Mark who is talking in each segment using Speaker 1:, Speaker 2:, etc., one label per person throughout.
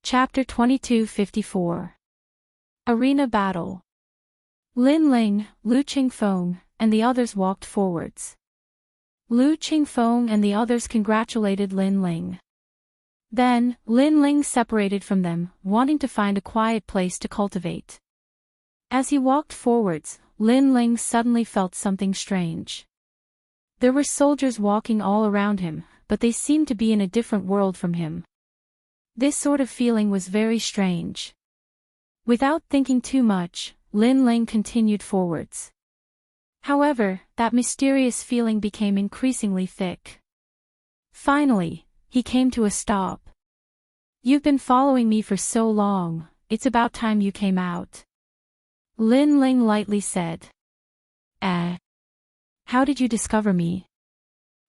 Speaker 1: Chapter 2254. Arena Battle. Lin Ling, Lu Qingfeng, and the others walked forwards. Lu Qingfeng and the others congratulated Lin Ling. Then, Lin Ling separated from them, wanting to find a quiet place to cultivate. As he walked forwards, Lin Ling suddenly felt something strange. There were soldiers walking all around him, but they seemed to be in a different world from him. This sort of feeling was very strange. Without thinking too much, Lin Ling continued forwards. However, that mysterious feeling became increasingly thick. Finally, he came to a stop. "You've been following me for so long, it's about time you came out," Lin Ling lightly said. How did you discover me?"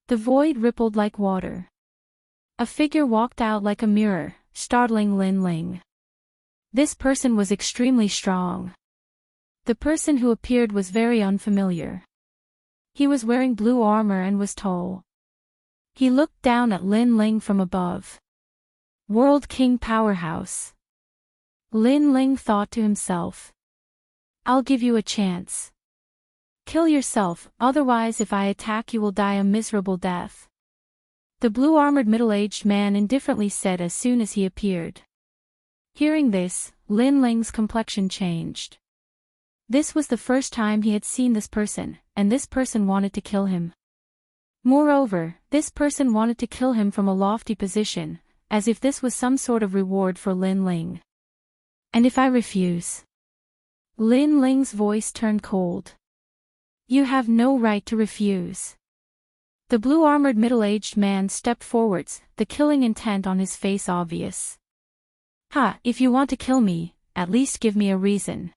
Speaker 1: The void rippled like water. A figure walked out like a mirror, startling Lin Ling. This person was extremely strong. The person who appeared was very unfamiliar. He was wearing blue armor and was tall. He looked down at Lin Ling from above. World King Powerhouse. Lin Ling thought to himself. "I'll give you a chance. Kill yourself, otherwise if I attack you will die a miserable death," the blue-armored middle-aged man indifferently said as soon as he appeared. Hearing this, Lin Ling's complexion changed. This was the first time he had seen this person, and this person wanted to kill him. Moreover, this person wanted to kill him from a lofty position, as if this was some sort of reward for Lin Ling. "And if I refuse?" Lin Ling's voice turned cold. "You have no right to refuse." The blue-armored middle-aged man stepped forwards, the killing intent on his face obvious. If you want to kill me, at least give me a reason."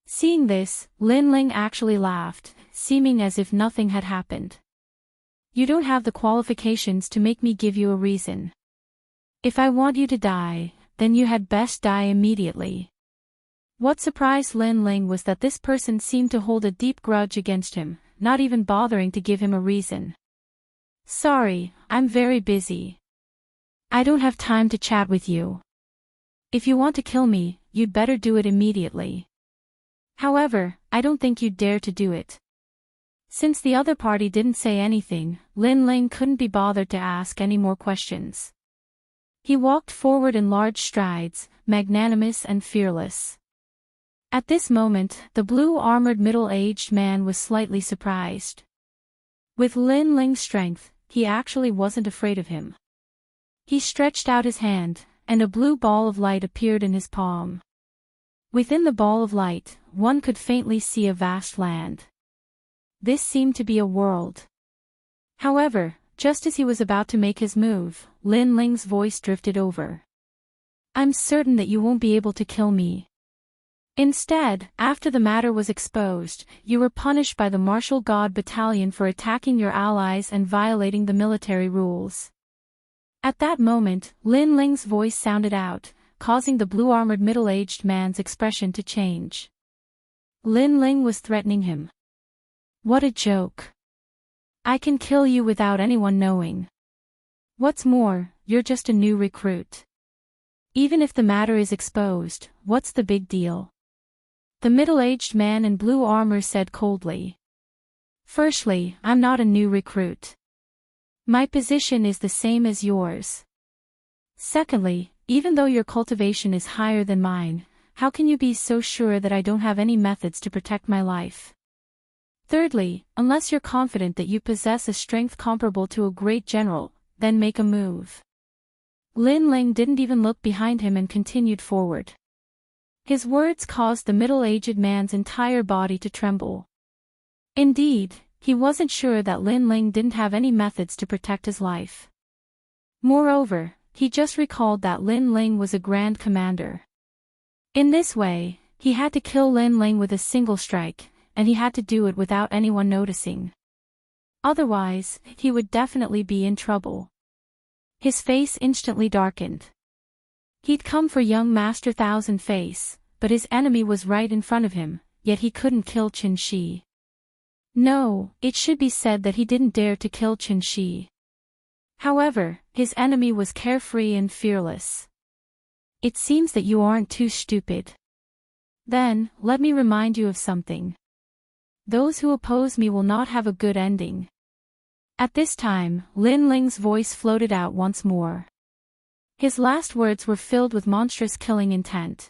Speaker 1: Seeing this, Lin Ling actually laughed, seeming as if nothing had happened. "You don't have the qualifications to make me give you a reason. If I want you to die, then you had best die immediately." What surprised Lin Ling was that this person seemed to hold a deep grudge against him, not even bothering to give him a reason. "Sorry, I'm very busy. I don't have time to chat with you. If you want to kill me, you'd better do it immediately. However, I don't think you'd dare to do it." Since the other party didn't say anything, Lin Ling couldn't be bothered to ask any more questions. He walked forward in large strides, magnanimous and fearless. At this moment, the blue-armored middle-aged man was slightly surprised. With Lin Ling's strength, he actually wasn't afraid of him. He stretched out his hand, and a blue ball of light appeared in his palm. Within the ball of light, one could faintly see a vast land. This seemed to be a world. However, just as he was about to make his move, Lin Ling's voice drifted over. "I'm certain that you won't be able to kill me. Instead, after the matter was exposed, you were punished by the Martial God Battalion for attacking your allies and violating the military rules." At that moment, Lin Ling's voice sounded out, causing the blue-armored middle-aged man's expression to change. Lin Ling was threatening him. "What a joke. I can kill you without anyone knowing. What's more, you're just a new recruit. Even if the matter is exposed, what's the big deal?" The middle-aged man in blue armor said coldly. "Firstly, I'm not a new recruit. My position is the same as yours. Secondly, even though your cultivation is higher than mine, how can you be so sure that I don't have any methods to protect my life? Thirdly, unless you're confident that you possess a strength comparable to a great general, then make a move." Lin Ling didn't even look behind him and continued forward. His words caused the middle-aged man's entire body to tremble. Indeed, he wasn't sure that Lin Ling didn't have any methods to protect his life. Moreover, he just recalled that Lin Ling was a grand commander. In this way, he had to kill Lin Ling with a single strike, and he had to do it without anyone noticing. Otherwise, he would definitely be in trouble. His face instantly darkened. He'd come for young Master Thousand Face, but his enemy was right in front of him, yet he couldn't kill Qin Shi. No, it should be said that he didn't dare to kill Qin Shi. However, his enemy was carefree and fearless. It seems that you aren't too stupid. Then, let me remind you of something. Those who oppose me will not have a good ending. At this time, Lin Ling's voice floated out once more. His last words were filled with monstrous killing intent.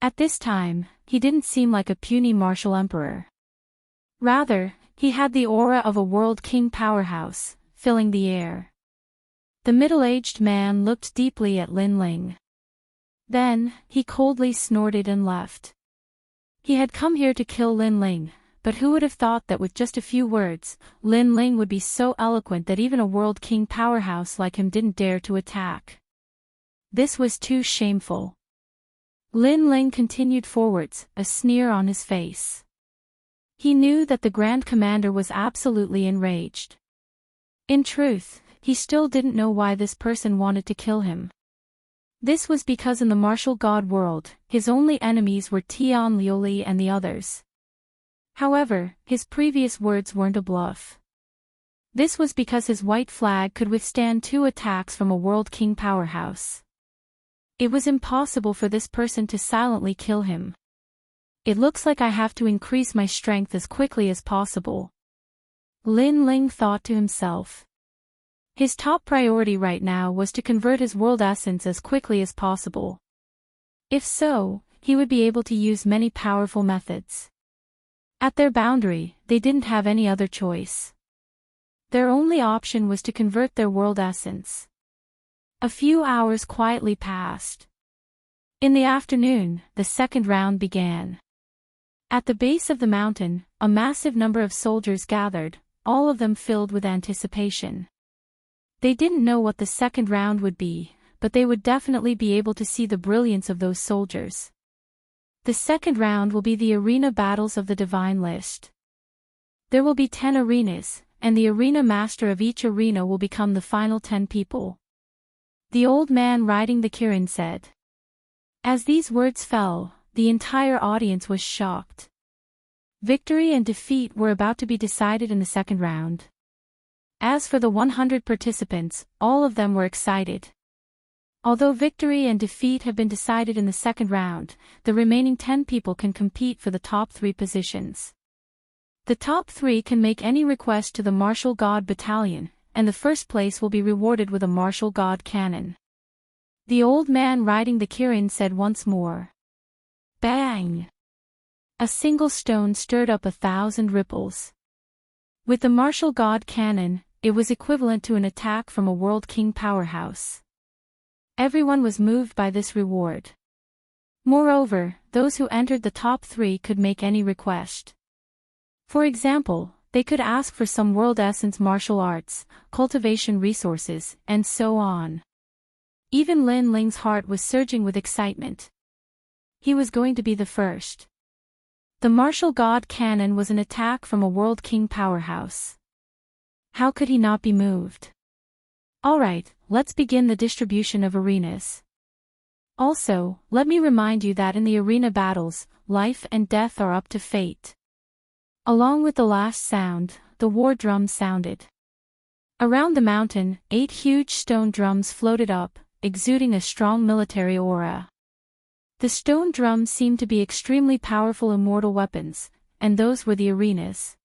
Speaker 1: At this time, he didn't seem like a puny martial emperor. Rather, he had the aura of a world king powerhouse, filling the air. The middle-aged man looked deeply at Lin Ling. Then, he coldly snorted and left. He had come here to kill Lin Ling, but who would have thought that with just a few words, Lin Ling would be so eloquent that even a world king powerhouse like him didn't dare to attack. This was too shameful. Lin Ling continued forwards, a sneer on his face. He knew that the Grand Commander was absolutely enraged. In truth, he still didn't know why this person wanted to kill him. This was because in the martial god world, his only enemies were Tian Liuli and the others. However, his previous words weren't a bluff. This was because his white flag could withstand 2 attacks from a world king powerhouse. It was impossible for this person to silently kill him. It looks like I have to increase my strength as quickly as possible. Lin Ling thought to himself. His top priority right now was to convert his world essence as quickly as possible. If so, he would be able to use many powerful methods. At their boundary, they didn't have any other choice. Their only option was to convert their world essence. A few hours quietly passed. In the afternoon, the second round began. At the base of the mountain, a massive number of soldiers gathered, all of them filled with anticipation. They didn't know what the second round would be, but they would definitely be able to see the brilliance of those soldiers. The second round will be the arena battles of the divine list. There will be 10 arenas, and the arena master of each arena will become the final 10 people. The old man riding the Kirin said. As these words fell, the entire audience was shocked. Victory and defeat were about to be decided in the second round. As for the 100 participants, all of them were excited. Although victory and defeat have been decided in the second round, the remaining 10 people can compete for the top 3 positions. The top 3 can make any request to the Martial God Battalion, and the first place will be rewarded with a Martial God cannon. The old man riding the Kirin said once more. Bang! A single stone stirred up 1,000 ripples. With the Martial God cannon, it was equivalent to an attack from a World King powerhouse. Everyone was moved by this reward. Moreover, those who entered the top 3 could make any request. For example, they could ask for some world essence martial arts, cultivation resources, and so on. Even Lin Ling's heart was surging with excitement. He was going to be the first. The martial god cannon was an attack from a world king powerhouse. How could he not be moved? Alright, let's begin the distribution of arenas. Also, let me remind you that in the arena battles, life and death are up to fate. Along with the last sound, the war drum sounded. Around the mountain, 8 huge stone drums floated up, exuding a strong military aura. The stone drums seemed to be extremely powerful immortal weapons, and those were the arenas.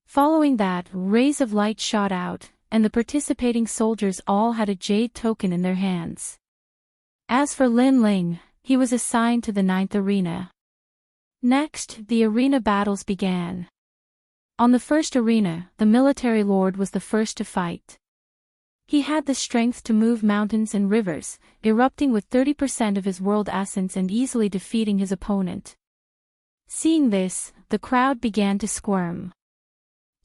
Speaker 1: Following that, rays of light shot out, and the participating soldiers all had a jade token in their hands. As for Lin Ling, he was assigned to the 9th arena. Next, the arena battles began. On the first arena, the military lord was the first to fight. He had the strength to move mountains and rivers, erupting with 30% of his world essence and easily defeating his opponent. Seeing this, the crowd began to squirm.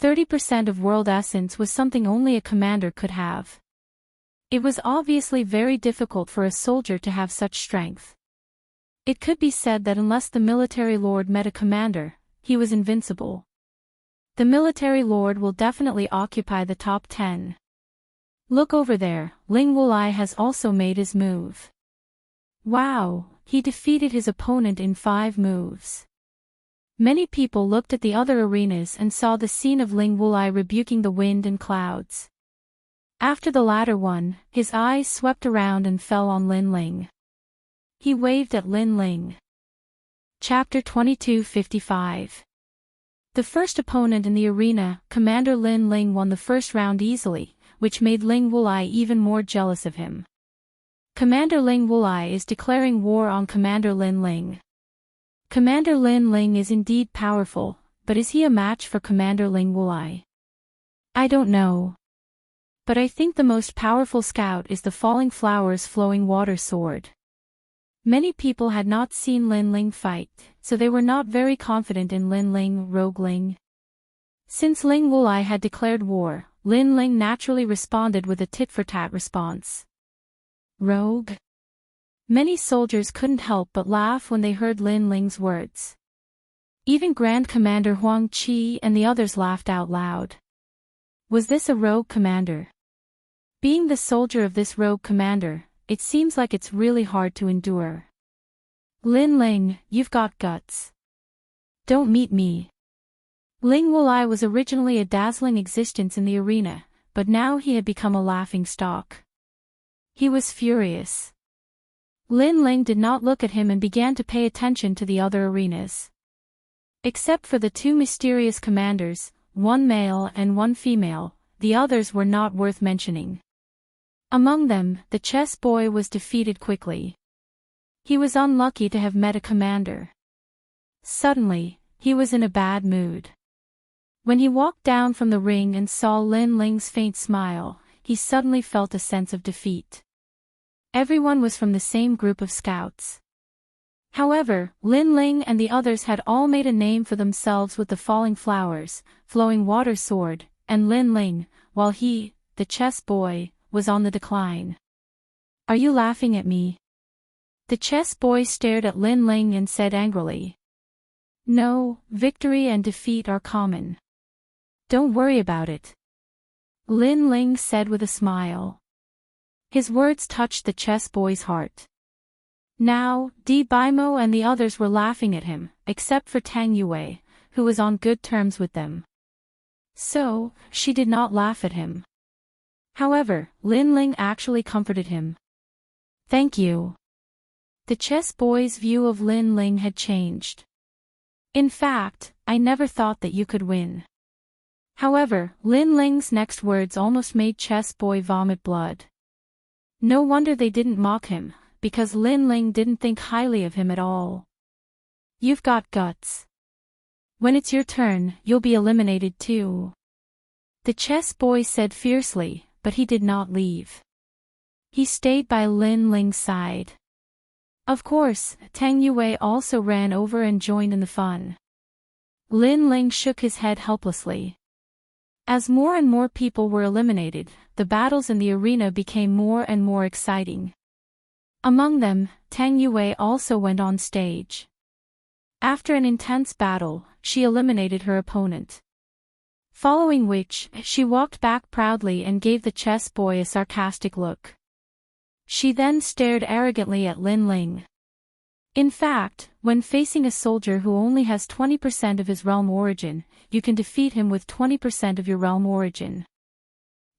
Speaker 1: 30% of world essence was something only a commander could have. It was obviously very difficult for a soldier to have such strength. It could be said that unless the military lord met a commander, he was invincible. The military lord will definitely occupy the top 10. Look over there, Ling Wulai has also made his move. Wow, he defeated his opponent in 5 moves. Many people looked at the other arenas and saw the scene of Ling Wulai rebuking the wind and clouds. After the latter one, his eyes swept around and fell on Lin Ling. He waved at Lin Ling. Chapter 22:55. The first opponent in the arena, Commander Lin Ling, won the first round easily, which made Ling Wulai even more jealous of him. Commander Ling Wulai is declaring war on Commander Lin Ling. Commander Lin Ling is indeed powerful, but is he a match for Commander Ling Wulai? I don't know. But I think the most powerful scout is the Falling Flowers Flowing Water Sword. Many people had not seen Lin Ling fight, so they were not very confident in Lin Ling, Rogue Ling. Since Ling Wulai had declared war, Lin Ling naturally responded with a tit-for-tat response. Rogue? Many soldiers couldn't help but laugh when they heard Lin Ling's words. Even Grand Commander Huang Qi and the others laughed out loud. Was this a rogue commander? Being the soldier of this rogue commander, it seems like it's really hard to endure. Lin Ling, you've got guts. Don't meet me. Ling Wulai was originally a dazzling existence in the arena, but now he had become a laughing stock. He was furious. Lin Ling did not look at him and began to pay attention to the other arenas. Except for the two mysterious commanders, one male and one female, the others were not worth mentioning. Among them, the chess boy was defeated quickly. He was unlucky to have met a commander. Suddenly, he was in a bad mood. When he walked down from the ring and saw Lin Ling's faint smile, he suddenly felt a sense of defeat. Everyone was from the same group of scouts. However, Lin Ling and the others had all made a name for themselves with the Falling Flowers, Flowing Water Sword, and Lin Ling, while he, the chess boy, was on the decline. Are you laughing at me? The chess boy stared at Lin Ling and said angrily. No, victory and defeat are common. Don't worry about it. Lin Ling said with a smile. His words touched the chess boy's heart. Now, Di Baimo and the others were laughing at him, except for Tang Yue, who was on good terms with them. So, she did not laugh at him. However, Lin Ling actually comforted him. Thank you. The chess boy's view of Lin Ling had changed. In fact, I never thought that you could win. However, Lin Ling's next words almost made chess boy vomit blood. No wonder they didn't mock him, because Lin Ling didn't think highly of him at all. You've got guts. When it's your turn, you'll be eliminated too. The chess boy said fiercely, but he did not leave. He stayed by Lin Ling's side. Of course, Tang Yue also ran over and joined in the fun. Lin Ling shook his head helplessly. As more and more people were eliminated, the battles in the arena became more and more exciting. Among them, Tang Yue also went on stage. After an intense battle, she eliminated her opponent. Following which, she walked back proudly and gave the chess boy a sarcastic look. She then stared arrogantly at Lin Ling. In fact, when facing a soldier who only has 20% of his realm origin, you can defeat him with 20% of your realm origin.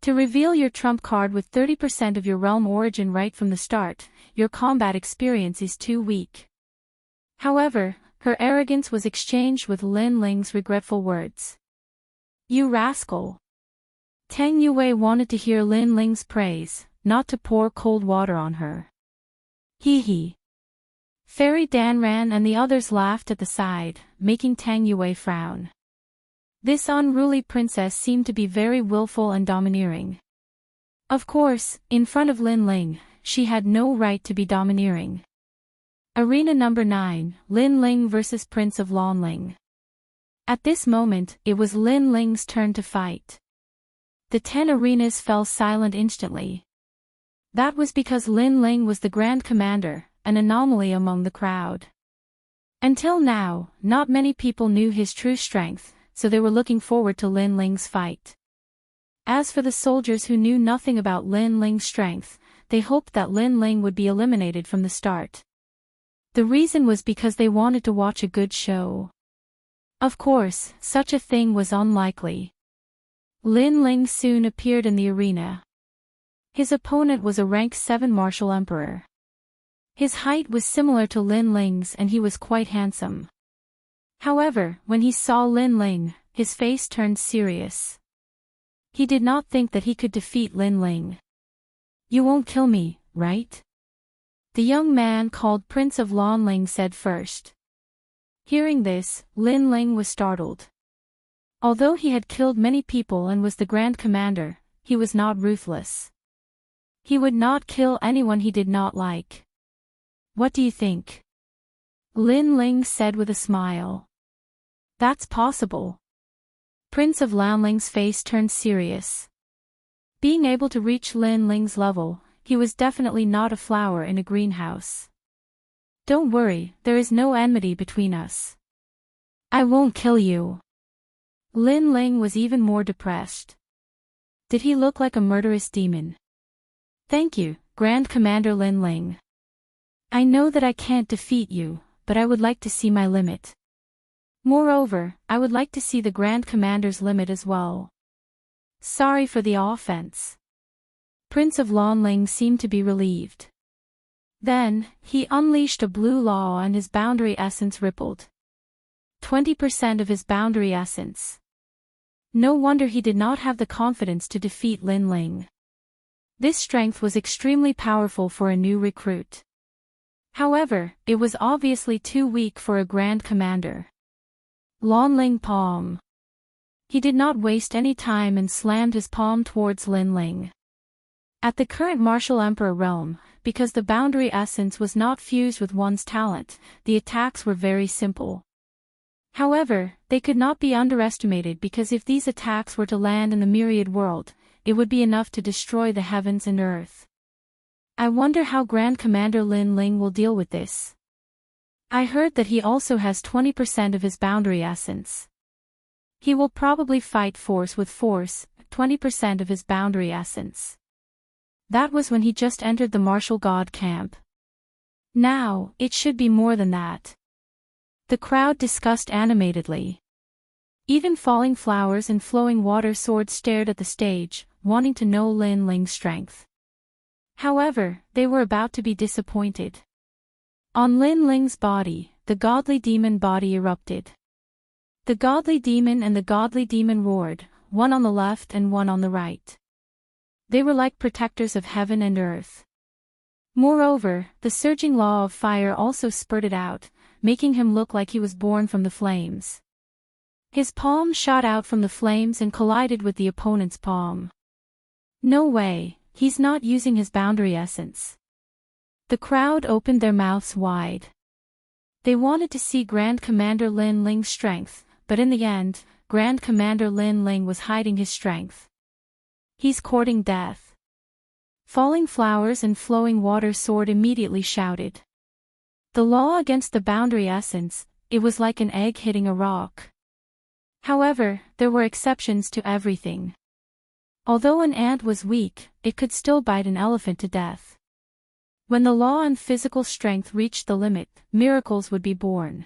Speaker 1: To reveal your trump card with 30% of your realm origin right from the start, your combat experience is too weak. However, her arrogance was exchanged with Lin Ling's regretful words. You rascal! Tang Yue wanted to hear Lin Ling's praise, not to pour cold water on her. Hee hee. Fairy Danran and the others laughed at the side, making Tang Yue frown. This unruly princess seemed to be very willful and domineering. Of course, in front of Lin Ling, she had no right to be domineering. Arena number 9, Lin Ling vs Prince of Lonling. At this moment, it was Lin Ling's turn to fight. The 10 arenas fell silent instantly. That was because Lin Ling was the Grand Commander, an anomaly among the crowd. Until now, not many people knew his true strength, so they were looking forward to Lin Ling's fight. As for the soldiers who knew nothing about Lin Ling's strength, they hoped that Lin Ling would be eliminated from the start. The reason was because they wanted to watch a good show. Of course, such a thing was unlikely. Lin Ling soon appeared in the arena. His opponent was a rank 7 martial emperor. His height was similar to Lin Ling's and he was quite handsome. However, when he saw Lin Ling, his face turned serious. He did not think that he could defeat Lin Ling. "You won't kill me, right?" the young man called Prince of Lanling said first. Hearing this, Lin Ling was startled. Although he had killed many people and was the Grand Commander, he was not ruthless. He would not kill anyone he did not like. "What do you think?" Lin Ling said with a smile. "That's possible." Prince of Lanling's face turned serious. Being able to reach Lin Ling's level, he was definitely not a flower in a greenhouse. "Don't worry, there is no enmity between us. I won't kill you." Lin Ling was even more depressed. Did he look like a murderous demon? "Thank you, Grand Commander Lin Ling. I know that I can't defeat you, but I would like to see my limit. Moreover, I would like to see the Grand Commander's limit as well." "Sorry for the offense." Prince of Lanling seemed to be relieved. Then, he unleashed a blue law and his boundary essence rippled. 20% of his boundary essence. No wonder he did not have the confidence to defeat Lin Ling. This strength was extremely powerful for a new recruit. However, it was obviously too weak for a Grand Commander. Lanling palm. He did not waste any time and slammed his palm towards Lin Ling. At the current martial emperor realm, because the boundary essence was not fused with one's talent, the attacks were very simple. However, they could not be underestimated because if these attacks were to land in the myriad world, it would be enough to destroy the heavens and earth. I wonder how Grand Commander Lin Ling will deal with this. I heard that he also has 20% of his boundary essence. He will probably fight force with force, 20% of his boundary essence. That was when he just entered the martial god camp. Now, it should be more than that. The crowd discussed animatedly. Even falling flowers and flowing water swords stared at the stage, wanting to know Lin Ling's strength. However, they were about to be disappointed. On Lin Ling's body, the godly demon body erupted. The godly demon and the godly demon roared, one on the left and one on the right. They were like protectors of heaven and earth. Moreover, the surging law of fire also spurted out, making him look like he was born from the flames. His palm shot out from the flames and collided with the opponent's palm. No way, he's not using his boundary essence. The crowd opened their mouths wide. They wanted to see Grand Commander Lin Ling's strength, but in the end, Grand Commander Lin Ling was hiding his strength. He's courting death. Falling flowers and flowing water sword immediately shouted. The law against the boundary essence, it was like an egg hitting a rock. However, there were exceptions to everything. Although an ant was weak, it could still bite an elephant to death. When the law and physical strength reached the limit, miracles would be born.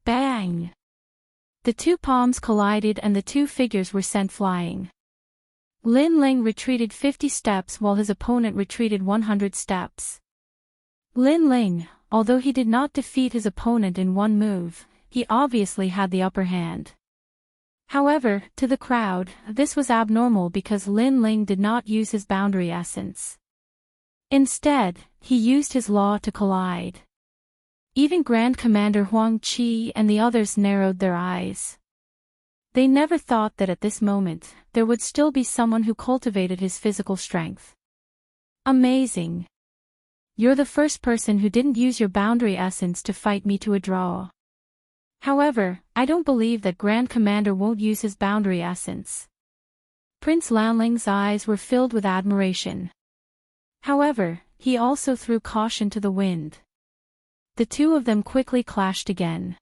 Speaker 1: Bang! The two palms collided and the two figures were sent flying. Lin Ling retreated 50 steps while his opponent retreated 100 steps. Lin Ling, although he did not defeat his opponent in one move, he obviously had the upper hand. However, to the crowd, this was abnormal because Lin Ling did not use his boundary essence. Instead, he used his law to collide. Even Grand Commander Huang Qi and the others narrowed their eyes. They never thought that at this moment, there would still be someone who cultivated his physical strength. Amazing. You're the first person who didn't use your boundary essence to fight me to a draw. However, I don't believe that Grand Commander won't use his boundary essence. Prince Lanling's eyes were filled with admiration. However, he also threw caution to the wind. The two of them quickly clashed again.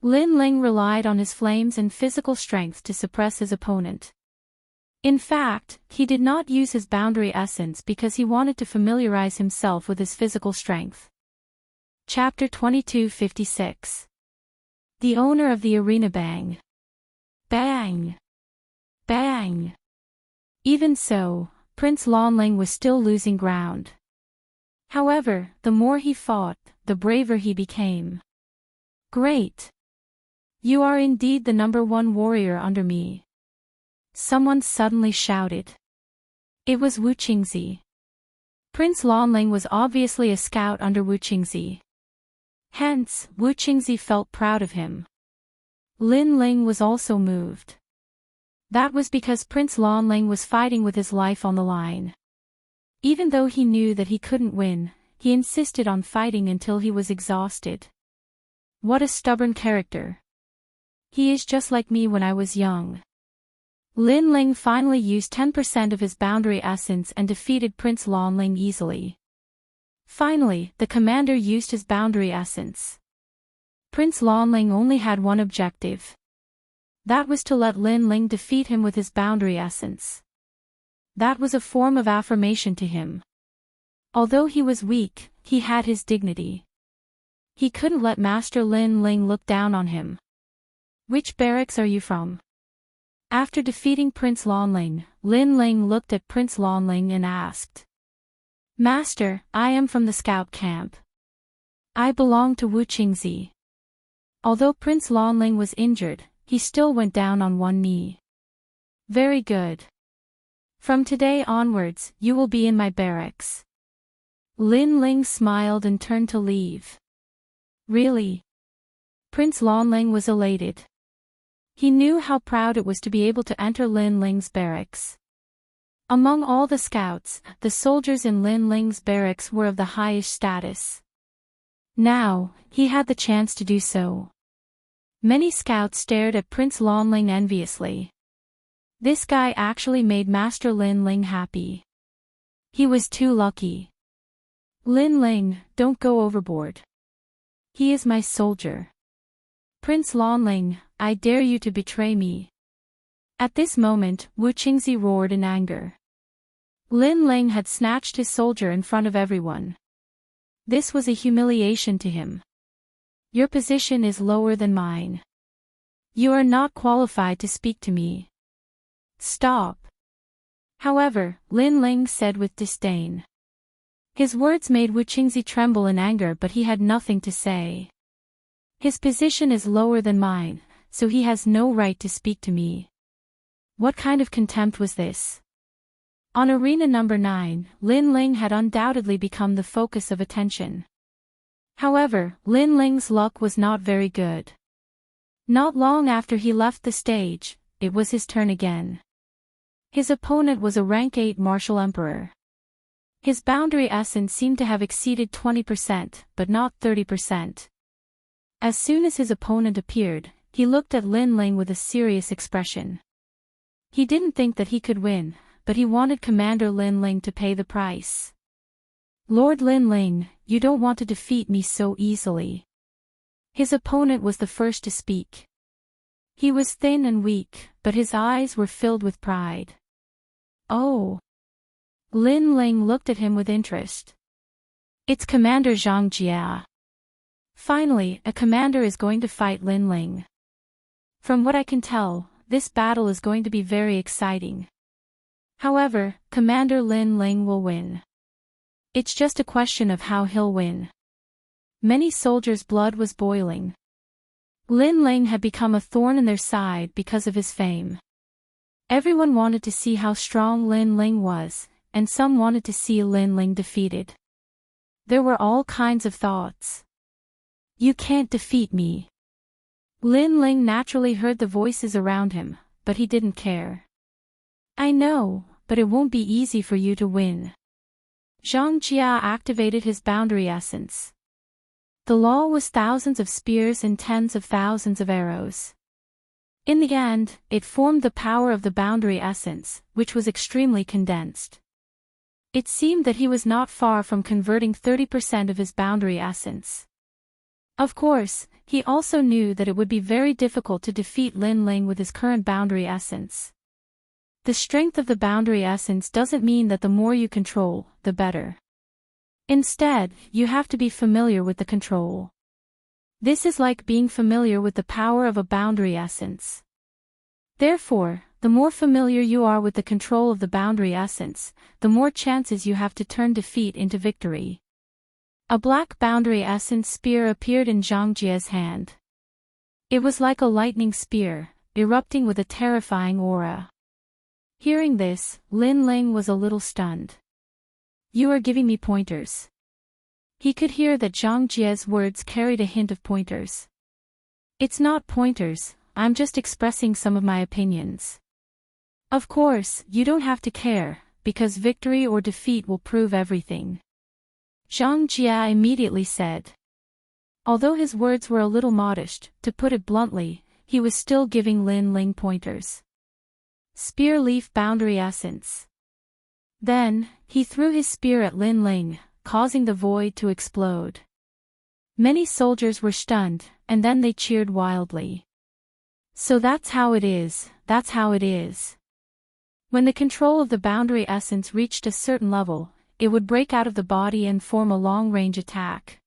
Speaker 1: Lin Ling relied on his flames and physical strength to suppress his opponent. In fact, he did not use his boundary essence because he wanted to familiarize himself with his physical strength. Chapter 2256. The owner of the arena. Bang! Bang! Bang! Even so, Prince Lanling was still losing ground. However, the more he fought, the braver he became. Great! You are indeed the #1 warrior under me. Someone suddenly shouted. It was Wu Qingzi. Prince Lanling was obviously a scout under Wu Qingzi. Hence, Wu Qingzi felt proud of him. Lin Ling was also moved. That was because Prince Lanling was fighting with his life on the line. Even though he knew that he couldn't win, he insisted on fighting until he was exhausted. What a stubborn character. He is just like me when I was young. Lin Ling finally used 10% of his boundary essence and defeated Prince Lanling easily. Finally, the commander used his boundary essence. Prince Lanling only had one objective. That was to let Lin Ling defeat him with his boundary essence. That was a form of affirmation to him. Although he was weak, he had his dignity. He couldn't let Master Lin Ling look down on him. Which barracks are you from? After defeating Prince Lanling, Lin Ling looked at Prince Lanling and asked. Master, I am from the scout camp. I belong to Wu Qingzi. Although Prince Lanling was injured, he still went down on one knee. Very good. From today onwards, you will be in my barracks. Lin Ling smiled and turned to leave. Really? Prince Lanling was elated. He knew how proud it was to be able to enter Lin Ling's barracks. Among all the scouts, the soldiers in Lin Ling's barracks were of the highest status. Now, he had the chance to do so. Many scouts stared at Prince Lanling enviously. This guy actually made Master Lin Ling happy. He was too lucky. Lin Ling, don't go overboard. He is my soldier. Prince Lanling, I dare you to betray me. At this moment, Wu Qingzi roared in anger. Lin Ling had snatched his soldier in front of everyone. This was a humiliation to him. Your position is lower than mine. You are not qualified to speak to me. Stop. However, Lin Ling said with disdain. His words made Wu Qingzi tremble in anger, but he had nothing to say. His position is lower than mine, so he has no right to speak to me. What kind of contempt was this? On arena number 9, Lin Ling had undoubtedly become the focus of attention. However, Lin Ling's luck was not very good. Not long after he left the stage, it was his turn again. His opponent was a rank 8 martial emperor. His boundary essence seemed to have exceeded 20%, but not 30%. As soon as his opponent appeared, he looked at Lin Ling with a serious expression. He didn't think that he could win, but he wanted Commander Lin Ling to pay the price. Lord Lin Ling, you don't want to defeat me so easily. His opponent was the first to speak. He was thin and weak, but his eyes were filled with pride. Oh. Lin Ling looked at him with interest. It's Commander Zhang Jia. Finally, a commander is going to fight Lin Ling. From what I can tell, this battle is going to be very exciting. However, Commander Lin Ling will win. It's just a question of how he'll win. Many soldiers' blood was boiling. Lin Ling had become a thorn in their side because of his fame. Everyone wanted to see how strong Lin Ling was, and some wanted to see Lin Ling defeated. There were all kinds of thoughts. You can't defeat me. Lin Ling naturally heard the voices around him, but he didn't care. I know, but it won't be easy for you to win. Zhang Jia activated his boundary essence. The law was thousands of spears and tens of thousands of arrows. In the end, it formed the power of the boundary essence, which was extremely condensed. It seemed that he was not far from converting 30% of his boundary essence. Of course, he also knew that it would be very difficult to defeat Lin Ling with his current boundary essence. The strength of the boundary essence doesn't mean that the more you control, the better. Instead, you have to be familiar with the control. This is like being familiar with the power of a boundary essence. Therefore, the more familiar you are with the control of the boundary essence, the more chances you have to turn defeat into victory. A black boundary essence spear appeared in Zhang Jie's hand. It was like a lightning spear, erupting with a terrifying aura. Hearing this, Lin Ling was a little stunned. You are giving me pointers. He could hear that Zhang Jie's words carried a hint of pointers. It's not pointers, I'm just expressing some of my opinions. Of course, you don't have to care, because victory or defeat will prove everything. Zhang Jie immediately said. Although his words were a little modest, to put it bluntly, he was still giving Lin Ling pointers. Spear leaf boundary essence. Then, he threw his spear at Lin Ling, causing the void to explode. Many soldiers were stunned, and then they cheered wildly. So that's how it is, that's how it is. When the control of the boundary essence reached a certain level, it would break out of the body and form a long-range attack.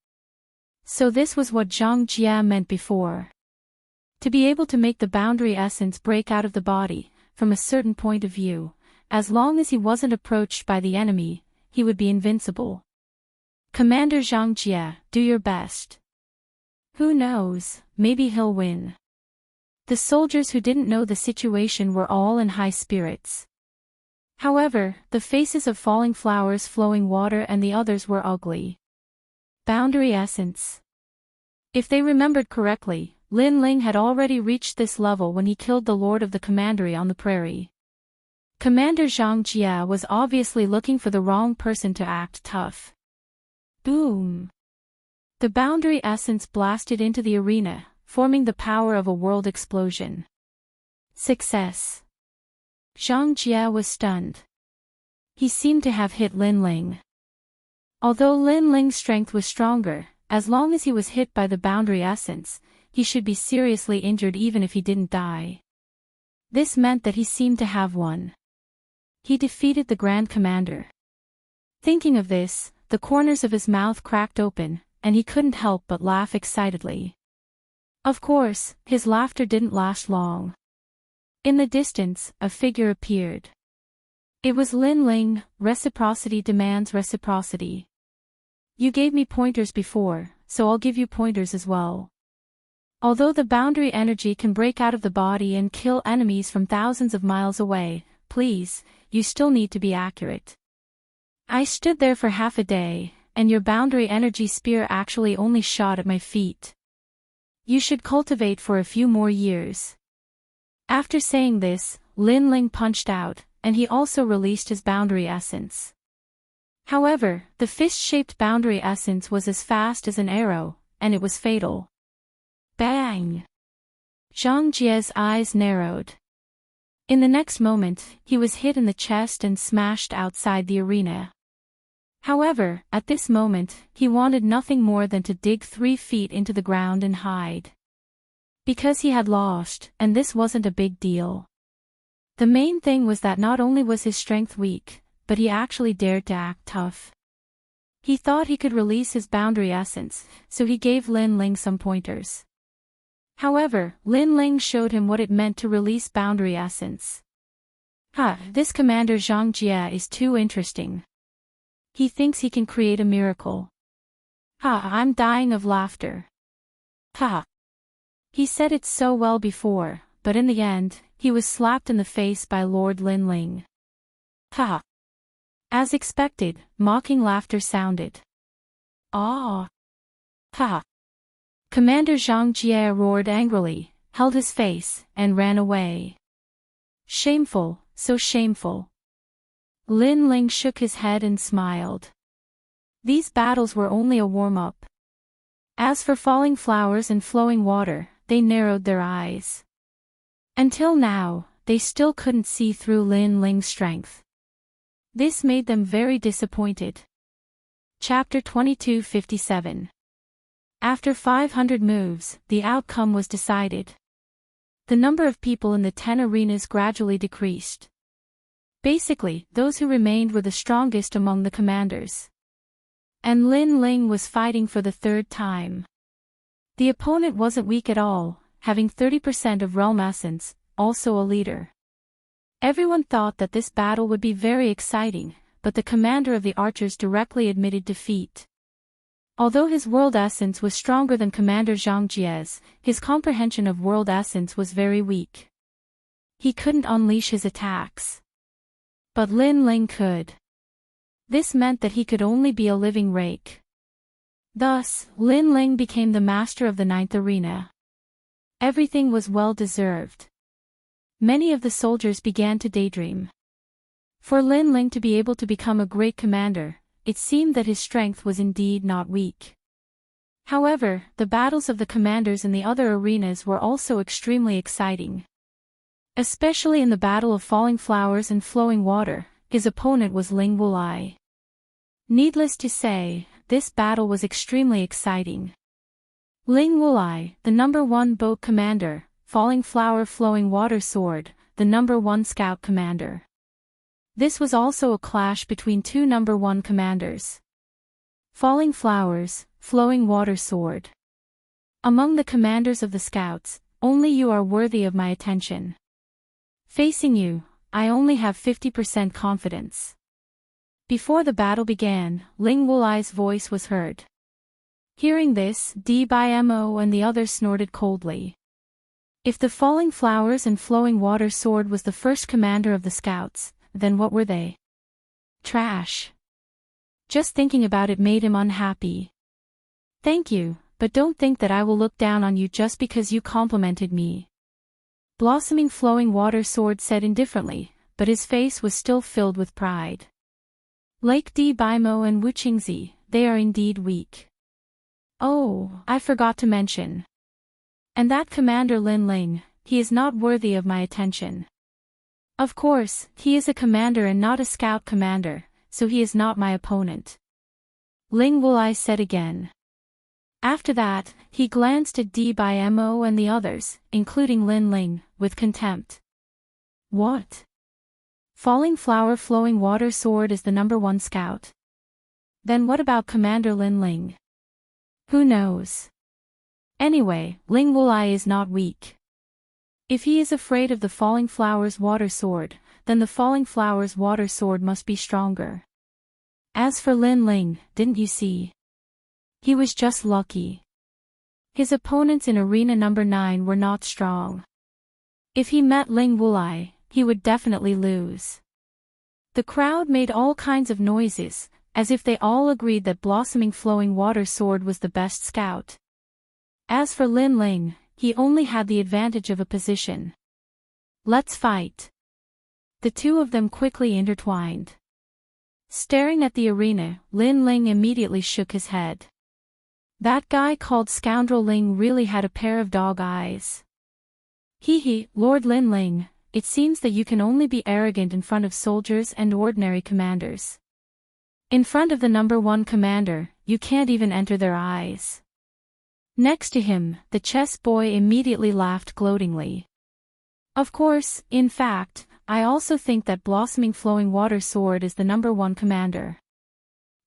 Speaker 1: So this was what Zhang Jie meant before. To be able to make the boundary essence break out of the body, from a certain point of view, as long as he wasn't approached by the enemy, he would be invincible. Commander Zhang Jie, do your best. Who knows, maybe he'll win. The soldiers who didn't know the situation were all in high spirits. However, the faces of falling flowers, flowing water and the others were ugly. Boundary essence. If they remembered correctly, Lin Ling had already reached this level when he killed the Lord of the Commandery on the prairie. Commander Zhang Jie was obviously looking for the wrong person to act tough. Boom! The boundary essence blasted into the arena, forming the power of a world explosion. Success! Zhang Jie was stunned. He seemed to have hit Lin Ling. Although Lin Ling's strength was stronger, as long as he was hit by the boundary essence, he should be seriously injured even if he didn't die. This meant that he seemed to have won. He defeated the Grand Commander. Thinking of this, the corners of his mouth cracked open, and he couldn't help but laugh excitedly. Of course, his laughter didn't last long. In the distance, a figure appeared. It was Lin Ling. Reciprocity demands reciprocity. You gave me pointers before, so I'll give you pointers as well. Although the boundary energy can break out of the body and kill enemies from thousands of miles away, please, you still need to be accurate. I stood there for half a day, and your boundary energy spear actually only shot at my feet. You should cultivate for a few more years. After saying this, Lin Ling punched out, and he also released his boundary essence. However, the fist-shaped boundary essence was as fast as an arrow, and it was fatal. Bang! Zhang Jie's eyes narrowed. In the next moment, he was hit in the chest and smashed outside the arena. However, at this moment, he wanted nothing more than to dig 3 feet into the ground and hide. Because he had lost, and this wasn't a big deal. The main thing was that not only was his strength weak, but he actually dared to act tough. He thought he could release his boundary essence, so he gave Lin Ling some pointers. However, Lin Ling showed him what it meant to release boundary essence. This Commander Zhang Jie is too interesting. He thinks he can create a miracle. I'm dying of laughter. He said it so well before, but in the end, he was slapped in the face by Lord Lin Ling. As expected, mocking laughter sounded. Commander Zhang Jie roared angrily, held his face, and ran away. Shameful, so shameful. Lin Ling shook his head and smiled. These battles were only a warm-up. As for falling flowers and flowing water, they narrowed their eyes. Until now, they still couldn't see through Lin Ling's strength. This made them very disappointed. Chapter 2257. After 500 moves, the outcome was decided. The number of people in the 10 arenas gradually decreased. Basically, those who remained were the strongest among the commanders. And Lin Ling was fighting for the 3rd time. The opponent wasn't weak at all, having 30% of realm essence, also a leader. Everyone thought that this battle would be very exciting, but the commander of the archers directly admitted defeat. Although his world essence was stronger than Commander Zhang Jie's, his comprehension of world essence was very weak. He couldn't unleash his attacks. But Lin Ling could. This meant that he could only be a living rake. Thus, Lin Ling became the master of the 9th arena. Everything was well deserved. Many of the soldiers began to daydream. For Lin Ling to be able to become a great commander, it seemed that his strength was indeed not weak. However, the battles of the commanders in the other arenas were also extremely exciting. Especially in the battle of Falling Flowers and Flowing Water, his opponent was Ling Wulai. Needless to say, this battle was extremely exciting. Ling Wulai, the number 1 boat commander, Falling Flower Flowing Water Sword, the number 1 scout commander. This was also a clash between two number 1 commanders. Falling Flowers, Flowing Water Sword. Among the commanders of the scouts, only you are worthy of my attention. Facing you, I only have 50% confidence. Before the battle began, Ling Wulai's voice was heard. Hearing this, Demo and the others snorted coldly. If the Falling Flowers and Flowing Water Sword was the first commander of the scouts, then what were they? Trash. Just thinking about it made him unhappy. Thank you, but don't think that I will look down on you just because you complimented me. Blossoming Flowing Water Sword said indifferently, but his face was still filled with pride. Like Demo and Wu Qingzi, they are indeed weak. Oh, I forgot to mention. And that Commander Lin Ling, he is not worthy of my attention. Of course, he is a commander and not a scout commander, so he is not my opponent. Ling Wulai said again. After that, he glanced at Demo and the others, including Lin Ling, with contempt. What? Falling Flower Flowing Water Sword is the number 1 scout. Then what about Commander Lin Ling? Who knows? Anyway, Ling Wulai is not weak. If he is afraid of the Falling Flowers Water Sword, then the Falling Flowers Water Sword must be stronger. As for Lin Ling, didn't you see? He was just lucky. His opponents in arena number 9 were not strong. If he met Ling Wulai, he would definitely lose. The crowd made all kinds of noises, as if they all agreed that Blossoming Flowing Water Sword was the best scout. As for Lin Ling, he only had the advantage of a position. Let's fight. The two of them quickly intertwined. Staring at the arena, Lin Ling immediately shook his head. That guy called Scoundrel Ling really had a pair of dog eyes. Hee, Lord Lin Ling, it seems that you can only be arrogant in front of soldiers and ordinary commanders. In front of the number 1 commander, you can't even enter their eyes. Next to him, the chess boy immediately laughed gloatingly. Of course, in fact, I also think that Blossoming Flowing Water Sword is the number 1 commander.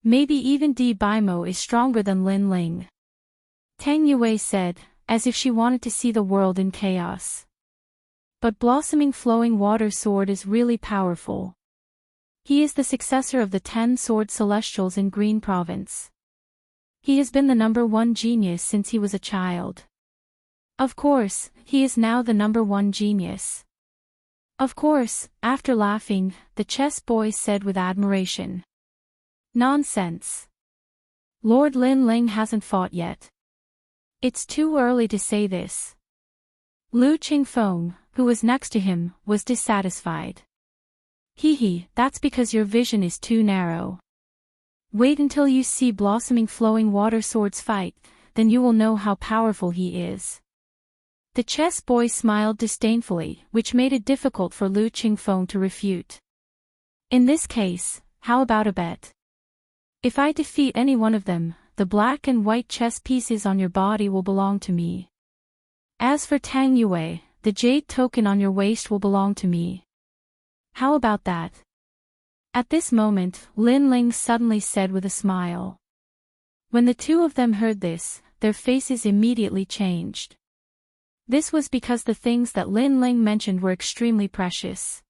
Speaker 1: Maybe even Demo is stronger than Lin Ling. Tang Yue said, as if she wanted to see the world in chaos. But Blossoming Flowing Water Sword is really powerful. He is the successor of the 10 Sword Celestials in Green Province. He has been the number 1 genius since he was a child. Of course, he is now the number 1 genius. Of course, after laughing, the chess boy said with admiration. Nonsense. Lord Lin Ling hasn't fought yet. It's too early to say this. Lu Qingfeng, who was next to him, was dissatisfied. That's because your vision is too narrow. Wait until you see Blossoming Flowing Water Swords fight, then you will know how powerful he is. The chess boy smiled disdainfully, which made it difficult for Lu Qingfeng to refute. In this case, how about a bet? If I defeat any one of them, the black and white chess pieces on your body will belong to me. As for Tang Yue, the jade token on your waist will belong to me. How about that? At this moment, Lin Ling suddenly said with a smile. When the two of them heard this, their faces immediately changed. This was because the things that Lin Ling mentioned were extremely precious.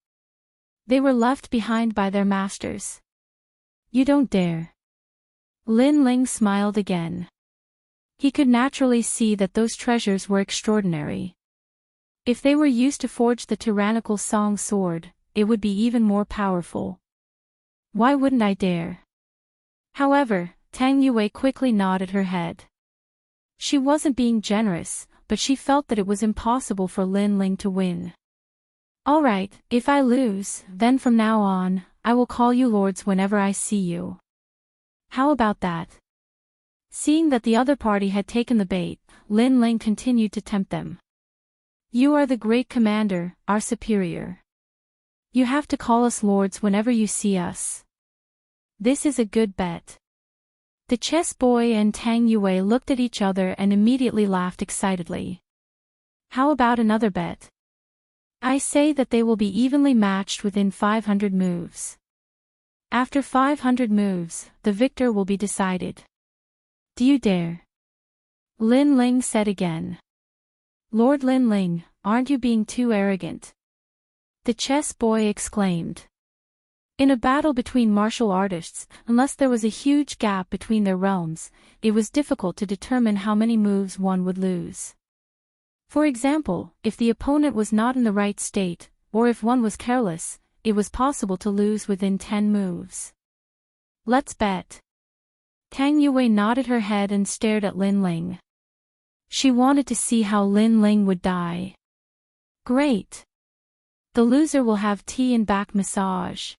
Speaker 1: They were left behind by their masters. You don't dare. Lin Ling smiled again. He could naturally see that those treasures were extraordinary. If they were used to forge the tyrannical song sword, it would be even more powerful. Why wouldn't I dare? However, Tang Yue quickly nodded her head. She wasn't being generous, but she felt that it was impossible for Lin Ling to win. All right, if I lose, then from now on, I will call you lords whenever I see you. How about that? Seeing that the other party had taken the bait, Lin Ling continued to tempt them. You are the great commander, our superior. You have to call us lords whenever you see us. This is a good bet. The chess boy and Tang Yue looked at each other and immediately laughed excitedly. How about another bet? I say that they will be evenly matched within 500 moves. After 500 moves, the victor will be decided. Do you dare? Lin Ling said again. Lord Lin Ling, aren't you being too arrogant? The chess boy exclaimed. In a battle between martial artists, unless there was a huge gap between their realms, it was difficult to determine how many moves one would lose. For example, if the opponent was not in the right state, or if one was careless, it was possible to lose within 10 moves. Let's bet. Tang Yue nodded her head and stared at Lin Ling. She wanted to see how Lin Ling would die. Great. The loser will have tea and back massage.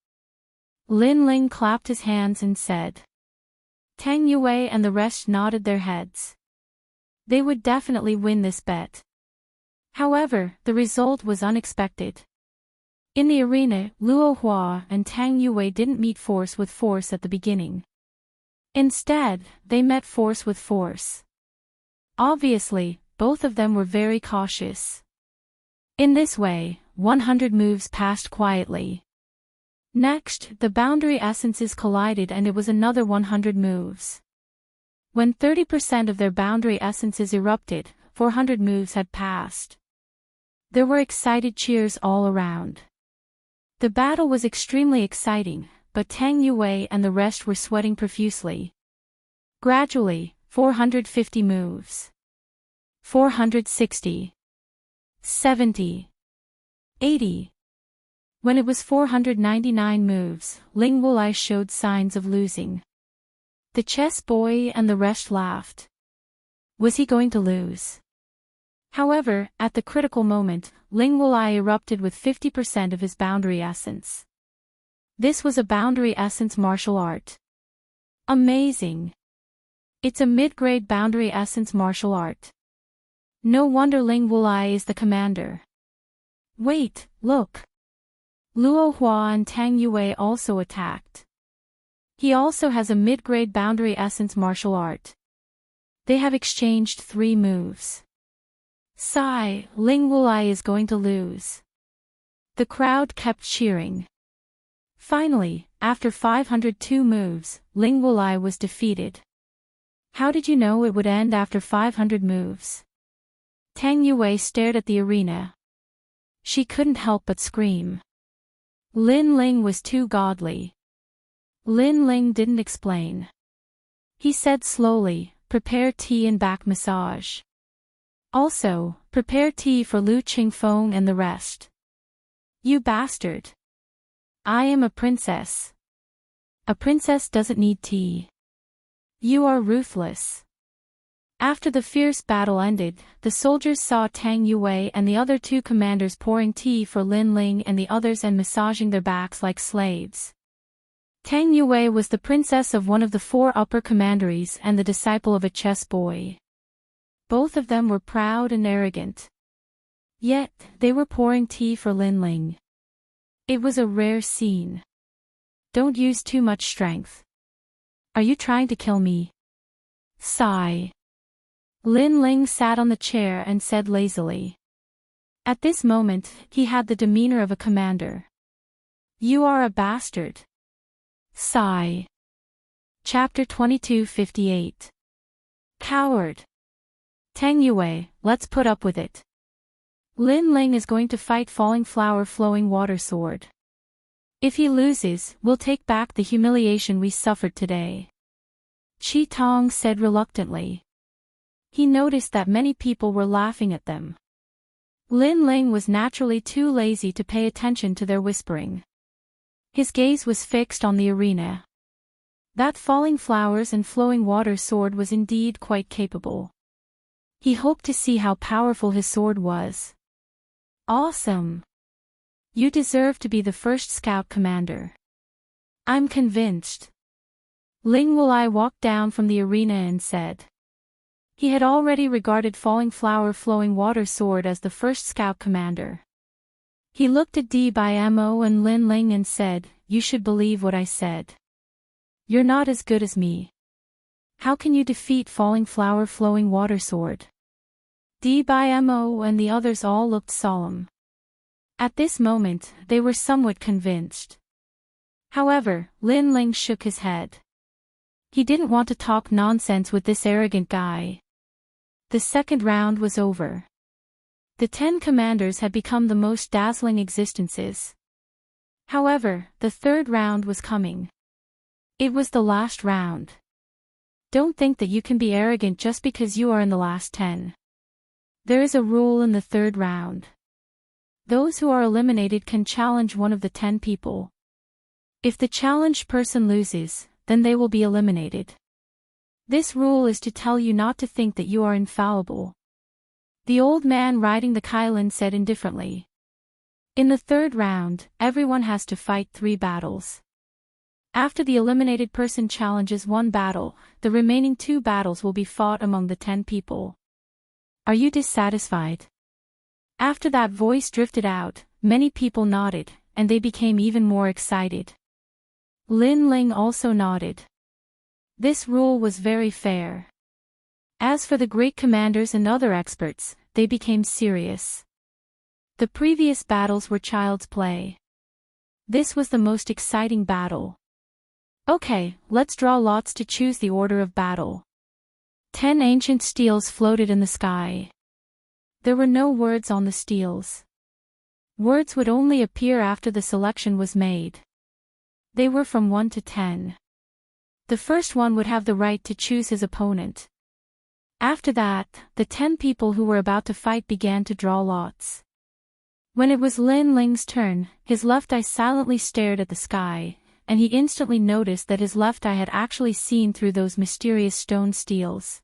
Speaker 1: Lin Ling clapped his hands and said. Tang Yue and the rest nodded their heads. They would definitely win this bet. However, the result was unexpected. In the arena, Luo Hua and Tang Yue didn't meet force with force at the beginning. Instead, they met force with force. Obviously, both of them were very cautious. In this way, 100 moves passed quietly. Next, the boundary essences collided and it was another 100 moves. When 30% of their boundary essences erupted, 400 moves had passed. There were excited cheers all around. The battle was extremely exciting, but Tang Yue and the rest were sweating profusely. Gradually, 450 moves. 460. 70. 80. When it was 499 moves, Ling Wulai showed signs of losing. The chess boy and the rest laughed. Was he going to lose? However, at the critical moment, Ling Wulai erupted with 50% of his boundary essence. This was a boundary essence martial art. Amazing! It's a mid-grade boundary essence martial art. No wonder Ling Wulai is the commander. Wait, look! Luo Hua and Tang Yue also attacked. He also has a mid-grade boundary essence martial art. They have exchanged 3 moves. Sigh, Ling Wulai is going to lose. The crowd kept cheering. Finally, after 502 moves, Ling Wulai was defeated. How did you know it would end after 500 moves? Tang Yue stared at the arena. She couldn't help but scream. Lin Ling was too godly. Lin Ling didn't explain. He said slowly, prepare tea and back massage. Also, prepare tea for Lu Qingfeng and the rest. You bastard. I am a princess. A princess doesn't need tea. You are ruthless. After the fierce battle ended, the soldiers saw Tang Yue and the other 2 commanders pouring tea for Lin Ling and the others and massaging their backs like slaves. Tang Yue was the princess of one of the 4 upper commanderies and the disciple of a chess boy. Both of them were proud and arrogant. Yet, they were pouring tea for Lin Ling. It was a rare scene. Don't use too much strength. Are you trying to kill me? Sigh. Lin Ling sat on the chair and said lazily. At this moment, he had the demeanor of a commander. You are a bastard. Sigh. Chapter 2258. Coward. Tang Yue, let's put up with it. Lin Ling is going to fight Falling Flower Flowing Water Sword. If he loses, we'll take back the humiliation we suffered today. Chi Tong said reluctantly. He noticed that many people were laughing at them. Lin Ling was naturally too lazy to pay attention to their whispering. His gaze was fixed on the arena. That falling flowers and flowing water sword was indeed quite capable. He hoped to see how powerful his sword was. Awesome! You deserve to be the first scout commander. I'm convinced. Ling Wulai walked down from the arena and said. He had already regarded falling flower flowing water sword as the first scout commander. He looked at Mo and Lin Ling and said, you should believe what I said. You're not as good as me. How can you defeat falling flower flowing water sword? Mo and the others all looked solemn. At this moment, they were somewhat convinced. However, Lin Ling shook his head. He didn't want to talk nonsense with this arrogant guy. The second round was over. The 10 commanders had become the most dazzling existences. However, the third round was coming. It was the last round. Don't think that you can be arrogant just because you are in the last 10. There is a rule in the third round. Those who are eliminated can challenge one of the 10 people. If the challenged person loses, then they will be eliminated. This rule is to tell you not to think that you are infallible. The old man riding the Kylin said indifferently. In the third round, everyone has to fight 3 battles. After the eliminated person challenges 1 battle, the remaining 2 battles will be fought among the 10 people. Are you dissatisfied? After that voice drifted out, many people nodded, and they became even more excited. Lin Ling also nodded. This rule was very fair. As for the great commanders and other experts, they became serious. The previous battles were child's play. This was the most exciting battle. Okay, let's draw lots to choose the order of battle. 10 ancient steels floated in the sky. There were no words on the steels. Words would only appear after the selection was made. They were from 1 to 10. The first one would have the right to choose his opponent. After that, the 10 people who were about to fight began to draw lots. When it was Lin Ling's turn, his left eye silently stared at the sky, and he instantly noticed that his left eye had actually seen through those mysterious stone steels.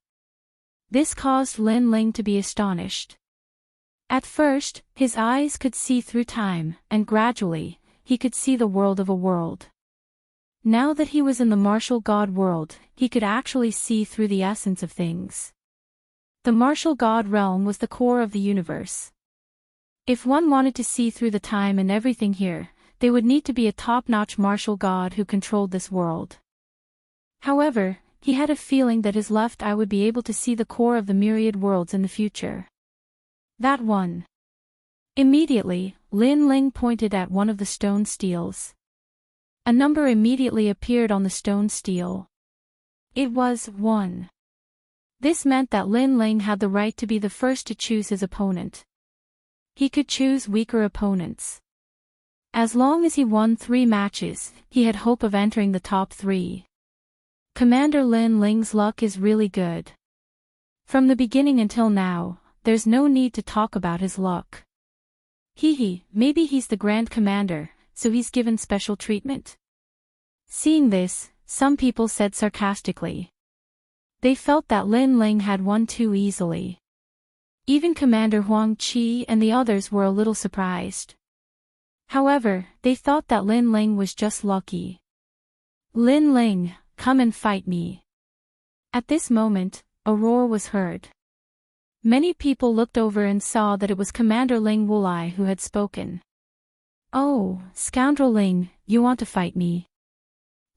Speaker 1: This caused Lin Ling to be astonished. At first, his eyes could see through time, and gradually, he could see the world of a world. Now that he was in the martial god world, he could actually see through the essence of things. The martial god realm was the core of the universe. If one wanted to see through the time and everything here, they would need to be a top-notch martial god who controlled this world. However, he had a feeling that his left eye would be able to see the core of the myriad worlds in the future. That one. Immediately, Lin Ling pointed at one of the stone steels. A number immediately appeared on the stone steel. It was 1. This meant that Lin Ling had the right to be the first to choose his opponent. He could choose weaker opponents. As long as he won 3 matches, he had hope of entering the top 3. Commander Lin Ling's luck is really good. From the beginning until now, there's no need to talk about his luck. Maybe he's the Grand Commander, so he's given special treatment. Seeing this, some people said sarcastically. They felt that Lin Ling had won too easily. Even Commander Huang Qi and the others were a little surprised. However, they thought that Lin Ling was just lucky. Lin Ling, come and fight me. At this moment, a roar was heard. Many people looked over and saw that it was Commander Ling Wulai who had spoken. Oh, scoundrel Ling, you want to fight me?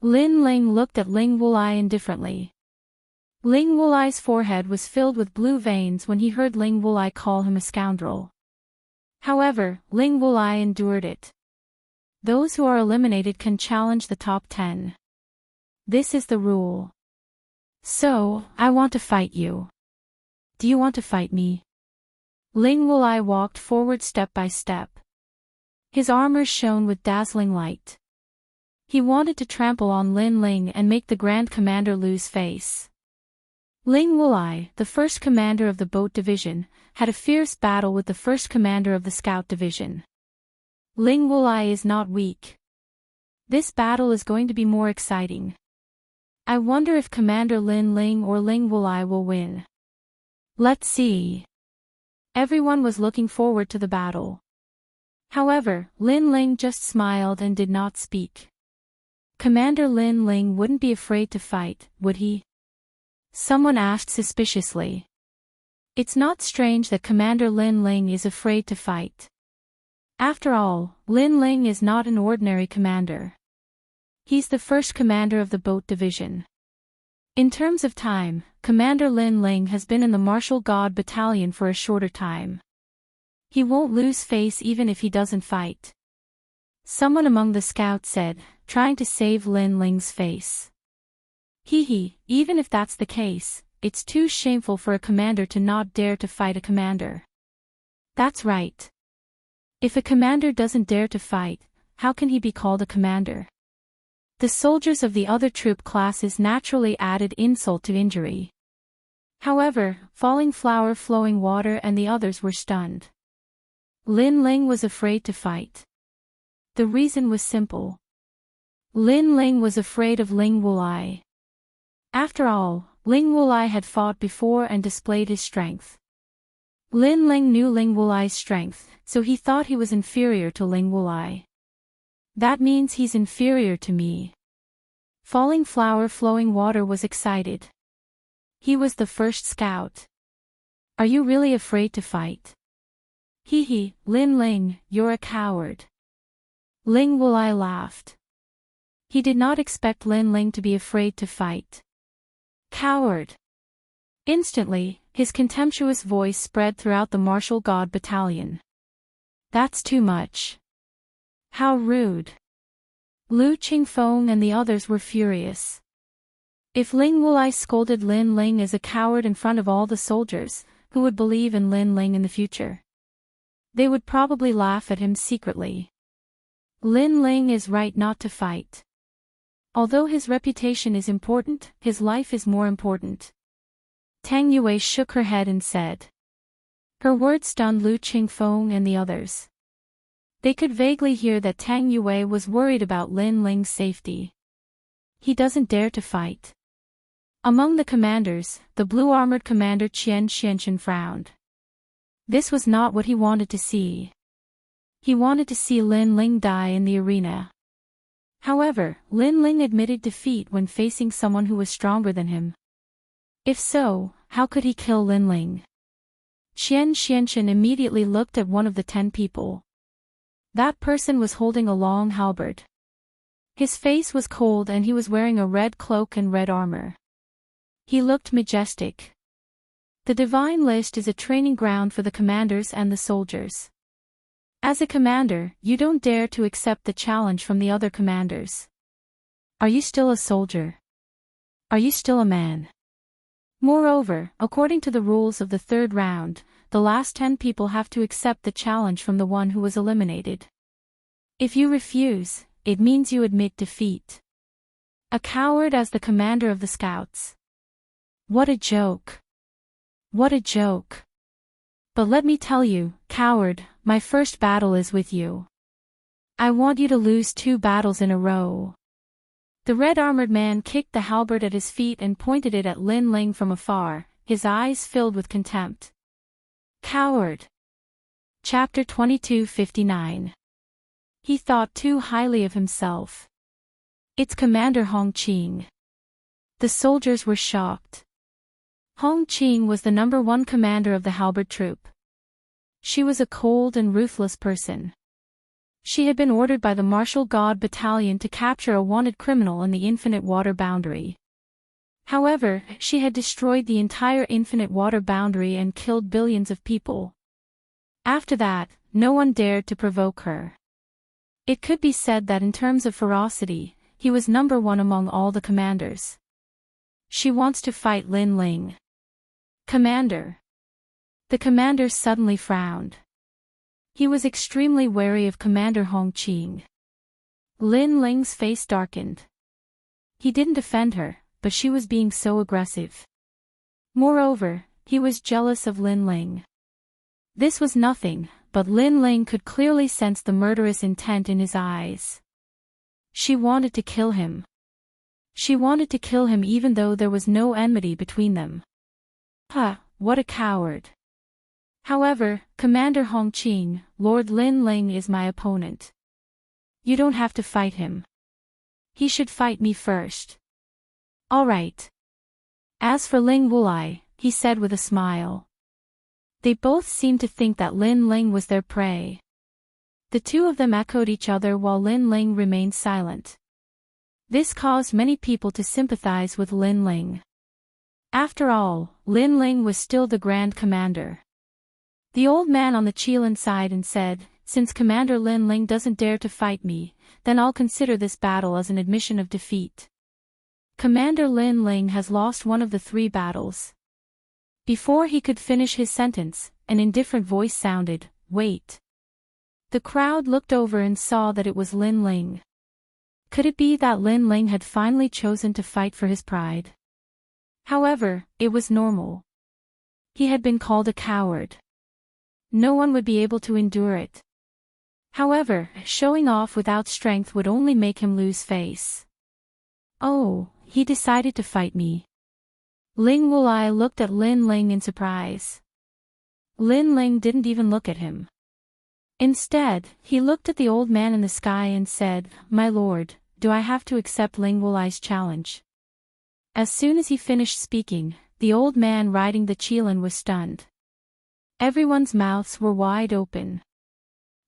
Speaker 1: Lin Ling looked at Ling Wulai indifferently. Ling Wulai's forehead was filled with blue veins when he heard Ling Wulai call him a scoundrel. However, Ling Wulai endured it. Those who are eliminated can challenge the top 10. This is the rule. So, I want to fight you. Do you want to fight me? Ling Wulai walked forward step by step. His armor shone with dazzling light. He wanted to trample on Lin Ling and make the Grand Commander lose face. Ling Wulai, the first commander of the boat division, had a fierce battle with the first commander of the scout division. Ling Wulai is not weak. This battle is going to be more exciting. I wonder if Commander Lin Ling or Ling Wulai will win. Let's see. Everyone was looking forward to the battle. However, Lin Ling just smiled and did not speak. Commander Lin Ling wouldn't be afraid to fight, would he? Someone asked suspiciously. It's not strange that Commander Lin Ling is afraid to fight. After all, Lin Ling is not an ordinary commander. He's the first commander of the boat division. In terms of time, Commander Lin Ling has been in the Martial God Battalion for a shorter time. He won't lose face even if he doesn't fight. Someone among the scouts said, trying to save Lin Ling's face. Even if that's the case, it's too shameful for a commander to not dare to fight a commander. That's right. If a commander doesn't dare to fight, how can he be called a commander? The soldiers of the other troop classes naturally added insult to injury. However, Falling Flower, Flowing Water and the others were stunned. Lin Ling was afraid to fight. The reason was simple. Lin Ling was afraid of Ling Wulai. After all, Ling Wulai had fought before and displayed his strength. Lin Ling knew Ling Wulai's strength, so he thought he was inferior to Ling Wulai. That means he's inferior to me. Falling Flower, Flowing Water was excited. He was the first scout. Are you really afraid to fight? Lin Ling, you're a coward. Ling Wulai laughed. He did not expect Lin Ling to be afraid to fight. Coward. Instantly, his contemptuous voice spread throughout the Martial God Battalion. That's too much. How rude. Lu Qingfeng and the others were furious. If Ling Wulai scolded Lin Ling as a coward in front of all the soldiers, who would believe in Lin Ling in the future? They would probably laugh at him secretly. Lin Ling is right not to fight. Although his reputation is important, his life is more important. Tang Yue shook her head and said. Her words stunned Lu Qingfeng and the others. They could vaguely hear that Tang Yue was worried about Lin Ling's safety. He doesn't dare to fight. Among the commanders, the blue-armored commander Qian Xianchen frowned. This was not what he wanted to see. He wanted to see Lin Ling die in the arena. However, Lin Ling admitted defeat when facing someone who was stronger than him. If so, how could he kill Lin Ling? Qian Xianchen immediately looked at one of the 10 people. That person was holding a long halberd. His face was cold and he was wearing a red cloak and red armor. He looked majestic. The Divine List is a training ground for the commanders and the soldiers. As a commander, you don't dare to accept the challenge from the other commanders. Are you still a soldier? Are you still a man? Moreover, according to the rules of the third round, the last 10 people have to accept the challenge from the one who was eliminated. If you refuse, it means you admit defeat. A coward as the commander of the scouts. What a joke. What a joke. But let me tell you, coward, my first battle is with you. I want you to lose 2 battles in a row. The red-armored man kicked the halberd at his feet and pointed it at Lin Ling from afar, his eyes filled with contempt. Coward. Chapter 2259. He thought too highly of himself. It's Commander Hong Qing. The soldiers were shocked. Hong Qing was the #1 commander of the halberd troop. She was a cold and ruthless person. She had been ordered by the Martial God Battalion to capture a wanted criminal in the Infinite Water Boundary. However, she had destroyed the entire Infinite Water Boundary and killed billions of people. After that, no one dared to provoke her. It could be said that in terms of ferocity, he was #1 among all the commanders. She wants to fight Lin Ling. Commander. The commander suddenly frowned. He was extremely wary of Commander Hong Qing. Lin Ling's face darkened. He didn't defend her, but she was being so aggressive. Moreover, he was jealous of Lin Ling. This was nothing, but Lin Ling could clearly sense the murderous intent in his eyes. She wanted to kill him. She wanted to kill him even though there was no enmity between them. What a coward. However, Commander Hongqing, Lord Lin Ling is my opponent. You don't have to fight him. He should fight me first. All right. As for Ling Wulai, he said with a smile. They both seemed to think that Lin Ling was their prey. The two of them echoed each other while Lin Ling remained silent. This caused many people to sympathize with Lin Ling. After all, Lin Ling was still the Grand Commander. The old man on the Qilin side and said, since Commander Lin Ling doesn't dare to fight me, then I'll consider this battle as an admission of defeat. Commander Lin Ling has lost one of the 3 battles. Before he could finish his sentence, an indifferent voice sounded, wait. The crowd looked over and saw that it was Lin Ling. Could it be that Lin Ling had finally chosen to fight for his pride? However, it was normal. He had been called a coward. No one would be able to endure it. However, showing off without strength would only make him lose face. Oh, he decided to fight me. Ling Wulai looked at Lin Ling in surprise. Lin Ling didn't even look at him. Instead, he looked at the old man in the sky and said, my lord, do I have to accept Ling Wulai's challenge? As soon as he finished speaking, the old man riding the Qilin was stunned. Everyone's mouths were wide open.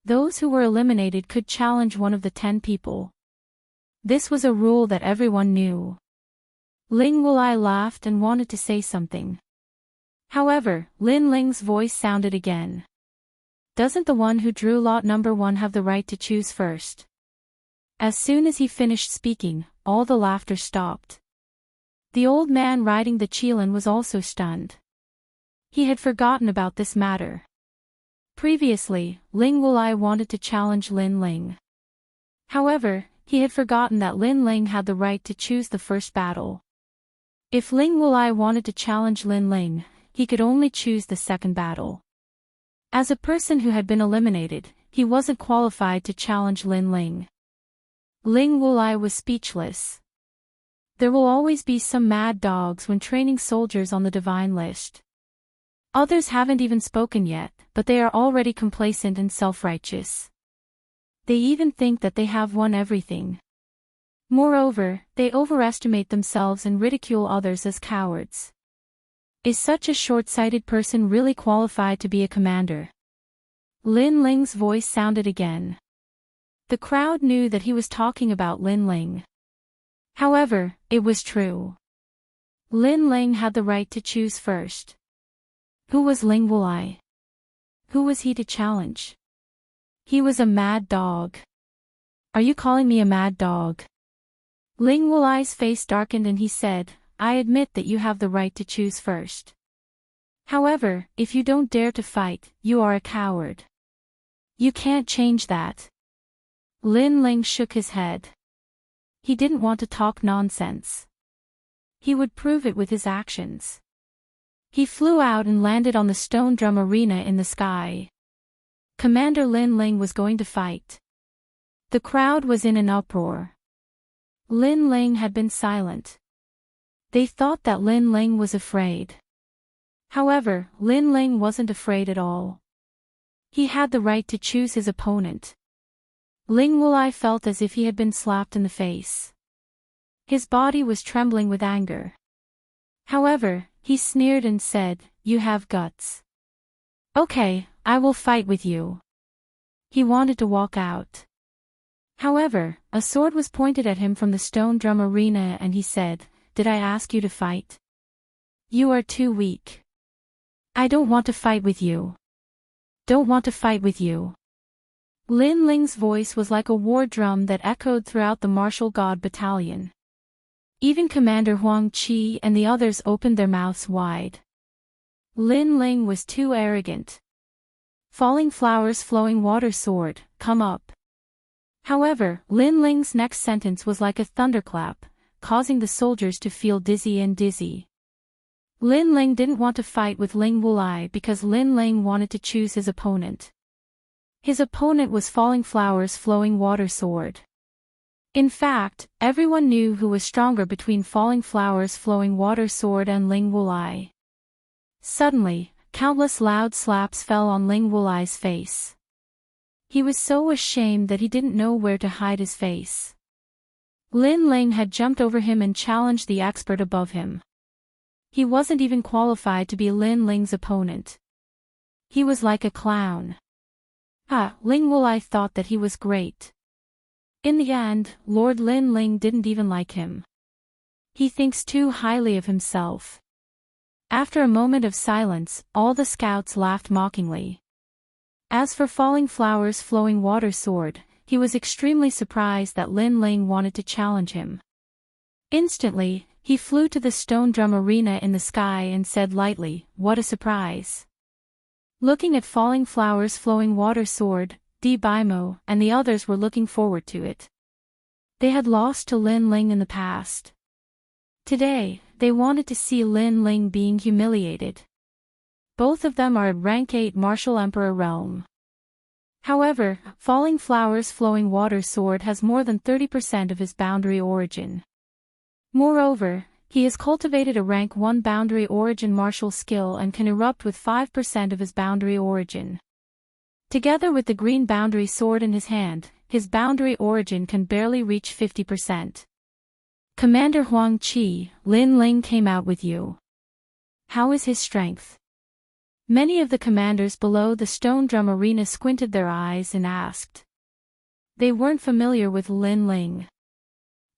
Speaker 1: Those who were eliminated could challenge one of the 10 people. This was a rule that everyone knew. Ling Wulai laughed and wanted to say something. However, Lin Ling's voice sounded again. Doesn't the one who drew lot number 1 have the right to choose first? As soon as he finished speaking, all the laughter stopped. The old man riding the Qilin was also stunned. He had forgotten about this matter. Previously, Ling Wulai wanted to challenge Lin Ling. However, he had forgotten that Lin Ling had the right to choose the first battle. If Ling Wulai wanted to challenge Lin Ling, he could only choose the second battle. As a person who had been eliminated, he wasn't qualified to challenge Lin Ling. Ling Wulai was speechless. There will always be some mad dogs when training soldiers on the divine list. Others haven't even spoken yet, but they are already complacent and self-righteous. They even think that they have won everything. Moreover, they overestimate themselves and ridicule others as cowards. Is such a short-sighted person really qualified to be a commander? Lin Ling's voice sounded again. The crowd knew that he was talking about Lin Ling. However, it was true. Lin Ling had the right to choose first. Who was Ling Wulai? Who was he to challenge? He was a mad dog. Are you calling me a mad dog? Ling Wulai's face darkened and he said, I admit that you have the right to choose first. However, if you don't dare to fight, you are a coward. You can't change that. Lin Ling shook his head. He didn't want to talk nonsense. He would prove it with his actions. He flew out and landed on the stone drum arena in the sky. Commander Lin Ling was going to fight. The crowd was in an uproar. Lin Ling had been silent. They thought that Lin Ling was afraid. However, Lin Ling wasn't afraid at all. He had the right to choose his opponent. Ling Wulai felt as if he had been slapped in the face. His body was trembling with anger. However, he sneered and said, you have guts. Okay, I will fight with you. He wanted to walk out. However, a sword was pointed at him from the stone drum arena and he said, did I ask you to fight? You are too weak. I don't want to fight with you. Don't want to fight with you. Lin Ling's voice was like a war drum that echoed throughout the martial god battalion. Even Commander Huang Qi and the others opened their mouths wide. Lin Ling was too arrogant. Falling flowers flowing water sword, come up. However, Lin Ling's next sentence was like a thunderclap, causing the soldiers to feel dizzy. Lin Ling didn't want to fight with Ling Wulai because Lin Ling wanted to choose his opponent. His opponent was Falling Flowers' Flowing Water Sword. In fact, everyone knew who was stronger between Falling Flowers' Flowing Water Sword and Ling Wulai. Suddenly, countless loud slaps fell on Ling Wulai's face. He was so ashamed that he didn't know where to hide his face. Lin Ling had jumped over him and challenged the expert above him. He wasn't even qualified to be Lin Ling's opponent. He was like a clown. Ling Wulai thought that he was great. In the end, Lord Lin Ling didn't even like him. He thinks too highly of himself. After a moment of silence, all the scouts laughed mockingly. As for Falling Flowers' Flowing Water Sword, he was extremely surprised that Lin Ling wanted to challenge him. Instantly, he flew to the stone drum arena in the sky and said lightly, "What a surprise." Looking at Falling Flowers' Flowing Water Sword, Di Baimo and the others were looking forward to it. They had lost to Lin Ling in the past. Today, they wanted to see Lin Ling being humiliated. Both of them are at rank 8 Martial Emperor realm. However, Falling Flowers' Flowing Water Sword has more than 30% of his boundary origin. Moreover, he has cultivated a rank 1 boundary origin martial skill and can erupt with 5% of his boundary origin. Together with the green boundary sword in his hand, his boundary origin can barely reach 50%. Commander Huang Qi, Lin Ling came out with you. How is his strength? Many of the commanders below the stone drum arena squinted their eyes and asked. They weren't familiar with Lin Ling.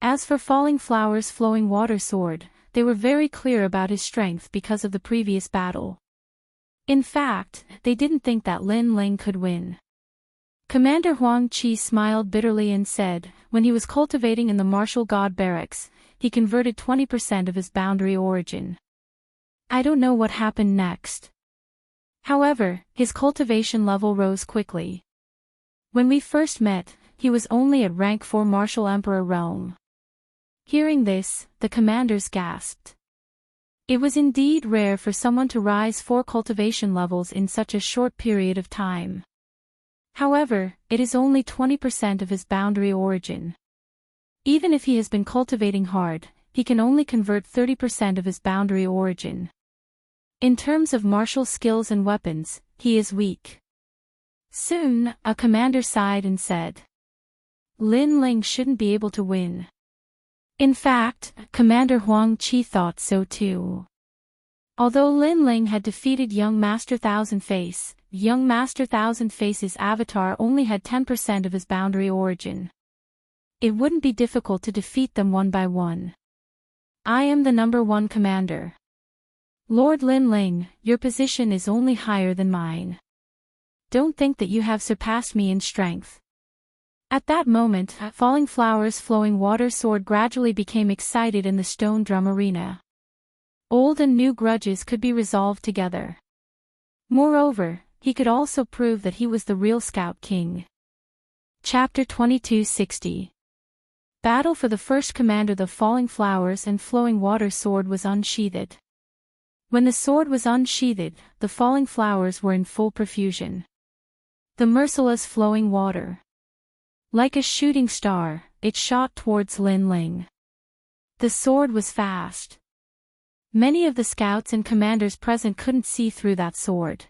Speaker 1: As for Falling Flowers' Flowing Water Sword, they were very clear about his strength because of the previous battle. In fact, they didn't think that Lin Ling could win. Commander Huang Qi smiled bitterly and said, when he was cultivating in the martial god barracks, he converted 20% of his boundary origin. I don't know what happened next. However, his cultivation level rose quickly. When we first met, he was only at rank 4 Martial Emperor realm. Hearing this, the commanders gasped. It was indeed rare for someone to rise 4 cultivation levels in such a short period of time. However, it is only 20% of his boundary origin. Even if he has been cultivating hard, he can only convert 30% of his boundary origin. In terms of martial skills and weapons, he is weak. Soon, a commander sighed and said, Lin Ling shouldn't be able to win. In fact, Commander Huang Qi thought so too. Although Lin Ling had defeated young Master Thousand Face, young Master Thousand Face's avatar only had 10% of his boundary origin. It wouldn't be difficult to defeat them one by one. I am the number 1 commander. Lord Lin Ling, your position is only higher than mine. Don't think that you have surpassed me in strength. At that moment, Falling Flowers' Flowing Water Sword gradually became excited in the stone drum arena. Old and new grudges could be resolved together. Moreover, he could also prove that he was the real Scout King. Chapter 2260. Battle for the first commander. The Falling Flowers and Flowing Water Sword was unsheathed. When the sword was unsheathed, the falling flowers were in full profusion. The merciless flowing water. Like a shooting star, it shot towards Lin Ling. The sword was fast. Many of the scouts and commanders present couldn't see through that sword.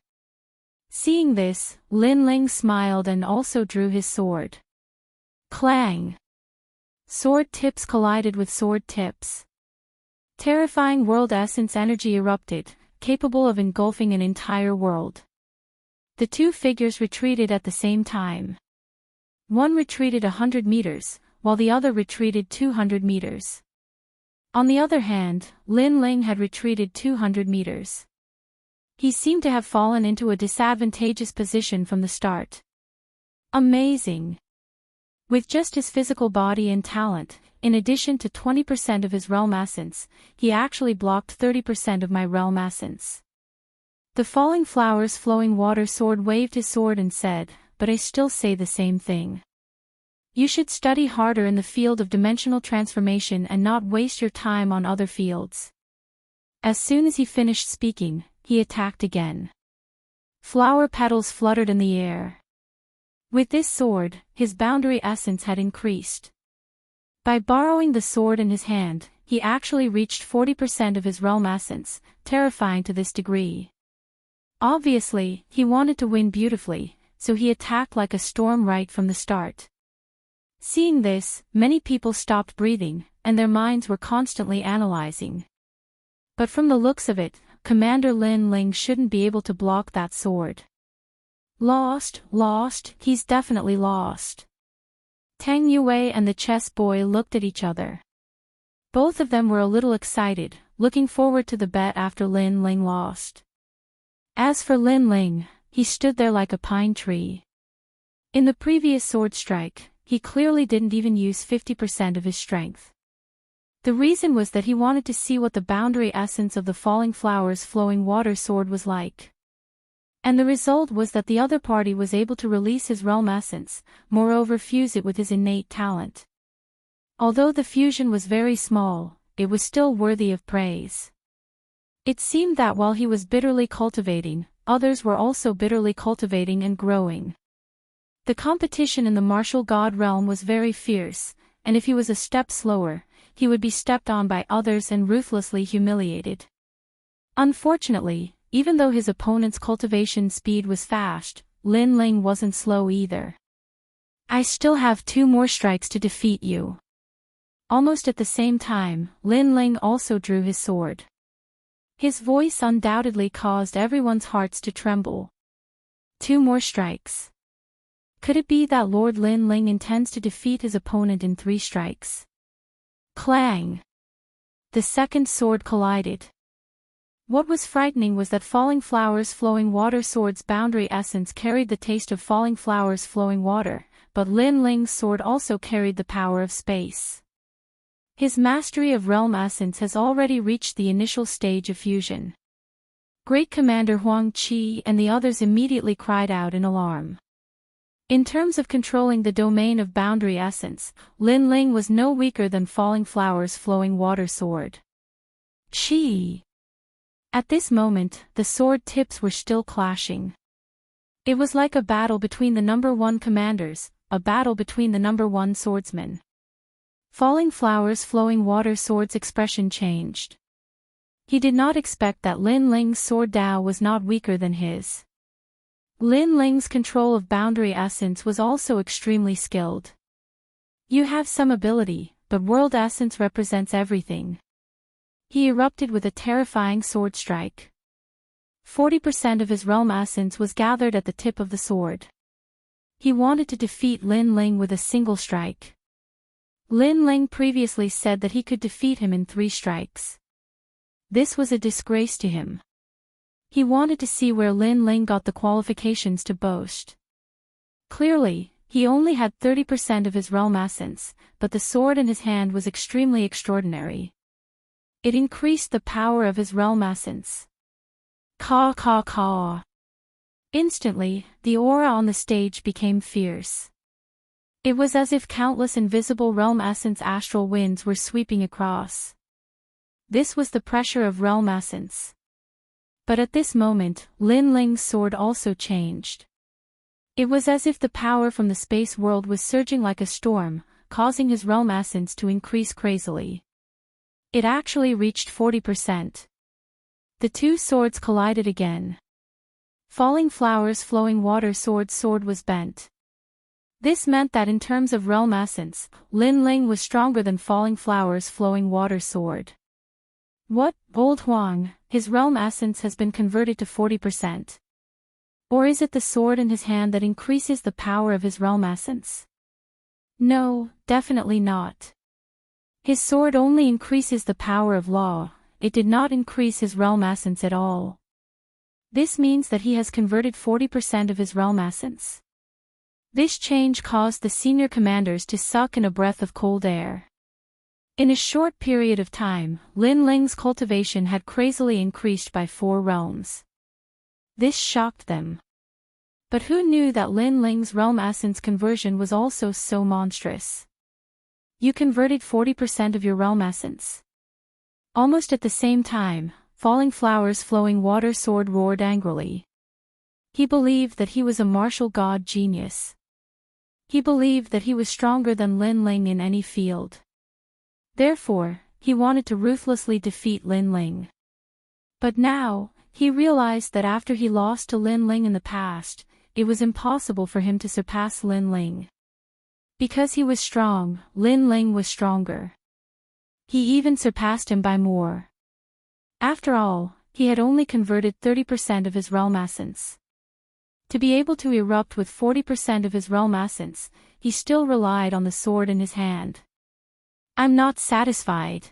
Speaker 1: Seeing this, Lin Ling smiled and also drew his sword. Clang! Sword tips collided with sword tips. Terrifying world essence energy erupted, capable of engulfing an entire world. The two figures retreated at the same time. One retreated 100 meters, while the other retreated 200 meters. On the other hand, Lin Ling had retreated 200 meters. He seemed to have fallen into a disadvantageous position from the start. Amazing! With just his physical body and talent, in addition to 20% of his realm essence, he actually blocked 30% of my realm essence. The Falling Flowers Flowing Water Sword waved his sword and said, but I still say the same thing. You should study harder in the field of dimensional transformation and not waste your time on other fields. As soon as he finished speaking, he attacked again. Flower petals fluttered in the air. With this sword, his boundary essence had increased. By borrowing the sword in his hand, he actually reached 40% of his realm essence, terrifying to this degree. Obviously, he wanted to win beautifully, so he attacked like a storm right from the start. Seeing this, many people stopped breathing, and their minds were constantly analyzing. But from the looks of it, Commander Lin Ling shouldn't be able to block that sword. Lost, he's definitely lost. Tang Yue and the chess boy looked at each other. Both of them were a little excited, looking forward to the bet after Lin Ling lost. As for Lin Ling, he stood there like a pine tree. In the previous sword strike, he clearly didn't even use 50% of his strength. The reason was that he wanted to see what the boundary essence of the falling flowers flowing water sword was like. And the result was that the other party was able to release his realm essence, moreover fuse it with his innate talent. Although the fusion was very small, it was still worthy of praise. It seemed that while he was bitterly cultivating, others were also bitterly cultivating and growing. The competition in the martial god realm was very fierce, and if he was a step slower, he would be stepped on by others and ruthlessly humiliated. Unfortunately, even though his opponent's cultivation speed was fast, Lin Ling wasn't slow either. I still have 2 more strikes to defeat you. Almost at the same time, Lin Ling also drew his sword. His voice undoubtedly caused everyone's hearts to tremble. 2 more strikes. Could it be that Lord Lin Ling intends to defeat his opponent in 3 strikes? Clang! The second sword collided. What was frightening was that Falling Flowers Flowing Water sword's boundary essence carried the taste of falling flowers flowing water, but Lin Ling's sword also carried the power of space. His mastery of realm essence has already reached the initial stage of fusion. Great Commander Huang Qi and the others immediately cried out in alarm. In terms of controlling the domain of boundary essence, Lin Ling was no weaker than Falling Flowers Flowing Water sword. Qi! At this moment, the sword tips were still clashing. It was like a battle between the number 1 commanders, a battle between the number 1 swordsmen. Falling Flowers Flowing Water sword's expression changed. He did not expect that Lin Ling's sword Dao was not weaker than his. Lin Ling's control of boundary essence was also extremely skilled. You have some ability, but world essence represents everything. He erupted with a terrifying sword strike. 40% of his realm essence was gathered at the tip of the sword. He wanted to defeat Lin Ling with a single strike. Lin Ling previously said that he could defeat him in 3 strikes. This was a disgrace to him. He wanted to see where Lin Ling got the qualifications to boast. Clearly, he only had 30% of his realm essence, but the sword in his hand was extremely extraordinary. It increased the power of his realm essence. Caw caw caw. Instantly, the aura on the stage became fierce. It was as if countless invisible realm essence astral winds were sweeping across. This was the pressure of realm essence. But at this moment, Lin Ling's sword also changed. It was as if the power from the space world was surging like a storm, causing his realm essence to increase crazily. It actually reached 40%. The 2 swords collided again. Falling Flowers Flowing Water sword was bent. This meant that in terms of realm essence, Lin Ling was stronger than Falling Flowers Flowing Water sword. What, old Huang, his realm essence has been converted to 40%. Or is it the sword in his hand that increases the power of his realm essence? No, definitely not. His sword only increases the power of law, it did not increase his realm essence at all. This means that he has converted 40% of his realm essence. This change caused the senior commanders to suck in a breath of cold air. In a short period of time, Lin Ling's cultivation had crazily increased by 4 realms. This shocked them. But who knew that Lin Ling's realm essence conversion was also so monstrous? You converted 40% of your realm essence. Almost at the same time, Falling Flowers Flowing Water Sword roared angrily. He believed that he was a martial god genius. He believed that he was stronger than Lin Ling in any field. Therefore, he wanted to ruthlessly defeat Lin Ling. But now, he realized that after he lost to Lin Ling in the past, it was impossible for him to surpass Lin Ling. Because he was strong, Lin Ling was stronger. He even surpassed him by more. After all, he had only converted 30% of his realm essence. To be able to erupt with 40% of his realm essence, he still relied on the sword in his hand. I'm not satisfied.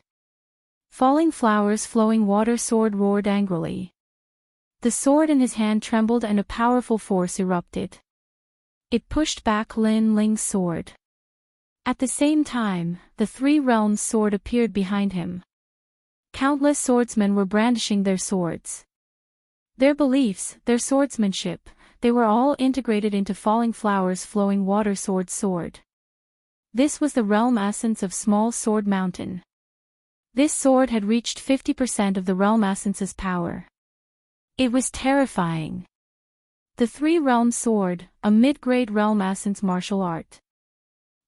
Speaker 1: Falling Flowers Flowing Water Sword roared angrily. The sword in his hand trembled and a powerful force erupted. It pushed back Lin Ling's sword. At the same time, the Three Realms sword appeared behind him. Countless swordsmen were brandishing their swords. Their beliefs, their swordsmanship, they were all integrated into Falling Flowers Flowing Water sword. This was the realm essence of Small Sword Mountain. This sword had reached 50% of the realm essence's power. It was terrifying. The Three Realms sword, a mid-grade realm essence martial art.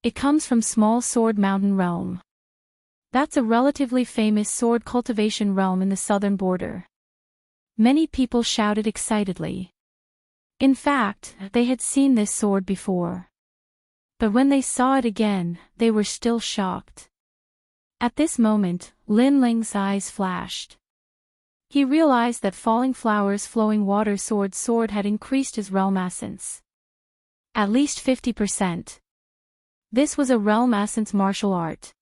Speaker 1: It comes from Small Sword Mountain realm. That's a relatively famous sword cultivation realm in the southern border. Many people shouted excitedly. In fact, they had seen this sword before. But when they saw it again, they were still shocked. At this moment, Lin Ling's eyes flashed. He realized that Falling Flowers Flowing Water sword had increased his realm essence. At least 50%. This was a realm essence martial art.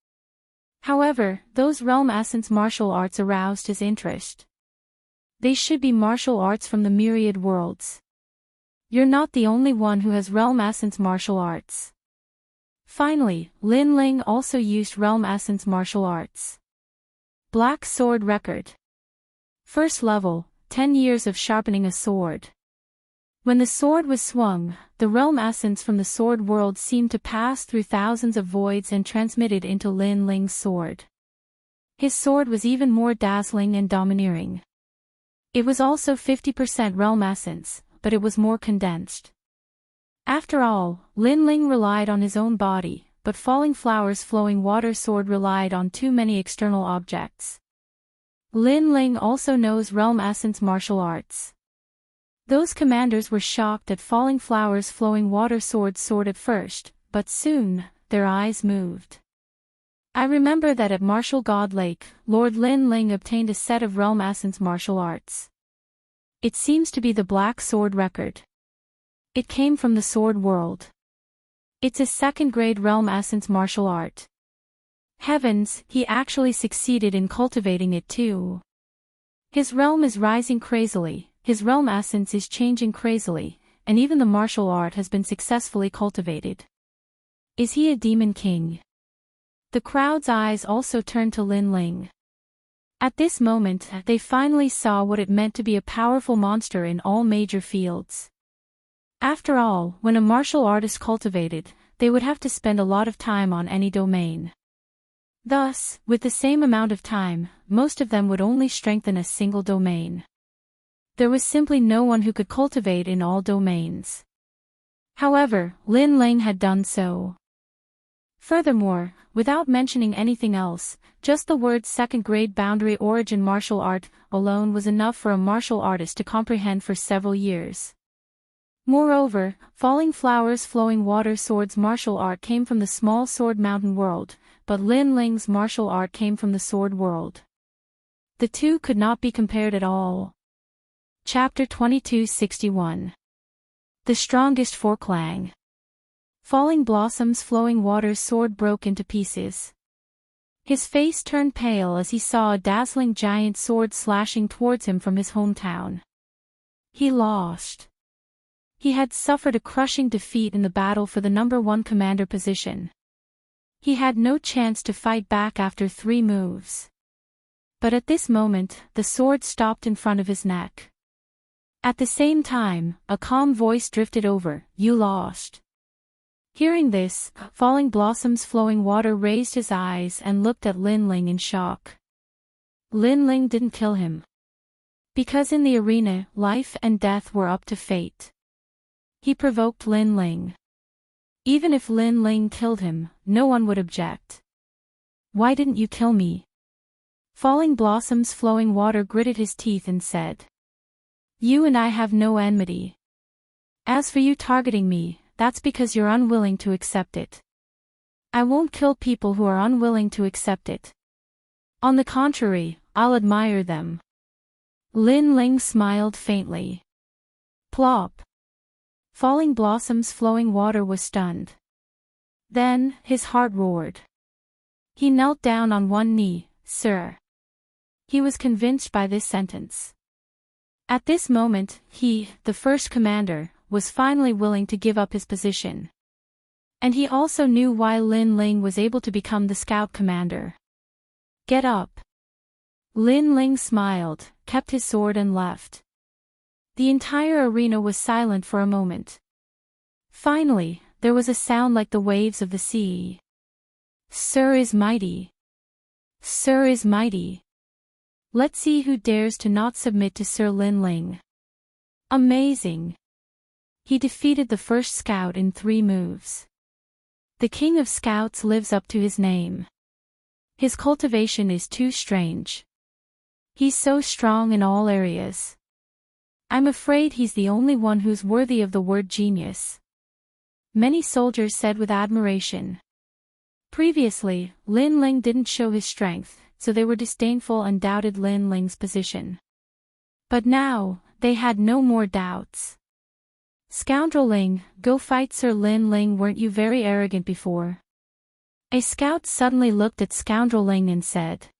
Speaker 1: However, those realm essence martial arts aroused his interest. They should be martial arts from the myriad worlds. You're not the only one who has realm essence martial arts. Finally, Lin Ling also used realm essence martial arts. Black Sword Record. First level, 10 years of sharpening a sword. When the sword was swung, the realm essence from the sword world seemed to pass through thousands of voids and transmitted into Lin Ling's sword. His sword was even more dazzling and domineering. It was also 50% realm essence, but it was more condensed. After all, Lin Ling relied on his own body, but Falling Flowers Flowing Water sword relied on too many external objects. Lin Ling also knows realm essence martial arts. Those commanders were shocked at Falling Flowers Flowing Water sword at first, but soon, their eyes moved. I remember that at Martial God Lake, Lord Lin Ling obtained a set of realm essence martial arts. It seems to be the Black Sword Record. It came from the sword world. It's a second-grade realm essence martial art. Heavens, he actually succeeded in cultivating it too. His realm is rising crazily, his realm essence is changing crazily, and even the martial art has been successfully cultivated. Is he a demon king? The crowd's eyes also turned to Lin Ling. At this moment, they finally saw what it meant to be a powerful monster in all major fields. After all, when a martial art is cultivated, they would have to spend a lot of time on any domain. Thus, with the same amount of time, most of them would only strengthen a single domain. There was simply no one who could cultivate in all domains. However, Lin Ling had done so. Furthermore, without mentioning anything else, just the word second-grade boundary origin martial art alone was enough for a martial artist to comprehend for several years. Moreover, Falling Flowers Flowing Water sword's martial art came from the Small Sword Mountain world, but Lin Ling's martial art came from the sword world. The two could not be compared at all. Chapter 2261. The Strongest Forklang. Falling Blossoms Flowing Water's sword broke into pieces. His face turned pale as he saw a dazzling giant sword slashing towards him from his hometown. He lost. He had suffered a crushing defeat in the battle for the number 1 commander position. He had no chance to fight back after 3 moves. But at this moment, the sword stopped in front of his neck. At the same time, a calm voice drifted over, "You lost." Hearing this, Falling Blossom's Flowing Water raised his eyes and looked at Lin Ling in shock. Lin Ling didn't kill him. Because in the arena, life and death were up to fate. He provoked Lin Ling. Even if Lin Ling killed him, no one would object. "Why didn't you kill me?" Falling Blossom's Flowing Water gritted his teeth and said. "You and I have no enmity. As for you targeting me, that's because you're unwilling to accept it. I won't kill people who are unwilling to accept it. On the contrary, I'll admire them." Lin Ling smiled faintly. Plop. Falling Blossom's Flowing Water was stunned. Then, his heart roared. He knelt down on one knee. "Sir." He was convinced by this sentence. At this moment, he, the first commander, was finally willing to give up his position. And he also knew why Lin Ling was able to become the scout commander. "Get up." Lin Ling smiled, kept his sword and left. The entire arena was silent for a moment. Finally, there was a sound like the waves of the sea. "Sir is mighty. Sir is mighty. Let's see who dares to not submit to Sir Lin Ling." Amazing. He defeated the first scout in 3 moves. The king of scouts lives up to his name. His cultivation is too strange. He's so strong in all areas. I'm afraid he's the only one who's worthy of the word genius. Many soldiers said with admiration. Previously, Lin Ling didn't show his strength, so they were disdainful and doubted Lin Ling's position. But now, they had no more doubts. "Scoundrel Ling, go fight Sir Lin Ling. Weren't you very arrogant before?" A scout suddenly looked at Scoundrel Ling and said.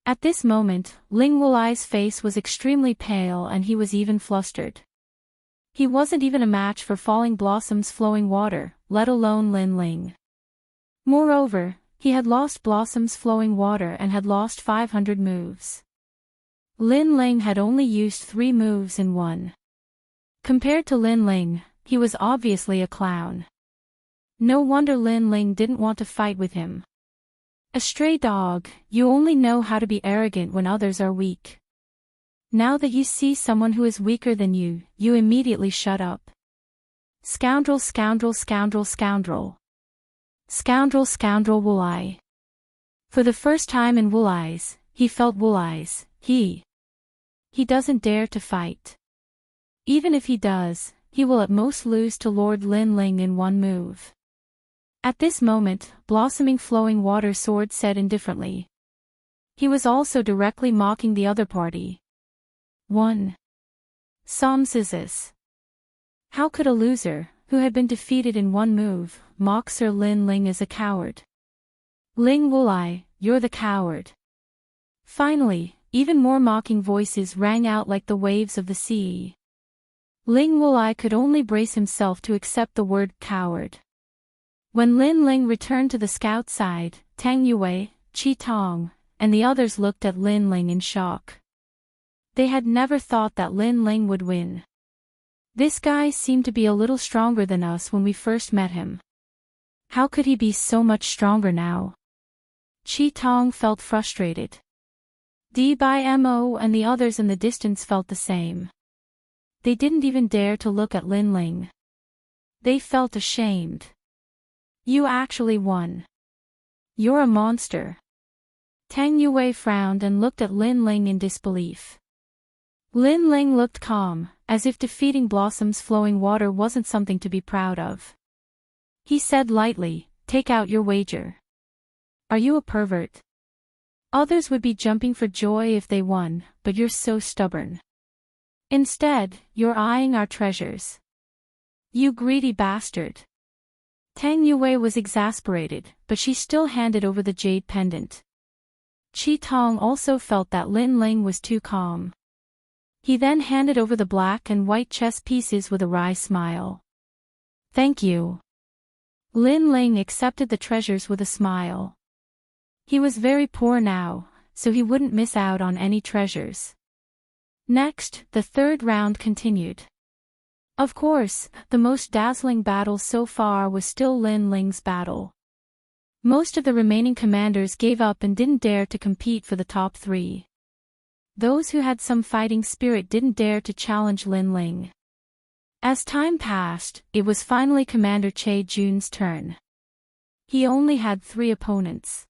Speaker 1: At this moment, Ling Wuli's face was extremely pale and he was even flustered. He wasn't even a match for Falling Blossom's Flowing Water, let alone Lin Ling. Moreover, he had lost Blossom's Flowing Water and had lost 500 moves. Lin Ling had only used 3 moves in 1. Compared to Lin Ling, he was obviously a clown. No wonder Lin Ling didn't want to fight with him. A stray dog, you only know how to be arrogant when others are weak. Now that you see someone who is weaker than you, you immediately shut up. Scoundrel, scoundrel, scoundrel, scoundrel. Scoundrel, scoundrel Wuli. For the first time in Wuli's, he felt Wuli's, he doesn't dare to fight. Even if he does, he will at most lose to Lord Lin Ling in 1 move. At this moment, Blossoming Flowing Water Sword said indifferently. He was also directly mocking the other party. 1. Somsizis. How could a loser, who had been defeated in 1 move, mock Sir Lin Ling as a coward? Ling Wuli, you're the coward. Finally, even more mocking voices rang out like the waves of the sea. Ling Wuli could only brace himself to accept the word coward. When Lin Ling returned to the scout side, Tang Yue, Qi Tong, and the others looked at Lin Ling in shock. They had never thought that Lin Ling would win. This guy seemed to be a little stronger than us when we first met him. How could he be so much stronger now? Qi Tong felt frustrated. Mo and the others in the distance felt the same. They didn't even dare to look at Lin Ling. They felt ashamed. You actually won. You're a monster. Tang Yue frowned and looked at Lin Ling in disbelief. Lin Ling looked calm, as if defeating Blossom's Flowing Water wasn't something to be proud of. He said lightly, "Take out your wager. Are you a pervert? Others would be jumping for joy if they won, but you're so stubborn. Instead, you're eyeing our treasures. You greedy bastard." Tang Yue was exasperated, but she still handed over the jade pendant. Qi Tong also felt that Lin Ling was too calm. He then handed over the black and white chess pieces with a wry smile. "Thank you." Lin Ling accepted the treasures with a smile. He was very poor now, so he wouldn't miss out on any treasures. Next, the third round continued. Of course, the most dazzling battle so far was still Lin Ling's battle. Most of the remaining commanders gave up and didn't dare to compete for the top 3. Those who had some fighting spirit didn't dare to challenge Lin Ling. As time passed, it was finally Commander Che Jun's turn. He only had 3 opponents.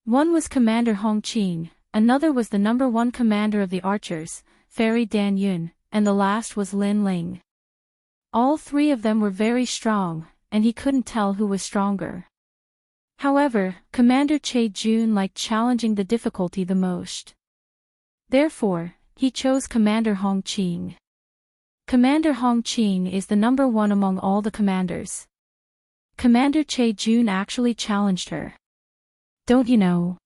Speaker 1: One was Commander Hong Qing, another was the number 1 commander of the archers, Fairy Dan Yun, and the last was Lin Ling. All 3 of them were very strong, and he couldn't tell who was stronger. However, Commander Che Jun liked challenging the difficulty the most. Therefore, he chose Commander Hong Qing. Commander Hong Qing is the number 1 among all the commanders. Commander Che Jun actually challenged her. Don't you know?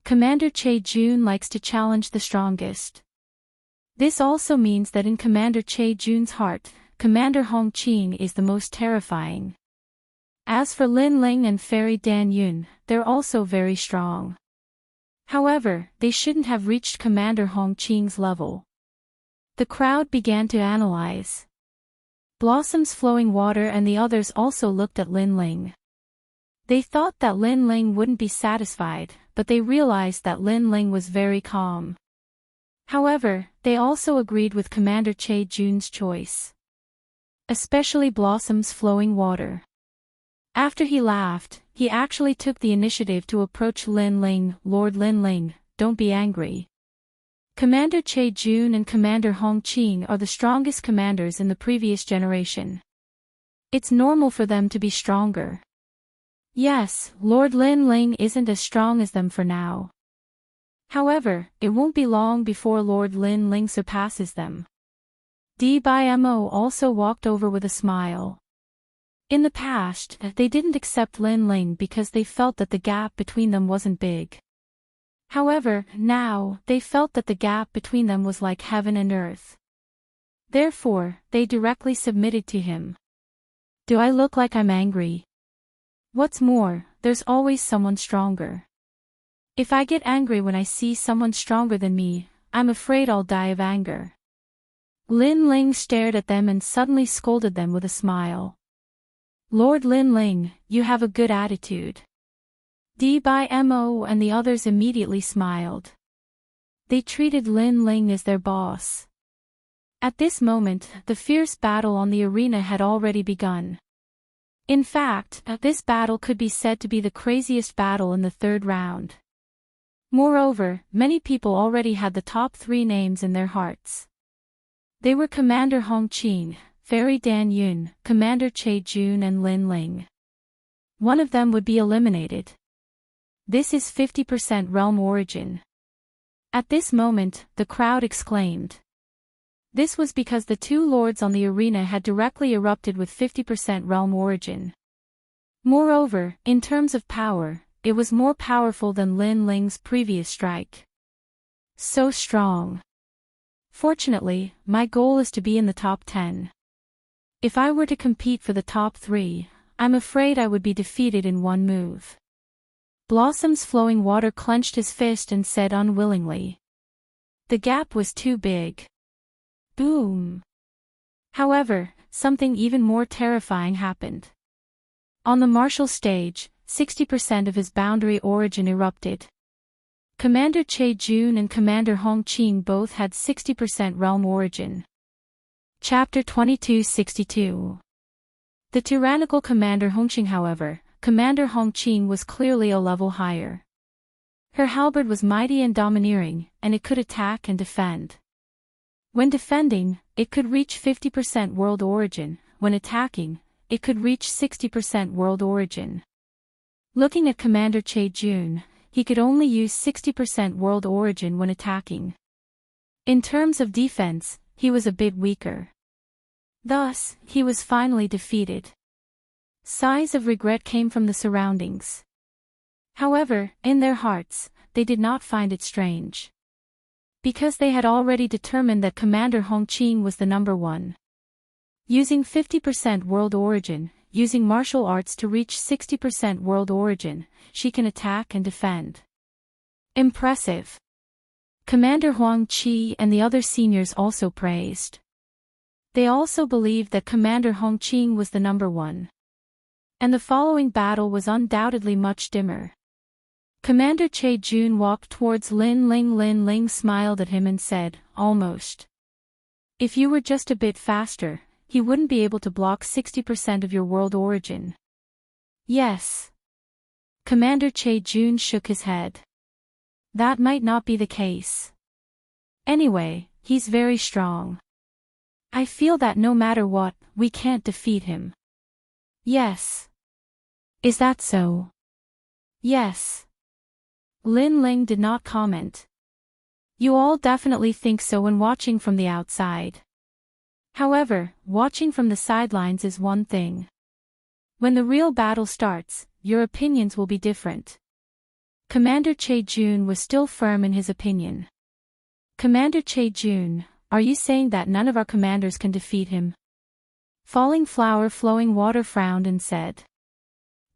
Speaker 1: Commander Che Jun likes to challenge the strongest. This also means that in Commander Che Jun's heart, Commander Hong Qing is the most terrifying. As for Lin Ling and Fairy Dan Yun, they're also very strong. However, they shouldn't have reached Commander Hong Qing's level. The crowd began to analyze. Blossom's Flowing Water and the others also looked at Lin Ling. They thought that Lin Ling wouldn't be satisfied, but they realized that Lin Ling was very calm. However, they also agreed with Commander Che Jun's choice. Especially Blossom's Flowing Water. After he laughed, he actually took the initiative to approach Lin Ling. Lord Lin Ling, don't be angry. Commander Che Jun and Commander Hong Qing are the strongest commanders in the previous generation. It's normal for them to be stronger. Yes, Lord Lin Ling isn't as strong as them for now. However, it won't be long before Lord Lin Ling surpasses them. Mo also walked over with a smile. In the past, they didn't accept Lin Ling because they felt that the gap between them wasn't big. However, now, they felt that the gap between them was like heaven and earth. Therefore, they directly submitted to him. Do I look like I'm angry? What's more, there's always someone stronger. If I get angry when I see someone stronger than me, I'm afraid I'll die of anger. Lin Ling stared at them and suddenly scolded them with a smile. Lord Lin Ling, you have a good attitude. Mo and the others immediately smiled. They treated Lin Ling as their boss. At this moment, the fierce battle on the arena had already begun. In fact, this battle could be said to be the craziest battle in the 3rd round. Moreover, many people already had the top 3 names in their hearts. They were Commander Hong Qing, Fairy Dan Yun, Commander Che Jun and Lin Ling. One of them would be eliminated. This is 50% realm origin. At this moment, the crowd exclaimed. This was because the 2 lords on the arena had directly erupted with 50% realm origin. Moreover, in terms of power, it was more powerful than Lin Ling's previous strike. So strong. Fortunately, my goal is to be in the top 10. If I were to compete for the top 3, I'm afraid I would be defeated in one move. Blossom's Flowing Water clenched his fist and said unwillingly. The gap was too big. Boom. However, something even more terrifying happened. On the martial stage, 60% of his boundary origin erupted. Commander Che Jun and Commander Hong Qing both had 60% realm origin. Chapter 2262. The tyrannical Commander Hong Qing, however, Commander Hong Qing was clearly a level higher. Her halberd was mighty and domineering, and it could attack and defend. When defending, it could reach 50% world origin, when attacking, it could reach 60% world origin. Looking at Commander Che Jun, he could only use 60% world origin when attacking. In terms of defense, he was a bit weaker. Thus, he was finally defeated. Sighs of regret came from the surroundings. However, in their hearts, they did not find it strange. Because they had already determined that Commander Hong Qing was the number 1. Using 50% world origin, using martial arts to reach 60% world origin, she can attack and defend. Impressive. Commander Huang Qi and the other seniors also praised. They also believed that Commander Hong Qing was the number one. And the following battle was undoubtedly much dimmer. Commander Che Jun walked towards Lin Ling. Lin Ling smiled at him and said, "Almost. If you were just a bit faster, he wouldn't be able to block 60% of your world origin." Yes. Commander Che Jun shook his head. That might not be the case. Anyway, he's very strong. I feel that no matter what, we can't defeat him. Yes. Is that so? Yes. Lin Ling did not comment. You all definitely think so when watching from the outside. However, watching from the sidelines is one thing. When the real battle starts, your opinions will be different. Commander Che Jun was still firm in his opinion. Commander Che Jun, are you saying that none of our commanders can defeat him? Falling Flower Flowing Water frowned and said.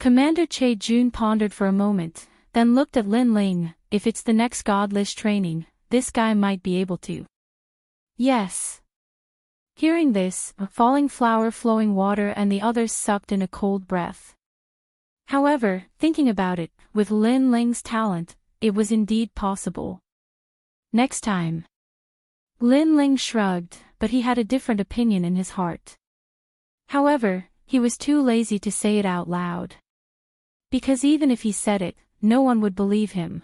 Speaker 1: Commander Che Jun pondered for a moment, then looked at Lin Ling. If it's the next godless training, this guy might be able to. Yes. Hearing this, Falling Flower Flowing Water and the others sucked in a cold breath. However, thinking about it, with Lin Ling's talent, it was indeed possible. Next time. Lin Ling shrugged, but he had a different opinion in his heart. However, he was too lazy to say it out loud. Because even if he said it, no one would believe him.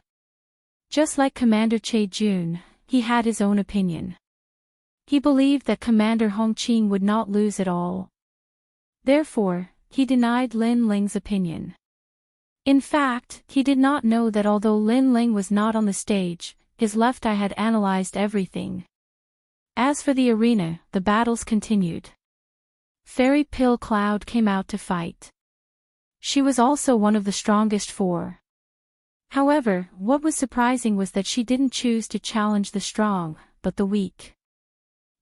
Speaker 1: Just like Commander Che Jun, he had his own opinion. He believed that Commander Hong Qing would not lose at all. Therefore, he denied Lin Ling's opinion. In fact, he did not know that although Lin Ling was not on the stage, his left eye had analyzed everything. As for the arena, the battles continued. Fairy Pill Cloud came out to fight. She was also one of the strongest four. However, what was surprising was that she didn't choose to challenge the strong, but the weak.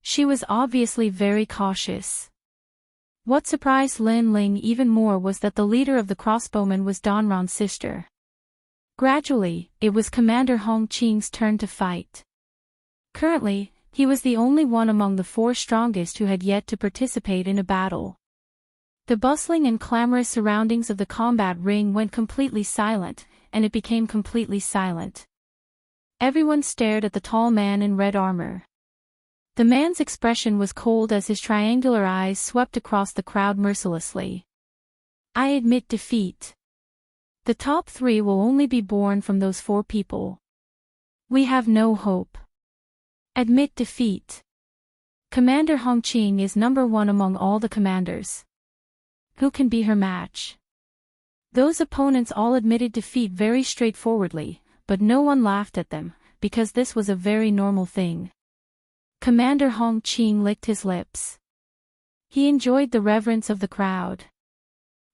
Speaker 1: She was obviously very cautious. What surprised Lin Ling even more was that the leader of the crossbowmen was Donran's sister. Gradually, it was Commander Hong Qing's turn to fight. Currently, he was the only one among the four strongest who had yet to participate in a battle. The bustling and clamorous surroundings of the combat ring went completely silent, and it became completely silent. Everyone stared at the tall man in red armor. The man's expression was cold as his triangular eyes swept across the crowd mercilessly. I admit defeat. The top three will only be born from those four people. We have no hope. Admit defeat. Commander Hong Qing is number one among all the commanders. Who can be her match? Those opponents all admitted defeat very straightforwardly, but no one laughed at them, because this was a very normal thing. Commander Hong Qing licked his lips. He enjoyed the reverence of the crowd.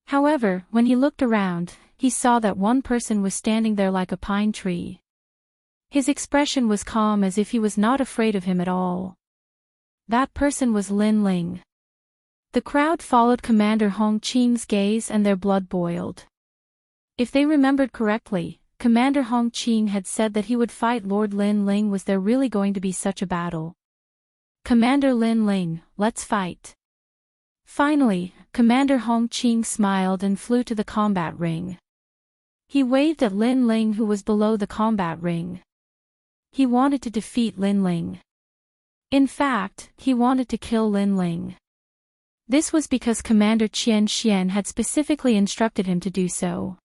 Speaker 1: However, when he looked around, he saw that one person was standing there like a pine tree. His expression was calm as if he was not afraid of him at all. That person was Lin Ling. The crowd followed Commander Hong Qing's gaze and their blood boiled. If they remembered correctly, Commander Hong Qing had said that he would fight Lord Lin Ling. Was there really going to be such a battle? Commander Lin Ling, let's fight. Finally, Commander Hong Qing smiled and flew to the combat ring. He waved at Lin Ling, who was below the combat ring. He wanted to defeat Lin Ling. In fact, he wanted to kill Lin Ling. This was because Commander Qian Xian had specifically instructed him to do so.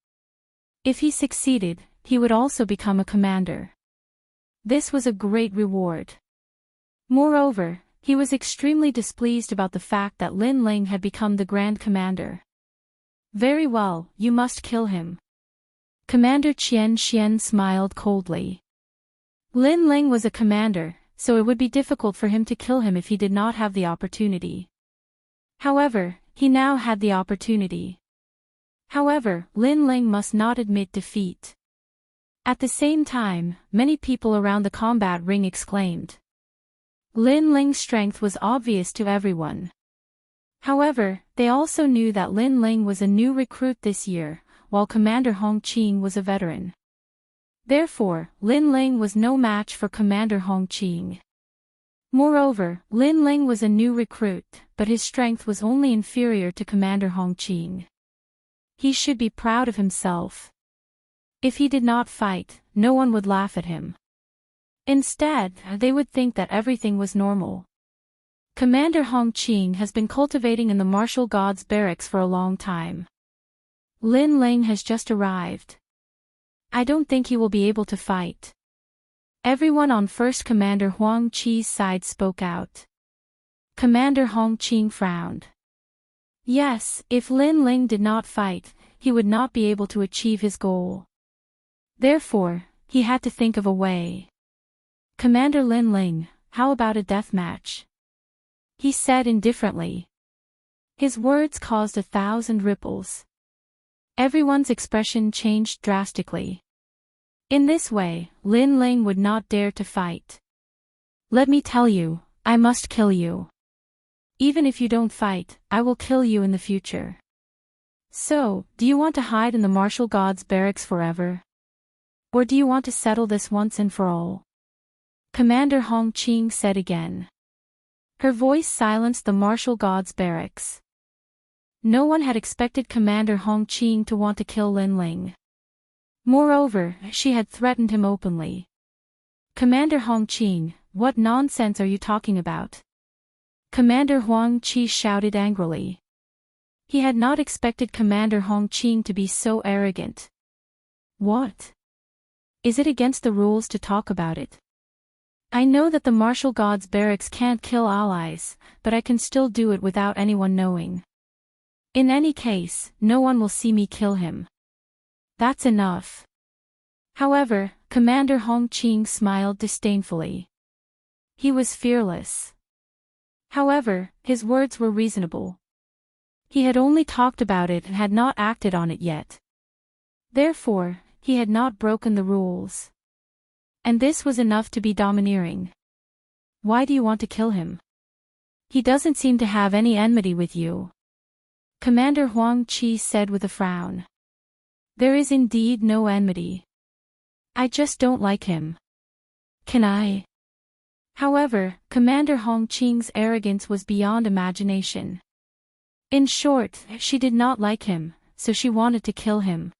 Speaker 1: If he succeeded, he would also become a commander. This was a great reward. Moreover, he was extremely displeased about the fact that Lin Ling had become the Grand Commander. Very well, you must kill him. Commander Qian Xian smiled coldly. Lin Ling was a commander, so it would be difficult for him to kill him if he did not have the opportunity. However, he now had the opportunity. However, Lin Ling must not admit defeat. At the same time, many people around the combat ring exclaimed. Lin Ling's strength was obvious to everyone. However, they also knew that Lin Ling was a new recruit this year, while Commander Hong Qing was a veteran. Therefore, Lin Ling was no match for Commander Hong Qing. Moreover, Lin Ling was a new recruit, but his strength was only inferior to Commander Hong Qing. He should be proud of himself. If he did not fight, no one would laugh at him. Instead, they would think that everything was normal. Commander Hong Qing has been cultivating in the martial gods barracks for a long time. Lin Ling has just arrived. I don't think he will be able to fight. Everyone on First Commander Huang Qi's side spoke out. Commander Hong Qing frowned. Yes, if Lin Ling did not fight, he would not be able to achieve his goal. Therefore, he had to think of a way. Commander Lin Ling, how about a death match? He said indifferently. His words caused 1,000 ripples. Everyone's expression changed drastically. In this way, Lin Ling would not dare to fight. Let me tell you, I must kill you. Even if you don't fight, I will kill you in the future. So, do you want to hide in the martial gods barracks forever? Or do you want to settle this once and for all? Commander Hong Qing said again. Her voice silenced the martial gods barracks. No one had expected Commander Hong Qing to want to kill Lin Ling. Moreover, she had threatened him openly. Commander Hong Qing, what nonsense are you talking about? Commander Huang Qi shouted angrily. He had not expected Commander Hong Qing to be so arrogant. What? Is it against the rules to talk about it? I know that the martial gods barracks can't kill allies, but I can still do it without anyone knowing. In any case, no one will see me kill him. That's enough. However, Commander Hong Qing smiled disdainfully. He was fearless. However, his words were reasonable. He had only talked about it and had not acted on it yet. Therefore, he had not broken the rules. And this was enough to be domineering. Why do you want to kill him? He doesn't seem to have any enmity with you. Commander Huang Qi said with a frown. There is indeed no enmity. I just don't like him. Can I? However, Commander Hong Qing's arrogance was beyond imagination. In short, she did not like him, so she wanted to kill him.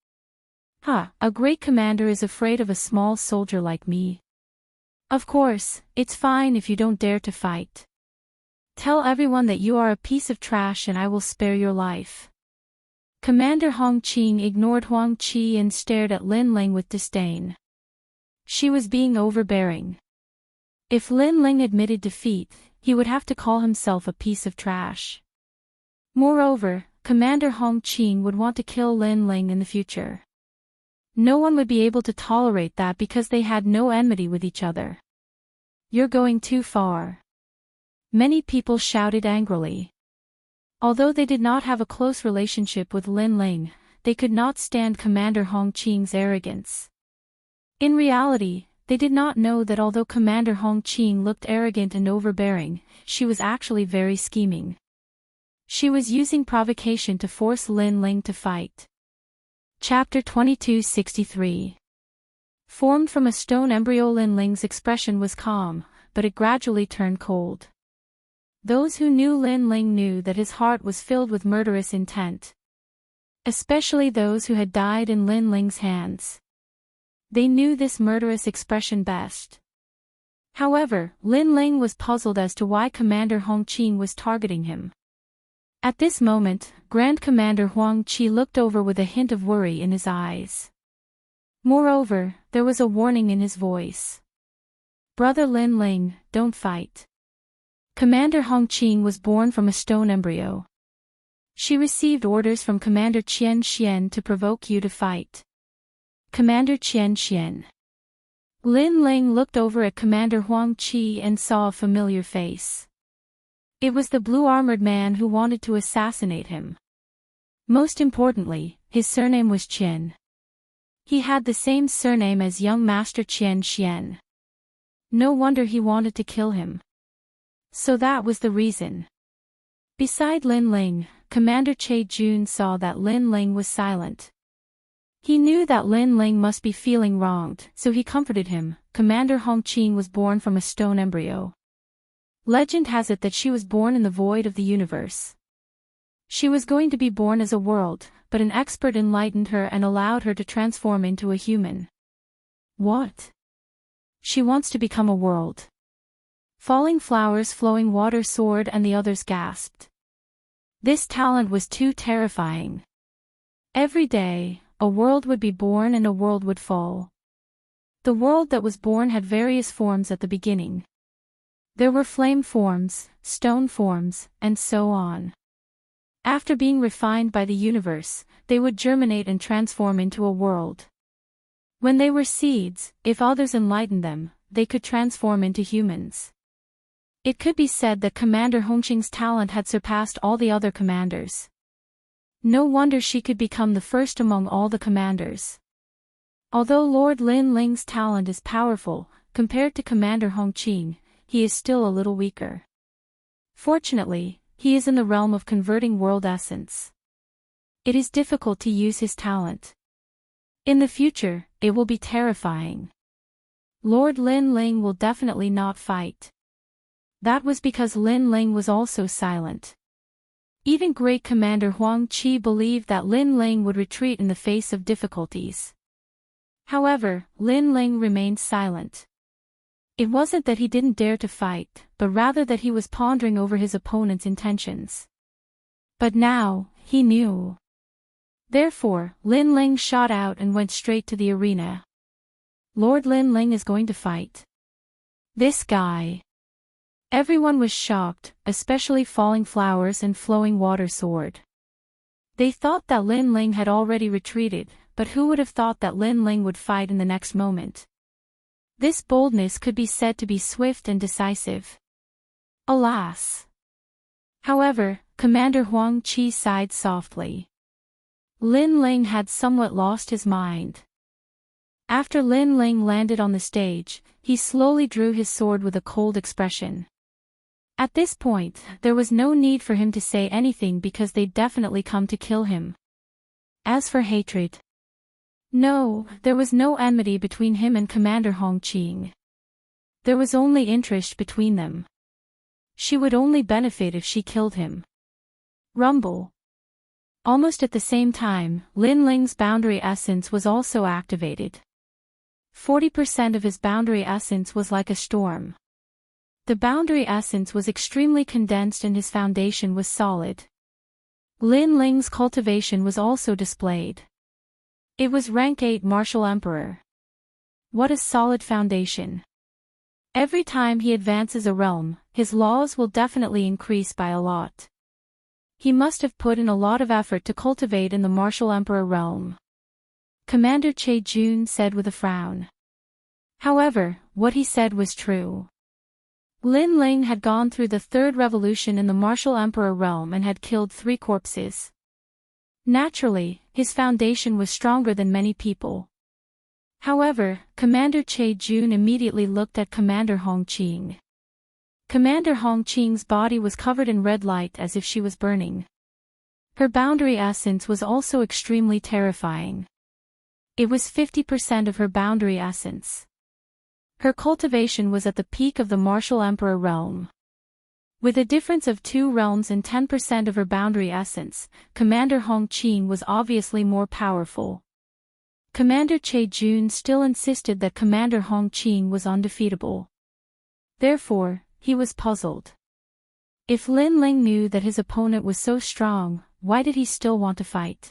Speaker 1: A great commander is afraid of a small soldier like me. Of course, it's fine if you don't dare to fight. Tell everyone that you are a piece of trash and I will spare your life. Commander Hong Qing ignored Huang Qi and stared at Lin Ling with disdain. She was being overbearing. If Lin Ling admitted defeat, he would have to call himself a piece of trash. Moreover, Commander Hong Qing would want to kill Lin Ling in the future. No one would be able to tolerate that because they had no enmity with each other. You're going too far. Many people shouted angrily. Although they did not have a close relationship with Lin Ling, they could not stand Commander Hong Qing's arrogance. In reality, they did not know that although Commander Hong Qing looked arrogant and overbearing, she was actually very scheming. She was using provocation to force Lin Ling to fight. Chapter 2263. Formed from a stone embryo, Lin Ling's expression was calm, but it gradually turned cold. Those who knew Lin Ling knew that his heart was filled with murderous intent. Especially those who had died in Lin Ling's hands. They knew this murderous expression best. However, Lin Ling was puzzled as to why Commander Hong Qing was targeting him. At this moment, Grand Commander Huang Qi looked over with a hint of worry in his eyes. Moreover, there was a warning in his voice. Brother Lin Ling, don't fight. Commander Hong Qing was born from a stone embryo. She received orders from Commander Qian Xian to provoke you to fight. Commander Qian Xian. Lin Ling looked over at Commander Huang Qi and saw a familiar face. It was the blue-armored man who wanted to assassinate him. Most importantly, his surname was Qian. He had the same surname as young Master Qian Xian. No wonder he wanted to kill him. So that was the reason. Beside Lin Ling, Commander Che Jun saw that Lin Ling was silent. He knew that Lin Ling must be feeling wronged, so he comforted him. Commander Hongqing was born from a stone embryo. Legend has it that she was born in the void of the universe. She was going to be born as a world, but an expert enlightened her and allowed her to transform into a human. What? She wants to become a world. Falling flowers, flowing water soared and the others gasped. This talent was too terrifying. Every day, a world would be born and a world would fall. The world that was born had various forms at the beginning. There were flame forms, stone forms, and so on. After being refined by the universe, they would germinate and transform into a world. When they were seeds, if others enlightened them, they could transform into humans. It could be said that Commander Hongqing's talent had surpassed all the other commanders. No wonder she could become the first among all the commanders. Although Lord Lin Ling's talent is powerful, compared to Commander Hongqing, he is still a little weaker. Fortunately, he is in the realm of converting world essence. It is difficult to use his talent. In the future, it will be terrifying. Lord Lin Ling will definitely not fight. That was because Lin Ling was also silent. Even great Commander Huang Qi believed that Lin Ling would retreat in the face of difficulties. However, Lin Ling remained silent. It wasn't that he didn't dare to fight, but rather that he was pondering over his opponent's intentions. But now, he knew. Therefore, Lin Ling shot out and went straight to the arena. Lord Lin Ling is going to fight. This guy. Everyone was shocked, especially falling flowers and flowing water soared. They thought that Lin Ling had already retreated, but who would have thought that Lin Ling would fight in the next moment? This boldness could be said to be swift and decisive. Alas! However, Commander Huang Qi sighed softly. Lin Ling had somewhat lost his mind. After Lin Ling landed on the stage, he slowly drew his sword with a cold expression. At this point, there was no need for him to say anything because they'd definitely come to kill him. As for hatred, no, there was no enmity between him and Commander Hongqing. There was only interest between them. She would only benefit if she killed him. Rumble. Almost at the same time, Lin Ling's boundary essence was also activated. 40% of his boundary essence was like a storm. The boundary essence was extremely condensed and his foundation was solid. Lin Ling's cultivation was also displayed. It was rank 8 Martial Emperor. What a solid foundation. Every time he advances a realm, his laws will definitely increase by a lot. He must have put in a lot of effort to cultivate in the Martial Emperor realm. Commander Che Jun said with a frown. However, what he said was true. Lin Ling had gone through the third revolution in the Martial Emperor realm and had killed 3 corpses. Naturally, his foundation was stronger than many people. However, Commander Che Jun immediately looked at Commander Hongqing. Commander Hongqing's body was covered in red light as if she was burning. Her boundary essence was also extremely terrifying. It was 50% of her boundary essence. Her cultivation was at the peak of the Martial Emperor realm. With a difference of 2 realms and 10% of her boundary essence, Commander Hongqing was obviously more powerful. Commander Che Jun still insisted that Commander Hongqing was undefeatable. Therefore, he was puzzled. If Lin Ling knew that his opponent was so strong, why did he still want to fight?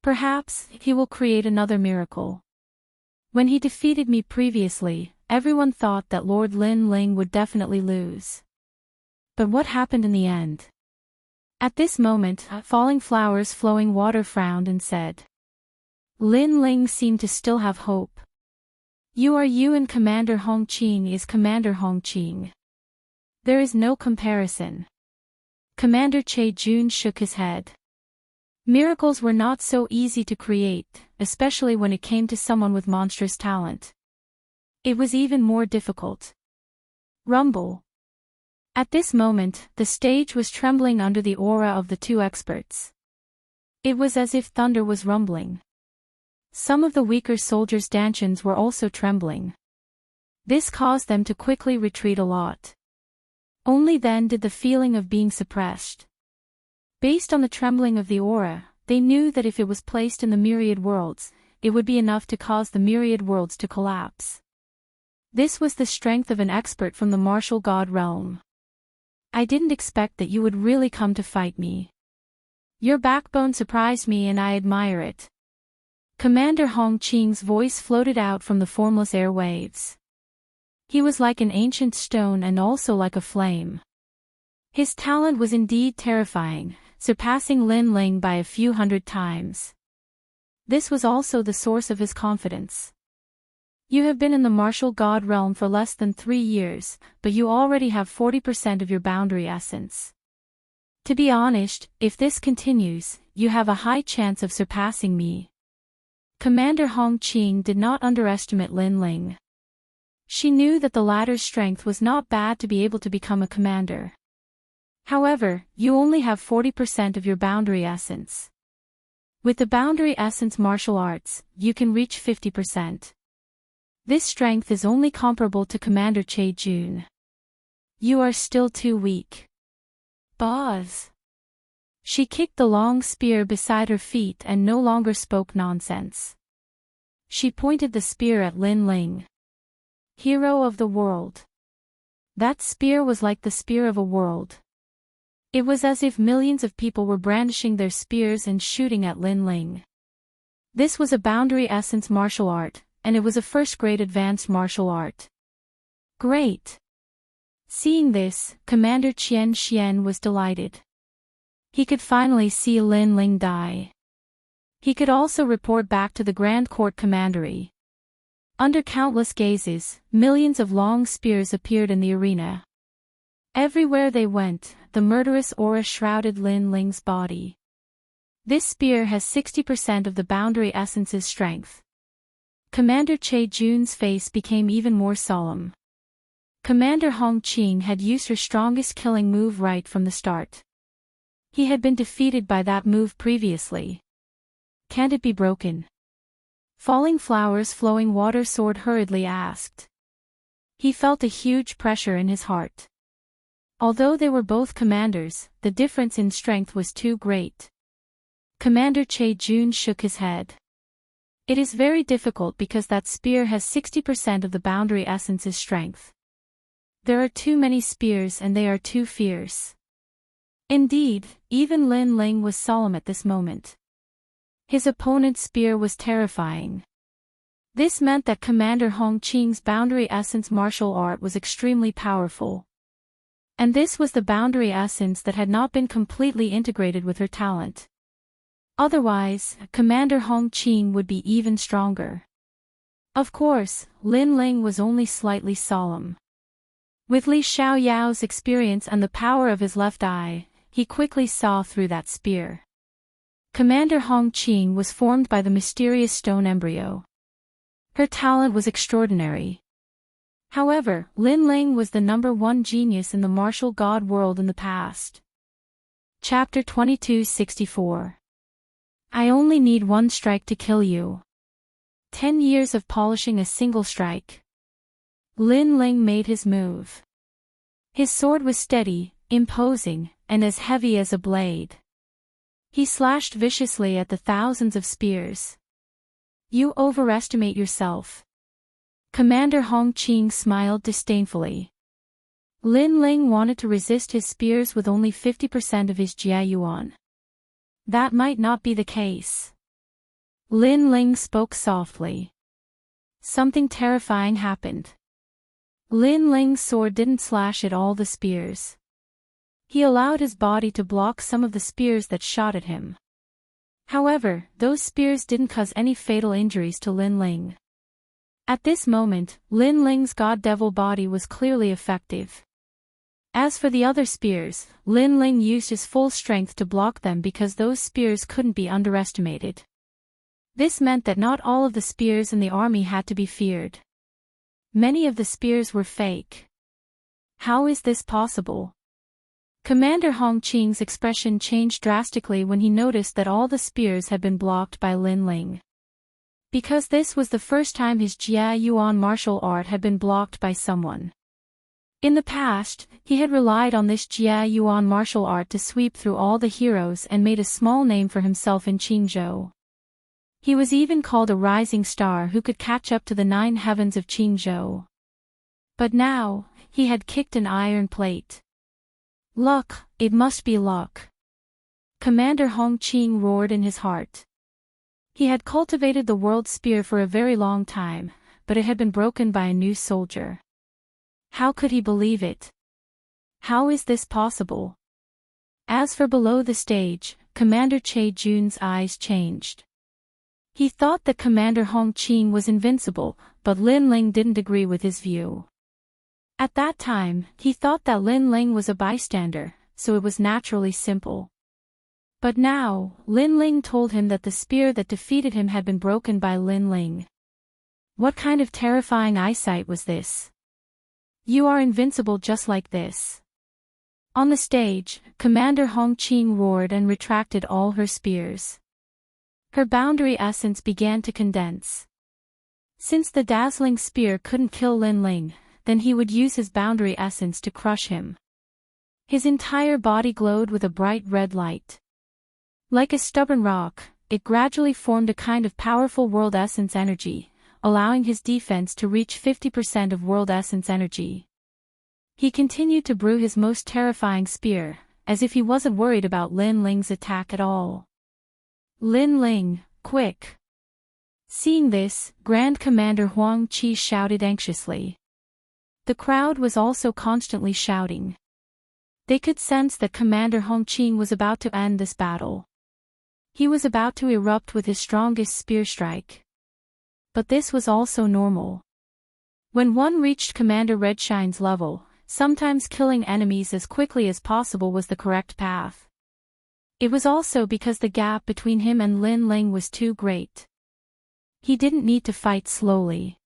Speaker 1: Perhaps, he will create another miracle. When he defeated me previously, everyone thought that Lord Lin Ling would definitely lose. But what happened in the end? At this moment, falling flowers flowing water frowned and said. Lin Ling seemed to still have hope. You are you and Commander Hongqing is Commander Hongqing. There is no comparison. Commander Che Jun shook his head. Miracles were not so easy to create, especially when it came to someone with monstrous talent. It was even more difficult. Rumble. At this moment, the stage was trembling under the aura of the 2 experts. It was as if thunder was rumbling. Some of the weaker soldiers' stanchions were also trembling. This caused them to quickly retreat a lot. Only then did the feeling of being suppressed. Based on the trembling of the aura, they knew that if it was placed in the myriad worlds, it would be enough to cause the myriad worlds to collapse. This was the strength of an expert from the martial god realm. I didn't expect that you would really come to fight me. Your backbone surprised me and I admire it. Commander Hong Qing's voice floated out from the formless airwaves. He was like an ancient stone and also like a flame. His talent was indeed terrifying, surpassing Lin Ling by a few hundred times. This was also the source of his confidence. You have been in the martial god realm for less than 3 years, but you already have 40% of your boundary essence. To be honest, if this continues, you have a high chance of surpassing me. Commander Hong Qing did not underestimate Lin Ling. She knew that the latter's strength was not bad to be able to become a commander. However, you only have 40% of your boundary essence. With the boundary essence martial arts, you can reach 50%. This strength is only comparable to Commander Che Jun. You are still too weak. Boz. She kicked the long spear beside her feet and no longer spoke nonsense. She pointed the spear at Lin Ling. Hero of the world. That spear was like the spear of a world. It was as if millions of people were brandishing their spears and shooting at Lin Ling. This was a boundary essence martial art, and it was a first-grade advanced martial art. Great! Seeing this, Commander Qian Xian was delighted. He could finally see Lin Ling die. He could also report back to the Grand Court Commandery. Under countless gazes, millions of long spears appeared in the arena. Everywhere they went, the murderous aura shrouded Lin Ling's body. This spear has 60% of the boundary essence's strength. Commander Che Jun's face became even more solemn. Commander Hong Qing had used her strongest killing move right from the start. He had been defeated by that move previously. Can't it be broken? Falling flowers flowing water sword hurriedly asked. He felt a huge pressure in his heart. Although they were both commanders, the difference in strength was too great. Commander Che Jun shook his head. It is very difficult because that spear has 60% of the boundary essence's strength. There are too many spears and they are too fierce. Indeed, even Lin Ling was solemn at this moment. His opponent's spear was terrifying. This meant that Commander Hong Qing's boundary essence martial art was extremely powerful. And this was the boundary essence that had not been completely integrated with her talent. Otherwise, Commander Hong Qing would be even stronger. Of course, Lin Ling was only slightly solemn. With Li Xiaoyao's experience and the power of his left eye, he quickly saw through that spear. Commander Hong Qing was formed by the mysterious stone embryo. Her talent was extraordinary. However, Lin Ling was the #1 genius in the martial god world in the past. Chapter 2264. I only need one strike to kill you. 10 years of polishing a single strike. Lin Ling made his move. His sword was steady, imposing, and as heavy as a blade. He slashed viciously at the thousands of spears. You overestimate yourself. Commander Hong Qing smiled disdainfully. Lin Ling wanted to resist his spears with only 50% of his Jia Yuan. That might not be the case. Lin Ling spoke softly. Something terrifying happened. Lin Ling's sword didn't slash at all the spears. He allowed his body to block some of the spears that shot at him. However, those spears didn't cause any fatal injuries to Lin Ling. At this moment, Lin Ling's god devil body was clearly effective. As for the other spears, Lin Ling used his full strength to block them because those spears couldn't be underestimated. This meant that not all of the spears in the army had to be feared. Many of the spears were fake. How is this possible? Commander Hong Qing's expression changed drastically when he noticed that all the spears had been blocked by Lin Ling. Because this was the first time his Jia Yuan martial art had been blocked by someone. In the past, he had relied on this Jia Yuan martial art to sweep through all the heroes and made a small name for himself in Qingzhou. He was even called a rising star who could catch up to the 9 heavens of Qingzhou. But now, he had kicked an iron plate. Luck, it must be luck. Commander Hong Qing roared in his heart. He had cultivated the world spear for a very long time, but it had been broken by a new soldier. How could he believe it? How is this possible? As for below the stage, Commander Che Jun's eyes changed. He thought that Commander Hong Qing was invincible, but Lin Ling didn't agree with his view. At that time, he thought that Lin Ling was a bystander, so it was naturally simple. But now, Lin Ling told him that the spear that defeated him had been broken by Lin Ling. What kind of terrifying eyesight was this? You are invincible just like this. On the stage, Commander Hong Qing roared and retracted all her spears. Her boundary essence began to condense. Since the dazzling spear couldn't kill Lin Ling, then he would use his boundary essence to crush him. His entire body glowed with a bright red light. Like a stubborn rock, it gradually formed a kind of powerful world essence energy, allowing his defense to reach 50% of world essence energy. He continued to brew his most terrifying spear, as if he wasn't worried about Lin Ling's attack at all. Lin Ling, quick! Seeing this, Grand Commander Huang Qi shouted anxiously. The crowd was also constantly shouting. They could sense that Commander Hong Qing was about to end this battle. He was about to erupt with his strongest spear strike. But this was also normal. When one reached Commander Redshine's level, sometimes killing enemies as quickly as possible was the correct path. It was also because the gap between him and Lin Ling was too great. He didn't need to fight slowly.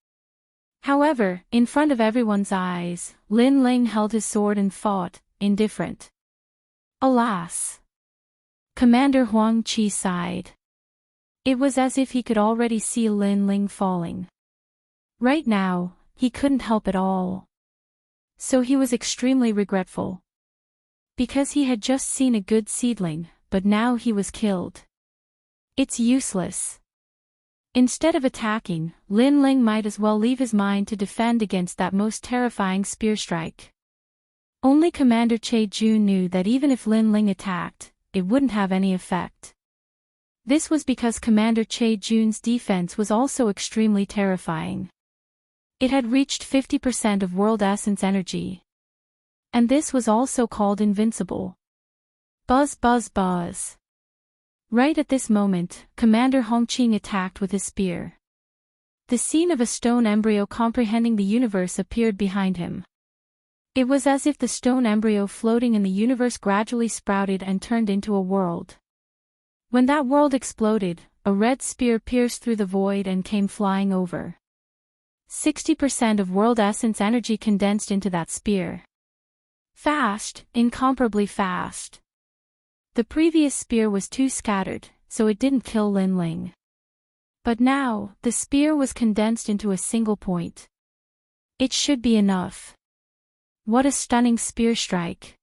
Speaker 1: However, in front of everyone's eyes, Lin Ling held his sword and fought, indifferent. Alas! Commander Huang Qi sighed. It was as if he could already see Lin Ling falling. Right now, he couldn't help at all. So he was extremely regretful. Because he had just seen a good seedling, but now he was killed. It's useless. Instead of attacking, Lin Ling might as well leave his mind to defend against that most terrifying spear strike. Only Commander Che Jun knew that even if Lin Ling attacked, it wouldn't have any effect. This was because Commander Che Jun's defense was also extremely terrifying. It had reached 50% of world essence energy. And this was also called invincible. Buzz buzz buzz. Right at this moment, Commander Hong Qing attacked with his spear. The scene of a stone embryo comprehending the universe appeared behind him. It was as if the stone embryo floating in the universe gradually sprouted and turned into a world. When that world exploded, a red spear pierced through the void and came flying over. 60% of world essence energy condensed into that spear. Fast, incomparably fast. The previous spear was too scattered, so it didn't kill Lin Ling. But now, the spear was condensed into a single point. It should be enough. What a stunning spear strike.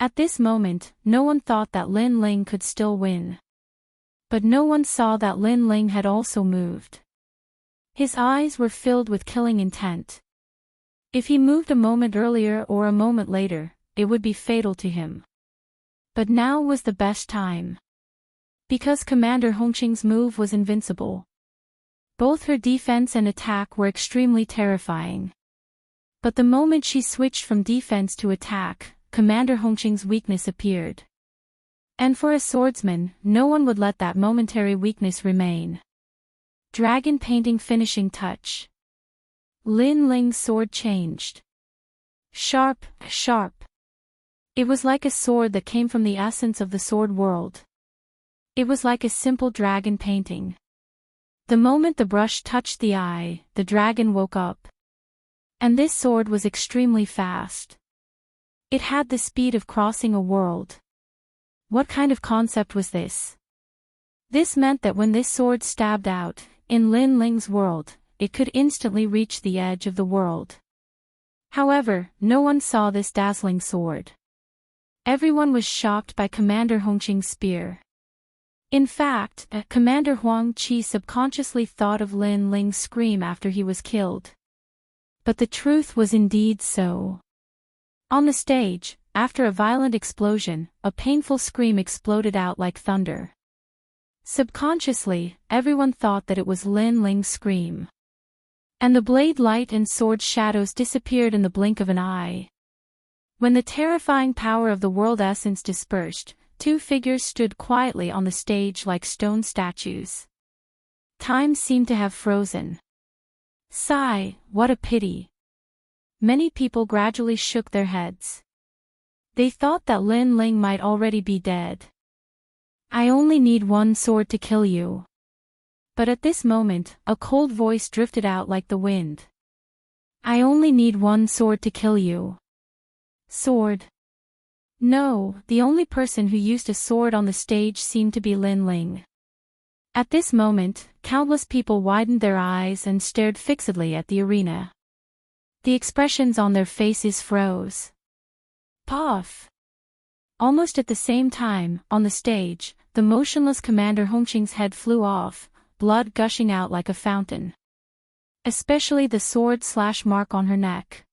Speaker 1: At this moment, no one thought that Lin Ling could still win. But no one saw that Lin Ling had also moved. His eyes were filled with killing intent. If he moved a moment earlier or a moment later, it would be fatal to him. But now was the best time. Because Commander Hongqing's move was invincible. Both her defense and attack were extremely terrifying. But the moment she switched from defense to attack, Commander Hongqing's weakness appeared. And for a swordsman, no one would let that momentary weakness remain. Dragon painting finishing touch. Lin Ling's sword changed. Sharp, sharp. It was like a sword that came from the essence of the sword world. It was like a simple dragon painting. The moment the brush touched the eye, the dragon woke up. And this sword was extremely fast. It had the speed of crossing a world. What kind of concept was this? This meant that when this sword stabbed out, in Lin Ling's world, it could instantly reach the edge of the world. However, no one saw this dazzling sword. Everyone was shocked by Commander Hongqing's spear. In fact, Commander Huang Qi subconsciously thought of Lin Ling's scream after he was killed. But the truth was indeed so. On the stage, after a violent explosion, a painful scream exploded out like thunder. Subconsciously, everyone thought that it was Lin Ling's scream. And the blade light and sword shadows disappeared in the blink of an eye. When the terrifying power of the world essence dispersed, two figures stood quietly on the stage like stone statues. Time seemed to have frozen. Sigh, what a pity. Many people gradually shook their heads. They thought that Lin Ling might already be dead. I only need one sword to kill you. But at this moment, a cold voice drifted out like the wind. I only need one sword to kill you. Sword? No, the only person who used a sword on the stage seemed to be Lin Ling. At this moment, countless people widened their eyes and stared fixedly at the arena. The expressions on their faces froze. Puff! Almost at the same time, on the stage, the motionless Commander Hongqing's head flew off, blood gushing out like a fountain. Especially the sword/mark on her neck.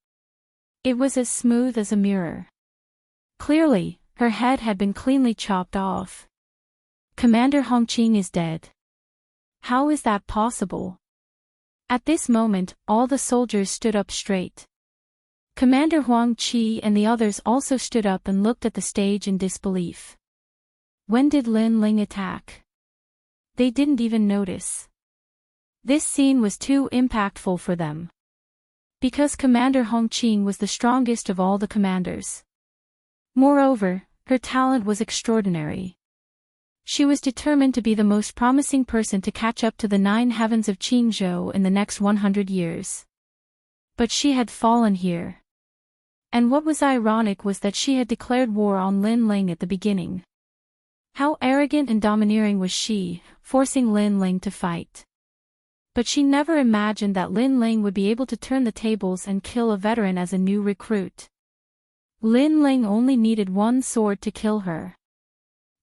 Speaker 1: It was as smooth as a mirror. Clearly, her head had been cleanly chopped off. Commander Hongqing is dead. How is that possible? At this moment, all the soldiers stood up straight. Commander Huang Qi and the others also stood up and looked at the stage in disbelief. When did Lin Ling attack? They didn't even notice. This scene was too impactful for them. Because Commander Hongqing was the strongest of all the commanders. Moreover, her talent was extraordinary. She was determined to be the most promising person to catch up to the 9 heavens of Qingzhou in the next 100 years. But she had fallen here. And what was ironic was that she had declared war on Lin Ling at the beginning. How arrogant and domineering was she, forcing Lin Ling to fight. But she never imagined that Lin Ling would be able to turn the tables and kill a veteran as a new recruit. Lin Ling only needed one sword to kill her.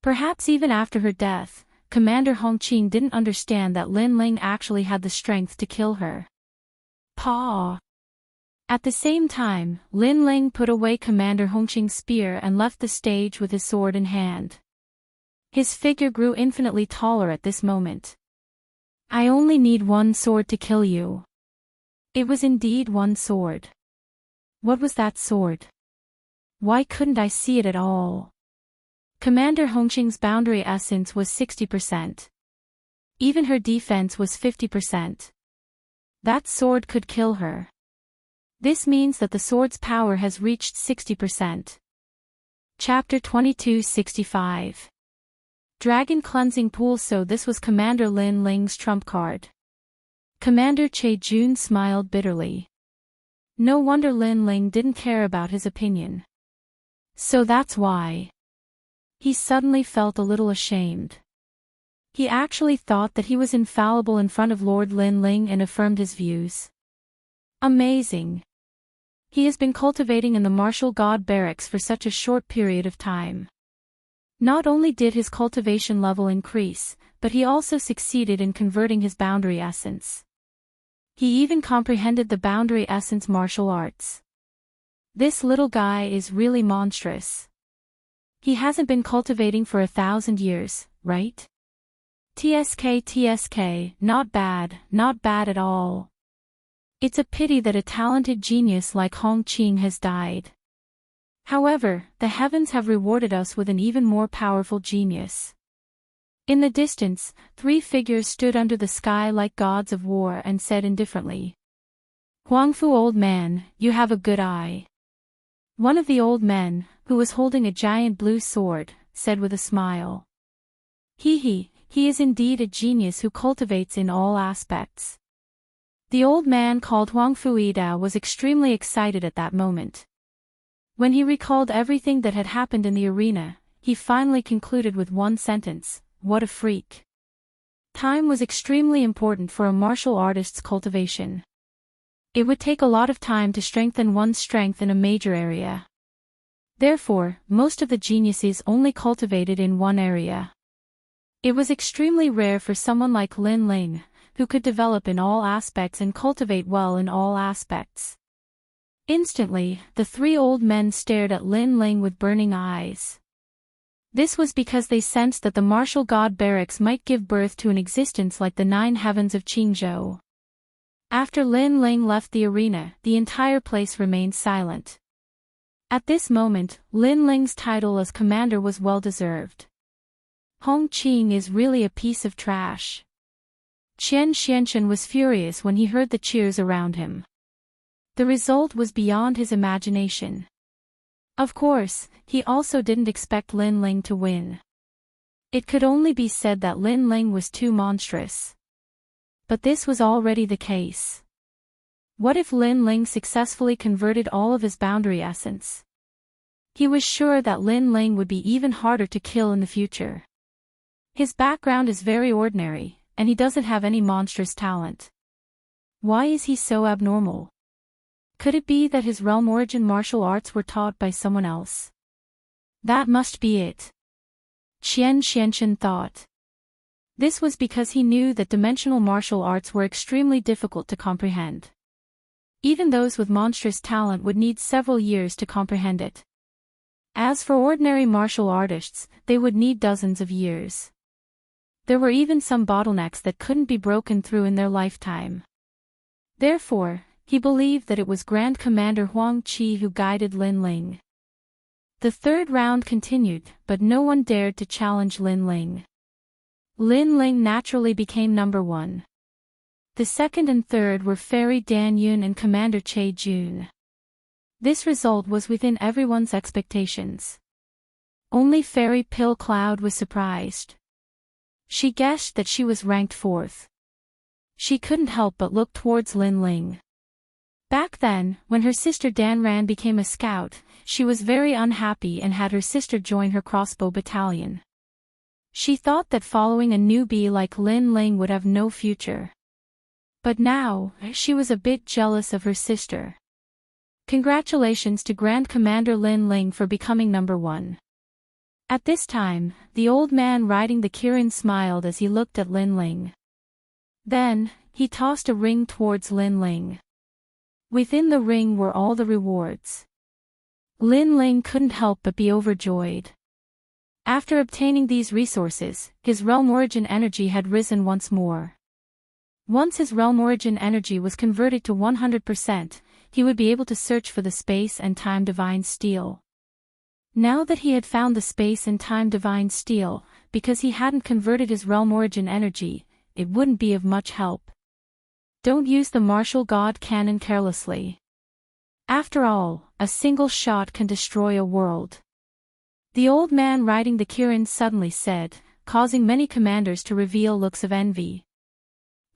Speaker 1: Perhaps even after her death, Commander Hongqing didn't understand that Lin Ling actually had the strength to kill her. Paw! At the same time, Lin Ling put away Commander Hongqing's spear and left the stage with his sword in hand. His figure grew infinitely taller at this moment. I only need one sword to kill you. It was indeed one sword. What was that sword? Why couldn't I see it at all? Commander Hongqing's boundary essence was 60%. Even her defense was 50%. That sword could kill her. This means that the sword's power has reached 60%. Chapter 2265. Dragon Cleansing Pool. So this was Commander Lin Ling's trump card. Commander Che Jun smiled bitterly. No wonder Lin Ling didn't care about his opinion. So that's why. He suddenly felt a little ashamed. He actually thought that he was infallible in front of Lord Lin Ling and affirmed his views. Amazing. He has been cultivating in the martial god barracks for such a short period of time. Not only did his cultivation level increase, but he also succeeded in converting his boundary essence. He even comprehended the boundary essence martial arts. This little guy is really monstrous. He hasn't been cultivating for 1,000 years, right? TSK, not bad at all. It's a pity that a talented genius like Hongqing has died. However, the heavens have rewarded us with an even more powerful genius. In the distance, 3 figures stood under the sky like gods of war and said indifferently. Huangfu, old man, you have a good eye. One of the old men, who was holding a giant blue sword, said with a smile. He is indeed a genius who cultivates in all aspects. The old man called Huangfu Ida was extremely excited at that moment. When he recalled everything that had happened in the arena, he finally concluded with one sentence, what a freak. Time was extremely important for a martial artist's cultivation. It would take a lot of time to strengthen one's strength in a major area. Therefore, most of the geniuses only cultivated in one area. It was extremely rare for someone like Lin Ling, who could develop in all aspects and cultivate well in all aspects. Instantly, the three old men stared at Lin Ling with burning eyes. This was because they sensed that the martial god barracks might give birth to an existence like the 9 heavens of Qingzhou. After Lin Ling left the arena, the entire place remained silent. At this moment, Lin Ling's title as commander was well-deserved. Hong Qing is really a piece of trash. Qian Xianchen was furious when he heard the cheers around him. The result was beyond his imagination. Of course, he also didn't expect Lin Ling to win. It could only be said that Lin Ling was too monstrous. But this was already the case. What if Lin Ling successfully converted all of his boundary essence? He was sure that Lin Ling would be even harder to kill in the future. His background is very ordinary, and he doesn't have any monstrous talent. Why is he so abnormal? Could it be that his realm origin martial arts were taught by someone else? That must be it. Qian Xianchen thought. This was because he knew that dimensional martial arts were extremely difficult to comprehend. Even those with monstrous talent would need several years to comprehend it. As for ordinary martial artists, they would need dozens of years. There were even some bottlenecks that couldn't be broken through in their lifetime. Therefore, he believed that it was Grand Commander Huang Qi who guided Lin Ling. The third round continued, but no one dared to challenge Lin Ling. Lin Ling naturally became number 1. The second and third were Fairy Dan Yun and Commander Che Jun. This result was within everyone's expectations. Only Fairy Pill Cloud was surprised. She guessed that she was ranked 4th. She couldn't help but look towards Lin Ling. Back then, when her sister Dan Ran became a scout, she was very unhappy and had her sister join her crossbow battalion. She thought that following a newbie like Lin Ling would have no future. But now, she was a bit jealous of her sister. Congratulations to Grand Commander Lin Ling for becoming number 1. At this time, the old man riding the Kirin smiled as he looked at Lin Ling. Then, he tossed a ring towards Lin Ling. Within the ring were all the rewards. Lin Ling couldn't help but be overjoyed. After obtaining these resources, his realm origin energy had risen once more. Once his realm origin energy was converted to 100%, he would be able to search for the space and time divine steel. Now that he had found the space and time divine steel, because he hadn't converted his realm origin energy, it wouldn't be of much help. Don't use the martial god cannon carelessly. After all, a single shot can destroy a world. The old man riding the Kirin suddenly said, causing many commanders to reveal looks of envy.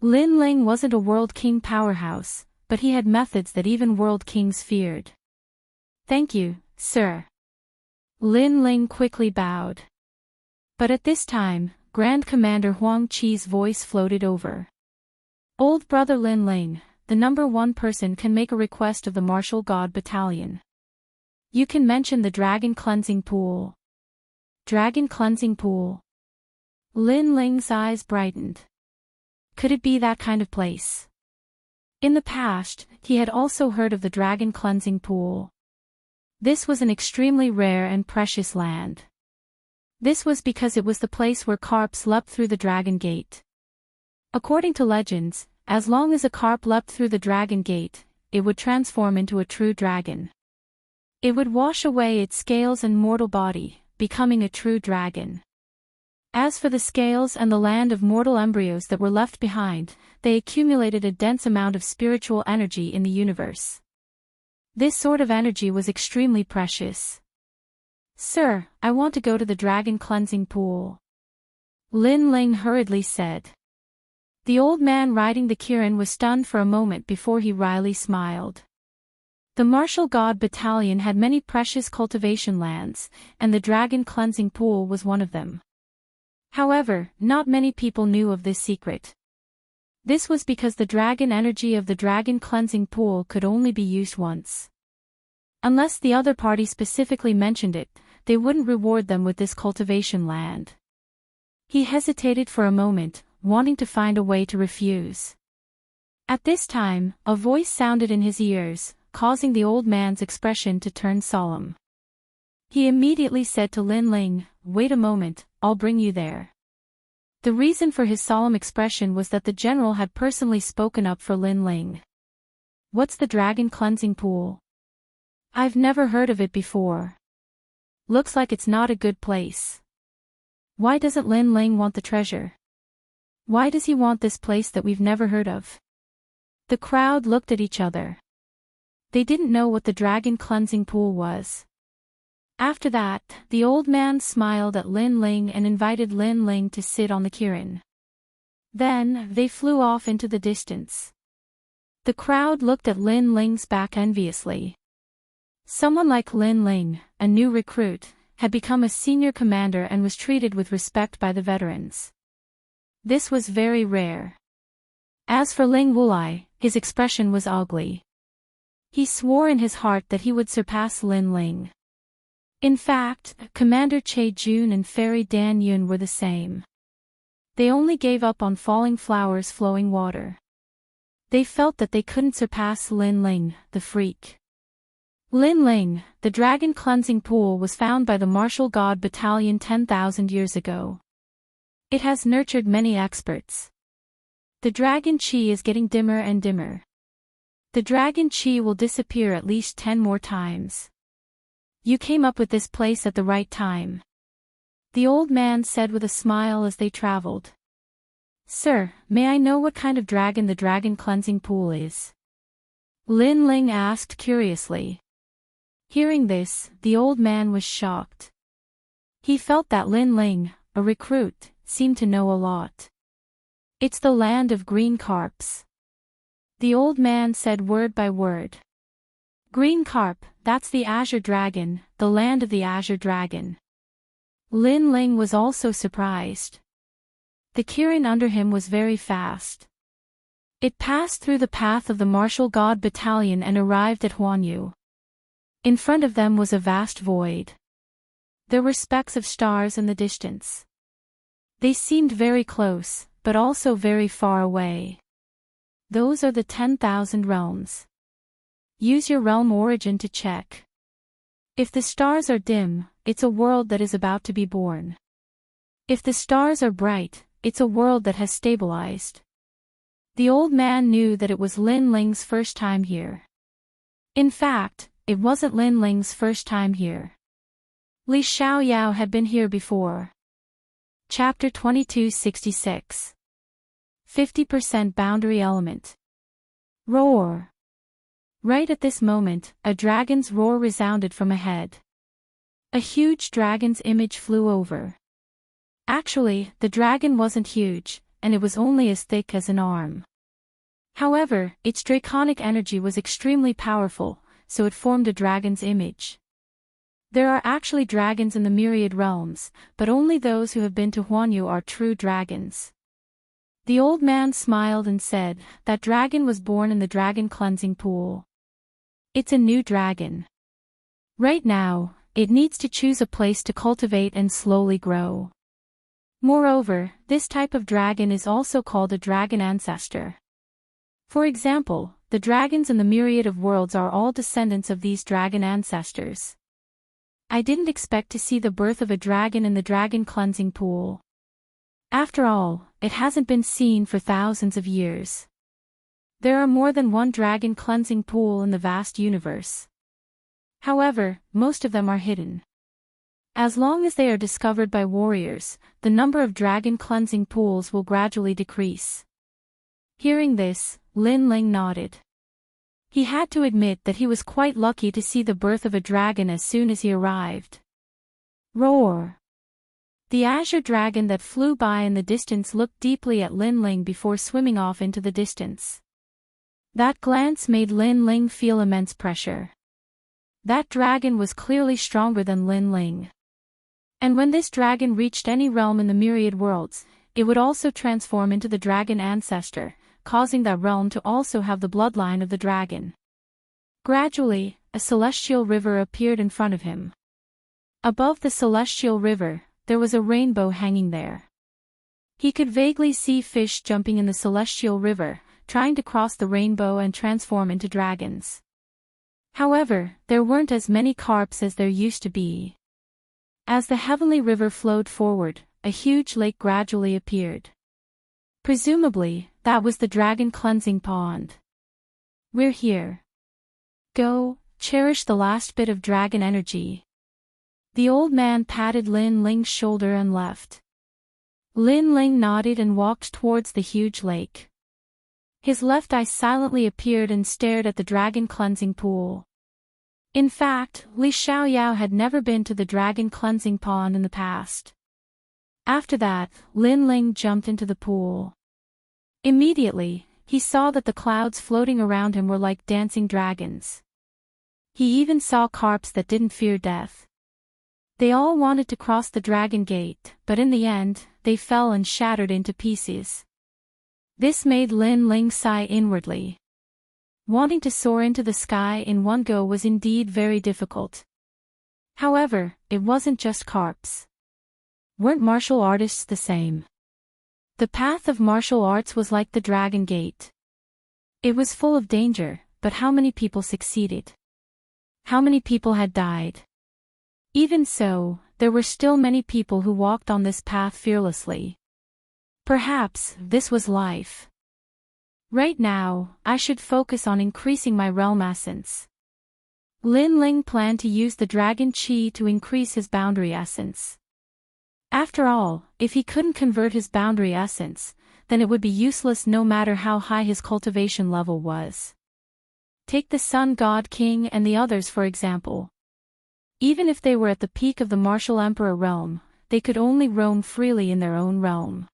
Speaker 1: Lin Ling wasn't a world king powerhouse, but he had methods that even world kings feared. Thank you, sir. Lin Ling quickly bowed. But at this time, Grand Commander Huang Qi's voice floated over. Old brother Lin Ling, the number 1 person can make a request of the martial god battalion. You can mention the dragon cleansing pool. Dragon cleansing pool. Lin Ling's eyes brightened. Could it be that kind of place? In the past, he had also heard of the dragon cleansing pool. This was an extremely rare and precious land. This was because it was the place where carps leapt through the dragon gate. According to legends, as long as a carp leapt through the dragon gate, it would transform into a true dragon. It would wash away its scales and mortal body, becoming a true dragon. As for the scales and the land of mortal embryos that were left behind, they accumulated a dense amount of spiritual energy in the universe. This sort of energy was extremely precious. Sir, I want to go to the dragon cleansing pool. Lin Ling hurriedly said. The old man riding the Kirin was stunned for a moment before he wryly smiled. The martial god battalion had many precious cultivation lands, and the dragon cleansing pool was one of them. However, not many people knew of this secret. This was because the dragon energy of the dragon cleansing pool could only be used once. Unless the other party specifically mentioned it, they wouldn't reward them with this cultivation land. He hesitated for a moment, wanting to find a way to refuse. At this time, a voice sounded in his ears, causing the old man's expression to turn solemn. He immediately said to Lin Ling, "Wait a moment, I'll bring you there." The reason for his solemn expression was that the general had personally spoken up for Lin Ling. "What's the dragon cleansing pool? I've never heard of it before. Looks like it's not a good place. Why doesn't Lin Ling want the treasure? Why does he want this place that we've never heard of?" The crowd looked at each other. They didn't know what the dragon cleansing pool was. After that, the old man smiled at Lin Ling and invited Lin Ling to sit on the kirin. Then, they flew off into the distance. The crowd looked at Lin Ling's back enviously. Someone like Lin Ling, a new recruit, had become a senior commander and was treated with respect by the veterans. This was very rare. As for Ling Wulai, his expression was ugly. He swore in his heart that he would surpass Lin Ling. In fact, Commander Che Jun and Fairy Dan Yun were the same. They only gave up on falling flowers flowing water. They felt that they couldn't surpass Lin Ling, the freak. Lin Ling, the dragon cleansing pool, was found by the martial god battalion 10,000 years ago. It has nurtured many experts. The dragon chi is getting dimmer and dimmer. The dragon chi will disappear at least 10 more times. You came up with this place at the right time, the old man said with a smile as they traveled. "Sir, may I know what kind of dragon the dragon cleansing pool is?" Lin Ling asked curiously. Hearing this, the old man was shocked. He felt that Lin Ling, a recruit, seemed to know a lot. "It's the land of green carps," the old man said word by word. "Green carp, that's the Azure Dragon, the land of the Azure Dragon." Lin Ling was also surprised. The kirin under him was very fast. It passed through the path of the martial god battalion and arrived at Huanyu. In front of them was a vast void. There were specks of stars in the distance. They seemed very close, but also very far away. Those are the 10,000 realms. Use your realm origin to check. If the stars are dim, it's a world that is about to be born. If the stars are bright, it's a world that has stabilized. The old man knew that it was Lin Ling's first time here. In fact, it wasn't Lin Ling's first time here. Li Xiaoyao had been here before. Chapter 2266. 50% Boundary Element. Roar. Right at this moment, a dragon's roar resounded from ahead. A huge dragon's image flew over. Actually, the dragon wasn't huge, and it was only as thick as an arm. However, its draconic energy was extremely powerful, so it formed a dragon's image. There are actually dragons in the myriad realms, but only those who have been to Huanyu are true dragons. The old man smiled and said, "That dragon was born in the dragon cleansing pool. It's a new dragon. Right now, it needs to choose a place to cultivate and slowly grow. Moreover, this type of dragon is also called a dragon ancestor. For example, the dragons in the myriad of worlds are all descendants of these dragon ancestors. I didn't expect to see the birth of a dragon in the dragon cleansing pool. After all, it hasn't been seen for thousands of years. There are more than one dragon cleansing pool in the vast universe. However, most of them are hidden. As long as they are discovered by warriors, the number of dragon cleansing pools will gradually decrease." Hearing this, Lin Ling nodded. He had to admit that he was quite lucky to see the birth of a dragon as soon as he arrived. Roar! The azure dragon that flew by in the distance looked deeply at Lin Ling before swimming off into the distance. That glance made Lin Ling feel immense pressure. That dragon was clearly stronger than Lin Ling. And when this dragon reached any realm in the myriad worlds, it would also transform into the dragon ancestor, causing that realm to also have the bloodline of the dragon. Gradually, a celestial river appeared in front of him. Above the celestial river, there was a rainbow hanging there. He could vaguely see fish jumping in the celestial river, trying to cross the rainbow and transform into dragons. However, there weren't as many carps as there used to be. As the heavenly river flowed forward, a huge lake gradually appeared. Presumably, that was the dragon cleansing pond. We're here. Go, cherish the last bit of dragon energy. The old man patted Lin Ling's shoulder and left. Lin Ling nodded and walked towards the huge lake. His left eye silently appeared and stared at the dragon cleansing pool. In fact, Li Xiaoyao had never been to the dragon cleansing pond in the past. After that, Lin Ling jumped into the pool. Immediately, he saw that the clouds floating around him were like dancing dragons. He even saw carps that didn't fear death. They all wanted to cross the dragon gate, but in the end, they fell and shattered into pieces. This made Lin Ling sigh inwardly. Wanting to soar into the sky in one go was indeed very difficult. However, it wasn't just carps. Weren't martial artists the same? The path of martial arts was like the Dragon Gate. It was full of danger, but how many people succeeded? How many people had died? Even so, there were still many people who walked on this path fearlessly. Perhaps, this was life. Right now, I should focus on increasing my realm essence. Lin Ling planned to use the dragon chi to increase his boundary essence. After all, if he couldn't convert his boundary essence, then it would be useless no matter how high his cultivation level was. Take the Sun God King and the others for example. Even if they were at the peak of the martial emperor realm, they could only roam freely in their own realm.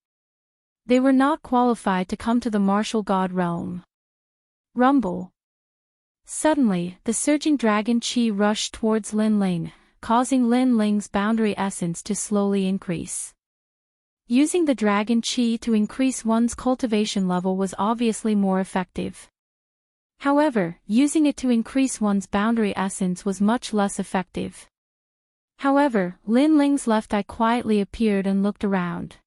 Speaker 1: They were not qualified to come to the martial god realm. Rumble. Suddenly, the surging dragon chi rushed towards Lin Ling, causing Lin Ling's boundary essence to slowly increase. Using the dragon chi to increase one's cultivation level was obviously more effective. However, using it to increase one's boundary essence was much less effective. However, Lin Ling's left eye quietly appeared and looked around.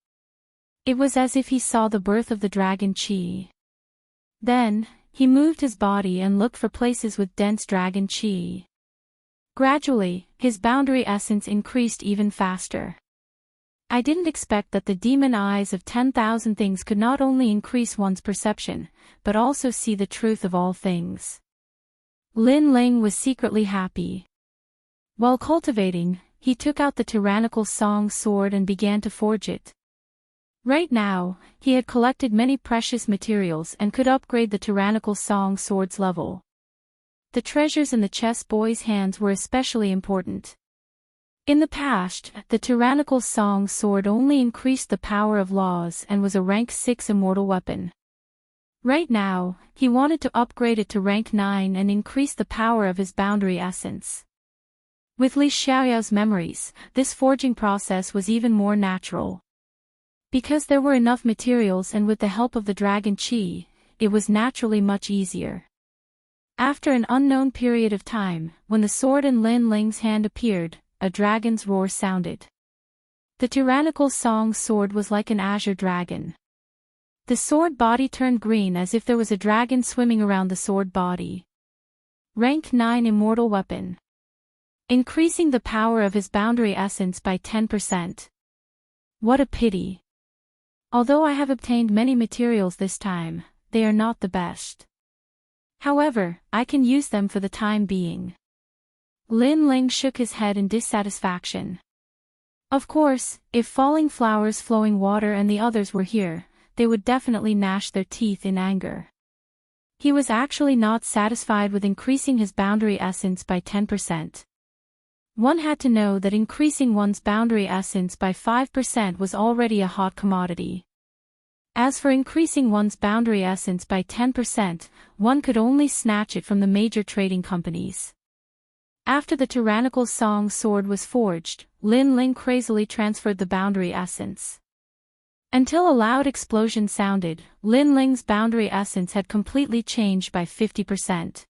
Speaker 1: It was as if he saw the birth of the dragon chi. Then, he moved his body and looked for places with dense dragon chi. Gradually, his boundary essence increased even faster. I didn't expect that the demon eyes of 10,000 things could not only increase one's perception, but also see the truth of all things. Lin Ling was secretly happy. While cultivating, he took out the tyrannical song sword and began to forge it. Right now, he had collected many precious materials and could upgrade the tyrannical song sword's level. The treasures in the chess boy's hands were especially important. In the past, the tyrannical song sword only increased the power of laws and was a rank 6 immortal weapon. Right now, he wanted to upgrade it to rank 9 and increase the power of his boundary essence. With Li Xiaoyao's memories, this forging process was even more natural. Because there were enough materials and with the help of the dragon chi, it was naturally much easier. After an unknown period of time, when the sword in Lin Ling's hand appeared, a dragon's roar sounded. The tyrannical song sword was like an azure dragon. The sword body turned green as if there was a dragon swimming around the sword body. Rank 9 immortal weapon. Increasing the power of his boundary essence by 10%. What a pity. Although I have obtained many materials this time, they are not the best. However, I can use them for the time being. Lin Ling shook his head in dissatisfaction. Of course, if falling flowers, flowing water and the others were here, they would definitely gnash their teeth in anger. He was actually not satisfied with increasing his boundary essence by 10%. One had to know that increasing one's boundary essence by 5% was already a hot commodity. As for increasing one's boundary essence by 10%, one could only snatch it from the major trading companies. After the tyrannical song sword was forged, Lin Ling crazily transferred the boundary essence. Until a loud explosion sounded, Lin Ling's boundary essence had completely changed by 50%.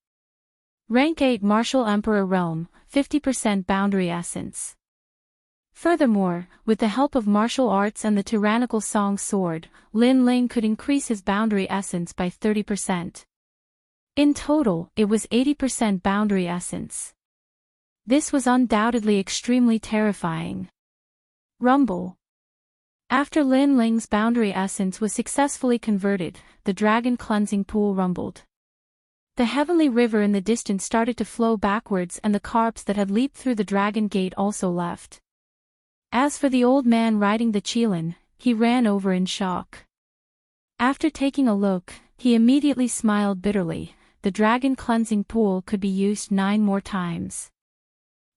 Speaker 1: Rank 8 Martial Emperor Realm, 50% boundary essence. Furthermore, with the help of martial arts and the tyrannical song sword, Lin Ling could increase his boundary essence by 30%. In total, it was 80% boundary essence. This was undoubtedly extremely terrifying. Rumble. After Lin Ling's boundary essence was successfully converted, the dragon cleansing pool rumbled. The heavenly river in the distance started to flow backwards and the carps that had leaped through the dragon gate also left. As for the old man riding the Qilin, he ran over in shock. After taking a look, he immediately smiled bitterly. The dragon cleansing pool could be used 9 more times.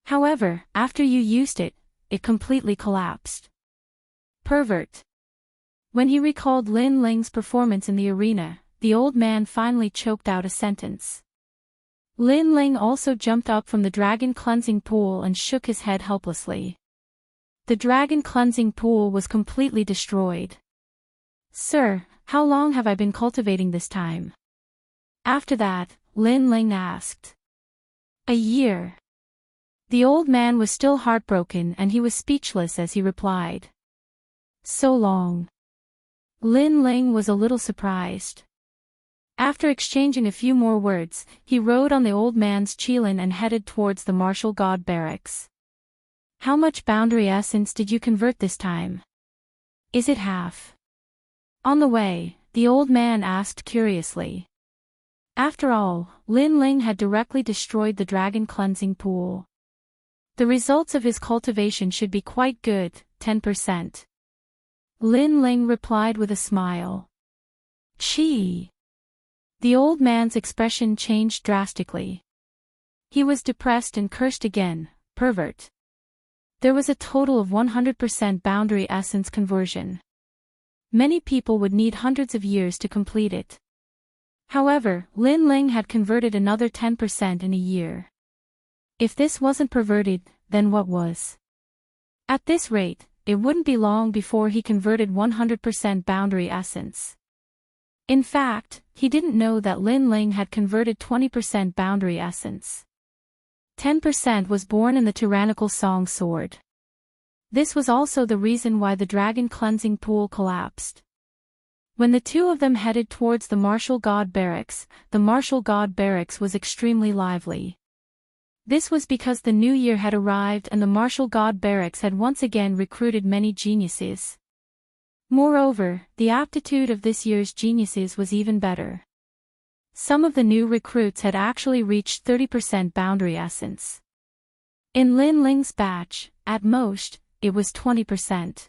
Speaker 1: However, after you used it, it completely collapsed. Pervert. When he recalled Lin Ling's performance in the arena, the old man finally choked out a sentence. Lin Ling also jumped up from the dragon cleansing pool and shook his head helplessly. The dragon cleansing pool was completely destroyed. Sir, how long have I been cultivating this time? After that, Lin Ling asked. A year. The old man was still heartbroken and he was speechless as he replied. So long. Lin Ling was a little surprised. After exchanging a few more words, he rode on the old man's Qilin and headed towards the martial god barracks. How much boundary essence did you convert this time? Is it half? On the way, the old man asked curiously. After all, Lin Ling had directly destroyed the dragon cleansing pool. The results of his cultivation should be quite good, 10%. Lin Ling replied with a smile. Chi. The old man's expression changed drastically. He was depressed and cursed again, pervert. There was a total of 100% boundary essence conversion. Many people would need hundreds of years to complete it. However, Lin Ling had converted another 10% in a year. If this wasn't perverted, then what was? At this rate, it wouldn't be long before he converted 100% boundary essence. In fact, he didn't know that Lin Ling had converted 20% boundary essence. 10% was born in the tyrannical song sword. This was also the reason why the dragon cleansing pool collapsed. When the two of them headed towards the martial god barracks, the martial god barracks was extremely lively. This was because the new year had arrived and the martial god barracks had once again recruited many geniuses. Moreover, the aptitude of this year's geniuses was even better. Some of the new recruits had actually reached 30% boundary essence. In Lin Ling's batch, at most, it was 20%.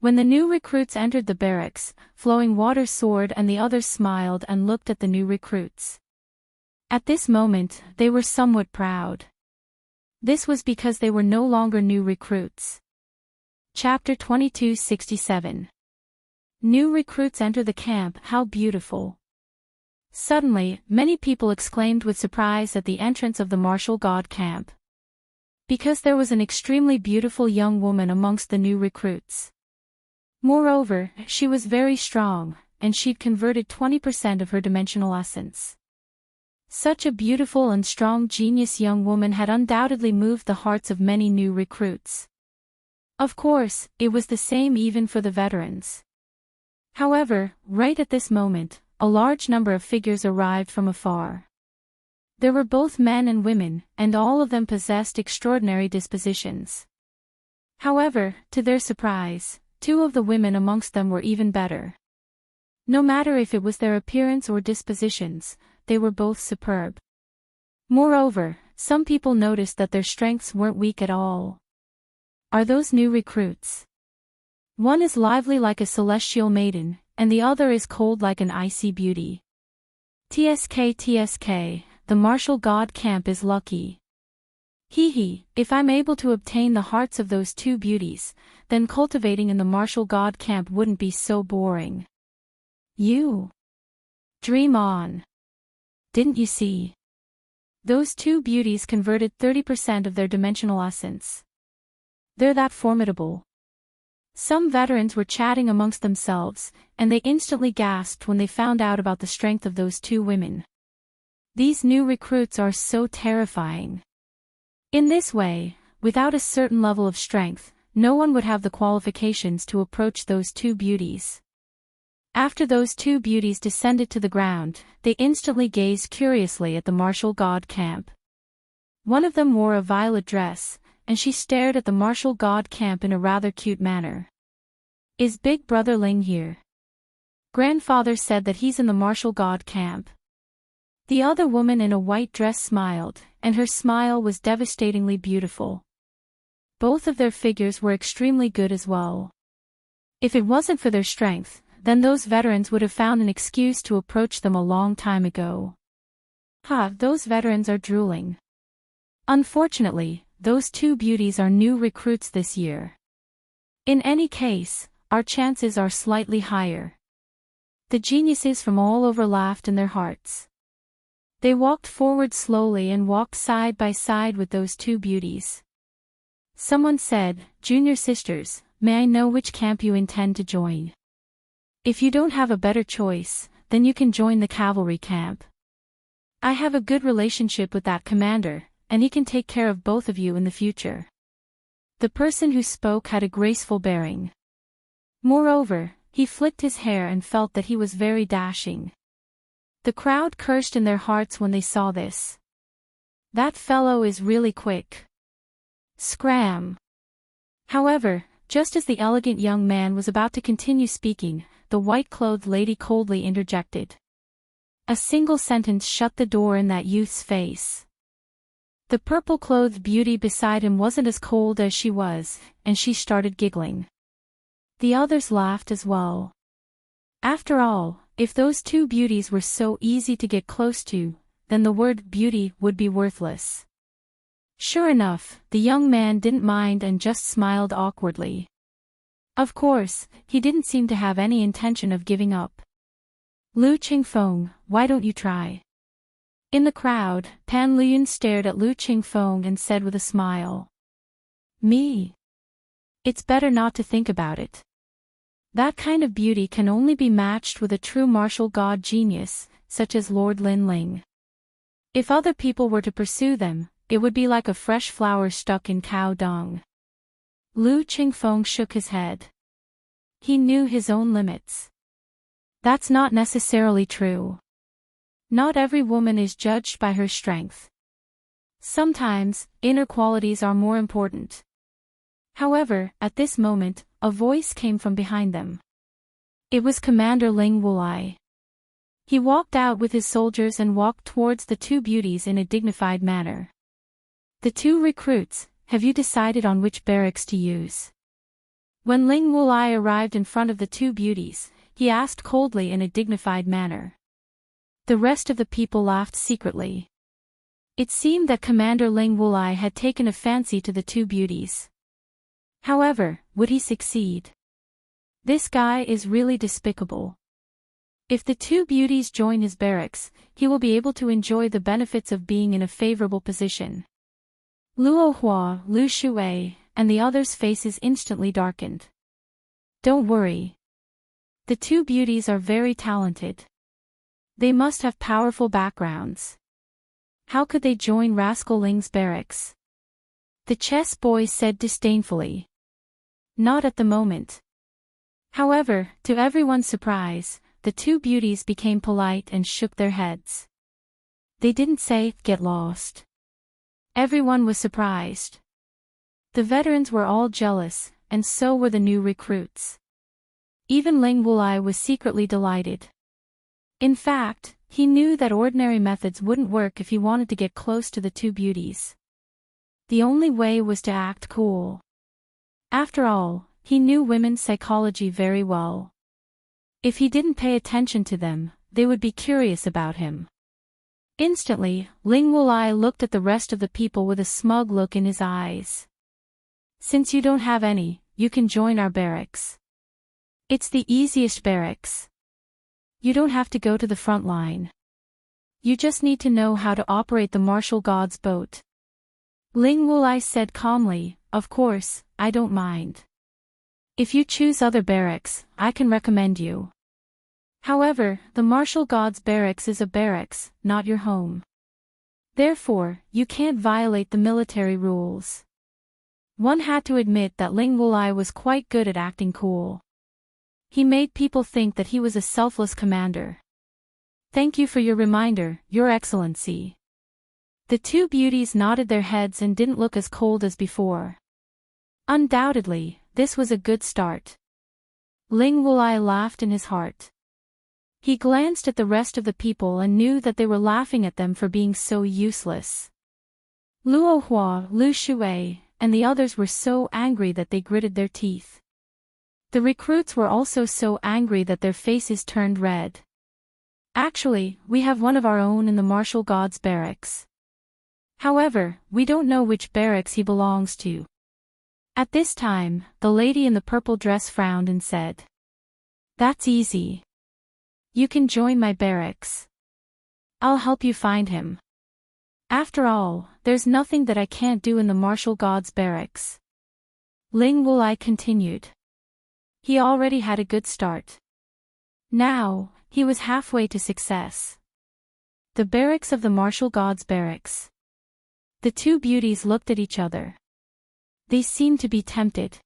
Speaker 1: When the new recruits entered the barracks, Flowing Water soared and the others smiled and looked at the new recruits. At this moment, they were somewhat proud. This was because they were no longer new recruits. Chapter 2267. New recruits enter the camp. How beautiful. Suddenly, many people exclaimed with surprise at the entrance of the martial god camp. Because there was an extremely beautiful young woman amongst the new recruits. Moreover, she was very strong, and she'd converted 20% of her dimensional essence. Such a beautiful and strong genius young woman had undoubtedly moved the hearts of many new recruits. Of course, it was the same even for the veterans. However, right at this moment, a large number of figures arrived from afar. There were both men and women, and all of them possessed extraordinary dispositions. However, to their surprise, 2 of the women amongst them were even better. No matter if it was their appearance or dispositions, they were both superb. Moreover, some people noticed that their strengths weren't weak at all. Are those new recruits? One is lively like a celestial maiden, and the other is cold like an icy beauty. TSK, the martial god camp is lucky. Hee, if I'm able to obtain the hearts of those 2 beauties, then cultivating in the martial god camp wouldn't be so boring. You. Dream on. Didn't you see? Those two beauties converted 30% of their dimensional essence. They're that formidable. Some veterans were chatting amongst themselves, and they instantly gasped when they found out about the strength of those two women. These new recruits are so terrifying. In this way, without a certain level of strength, no one would have the qualifications to approach those two beauties. After those two beauties descended to the ground, they instantly gazed curiously at the martial god camp. One of them wore a violet dress, and she stared at the martial god camp in a rather cute manner. "Is Big Brother Ling here?" Grandfather said that he's in the martial god camp. The other woman in a white dress smiled, and her smile was devastatingly beautiful. Both of their figures were extremely good as well. If it wasn't for their strength, then those veterans would have found an excuse to approach them a long time ago. Those veterans are drooling. Unfortunately, those two beauties are new recruits this year. In any case, our chances are slightly higher. The geniuses from all over laughed in their hearts. They walked forward slowly and walked side by side with those two beauties. Someone said, "Junior sisters, may I know which camp you intend to join? If you don't have a better choice, then you can join the cavalry camp. I have a good relationship with that commander, and he can take care of both of you in the future." The person who spoke had a graceful bearing. Moreover, he flicked his hair and felt that he was very dashing. The crowd cursed in their hearts when they saw this. That fellow is really quick. Scram! However, just as the elegant young man was about to continue speaking, the white-clothed lady coldly interjected. A single sentence shut the door in that youth's face. The purple-clothed beauty beside him wasn't as cold as she was, and she started giggling. The others laughed as well. After all, if those two beauties were so easy to get close to, then the word beauty would be worthless. Sure enough, the young man didn't mind and just smiled awkwardly. Of course, he didn't seem to have any intention of giving up. "Lu Qingfeng, why don't you try?" In the crowd, Pan Liyun stared at Lu Qingfeng and said with a smile. "Me? It's better not to think about it. That kind of beauty can only be matched with a true martial god genius, such as Lord Lin Ling. If other people were to pursue them, it would be like a fresh flower stuck in cow dung." Lu Qingfeng shook his head. He knew his own limits. That's not necessarily true. Not every woman is judged by her strength. Sometimes, inner qualities are more important. However, at this moment, a voice came from behind them. It was Commander Ling Wulai. He walked out with his soldiers and walked towards the two beauties in a dignified manner. "The two recruits, have you decided on which barracks to use?" When Ling Wulai arrived in front of the two beauties, he asked coldly in a dignified manner. The rest of the people laughed secretly. It seemed that Commander Ling Wulai had taken a fancy to the two beauties. However, would he succeed? This guy is really despicable. If the two beauties join his barracks, he will be able to enjoy the benefits of being in a favorable position. Luo Hua, Lu Shuwei, and the others' faces instantly darkened. Don't worry. The two beauties are very talented. They must have powerful backgrounds. How could they join Rascal Ling's barracks? The chess boy said disdainfully. Not at the moment. However, to everyone's surprise, the two beauties became polite and shook their heads. They didn't say, "Get lost." Everyone was surprised. The veterans were all jealous, and so were the new recruits. Even Ling Wulai was secretly delighted. In fact, he knew that ordinary methods wouldn't work if he wanted to get close to the two beauties. The only way was to act cool. After all, he knew women's psychology very well. If he didn't pay attention to them, they would be curious about him. Instantly, Ling Wulai looked at the rest of the people with a smug look in his eyes. "Since you don't have any, you can join our barracks. It's the easiest barracks. You don't have to go to the front line. You just need to know how to operate the martial god's boat. Ling Wulai said calmly, of course, I don't mind. If you choose other barracks, I can recommend you. However, the martial god's barracks is a barracks, not your home. Therefore, you can't violate the military rules. One had to admit that Ling Wulai was quite good at acting cool. He made people think that he was a selfless commander. Thank you for your reminder, Your Excellency. The two beauties nodded their heads and didn't look as cold as before. Undoubtedly, this was a good start. Ling Wulai laughed in his heart. He glanced at the rest of the people and knew that they were laughing at them for being so useless. Luo Hua, Lu Shui, and the others were so angry that they gritted their teeth. The recruits were also so angry that their faces turned red. Actually, we have one of our own in the martial god's barracks. However, we don't know which barracks he belongs to. At this time, the lady in the purple dress frowned and said, That's easy. You can join my barracks. I'll help you find him. After all, there's nothing that I can't do in the martial god's barracks. Ling Wulai continued. He already had a good start. Now, he was halfway to success. The barracks of the martial god's barracks. The two beauties looked at each other. They seemed to be tempted.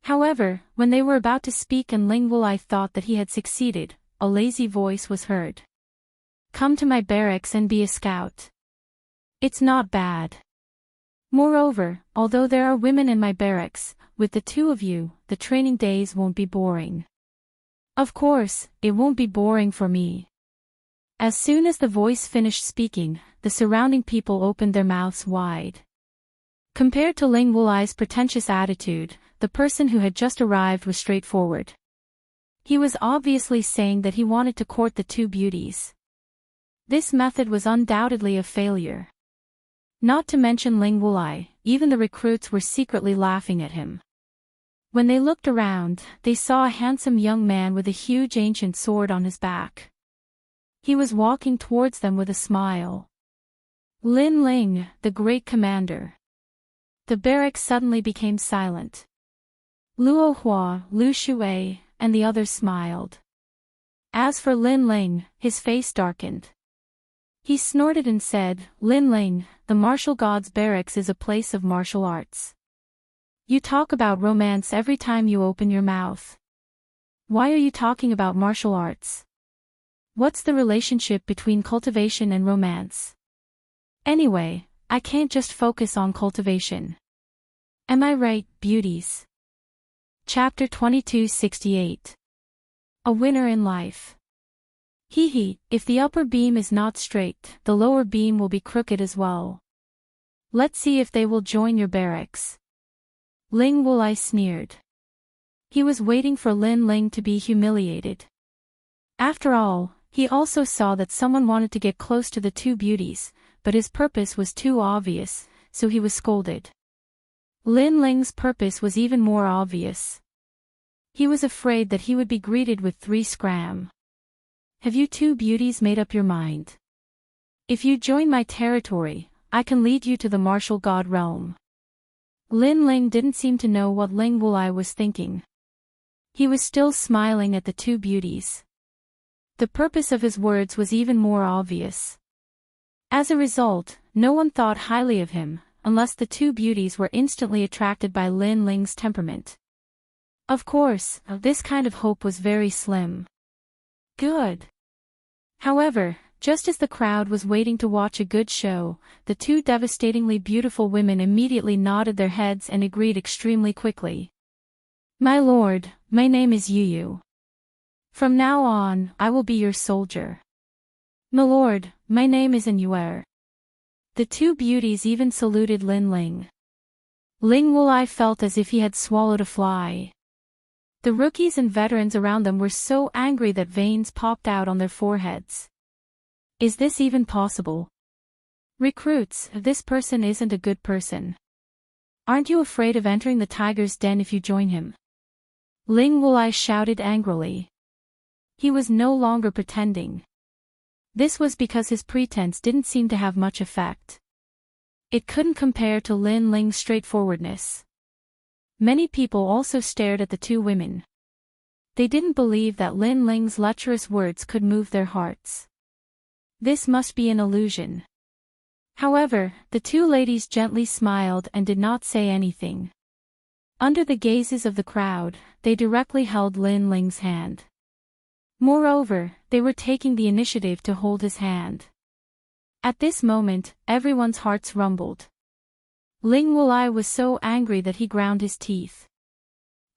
Speaker 1: However, when they were about to speak and Ling Wulai thought that he had succeeded, a lazy voice was heard. Come to my barracks and be a scout. It's not bad. Moreover, although there are women in my barracks, with the two of you, the training days won't be boring. Of course, it won't be boring for me. As soon as the voice finished speaking, the surrounding people opened their mouths wide. Compared to Ling Wulai's pretentious attitude, the person who had just arrived was straightforward. He was obviously saying that he wanted to court the two beauties. This method was undoubtedly a failure. Not to mention Ling Wulai, even the recruits were secretly laughing at him. When they looked around, they saw a handsome young man with a huge ancient sword on his back. He was walking towards them with a smile. Lin Ling, the great commander. The barracks suddenly became silent. Luo Hua, Lu Shui, and the others smiled. As for Lin Ling, his face darkened. He snorted and said, Lin Ling, the martial god's barracks is a place of martial arts. You talk about romance every time you open your mouth. Why are you talking about martial arts? What's the relationship between cultivation and romance? Anyway, I can't just focus on cultivation. Am I right, beauties? Chapter 2268. A winner in life. Hee, if the upper beam is not straight, the lower beam will be crooked as well. Let's see if they will join your barracks. Ling Wulai sneered. He was waiting for Lin Ling to be humiliated. After all, he also saw that someone wanted to get close to the two beauties, but his purpose was too obvious, so he was scolded. Lin Ling's purpose was even more obvious. He was afraid that he would be greeted with 3 scram. Have you two beauties made up your mind? If you join my territory, I can lead you to the martial god realm. Lin Ling didn't seem to know what Ling Wulai was thinking. He was still smiling at the two beauties. The purpose of his words was even more obvious. As a result, no one thought highly of him, unless the two beauties were instantly attracted by Lin Ling's temperament. Of course, this kind of hope was very slim. Good. However, just as the crowd was waiting to watch a good show, the two devastatingly beautiful women immediately nodded their heads and agreed extremely quickly. My lord, my name is Yu. From now on, I will be your soldier. My lord, my name is Yuer. The two beauties even saluted Lin Ling. Ling Wulai felt as if he had swallowed a fly. The rookies and veterans around them were so angry that veins popped out on their foreheads. Is this even possible? Recruits, this person isn't a good person. Aren't you afraid of entering the tiger's den if you join him? Ling Wulai shouted angrily. He was no longer pretending. This was because his pretense didn't seem to have much effect. It couldn't compare to Lin Ling's straightforwardness. Many people also stared at the two women. They didn't believe that Lin Ling's lecherous words could move their hearts. This must be an illusion. However, the two ladies gently smiled and did not say anything. Under the gazes of the crowd, they directly held Lin Ling's hand. Moreover, they were taking the initiative to hold his hand. At this moment, everyone's hearts rumbled. Ling Wulai was so angry that he ground his teeth.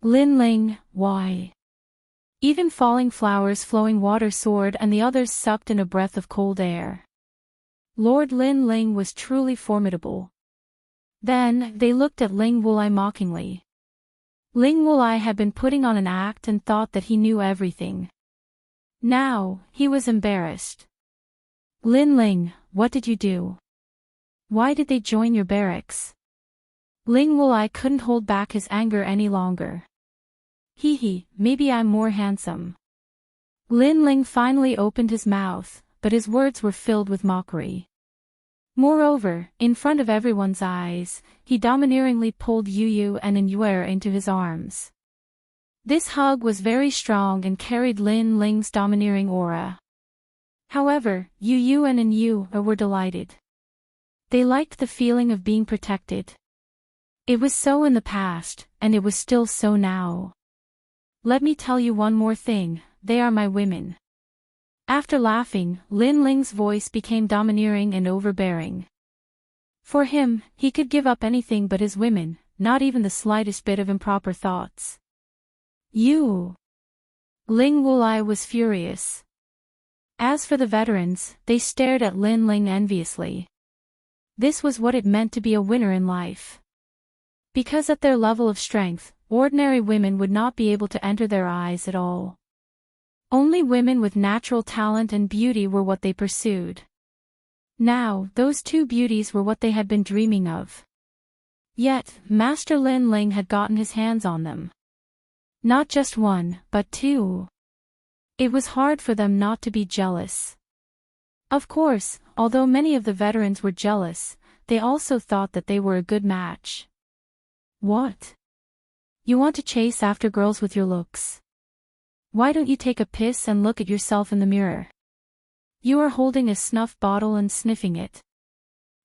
Speaker 1: Lin Ling, why? Even falling flowers, flowing water soared and the others sucked in a breath of cold air. Lord Lin Ling was truly formidable. Then, they looked at Ling Wulai mockingly. Ling Wulai had been putting on an act and thought that he knew everything. Now, he was embarrassed. Lin Ling, what did you do? Why did they join your barracks? Ling Wulai couldn't hold back his anger any longer. Hee, maybe I'm more handsome. Lin Ling finally opened his mouth, but his words were filled with mockery. Moreover, in front of everyone's eyes, he domineeringly pulled Yu and Yuer into his arms. This hug was very strong and carried Lin Ling's domineering aura. However, Yu and Yu were delighted. They liked the feeling of being protected. It was so in the past, and it was still so now. Let me tell you one more thing, they are my women. After laughing, Lin Ling's voice became domineering and overbearing. For him, he could give up anything but his women, not even the slightest bit of improper thoughts. You! Ling Wulai was furious. As for the veterans, they stared at Lin Ling enviously. This was what it meant to be a winner in life. Because at their level of strength, ordinary women would not be able to enter their eyes at all. Only women with natural talent and beauty were what they pursued. Now, those two beauties were what they had been dreaming of. Yet, Master Lin Ling had gotten his hands on them. Not just one, but two. It was hard for them not to be jealous. Of course, although many of the veterans were jealous, they also thought that they were a good match. What? You want to chase after girls with your looks? Why don't you take a piss and look at yourself in the mirror? You are holding a snuff bottle and sniffing it.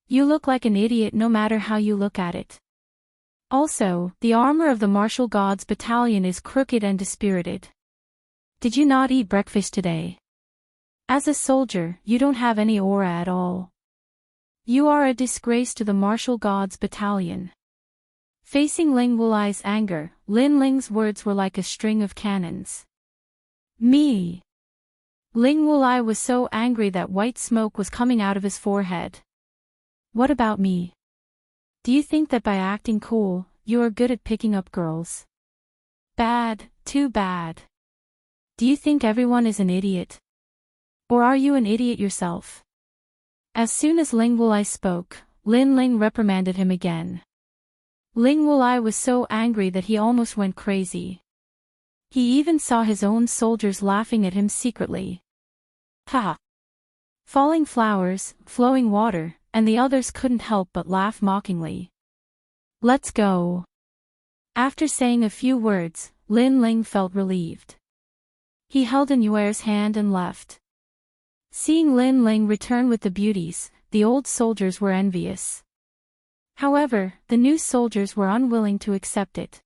Speaker 1: You look like an idiot no matter how you look at it. Also, the armor of the martial gods battalion is crooked and dispirited. Did you not eat breakfast today? As a soldier, you don't have any aura at all. You are a disgrace to the martial gods battalion. Facing Ling Wulai's anger, Lin Ling's words were like a string of cannons. Me! Ling Wulai was so angry that white smoke was coming out of his forehead. What about me? Do you think that by acting cool, you are good at picking up girls? Bad, too bad. Do you think everyone is an idiot? Or are you an idiot yourself? As soon as Ling Wulai spoke, Lin Ling reprimanded him again. Ling Wulai was so angry that he almost went crazy. He even saw his own soldiers laughing at him secretly. Ha! Falling flowers, flowing water, and the others couldn't help but laugh mockingly. Let's go. After saying a few words, Lin Ling felt relieved. He held Yuer's hand and left. Seeing Lin Ling return with the beauties, the old soldiers were envious. However, the new soldiers were unwilling to accept it.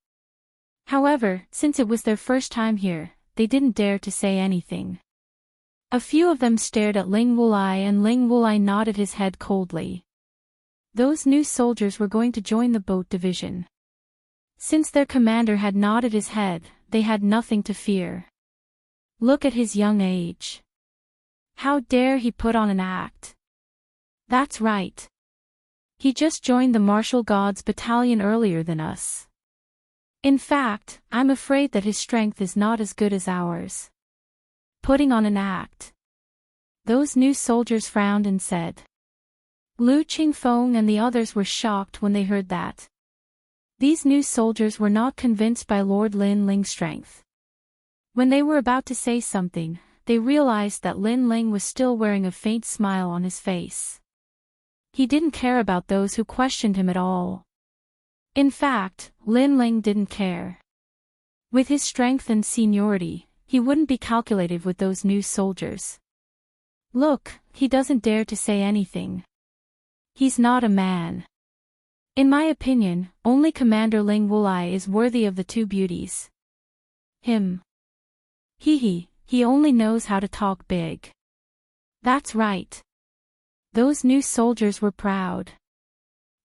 Speaker 1: However, since it was their first time here, they didn't dare to say anything. A few of them stared at Ling Wulai and Ling Wulai nodded his head coldly. Those new soldiers were going to join the boat division. Since their commander had nodded his head, they had nothing to fear. Look at his young age. How dare he put on an act? That's right. He just joined the martial gods battalion earlier than us. In fact, I'm afraid that his strength is not as good as ours. Putting on an act. Those new soldiers frowned and said. Lu Qingfeng and the others were shocked when they heard that. These new soldiers were not convinced by Lord Lin Ling's strength. When they were about to say something, they realized that Lin Ling was still wearing a faint smile on his face. He didn't care about those who questioned him at all. In fact, Lin Ling didn't care. With his strength and seniority, he wouldn't be calculative with those new soldiers. Look, he doesn't dare to say anything. He's not a man. In my opinion, only Commander Ling Wulai is worthy of the two beauties. Him. He only knows how to talk big. That's right. Those new soldiers were proud.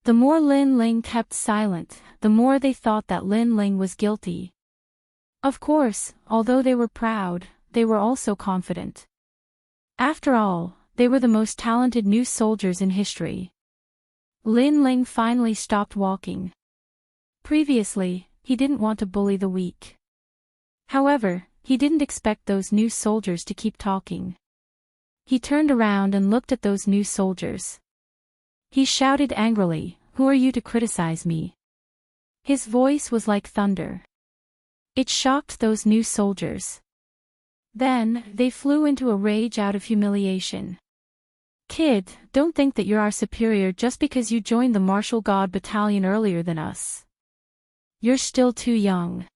Speaker 1: The more Lin Ling kept silent, the more they thought that Lin Ling was guilty. Of course, although they were proud, they were also confident. After all, they were the most talented new soldiers in history. Lin Ling finally stopped walking. Previously, he didn't want to bully the weak. However, he didn't expect those new soldiers to keep talking. He turned around and looked at those new soldiers. He shouted angrily, "Who are you to criticize me?" His voice was like thunder. It shocked those new soldiers. Then, they flew into a rage out of humiliation. "Kid, don't think that you're our superior just because you joined the Martial God Battalion earlier than us. You're still too young,"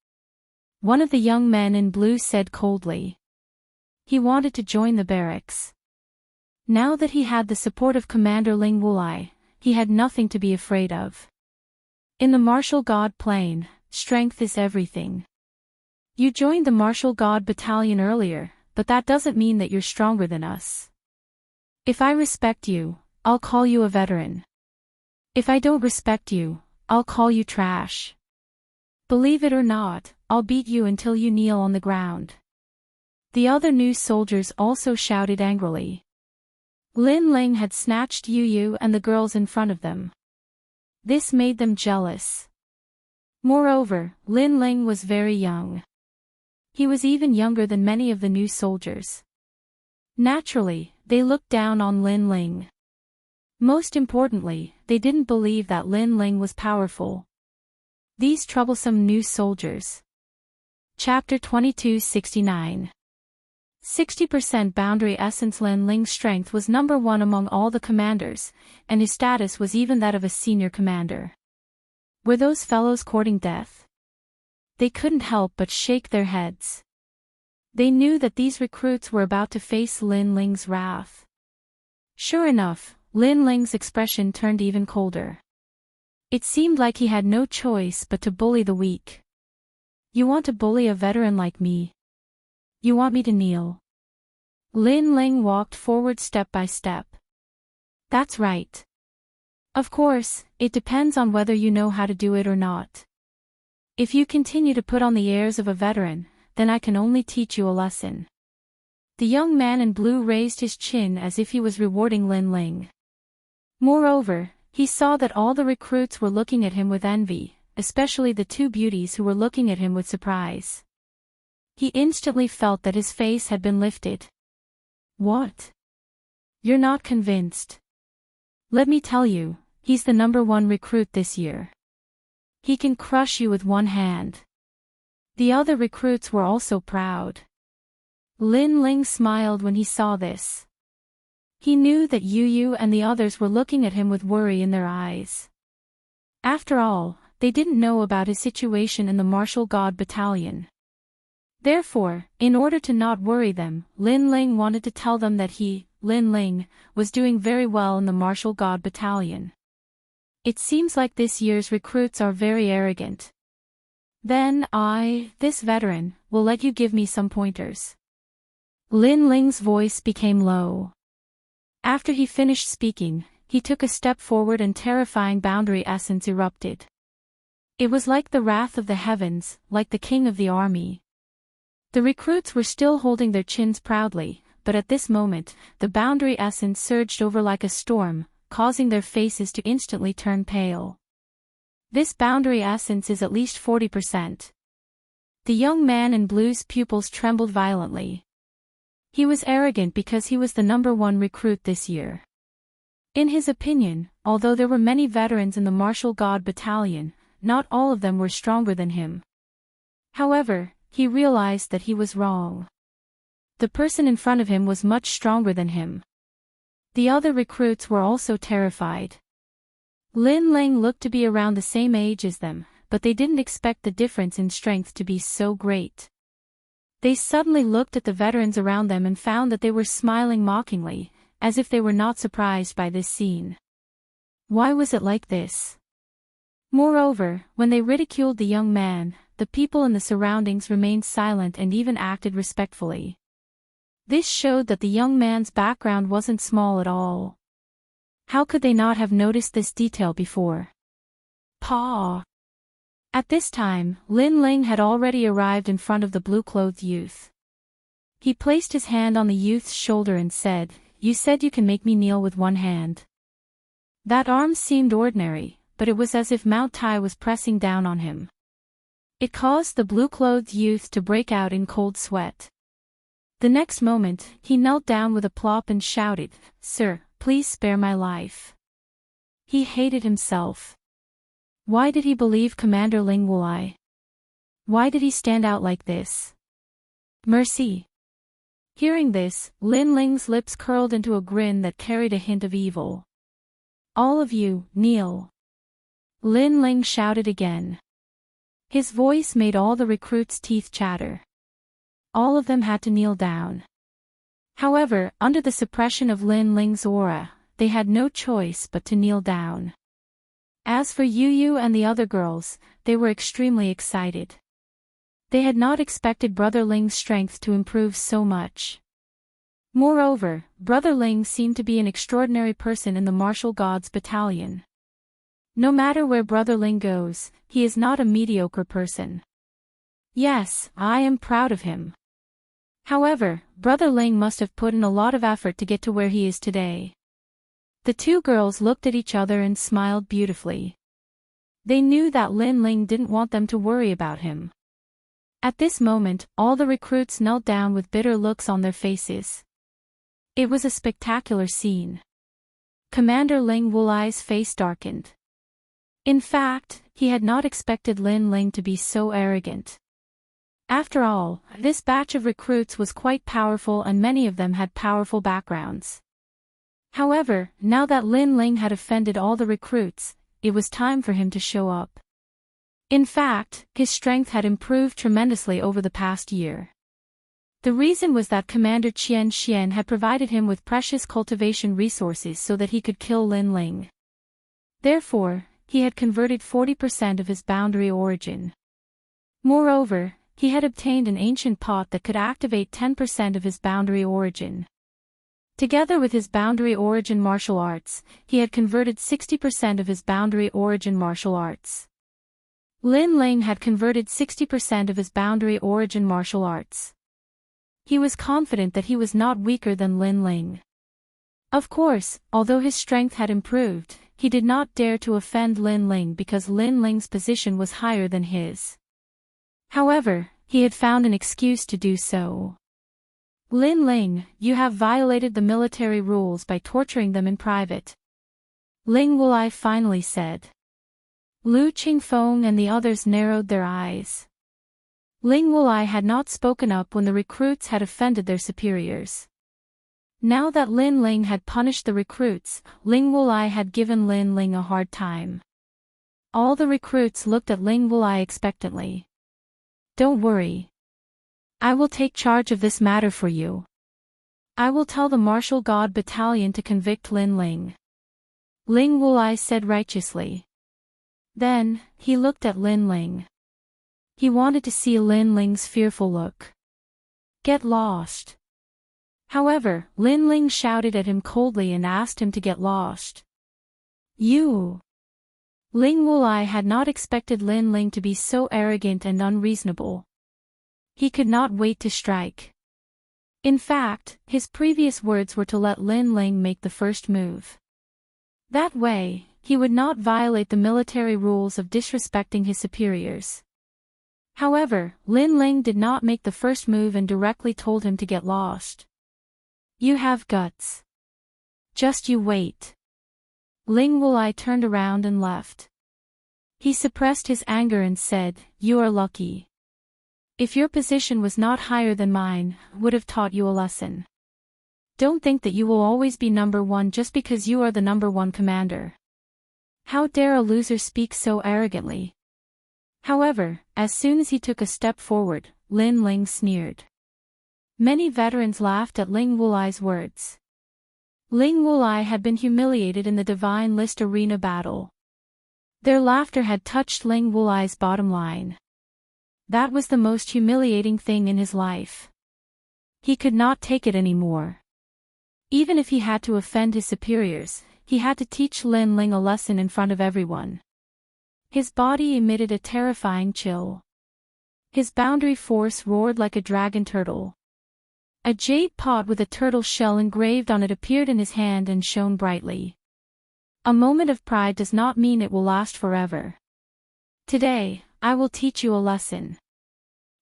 Speaker 1: one of the young men in blue said coldly. He wanted to join the barracks. Now that he had the support of Commander Ling Wulai, he had nothing to be afraid of. In the Martial God plane, strength is everything. You joined the Martial God Battalion earlier, but that doesn't mean that you're stronger than us. If I respect you, I'll call you a veteran. If I don't respect you, I'll call you trash. Believe it or not, I'll beat you until you kneel on the ground. The other new soldiers also shouted angrily. Lin Ling had snatched Yu Yu and the girls in front of them. This made them jealous. Moreover, Lin Ling was very young. He was even younger than many of the new soldiers. Naturally, they looked down on Lin Ling. Most importantly, they didn't believe that Lin Ling was powerful. These troublesome new soldiers. Chapter 2269. 60% boundary essence. Lin Ling's strength was number one among all the commanders, and his status was even that of a senior commander. Were those fellows courting death? They couldn't help but shake their heads. They knew that these recruits were about to face Lin Ling's wrath. Sure enough, Lin Ling's expression turned even colder. It seemed like he had no choice but to bully the weak. You want to bully a veteran like me? You want me to kneel? Lin Ling walked forward step by step. That's right. Of course, it depends on whether you know how to do it or not. If you continue to put on the airs of a veteran, then I can only teach you a lesson. The young man in blue raised his chin as if he was rewarding Lin Ling. Moreover, he saw that all the recruits were looking at him with envy, especially the two beauties who were looking at him with surprise. He instantly felt that his face had been lifted. What? You're not convinced? Let me tell you, he's the number one recruit this year. He can crush you with one hand. The other recruits were also proud. Lin Ling smiled when he saw this. He knew that Yu Yu and the others were looking at him with worry in their eyes. After all, they didn't know about his situation in the Martial God Battalion. Therefore, in order to not worry them, Lin Ling wanted to tell them that he, Lin Ling, was doing very well in the Martial God Battalion. It seems like this year's recruits are very arrogant. Then I, this veteran, will let you give me some pointers. Lin Ling's voice became low. After he finished speaking, he took a step forward and terrifying boundary essence erupted. It was like the wrath of the heavens, like the king of the army. The recruits were still holding their chins proudly, but at this moment, the boundary essence surged over like a storm, causing their faces to instantly turn pale. This boundary essence is at least 40%. The young man in blue's pupils trembled violently. He was arrogant because he was the number one recruit this year. In his opinion, although there were many veterans in the Martial God Battalion, not all of them were stronger than him. However, he realized that he was wrong. The person in front of him was much stronger than him. The other recruits were also terrified. Lin Ling looked to be around the same age as them, but they didn't expect the difference in strength to be so great. They suddenly looked at the veterans around them and found that they were smiling mockingly, as if they were not surprised by this scene. Why was it like this? Moreover, when they ridiculed the young man, the people in the surroundings remained silent and even acted respectfully. This showed that the young man's background wasn't small at all. How could they not have noticed this detail before? Paw! At this time, Lin Ling had already arrived in front of the blue-clothed youth. He placed his hand on the youth's shoulder and said, "You said you can make me kneel with one hand." That arm seemed ordinary, but it was as if Mount Tai was pressing down on him. It caused the blue-clothed youth to break out in cold sweat. The next moment, he knelt down with a plop and shouted, "Sir, please spare my life." He hated himself. Why did he believe Commander Ling Wulai? Why did he stand out like this? Mercy. Hearing this, Lin Ling's lips curled into a grin that carried a hint of evil. "All of you, kneel." Lin Ling shouted again. His voice made all the recruits' teeth chatter. All of them had to kneel down. However, under the suppression of Lin Ling's aura, they had no choice but to kneel down. As for Yu Yu and the other girls, they were extremely excited. They had not expected Brother Ling's strength to improve so much. Moreover, Brother Ling seemed to be an extraordinary person in the martial gods battalion. No matter where Brother Ling goes, he is not a mediocre person. Yes, I am proud of him. However, Brother Ling must have put in a lot of effort to get to where he is today. The two girls looked at each other and smiled beautifully. They knew that Lin Ling didn't want them to worry about him. At this moment, all the recruits knelt down with bitter looks on their faces. It was a spectacular scene. Commander Ling Wulai's face darkened. In fact, he had not expected Lin Ling to be so arrogant. After all, this batch of recruits was quite powerful and many of them had powerful backgrounds. However, now that Lin Ling had offended all the recruits, it was time for him to show up. In fact, his strength had improved tremendously over the past year. The reason was that Commander Qian Xian had provided him with precious cultivation resources so that he could kill Lin Ling. Therefore, he had converted 40% of his boundary origin. Moreover, he had obtained an ancient pot that could activate 10% of his boundary origin. Together with his boundary origin martial arts, he had converted 60% of his boundary origin martial arts. Lin Ling had converted 60% of his boundary origin martial arts. He was confident that he was not weaker than Lin Ling. Of course, although his strength had improved, he did not dare to offend Lin Ling because Lin Ling's position was higher than his. However, he had found an excuse to do so. "Lin Ling, you have violated the military rules by torturing them in private," Ling Wulai finally said. Lu Qingfeng and the others narrowed their eyes. Ling Wulai had not spoken up when the recruits had offended their superiors. Now that Lin Ling had punished the recruits, Ling Wulai had given Lin Ling a hard time. All the recruits looked at Ling Wulai expectantly. "Don't worry. I will take charge of this matter for you. I will tell the Martial God Battalion to convict Lin Ling," Ling Wulai said righteously. Then, he looked at Lin Ling. He wanted to see Lin Ling's fearful look. "Get lost." However, Lin Ling shouted at him coldly and asked him to get lost. "You!" Ling Wulai had not expected Lin Ling to be so arrogant and unreasonable. He could not wait to strike. In fact, his previous words were to let Lin Ling make the first move. That way, he would not violate the military rules of disrespecting his superiors. However, Lin Ling did not make the first move and directly told him to get lost. "You have guts. Just you wait." Ling Wulai turned around and left. He suppressed his anger and said, "You are lucky. If your position was not higher than mine, would have taught you a lesson. Don't think that you will always be number one just because you are the number one commander. How dare a loser speak so arrogantly? However, as soon as he took a step forward, Lin Ling sneered. Many veterans laughed at Ling Wulai's words. Ling Wulai had been humiliated in the Divine List arena battle. Their laughter had touched Ling Wulai's bottom line. That was the most humiliating thing in his life. He could not take it anymore. Even if he had to offend his superiors, he had to teach Lin Ling a lesson in front of everyone. His body emitted a terrifying chill. His boundary force roared like a dragon turtle. A jade pot with a turtle shell engraved on it appeared in his hand and shone brightly. A moment of pride does not mean it will last forever. Today, I will teach you a lesson.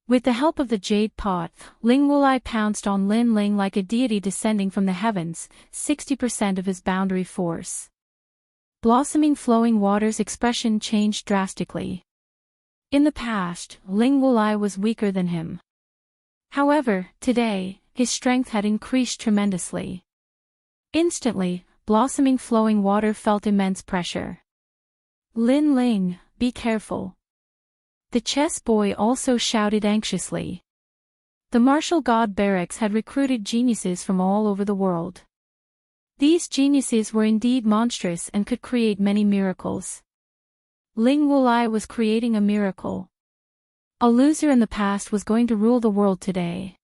Speaker 1: With the help of the jade pot, Ling Wulai pounced on Lin Ling like a deity descending from the heavens, 60% of his boundary force. Blossoming flowing water's expression changed drastically. In the past, Ling Wulai was weaker than him. However, today, his strength had increased tremendously. Instantly, blossoming flowing water felt immense pressure. Lin Ling, be careful. The chess boy also shouted anxiously. The martial god barracks had recruited geniuses from all over the world. These geniuses were indeed monstrous and could create many miracles. Ling Wulai was creating a miracle. A loser in the past was going to rule the world today.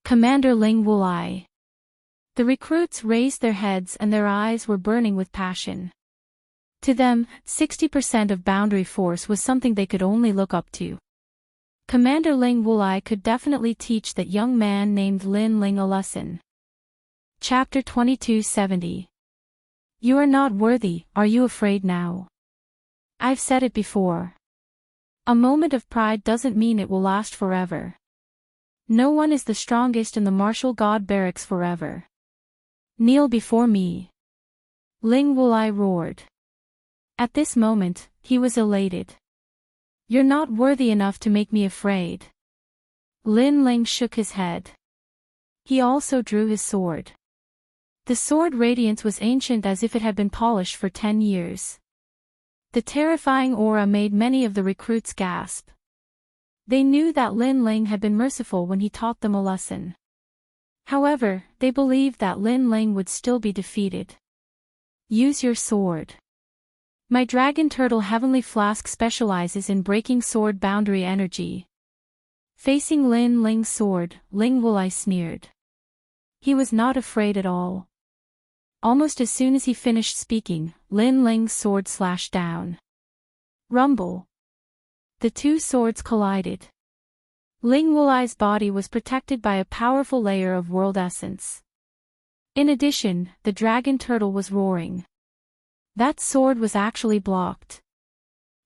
Speaker 1: Commander Ling Wulai. The recruits raised their heads and their eyes were burning with passion. To them, 60% of boundary force was something they could only look up to. Commander Ling Wulai could definitely teach that young man named Lin Ling a lesson. Chapter 2270. You are not worthy, are you afraid now? I've said it before. A moment of pride doesn't mean it will last forever. No one is the strongest in the martial god barracks forever. Kneel before me. Ling Wulai roared. At this moment, he was elated. You're not worthy enough to make me afraid. Lin Ling shook his head. He also drew his sword. The sword radiance was ancient as if it had been polished for 10 years. The terrifying aura made many of the recruits gasp. They knew that Lin Ling had been merciful when he taught them a lesson. However, they believed that Lin Ling would still be defeated. Use your sword. My dragon turtle heavenly flask specializes in breaking sword boundary energy. Facing Lin Ling's sword, Ling Wulai sneered. He was not afraid at all. Almost as soon as he finished speaking, Lin Ling's sword slashed down. Rumble. The two swords collided. Ling Wulai's body was protected by a powerful layer of world essence. In addition, the dragon turtle was roaring. That sword was actually blocked.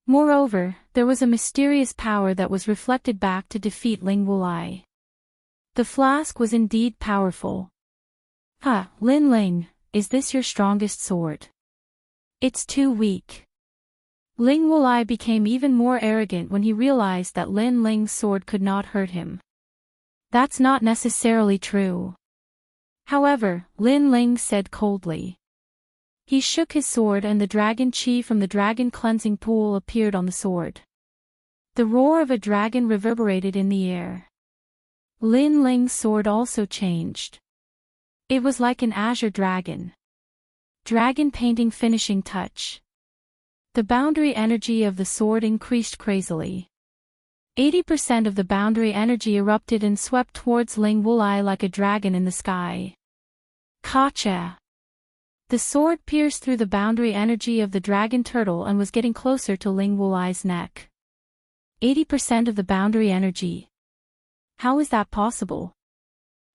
Speaker 1: Moreover, there was a mysterious power that was reflected back to defeat Ling Wulai. The flask was indeed powerful. Lin Ling, is this your strongest sword? It's too weak. Ling Wulai became even more arrogant when he realized that Lin Ling's sword could not hurt him. That's not necessarily true. However, Lin Ling said coldly. He shook his sword and the dragon chi from the dragon cleansing pool appeared on the sword. The roar of a dragon reverberated in the air. Lin Ling's sword also changed. It was like an azure dragon. Dragon painting finishing touch. The boundary energy of the sword increased crazily. 80% of the boundary energy erupted and swept towards Ling Wulai like a dragon in the sky. Kacha! The sword pierced through the boundary energy of the dragon turtle and was getting closer to Ling Wulai's neck. 80% of the boundary energy. How is that possible?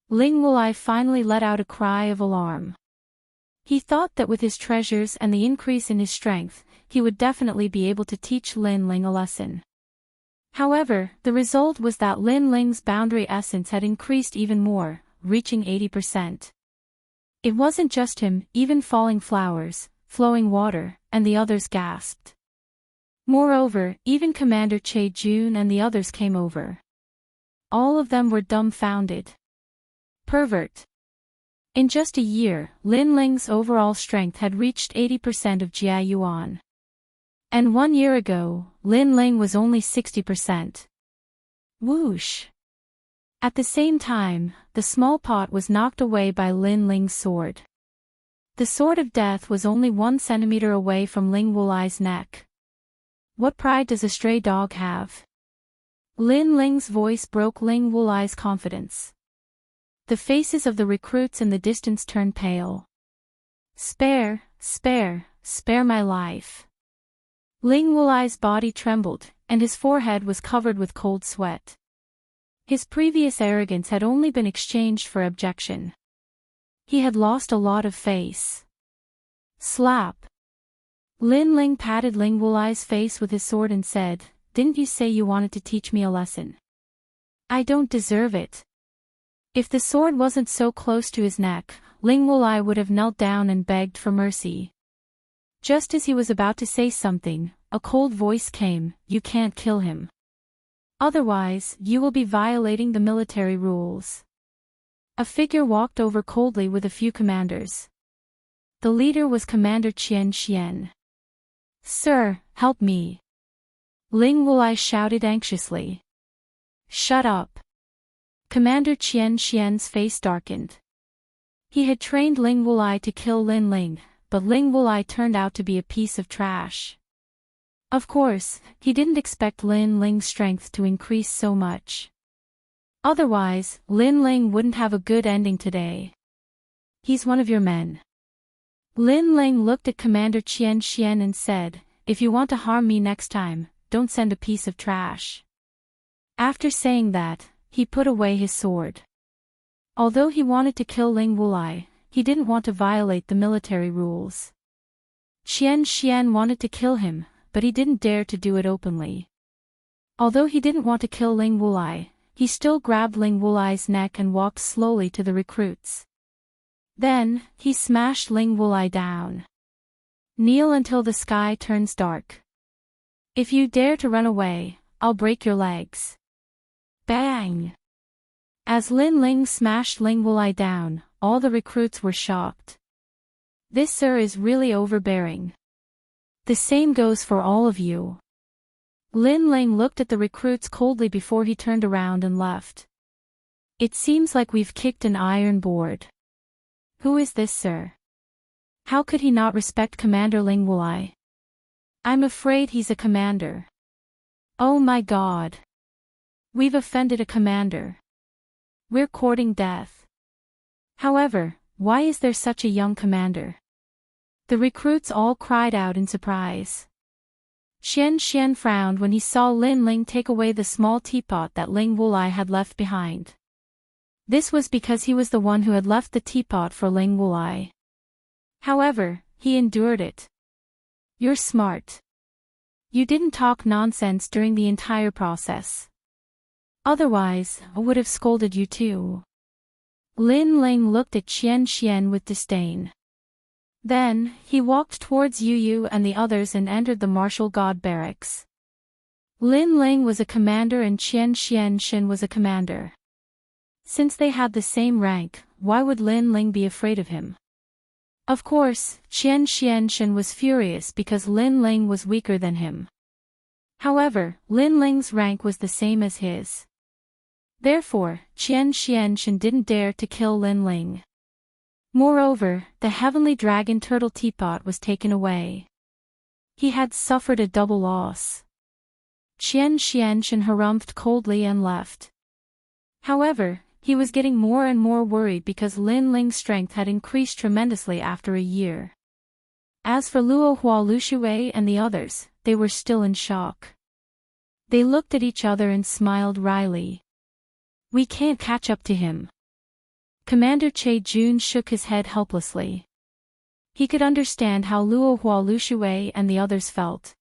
Speaker 1: Ling Wulai finally let out a cry of alarm. He thought that with his treasures and the increase in his strength, he would definitely be able to teach Lin Ling a lesson. However, the result was that Lin Ling's boundary essence had increased even more, reaching 80%. It wasn't just him, even falling flowers, flowing water, and the others gasped. Moreover, even Commander Che Jun and the others came over. All of them were dumbfounded. Pervert. In just a year, Lin Ling's overall strength had reached 80% of Jia Yuan. And 1 year ago, Lin Ling was only 60%. Whoosh! At the same time, the small pot was knocked away by Lin Ling's sword. The sword of death was only 1 centimeter away from Ling Wulai's neck. What pride does a stray dog have? Lin Ling's voice broke Ling Wulai's confidence. The faces of the recruits in the distance turned pale. Spare my life. Ling Wulai's body trembled, and his forehead was covered with cold sweat. His previous arrogance had only been exchanged for abjection. He had lost a lot of face. Slap. Lin Ling patted Ling Wulai's face with his sword and said, "Didn't you say you wanted to teach me a lesson? I don't deserve it." If the sword wasn't so close to his neck, Ling Wulai would have knelt down and begged for mercy. Just as he was about to say something, a cold voice came, "You can't kill him. Otherwise, you will be violating the military rules." A figure walked over coldly with a few commanders. The leader was Commander Qian Xian. "Sir, help me!" Ling Wulai shouted anxiously. "Shut up!" Commander Qian Xian's face darkened. He had trained Ling Wulai to kill Lin Ling, but Ling Wulai turned out to be a piece of trash. Of course, he didn't expect Lin Ling's strength to increase so much. Otherwise, Lin Ling wouldn't have a good ending today. "He's one of your men." Lin Ling looked at Commander Qian Xian and said, "If you want to harm me next time, don't send a piece of trash." After saying that, he put away his sword. Although he wanted to kill Ling Wulai, he didn't want to violate the military rules. Qian Xian wanted to kill him, but he didn't dare to do it openly. Although he didn't want to kill Ling Wulai, he still grabbed Ling Wulai's neck and walked slowly to the recruits. Then, he smashed Ling Wulai down. "Kneel until the sky turns dark. If you dare to run away, I'll break your legs." Bang! As Lin Ling smashed Ling Wulai down, all the recruits were shocked. "This sir is really overbearing. The same goes for all of you." Lin Ling looked at the recruits coldly before he turned around and left. "It seems like we've kicked an iron board. Who is this sir? How could he not respect Commander Ling Wulai? I'm afraid he's a commander. Oh my God. We've offended a commander. We're courting death. However, why is there such a young commander?" The recruits all cried out in surprise. Qian Xian frowned when he saw Lin Ling take away the small teapot that Ling Wulai had left behind. This was because he was the one who had left the teapot for Ling Wulai. However, he endured it. "You're smart. You didn't talk nonsense during the entire process. Otherwise, I would have scolded you too." Lin Ling looked at Qian Xian with disdain. Then, he walked towards Yu Yu and the others and entered the martial god barracks. Lin Ling was a commander and Qian Xian was a commander. Since they had the same rank, why would Lin Ling be afraid of him? Of course, Qian Xian was furious because Lin Ling was weaker than him. However, Lin Ling's rank was the same as his. Therefore, Qian Xian didn't dare to kill Lin Ling. Moreover, the heavenly dragon turtle teapot was taken away. He had suffered a double loss. Qian Xian harumphed coldly and left. However, he was getting more and more worried because Lin Ling's strength had increased tremendously after a year. As for Luo Hua Lushui and the others, they were still in shock. They looked at each other and smiled wryly. "We can't catch up to him." Commander Che Jun shook his head helplessly. He could understand how Luo Hua Lushui and the others felt.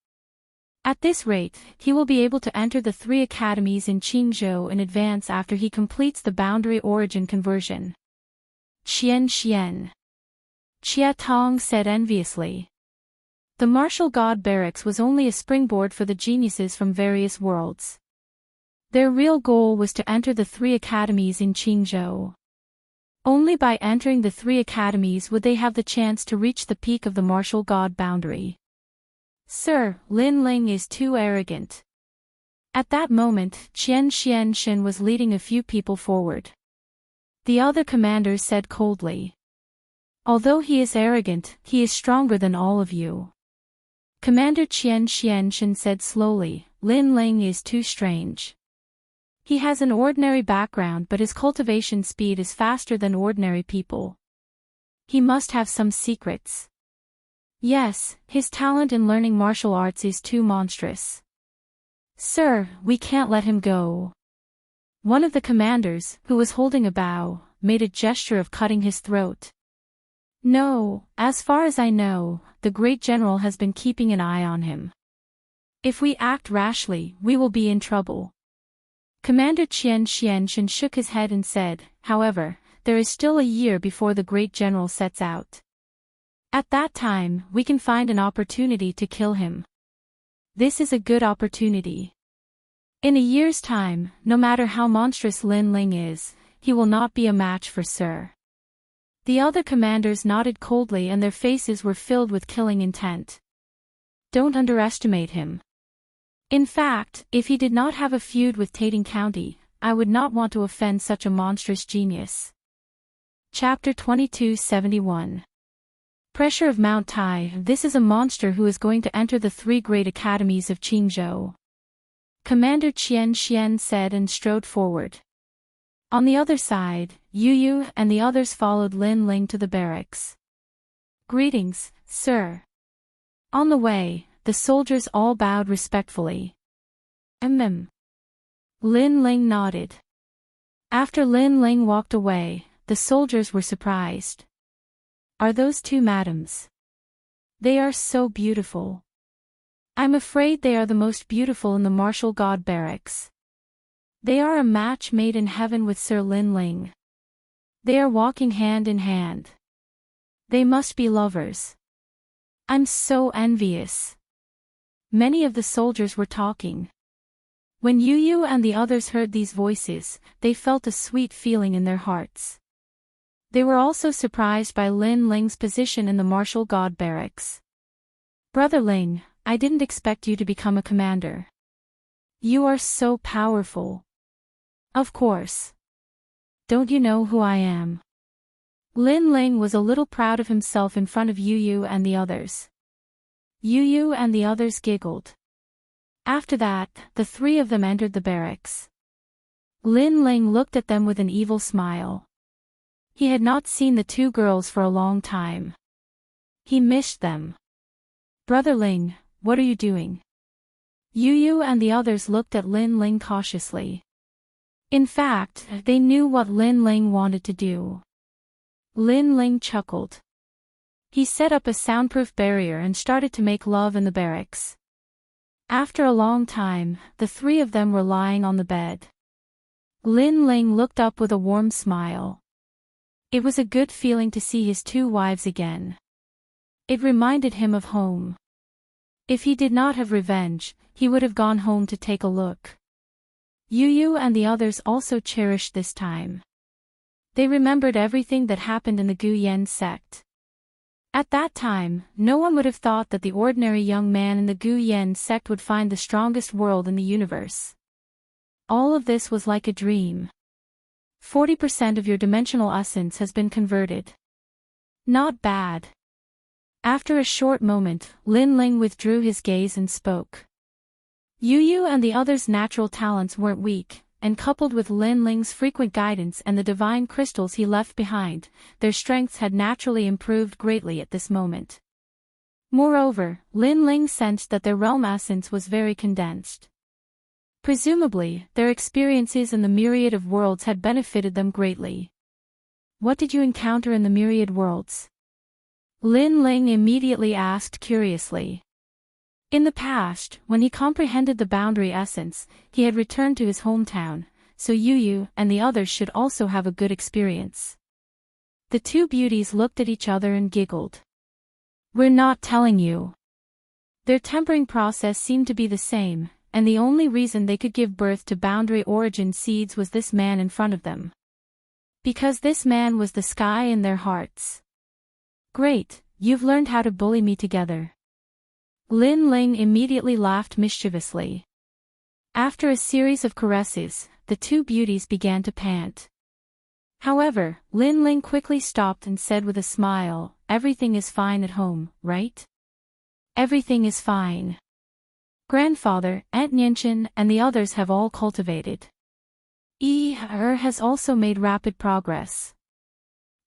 Speaker 1: At this rate, he will be able to enter the 3 academies in Qingzhou in advance after he completes the boundary origin conversion. Qian Xian. Chia Tong said enviously. The martial god barracks was only a springboard for the geniuses from various worlds. Their real goal was to enter the 3 academies in Qingzhou. Only by entering the 3 academies would they have the chance to reach the peak of the martial god boundary. Sir, Lin Ling is too arrogant. At that moment, Qian Xianshen was leading a few people forward. The other commanders said coldly. Although he is arrogant, he is stronger than all of you. Commander Qian Xianshen said slowly, Lin Ling is too strange. He has an ordinary background but his cultivation speed is faster than ordinary people. He must have some secrets. Yes, his talent in learning martial arts is too monstrous. Sir, we can't let him go. One of the commanders, who was holding a bow, made a gesture of cutting his throat. No, as far as I know, the great general has been keeping an eye on him. If we act rashly, we will be in trouble. Commander Qian Xianshen shook his head and said, however, there is still a year before the great general sets out. At that time, we can find an opportunity to kill him. This is a good opportunity. In a year's time, no matter how monstrous Lin Ling is, he will not be a match for Sir. The other commanders nodded coldly and their faces were filled with killing intent. Don't underestimate him. In fact, if he did not have a feud with Tating County, I would not want to offend such a monstrous genius. Chapter 2271. Pressure of Mount Tai. This is a monster who is going to enter the 3 great academies of Qingzhou. Commander Qian Xian said and strode forward. On the other side, Yu Yu and the others followed Lin Ling to the barracks. Greetings, sir. On the way, the soldiers all bowed respectfully. Lin Ling nodded. After Lin Ling walked away, the soldiers were surprised. Are those 2 madams? They are so beautiful. I'm afraid they are the most beautiful in the martial god barracks. They are a match made in heaven with Sir Lin Ling. They are walking hand in hand. They must be lovers. I'm so envious. Many of the soldiers were talking. When Yu Yu and the others heard these voices, they felt a sweet feeling in their hearts. They were also surprised by Lin Ling's position in the martial god barracks. Brother Ling, I didn't expect you to become a commander. You are so powerful. Of course. Don't you know who I am? Lin Ling was a little proud of himself in front of Yu Yu and the others. Yu Yu and the others giggled. After that, the 3 of them entered the barracks. Lin Ling looked at them with an evil smile. He had not seen the 2 girls for a long time. He missed them. Brother Ling, what are you doing? Yu Yu and the others looked at Lin Ling cautiously. In fact, they knew what Lin Ling wanted to do. Lin Ling chuckled. He set up a soundproof barrier and started to make love in the barracks. After a long time, the 3 of them were lying on the bed. Lin Ling looked up with a warm smile. It was a good feeling to see his 2 wives again. It reminded him of home. If he did not have revenge, he would have gone home to take a look. Yu Yu and the others also cherished this time. They remembered everything that happened in the Gu Yen sect. At that time, no one would have thought that the ordinary young man in the Gu Yen sect would find the strongest world in the universe. All of this was like a dream. 40% of your dimensional essence has been converted. Not bad. After a short moment, Lin Ling withdrew his gaze and spoke. Yu Yu and the others' natural talents weren't weak, and coupled with Lin Ling's frequent guidance and the divine crystals he left behind, their strengths had naturally improved greatly at this moment. Moreover, Lin Ling sensed that their realm essence was very condensed. Presumably, their experiences in the myriad of worlds had benefited them greatly. What did you encounter in the myriad worlds? Lin Ling immediately asked curiously. In the past, when he comprehended the boundary essence, he had returned to his hometown, so Yu Yu and the others should also have a good experience. The 2 beauties looked at each other and giggled. We're not telling you. Their tempering process seemed to be the same, and the only reason they could give birth to boundary origin seeds was this man in front of them. Because this man was the sky in their hearts. Great, you've learned how to bully me together. Lin Ling immediately laughed mischievously. After a series of caresses, the two beauties began to pant. However, Lin Ling quickly stopped and said with a smile, "Everything is fine at home, right? Everything is fine. Grandfather, Aunt Nianchen, and the others have all cultivated. Er has also made rapid progress.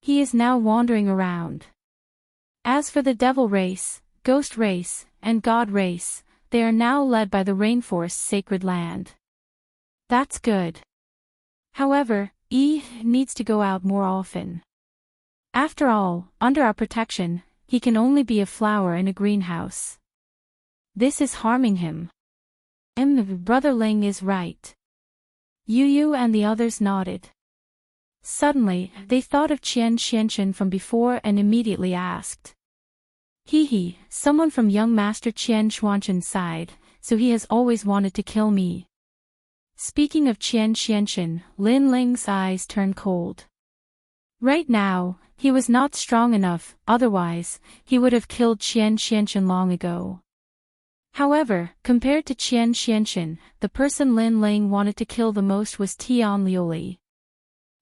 Speaker 1: He is now wandering around. As for the devil race, ghost race, and god race, they are now led by the rainforest's sacred land. That's good. However, needs to go out more often. After all, under our protection, he can only be a flower in a greenhouse. This is harming him." Brother Ling is right. Yu and the others nodded. Suddenly, they thought of Qian Xianchen from before and immediately asked. Someone from young Master Qian Xuanchen's side, so he has always wanted to kill me. Speaking of Qian Xianchen, Lin Ling's eyes turned cold. Right now, he was not strong enough, otherwise, he would have killed Qian Xianchen long ago. However, compared to Qian Xianchen, the person Lin Ling wanted to kill the most was Tian Liuli.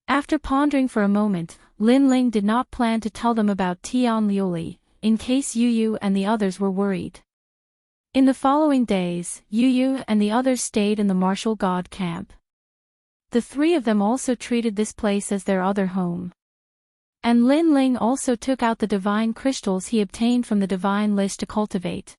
Speaker 1: After pondering for a moment, Lin Ling did not plan to tell them about Tian Liuli, in case Yu and the others were worried. In the following days, Yu and the others stayed in the martial god camp. The three of them also treated this place as their other home. And Lin Ling also took out the divine crystals he obtained from the divine list to cultivate.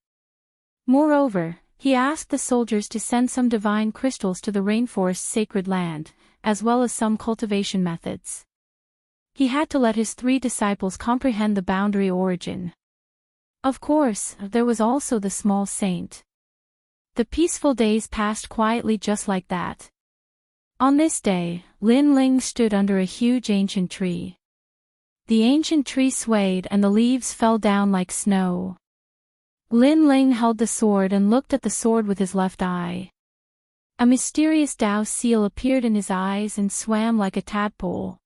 Speaker 1: Moreover, he asked the soldiers to send some divine crystals to the rainforest's sacred land, as well as some cultivation methods. He had to let his three disciples comprehend the boundary origin. Of course, there was also the small saint. The peaceful days passed quietly just like that. On this day, Lin Ling stood under a huge ancient tree. The ancient tree swayed and the leaves fell down like snow. Lin Ling held the sword and looked at the sword with his left eye. A mysterious Dao seal appeared in his eyes and swam like a tadpole.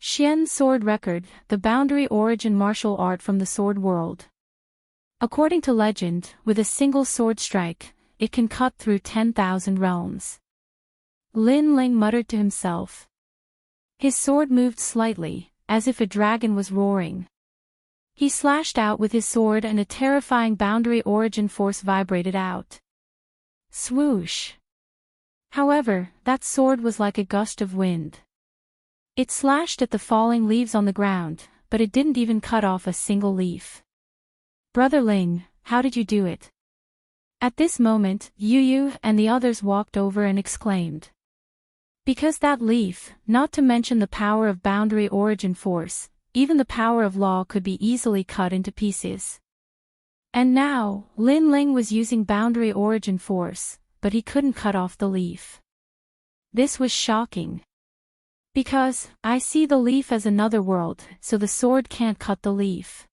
Speaker 1: Xian Sword Record, the boundary origin martial art from the sword world. According to legend, with a single sword strike, it can cut through 10,000 realms. Lin Ling muttered to himself. His sword moved slightly, as if a dragon was roaring. He slashed out with his sword and a terrifying boundary origin force vibrated out. Swoosh! However, that sword was like a gust of wind. It slashed at the falling leaves on the ground, but it didn't even cut off a single leaf. Brother Ling, how did you do it? At this moment, Yu and the others walked over and exclaimed. Because that leaf, not to mention the power of boundary origin force, even the power of law could be easily cut into pieces. And now, Lin Ling was using boundary origin force, but he couldn't cut off the leaf. This was shocking. Because, I see the leaf as another world, so the sword can't cut the leaf.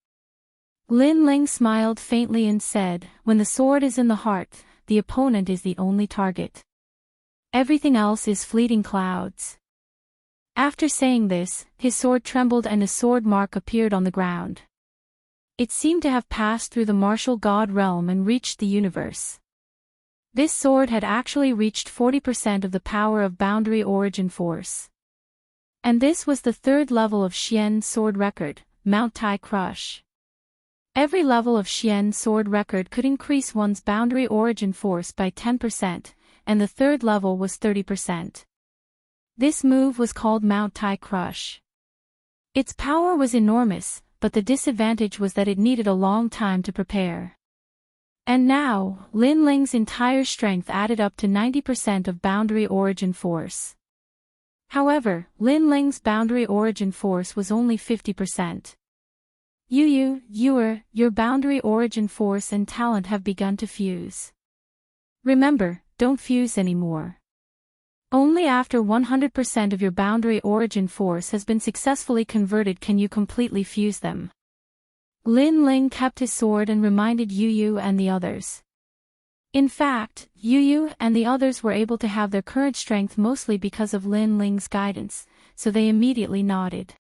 Speaker 1: Lin Ling smiled faintly and said, when the sword is in the heart, the opponent is the only target. Everything else is fleeting clouds. After saying this, his sword trembled and a sword mark appeared on the ground. It seemed to have passed through the martial god realm and reached the universe. This sword had actually reached 40% of the power of boundary origin force. And this was the third level of Xian Sword Record, Mount Tai Crush. Every level of Xian Sword Record could increase one's boundary origin force by 10%, and the third level was 30%. This move was called Mount Tai Crush. Its power was enormous, but the disadvantage was that it needed a long time to prepare. And now, Lin Ling's entire strength added up to 90% of boundary origin force. However, Lin Ling's boundary origin force was only 50%. Your boundary origin force and talent have begun to fuse. Remember, don't fuse anymore. Only after 100% of your boundary origin force has been successfully converted can you completely fuse them. Lin Ling kept his sword and reminded Yu and the others. In fact, Yu Yu and the others were able to have their current strength mostly because of Lin Ling's guidance, so they immediately nodded.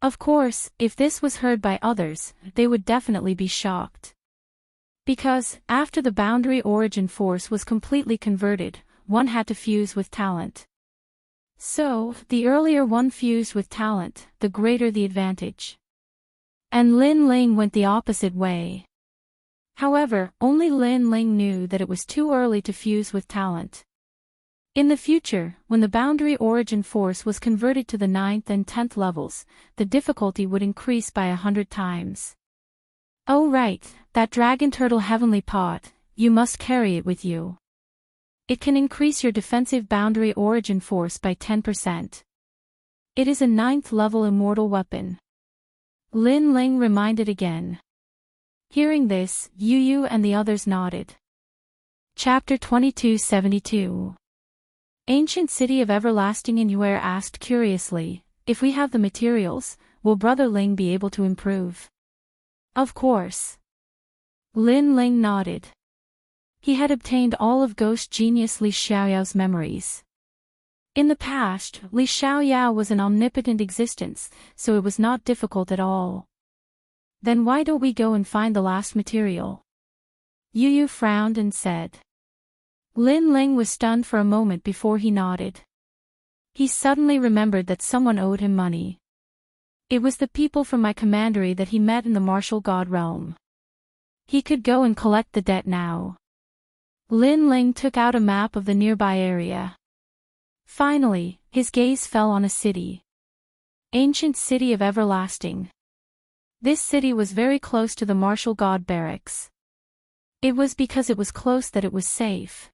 Speaker 1: Of course, if this was heard by others, they would definitely be shocked. Because, after the boundary origin force was completely converted, one had to fuse with talent. So, the earlier one fused with talent, the greater the advantage. And Lin Ling went the opposite way. However, only Lin Ling knew that it was too early to fuse with talent. In the future, when the boundary origin force was converted to the 9th and 10th levels, the difficulty would increase by 100 times. Oh right, that dragon turtle heavenly pot, you must carry it with you. It can increase your defensive boundary origin force by 10%. It is a 9th level immortal weapon. Lin Ling reminded again. Hearing this, Yu Yu and the others nodded. Chapter 2272. Ancient City of Everlasting. Inuer asked curiously, if we have the materials, will Brother Ling be able to improve? Of course. Lin Ling nodded. He had obtained all of ghost genius Li Xiaoyao's memories. In the past, Li Xiaoyao was an omnipotent existence, so it was not difficult at all. Then why don't we go and find the last material? Yu Yu frowned and said. Lin Ling was stunned for a moment before he nodded. He suddenly remembered that someone owed him money. It was the people from my commandery that he met in the martial god realm. He could go and collect the debt now. Lin Ling took out a map of the nearby area. Finally, his gaze fell on a city. Ancient City of Everlasting. This city was very close to the martial god barracks. It was because it was close that it was safe.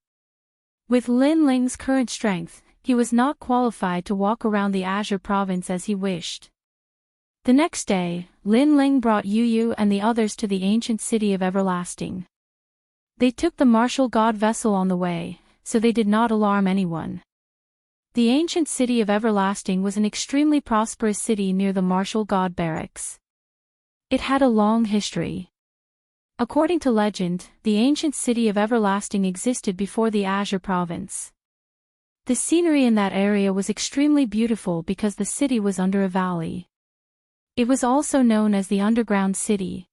Speaker 1: With Lin Ling's current strength, he was not qualified to walk around the Azure province as he wished. The next day, Lin Ling brought Yu Yu and the others to the ancient City of Everlasting. They took the martial god vessel on the way, so they did not alarm anyone. The ancient City of Everlasting was an extremely prosperous city near the martial god barracks. It had a long history. According to legend, the ancient City of Everlasting existed before the Azure province. The scenery in that area was extremely beautiful because the city was under a valley. It was also known as the Underground City.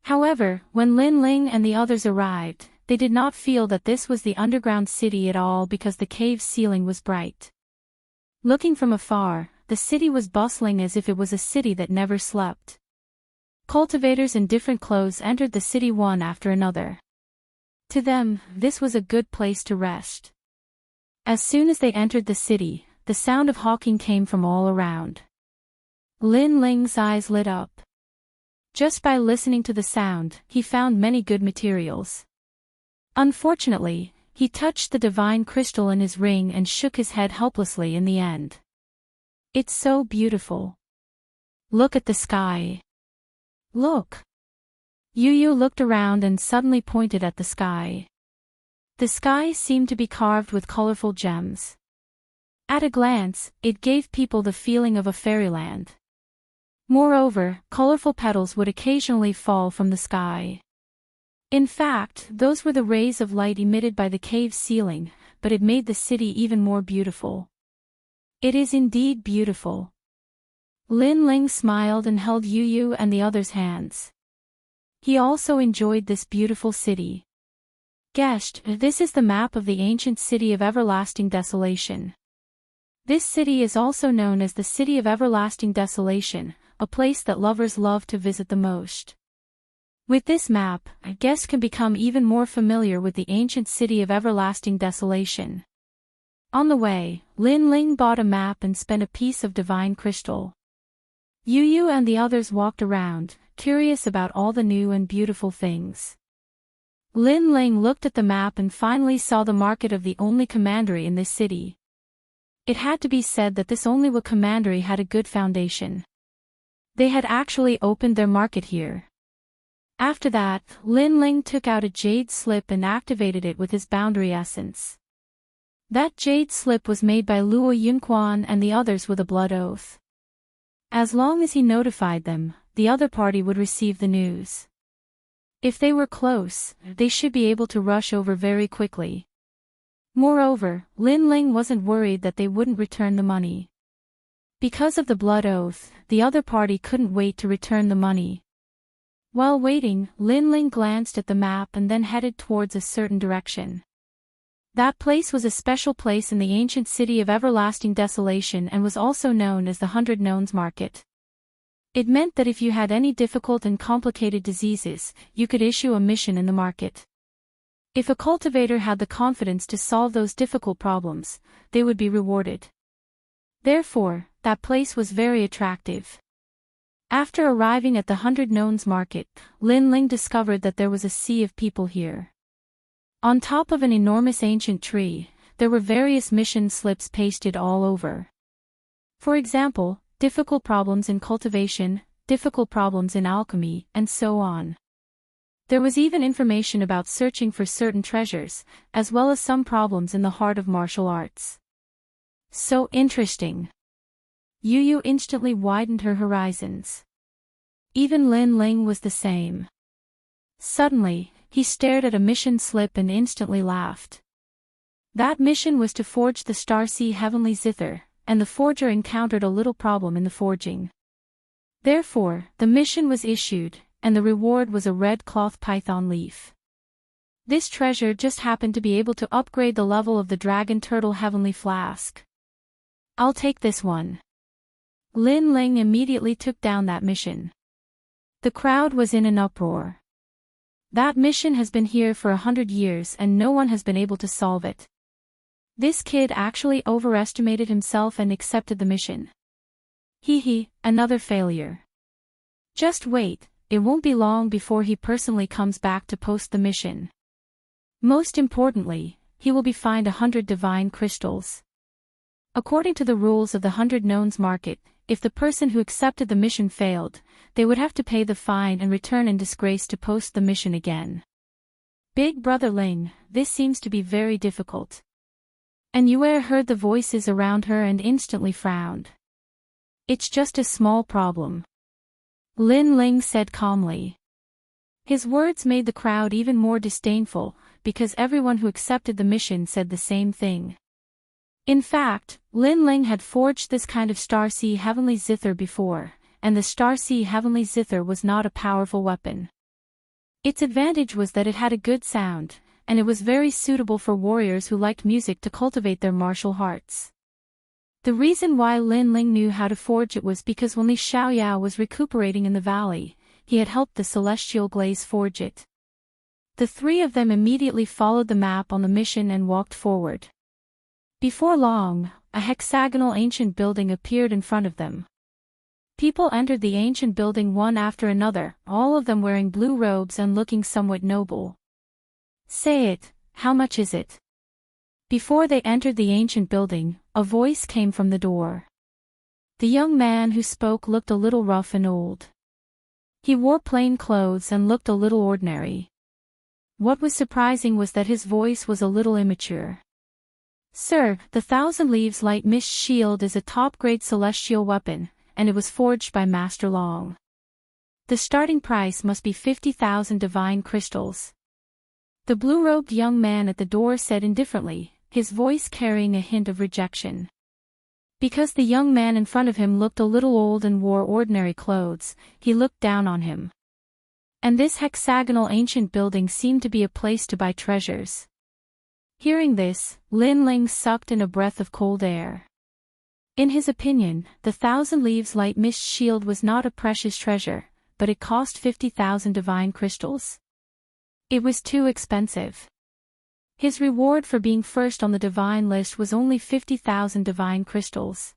Speaker 1: However, when Lin Ling and the others arrived, they did not feel that this was the Underground City at all because the cave's ceiling was bright. Looking from afar, the city was bustling as if it was a city that never slept. Cultivators in different clothes entered the city one after another. To them, this was a good place to rest. As soon as they entered the city, the sound of hawking came from all around. Lin Ling's eyes lit up. Just by listening to the sound, he found many good materials. Unfortunately, he touched the divine crystal in his ring and shook his head helplessly in the end. It's so beautiful. Look at the sky. Look. Yu Yu looked around and suddenly pointed at the sky. The sky seemed to be carved with colorful gems. At a glance, it gave people the feeling of a fairyland. Moreover, colorful petals would occasionally fall from the sky. In fact, those were the rays of light emitted by the cave's ceiling, but it made the city even more beautiful. It is indeed beautiful. Lin Ling smiled and held Yu Yu and the others' hands. He also enjoyed this beautiful city. Guest, this is the map of the ancient City of Everlasting Desolation. This city is also known as the City of Everlasting Desolation, a place that lovers love to visit the most. With this map, a guest can become even more familiar with the ancient City of Everlasting Desolation. On the way, Lin Ling bought a map and spent a piece of divine crystal. Yu Yu and the others walked around, curious about all the new and beautiful things. Lin Ling looked at the map and finally saw the market of the only commandery in this city. It had to be said that this only one commandery had a good foundation. They had actually opened their market here. After that, Lin Ling took out a jade slip and activated it with his boundary essence. That jade slip was made by Luo Yunquan and the others with a blood oath. As long as he notified them, the other party would receive the news. If they were close, they should be able to rush over very quickly. Moreover, Lin Ling wasn't worried that they wouldn't return the money. Because of the blood oath, the other party couldn't wait to return the money. While waiting, Lin Ling glanced at the map and then headed towards a certain direction. That place was a special place in the ancient city of everlasting desolation and was also known as the 100 Nones Market. It meant that if you had any difficult and complicated diseases, you could issue a mission in the market. If a cultivator had the confidence to solve those difficult problems, they would be rewarded. Therefore, that place was very attractive. After arriving at the 100 Nones Market, Lin Ling discovered that there was a sea of people here. On top of an enormous ancient tree, there were various mission slips pasted all over. For example, difficult problems in cultivation, difficult problems in alchemy, and so on. There was even information about searching for certain treasures, as well as some problems in the heart of martial arts. So interesting. Yu Yu instantly widened her horizons. Even Lin Ling was the same. Suddenly, he stared at a mission slip and instantly laughed. That mission was to forge the Starseed Heavenly Zither, and the forger encountered a little problem in the forging. Therefore, the mission was issued, and the reward was a red cloth python leaf. This treasure just happened to be able to upgrade the level of the Dragon Turtle Heavenly Flask. I'll take this one. Lin Ling immediately took down that mission. The crowd was in an uproar. That mission has been here for 100 years and no one has been able to solve it. This kid actually overestimated himself and accepted the mission. Another failure. Just wait, it won't be long before he personally comes back to post the mission. Most importantly, he will be fined 100 divine crystals. According to the rules of the 100 Nones Market, if the person who accepted the mission failed, they would have to pay the fine and return in disgrace to post the mission again. Big Brother Ling, this seems to be very difficult. And Yue heard the voices around her and instantly frowned. It's just a small problem. Lin Ling said calmly. His words made the crowd even more disdainful, because everyone who accepted the mission said the same thing. In fact, Lin Ling had forged this kind of Starseed Heavenly Zither before, and the Starseed Heavenly Zither was not a powerful weapon. Its advantage was that it had a good sound, and it was very suitable for warriors who liked music to cultivate their martial arts. The reason why Lin Ling knew how to forge it was because when Li Xiaoyao was recuperating in the valley, he had helped the Celestial Glaze forge it. The three of them immediately followed the map on the mission and walked forward. Before long, a hexagonal ancient building appeared in front of them. People entered the ancient building one after another, all of them wearing blue robes and looking somewhat noble. Say it, how much is it? Before they entered the ancient building, a voice came from the door. The young man who spoke looked a little rough and old. He wore plain clothes and looked a little ordinary. What was surprising was that his voice was a little immature. Sir, the 1,000 Leaves Light Mist Shield is a top-grade celestial weapon, and it was forged by Master Long. The starting price must be 50,000 divine crystals. The blue-robed young man at the door said indifferently, his voice carrying a hint of rejection. Because the young man in front of him looked a little old and wore ordinary clothes, he looked down on him. And this hexagonal ancient building seemed to be a place to buy treasures. Hearing this, Lin Ling sucked in a breath of cold air. In his opinion, the 1,000 Leaves Light Mist Shield was not a precious treasure, but it cost 50,000 divine crystals. It was too expensive. His reward for being first on the divine list was only 50,000 divine crystals.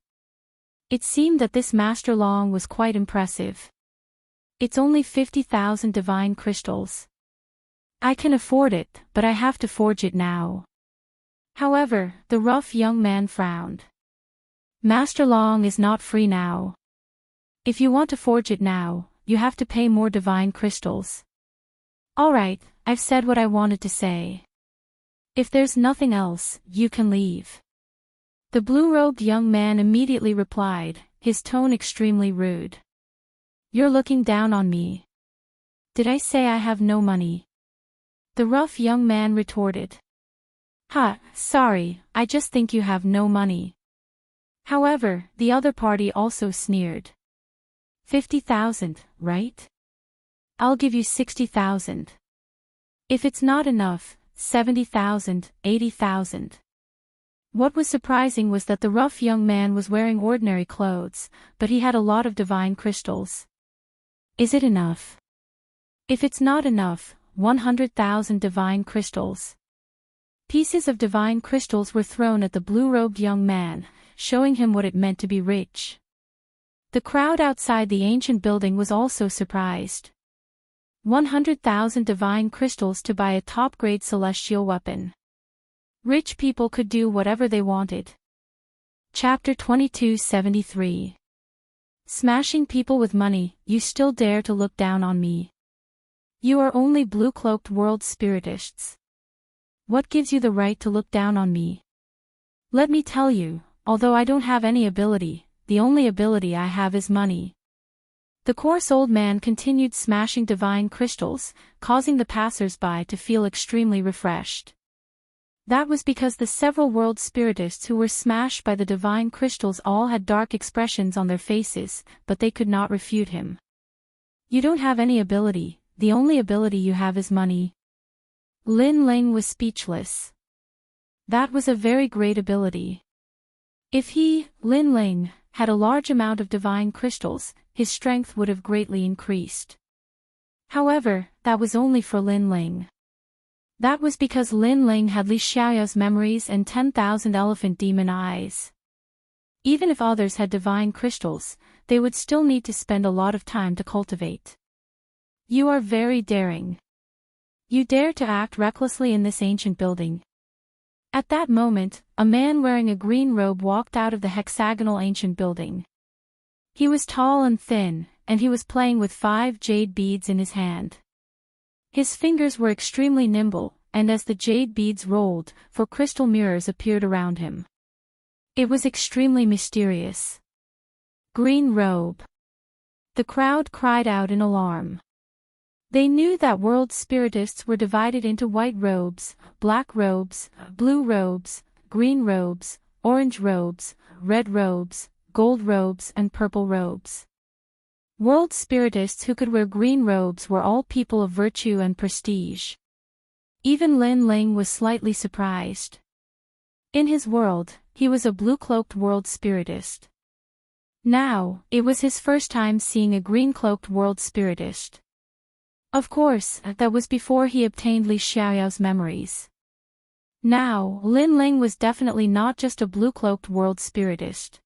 Speaker 1: It seemed that this Master Long was quite impressive. It's only 50,000 divine crystals. I can afford it, but I have to forge it now. However, the rough young man frowned. Master Long is not free now. If you want to forge it now, you have to pay more divine crystals. Alright, I've said what I wanted to say. If there's nothing else, you can leave. The blue-robed young man immediately replied, his tone extremely rude. You're looking down on me. Did I say I have no money? The rough young man retorted. Ha, sorry, I just think you have no money. However, the other party also sneered. 50,000, right? I'll give you 60,000. If it's not enough, 70,000, 80,000. What was surprising was that the rough young man was wearing ordinary clothes, but he had a lot of divine crystals. Is it enough? If it's not enough, 100,000 divine crystals. Pieces of divine crystals were thrown at the blue-robed young man, showing him what it meant to be rich. The crowd outside the ancient building was also surprised. 100,000 divine crystals to buy a top-grade celestial weapon. Rich people could do whatever they wanted. Chapter 2273. Smashing people with money, you still dare to look down on me. You are only blue-cloaked world spiritists. What gives you the right to look down on me? Let me tell you, although I don't have any ability, the only ability I have is money. The coarse old man continued smashing divine crystals, causing the passers-by to feel extremely refreshed. That was because the several world spiritists who were smashed by the divine crystals all had dark expressions on their faces, but they could not refute him. You don't have any ability, the only ability you have is money. Lin Ling was speechless. That was a very great ability. If he, Lin Ling, had a large amount of divine crystals, his strength would have greatly increased. However, that was only for Lin Ling. That was because Lin Ling had Li Xiaoyao's memories and 10,000 elephant demon eyes. Even if others had divine crystals, they would still need to spend a lot of time to cultivate. You are very daring. You dare to act recklessly in this ancient building. At that moment, a man wearing a green robe walked out of the hexagonal ancient building. He was tall and thin, and he was playing with 5 jade beads in his hand. His fingers were extremely nimble, and as the jade beads rolled, 4 crystal mirrors appeared around him. It was extremely mysterious. Green robe. The crowd cried out in alarm. They knew that world spiritists were divided into white robes, black robes, blue robes, green robes, orange robes, red robes, gold robes and purple robes. World spiritists who could wear green robes were all people of virtue and prestige. Even Lin Ling was slightly surprised. In his world, he was a blue-cloaked world spiritist. Now, it was his first time seeing a green-cloaked world spiritist. Of course, that was before he obtained Li Xiaoyao's memories. Now, Lin Ling was definitely not just a blue-cloaked world spiritist.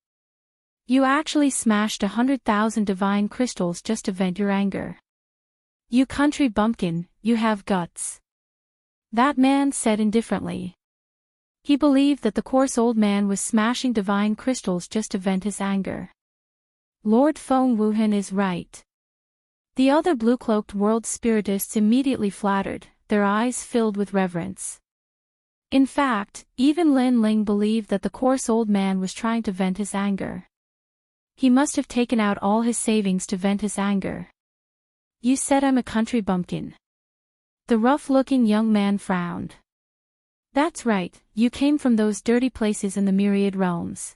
Speaker 1: You actually smashed 100,000 divine crystals just to vent your anger. You country bumpkin, you have guts. That man said indifferently. He believed that the coarse old man was smashing divine crystals just to vent his anger. Lord Feng Wuhan is right. The other blue-cloaked world spiritists immediately flattered, their eyes filled with reverence. In fact, even Lin Ling believed that the coarse old man was trying to vent his anger. He must have taken out all his savings to vent his anger. You said I'm a country bumpkin. The rough-looking young man frowned. That's right, you came from those dirty places in the myriad realms.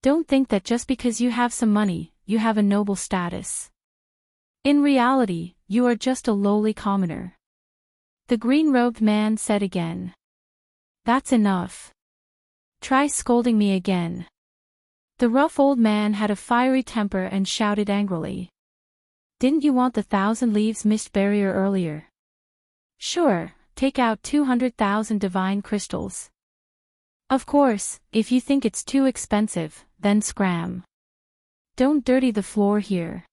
Speaker 1: Don't think that just because you have some money, you have a noble status. In reality, you are just a lowly commoner. The green-robed man said again. That's enough. Try scolding me again. The rough old man had a fiery temper and shouted angrily. Didn't you want the 1,000 leaves mist barrier earlier? Sure, take out 200,000 divine crystals. Of course, if you think it's too expensive, then scram. Don't dirty the floor here.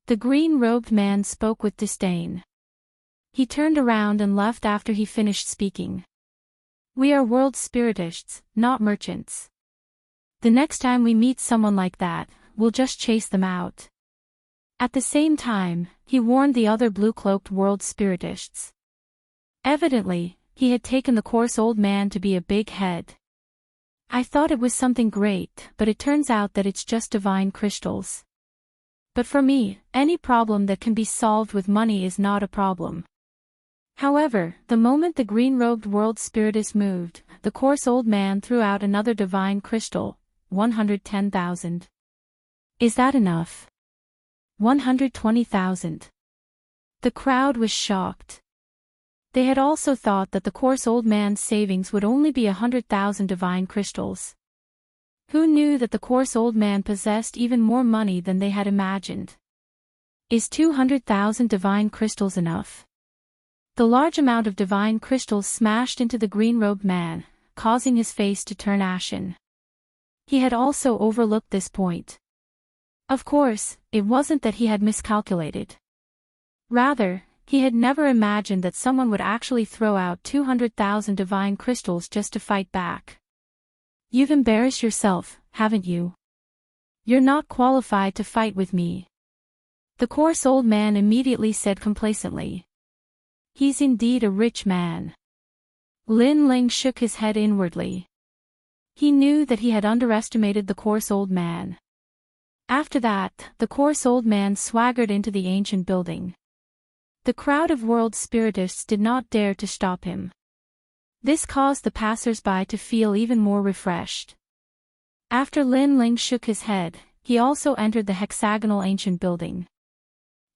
Speaker 1: The green-robed man spoke with disdain. He turned around and left after he finished speaking. We are world spiritists, not merchants. The next time we meet someone like that, we'll just chase them out. At the same time, he warned the other blue-cloaked world spiritists. Evidently, he had taken the coarse old man to be a big head. I thought it was something great, but it turns out that it's just divine crystals. But for me, any problem that can be solved with money is not a problem. However, the moment the green-robed world spiritist moved, the coarse old man threw out another divine crystal, 110,000. Is that enough? 120,000. The crowd was shocked. They had also thought that the coarse old man's savings would only be 100,000 divine crystals. Who knew that the coarse old man possessed even more money than they had imagined? Is 200,000 divine crystals enough? The large amount of divine crystals smashed into the green-robed man, causing his face to turn ashen. He had also overlooked this point. Of course, it wasn't that he had miscalculated. Rather, he had never imagined that someone would actually throw out 200,000 divine crystals just to fight back. You've embarrassed yourself, haven't you? You're not qualified to fight with me. The coarse old man immediately said complacently. He's indeed a rich man. Lin Ling shook his head inwardly. He knew that he had underestimated the coarse old man. After that, the coarse old man swaggered into the ancient building. The crowd of world spiritists did not dare to stop him. This caused the passers-by to feel even more refreshed. After Lin Ling shook his head, he also entered the hexagonal ancient building.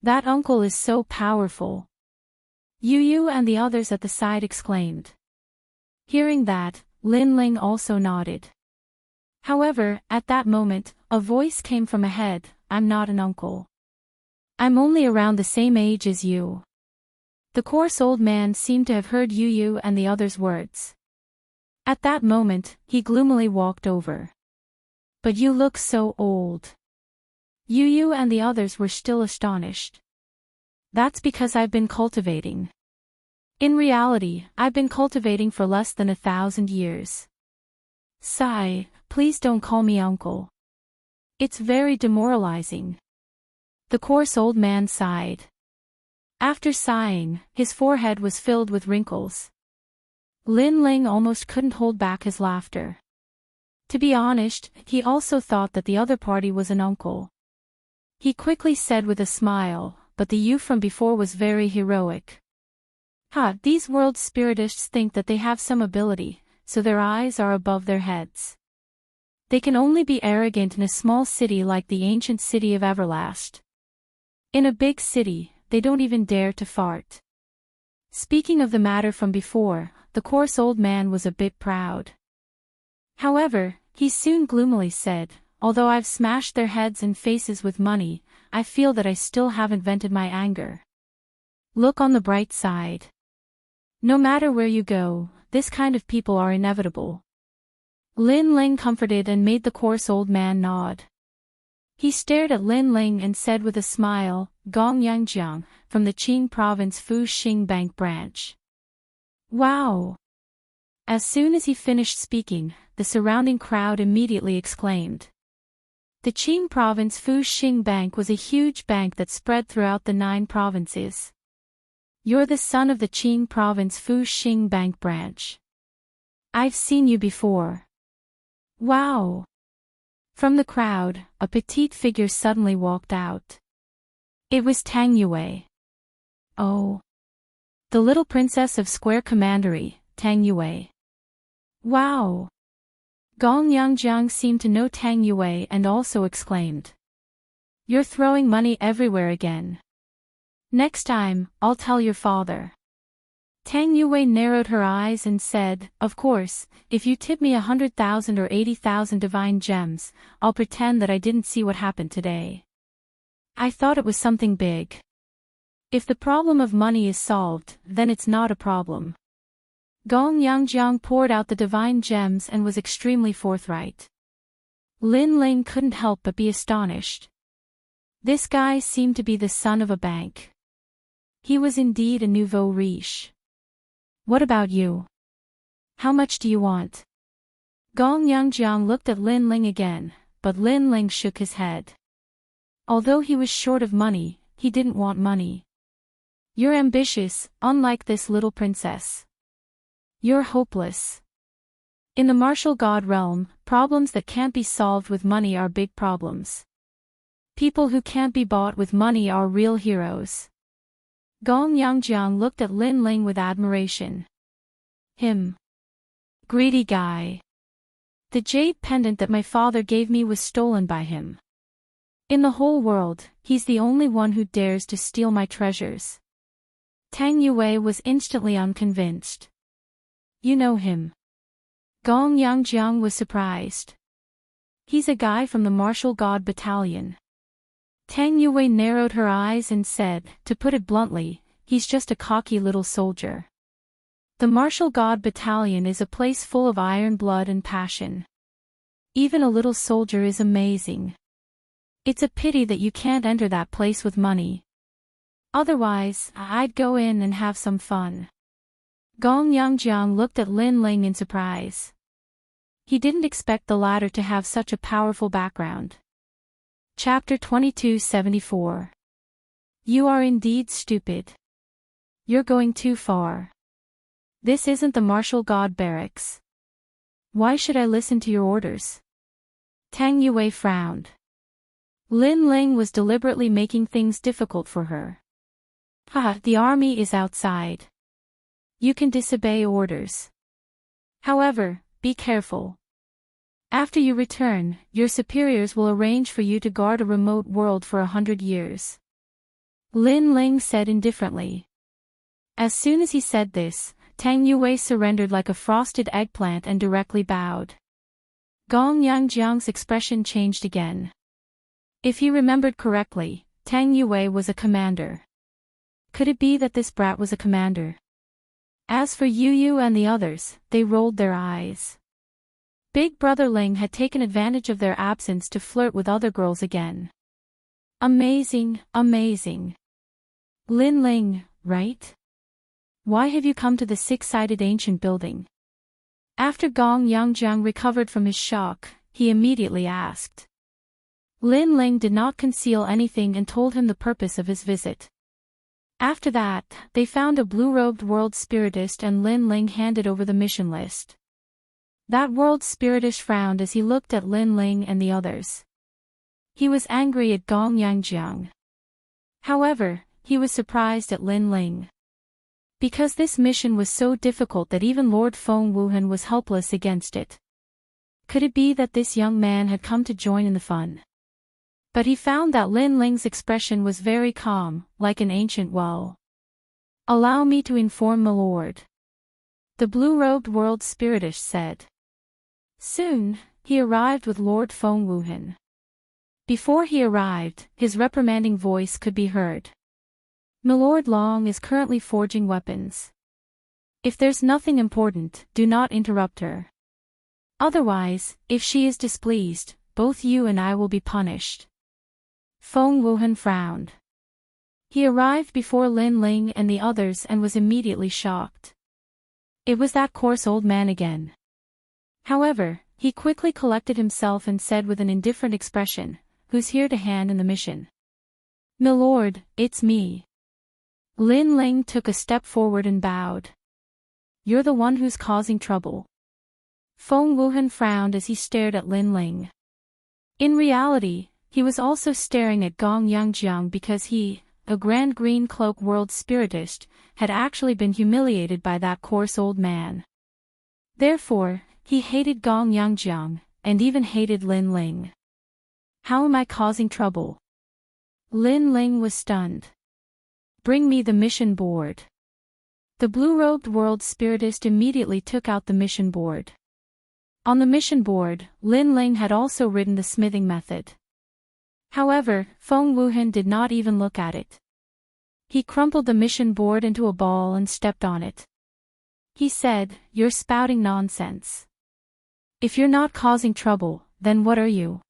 Speaker 1: That uncle is so powerful. Yu and the others at the side exclaimed. Hearing that, Lin Ling also nodded. However, at that moment, a voice came from ahead, I'm not an uncle. I'm only around the same age as you. The coarse old man seemed to have heard Yu and the others' words. At that moment, he gloomily walked over. But you look so old. Yu and the others were still astonished. That's because I've been cultivating. In reality, I've been cultivating for less than 1,000 years. Sigh, please don't call me uncle. It's very demoralizing. The coarse old man sighed. After sighing, his forehead was filled with wrinkles. Lin Ling almost couldn't hold back his laughter. To be honest, he also thought that the other party was an uncle. He quickly said with a smile, but the you from before was very heroic. These world spiritists think that they have some ability, so their eyes are above their heads. They can only be arrogant in a small city like the ancient city of Everlast. In a big city, they don't even dare to fart. Speaking of the matter from before, the coarse old man was a bit proud. However, he soon gloomily said, although I've smashed their heads and faces with money, I feel that I still haven't vented my anger. Look on the bright side. No matter where you go, this kind of people are inevitable. Lin Ling comforted and made the coarse old man nod. He stared at Lin Ling and said with a smile, Gong Yangjiang, from the Qing province Fu Xing Bank branch. Wow! As soon as he finished speaking, the surrounding crowd immediately exclaimed. The Qing province Fu Xing Bank was a huge bank that spread throughout the 9 provinces. You're the son of the Qing province Fu Xing Bank branch. I've seen you before. Wow! From the crowd, a petite figure suddenly walked out. It was Tang Yue. Oh! The little princess of Square Commandery, Tang Yue. Wow! Gong Yangjiang seemed to know Tang Yue and also exclaimed. You're throwing money everywhere again. Next time, I'll tell your father. Tang Yue narrowed her eyes and said, of course, if you tip me 100,000 or 80,000 divine gems, I'll pretend that I didn't see what happened today. I thought it was something big. If the problem of money is solved, then it's not a problem. Gong Yangjiang poured out the divine gems and was extremely forthright. Lin Ling couldn't help but be astonished. This guy seemed to be the son of a bank. He was indeed a nouveau riche. What about you? How much do you want? Gong Yangjiang looked at Lin Ling again, but Lin Ling shook his head. Although he was short of money, he didn't want money. You're ambitious, unlike this little princess. You're hopeless. In the martial god realm, problems that can't be solved with money are big problems. People who can't be bought with money are real heroes. Gong Yangjiang looked at Lin Ling with admiration. Him. Greedy guy. The jade pendant that my father gave me was stolen by him. In the whole world, he's the only one who dares to steal my treasures. Tang Yue was instantly unconvinced. You know him. Gong Yangjiang was surprised. He's a guy from the martial god battalion. Tang Yue narrowed her eyes and said, to put it bluntly, he's just a cocky little soldier. The martial god battalion is a place full of iron blood and passion. Even a little soldier is amazing. It's a pity that you can't enter that place with money. Otherwise, I'd go in and have some fun. Gong Yangjiang looked at Lin Ling in surprise. He didn't expect the latter to have such a powerful background. Chapter 2274. You are indeed stupid. You're going too far. This isn't the martial god barracks. Why should I listen to your orders? Tang Yue frowned. Lin Ling was deliberately making things difficult for her. The army is outside. You can disobey orders. However, be careful. After you return, your superiors will arrange for you to guard a remote world for 100 years. Lin Ling said indifferently. As soon as he said this, Tang Yue surrendered like a frosted eggplant and directly bowed. Gong Yangjiang's expression changed again. If he remembered correctly, Tang Yue was a commander. Could it be that this brat was a commander? As for Yu Yu and the others, they rolled their eyes. Big Brother Ling had taken advantage of their absence to flirt with other girls again. Amazing, amazing. Lin Ling, right? Why have you come to the six-sided ancient building? After Gong Yangjiang recovered from his shock, he immediately asked. Lin Ling did not conceal anything and told him the purpose of his visit. After that, they found a blue-robed world spiritist and Lin Ling handed over the mission list. That world spiritist frowned as he looked at Lin Ling and the others. He was angry at Gong Yangjiang. However, he was surprised at Lin Ling. Because this mission was so difficult that even Lord Feng Wuhan was helpless against it. Could it be that this young man had come to join in the fun? But he found that Lin Ling's expression was very calm, like an ancient well. Allow me to inform my lord. The blue-robed world spiritist said. Soon, he arrived with Lord Feng Wuhan. Before he arrived, his reprimanding voice could be heard. Milord Long is currently forging weapons. If there's nothing important, do not interrupt her. Otherwise, if she is displeased, both you and I will be punished. Feng Wuhan frowned. He arrived before Lin Ling and the others and was immediately shocked. It was that coarse old man again. However, he quickly collected himself and said with an indifferent expression, "Who's here to hand in the mission?" "Milord, it's me." Lin Ling took a step forward and bowed. "You're the one who's causing trouble." Feng Wuhan frowned as he stared at Lin Ling. In reality, he was also staring at Gong Yangjiang because he, a grand green cloak world spiritist, had actually been humiliated by that coarse old man. Therefore, he hated Gong Yangjiang, and even hated Lin Ling. How am I causing trouble? Lin Ling was stunned. Bring me the mission board. The blue-robed world spiritist immediately took out the mission board. On the mission board, Lin Ling had also written the smithing method. However, Feng Wuhan did not even look at it. He crumpled the mission board into a ball and stepped on it. He said, "You're spouting nonsense. If you're not causing trouble, then what are you?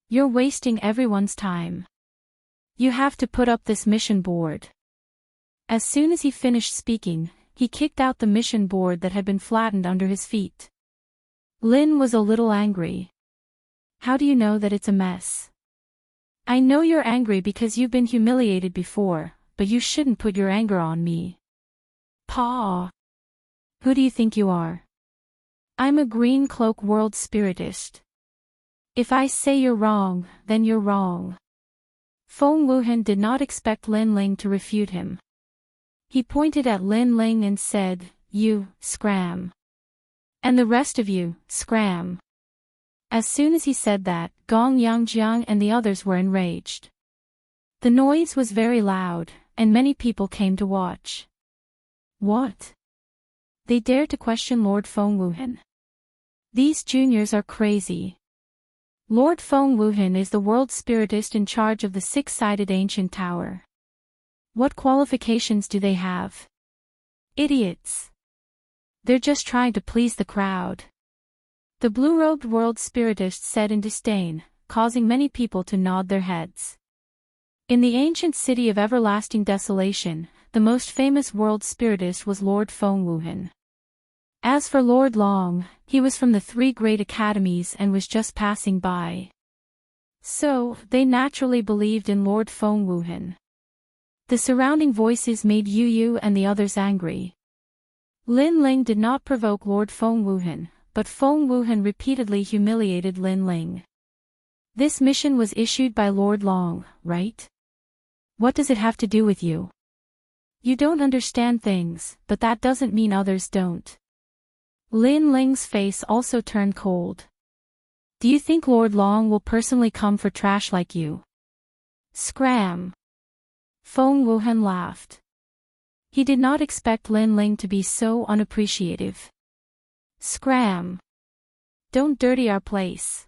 Speaker 1: You're wasting everyone's time. You have to put up this mission board." As soon as he finished speaking, he kicked out the mission board that had been flattened under his feet. Lin was a little angry. "How do you know that it's a mess?" "I know you're angry because you've been humiliated before, but you shouldn't put your anger on me." "Pa! Who do you think you are?" "I'm a green cloak world spiritist. If I say you're wrong, then you're wrong." Feng Wuhan did not expect Lin Ling to refute him. He pointed at Lin Ling and said, "You, scram. And the rest of you, scram." As soon as he said that, Gong Yangjiang and the others were enraged. The noise was very loud, and many people came to watch. What? They dare to question Lord Feng Wuhan. These juniors are crazy. Lord Feng Wuhan is the world spiritist in charge of the six-sided ancient tower. What qualifications do they have? Idiots. They're just trying to please the crowd. The blue-robed world spiritist said in disdain, causing many people to nod their heads. In the ancient city of everlasting desolation, the most famous world spiritist was Lord Feng Wuhan. As for Lord Long, he was from the three great academies and was just passing by. So, they naturally believed in Lord Feng Wuhan. The surrounding voices made Yu Yu and the others angry. Lin Ling did not provoke Lord Feng Wuhan, but Feng Wuhan repeatedly humiliated Lin Ling. This mission was issued by Lord Long, right? What does it have to do with you? You don't understand things, but that doesn't mean others don't. Lin Ling's face also turned cold. Do you think Lord Long will personally come for trash like you? Scram. Feng Wuhan laughed. He did not expect Lin Ling to be so unappreciative. Scram. Don't dirty our place.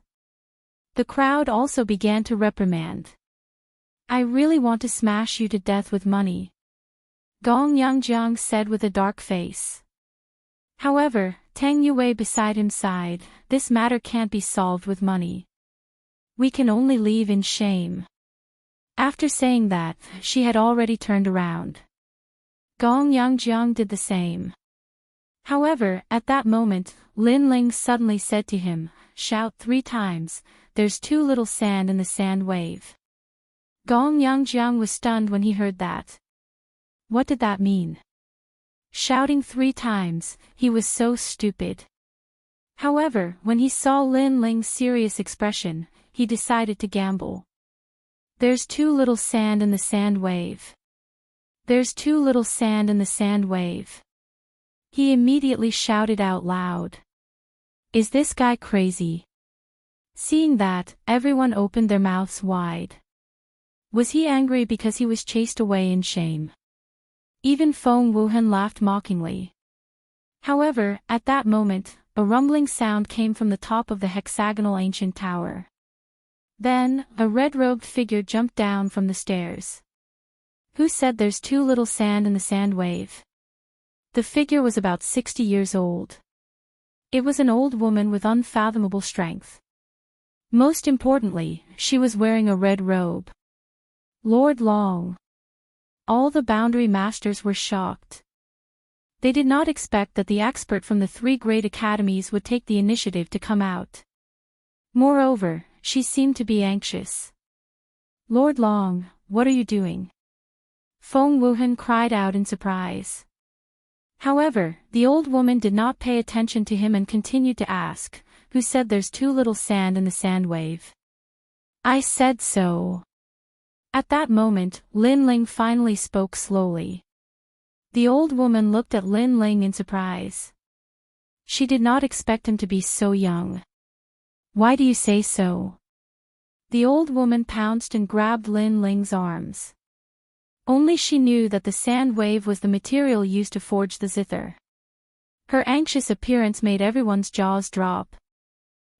Speaker 1: The crowd also began to reprimand. I really want to smash you to death with money, Gong Yangjiang said with a dark face. However, Tang Yue beside him sighed, this matter can't be solved with money. We can only leave in shame. After saying that, she had already turned around. Gong Yangjiang did the same. However, at that moment, Lin Ling suddenly said to him, shout 3 times, there's too little sand in the sand wave. Gong Yangjiang was stunned when he heard that. What did that mean? Shouting 3 times, he was so stupid. However, when he saw Lin Ling's serious expression, he decided to gamble. There's too little sand in the sand wave. There's too little sand in the sand wave. He immediately shouted out loud. Is this guy crazy? Seeing that, everyone opened their mouths wide. Was he angry because he was chased away in shame? Even Feng Wuhan laughed mockingly. However, at that moment, a rumbling sound came from the top of the hexagonal ancient tower. Then, a red-robed figure jumped down from the stairs. Who said there's too little sand in the sand wave? The figure was about 60 years old. It was an old woman with unfathomable strength. Most importantly, she was wearing a red robe. Lord Long. All the boundary masters were shocked. They did not expect that the expert from the 3 great academies would take the initiative to come out. Moreover, she seemed to be anxious. Lord Long, what are you doing? Feng Wuhan cried out in surprise. However, the old woman did not pay attention to him and continued to ask, who said there's too little sand in the sand wave? I said so. At that moment, Lin Ling finally spoke slowly. The old woman looked at Lin Ling in surprise. She did not expect him to be so young. Why do you say so? The old woman pounced and grabbed Lin Ling's arms. Only she knew that the sand wave was the material used to forge the zither. Her anxious appearance made everyone's jaws drop.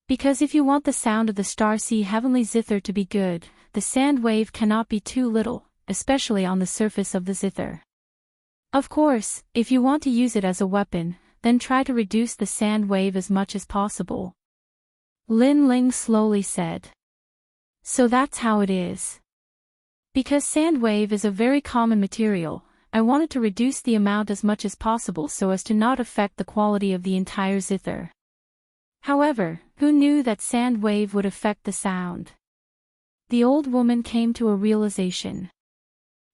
Speaker 1: Because if you want the sound of the star-sea heavenly zither to be good, the sand wave cannot be too little, especially on the surface of the zither. Of course, if you want to use it as a weapon, then try to reduce the sand wave as much as possible. Lin Ling slowly said. So that's how it is. Because sand wave is a very common material, I wanted to reduce the amount as much as possible so as to not affect the quality of the entire zither. However, who knew that sand wave would affect the sound? The old woman came to a realization.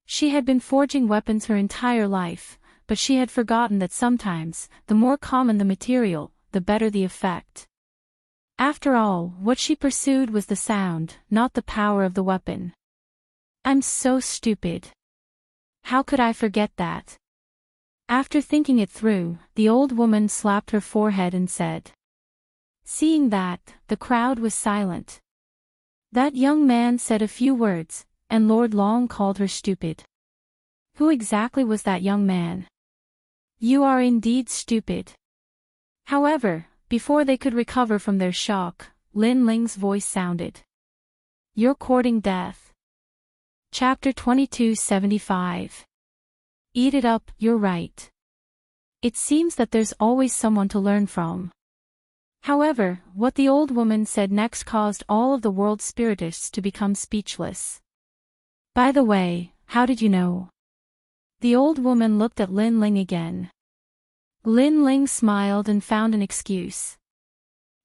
Speaker 1: She had been forging weapons her entire life, but she had forgotten that sometimes, the more common the material, the better the effect. After all, what she pursued was the sound, not the power of the weapon. I'm so stupid. How could I forget that? After thinking it through, the old woman slapped her forehead and said. Seeing that, the crowd was silent. That young man said a few words, and Lord Long called her stupid. Who exactly was that young man? You are indeed stupid. However, before they could recover from their shock, Lin Ling's voice sounded. You're courting death. Chapter 2275. Eat it up, you're right. It seems that there's always someone to learn from. However, what the old woman said next caused all of the world's spiritists to become speechless. By the way, how did you know? The old woman looked at Lin Ling again. Lin Ling smiled and found an excuse.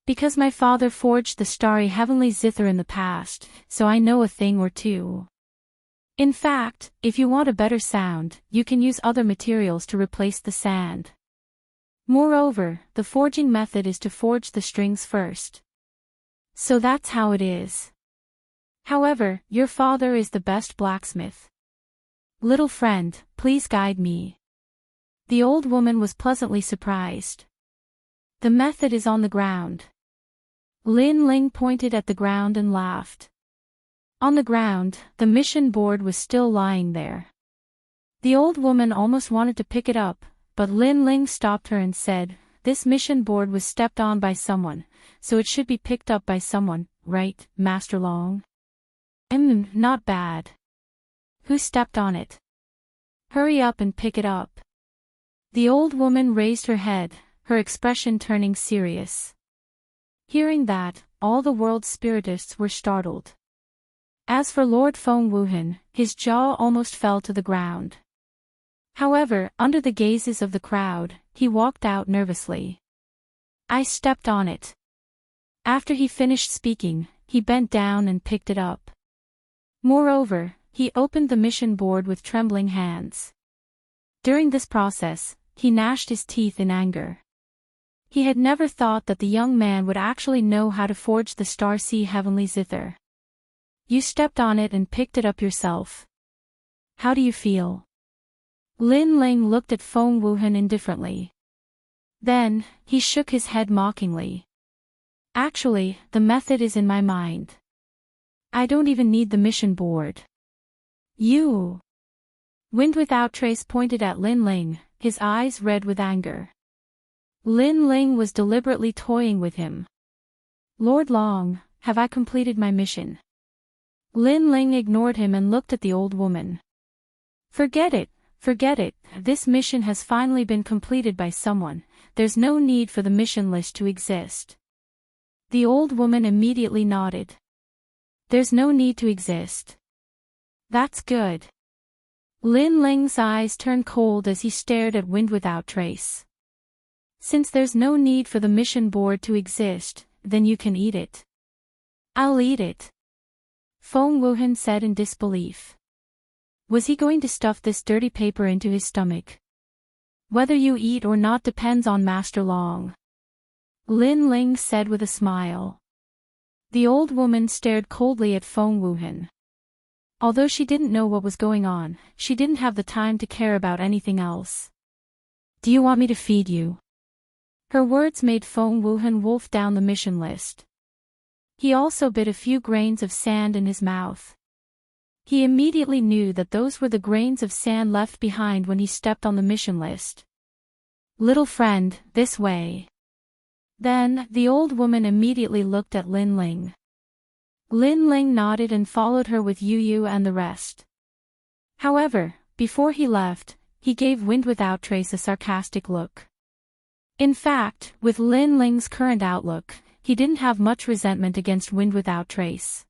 Speaker 1: Because my father forged the starry heavenly zither in the past, so I know a thing or two. In fact, if you want a better sound, you can use other materials to replace the sand. Moreover, the forging method is to forge the strings first. So that's how it is. However, your father is the best blacksmith. Little friend, please guide me. The old woman was pleasantly surprised. The method is on the ground. Lin Ling pointed at the ground and laughed. On the ground, the mission board was still lying there. The old woman almost wanted to pick it up, but Lin Ling stopped her and said, this mission board was stepped on by someone, so it should be picked up by someone, right, Master Long? Not bad. Who stepped on it? Hurry up and pick it up. The old woman raised her head, her expression turning serious. Hearing that, all the world's spiritists were startled. As for Lord Feng Wuhan, his jaw almost fell to the ground. However, under the gazes of the crowd, he walked out nervously. I stepped on it. After he finished speaking, he bent down and picked it up. Moreover, he opened the mission board with trembling hands. During this process, he gnashed his teeth in anger. He had never thought that the young man would actually know how to forge the Star Sea Heavenly Zither. You stepped on it and picked it up yourself. How do you feel? Lin Ling looked at Feng Wuhan indifferently. Then, he shook his head mockingly. Actually, the method is in my mind. I don't even need the mission board. You. Wind Without Trace pointed at Lin Ling, his eyes red with anger. Lin Ling was deliberately toying with him. Lord Long, have I completed my mission? Lin Ling ignored him and looked at the old woman. Forget it, this mission has finally been completed by someone, there's no need for the mission list to exist. The old woman immediately nodded. There's no need to exist. That's good. Lin Ling's eyes turned cold as he stared at Wind Without Trace. Since there's no need for the mission board to exist, then you can eat it. I'll eat it. Feng Wuhan said in disbelief. Was he going to stuff this dirty paper into his stomach? Whether you eat or not depends on Master Long. Lin Ling said with a smile. The old woman stared coldly at Feng Wuhan. Although she didn't know what was going on, she didn't have the time to care about anything else. Do you want me to feed you? Her words made Feng Wuhan wolf down the mission list. He also bit a few grains of sand in his mouth. He immediately knew that those were the grains of sand left behind when he stepped on the mission list. Little friend, this way. Then, the old woman immediately looked at Lin Ling. Lin Ling nodded and followed her with Yu Yu and the rest. However, before he left, he gave Wind Without Trace a sarcastic look. In fact, with Lin Ling's current outlook, he didn't have much resentment against Wind Without Trace.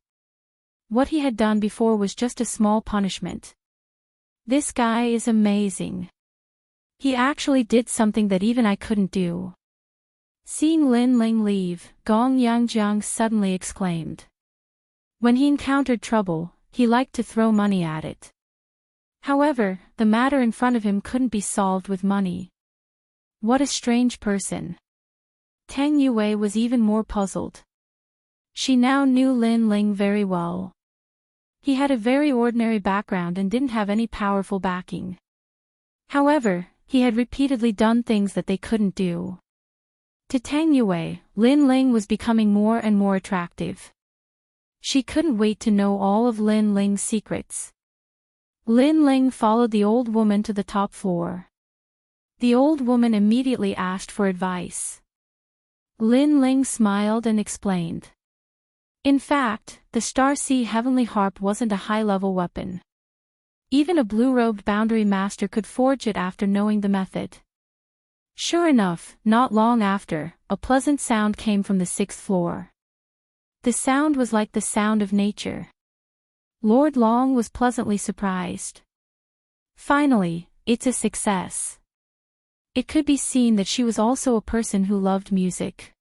Speaker 1: What he had done before was just a small punishment. This guy is amazing. He actually did something that even I couldn't do. Seeing Lin Ling leave, Gong Yangjiang suddenly exclaimed. When he encountered trouble, he liked to throw money at it. However, the matter in front of him couldn't be solved with money. What a strange person. Tang Yue was even more puzzled. She now knew Lin Ling very well. He had a very ordinary background and didn't have any powerful backing. However, he had repeatedly done things that they couldn't do. To Tang Yue, Lin Ling was becoming more and more attractive. She couldn't wait to know all of Lin Ling's secrets. Lin Ling followed the old woman to the top floor. The old woman immediately asked for advice. Lin Ling smiled and explained. In fact, the Star Sea Heavenly Harp wasn't a high-level weapon. Even a blue-robed boundary master could forge it after knowing the method. Sure enough, not long after, a pleasant sound came from the 6th floor. The sound was like the sound of nature. Lord Long was pleasantly surprised. Finally, it's a success. It could be seen that she was also a person who loved music.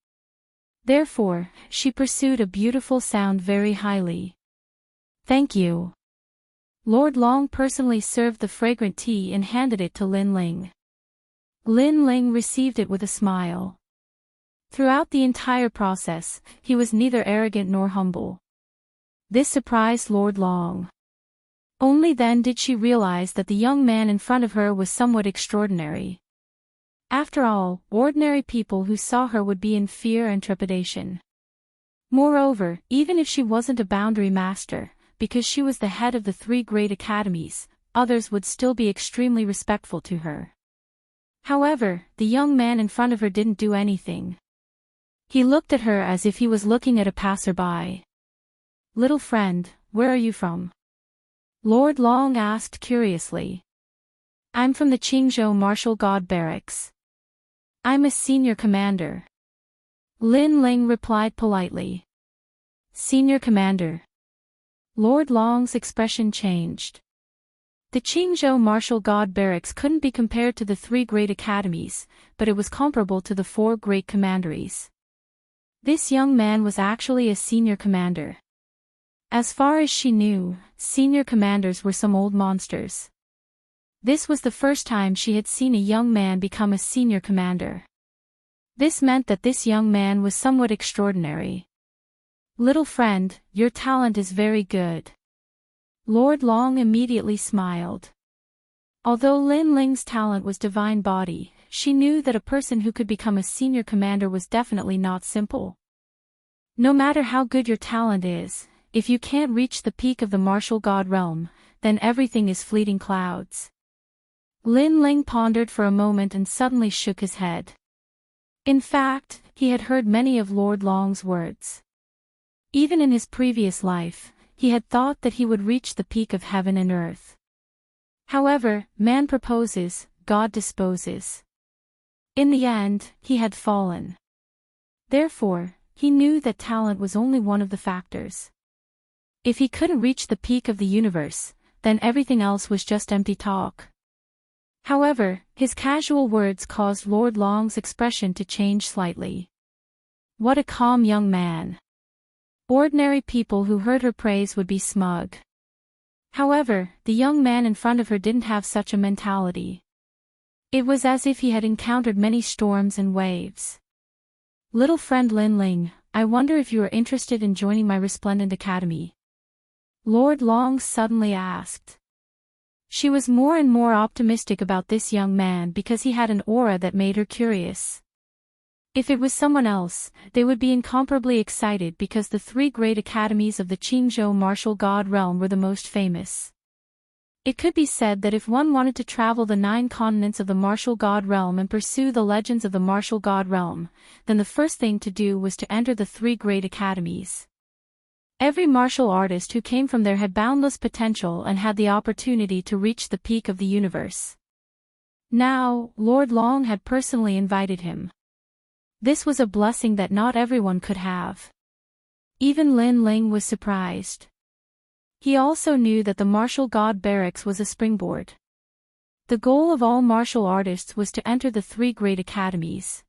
Speaker 1: Therefore, she pursued a beautiful sound very highly. Thank you. Lord Long personally served the fragrant tea and handed it to Lin Ling. Lin Ling received it with a smile. Throughout the entire process, he was neither arrogant nor humble. This surprised Lord Long. Only then did she realize that the young man in front of her was somewhat extraordinary. After all, ordinary people who saw her would be in fear and trepidation. Moreover, even if she wasn't a boundary master, because she was the head of the 3 great academies, others would still be extremely respectful to her. However, the young man in front of her didn't do anything. He looked at her as if he was looking at a passerby. Little friend, where are you from? Lord Long asked curiously. I'm from the Qingzhou Martial God Barracks. I'm a senior commander. Lin Ling replied politely. Senior commander. Lord Long's expression changed. The Qingzhou Martial God Barracks couldn't be compared to the 3 great academies, but it was comparable to the 4 great commanderies. This young man was actually a senior commander. As far as she knew, senior commanders were some old monsters. This was the first time she had seen a young man become a senior commander. This meant that this young man was somewhat extraordinary. Little friend, your talent is very good. Lord Long immediately smiled. Although Lin Ling's talent was divine body, she knew that a person who could become a senior commander was definitely not simple. No matter how good your talent is, if you can't reach the peak of the martial god realm, then everything is fleeting clouds. Lin Ling pondered for a moment and suddenly shook his head. In fact, he had heard many of Lord Long's words. Even in his previous life, he had thought that he would reach the peak of heaven and earth. However, man proposes, God disposes. In the end, he had fallen. Therefore, he knew that talent was only one of the factors. If he couldn't reach the peak of the universe, then everything else was just empty talk. However, his casual words caused Lord Long's expression to change slightly. What a calm young man. Ordinary people who heard her praise would be smug. However, the young man in front of her didn't have such a mentality. It was as if he had encountered many storms and waves. Little friend Lin Ling, I wonder if you are interested in joining my resplendent academy? Lord Long suddenly asked. She was more and more optimistic about this young man because he had an aura that made her curious. If it was someone else, they would be incomparably excited because the 3 great academies of the Qingzhou martial god realm were the most famous. It could be said that if one wanted to travel the 9 continents of the martial god realm and pursue the legends of the martial god realm, then the first thing to do was to enter the 3 great academies. Every martial artist who came from there had boundless potential and had the opportunity to reach the peak of the universe. Now, Lord Long had personally invited him. This was a blessing that not everyone could have. Even Lin Ling was surprised. He also knew that the martial god barracks was a springboard. The goal of all martial artists was to enter the 3 great academies.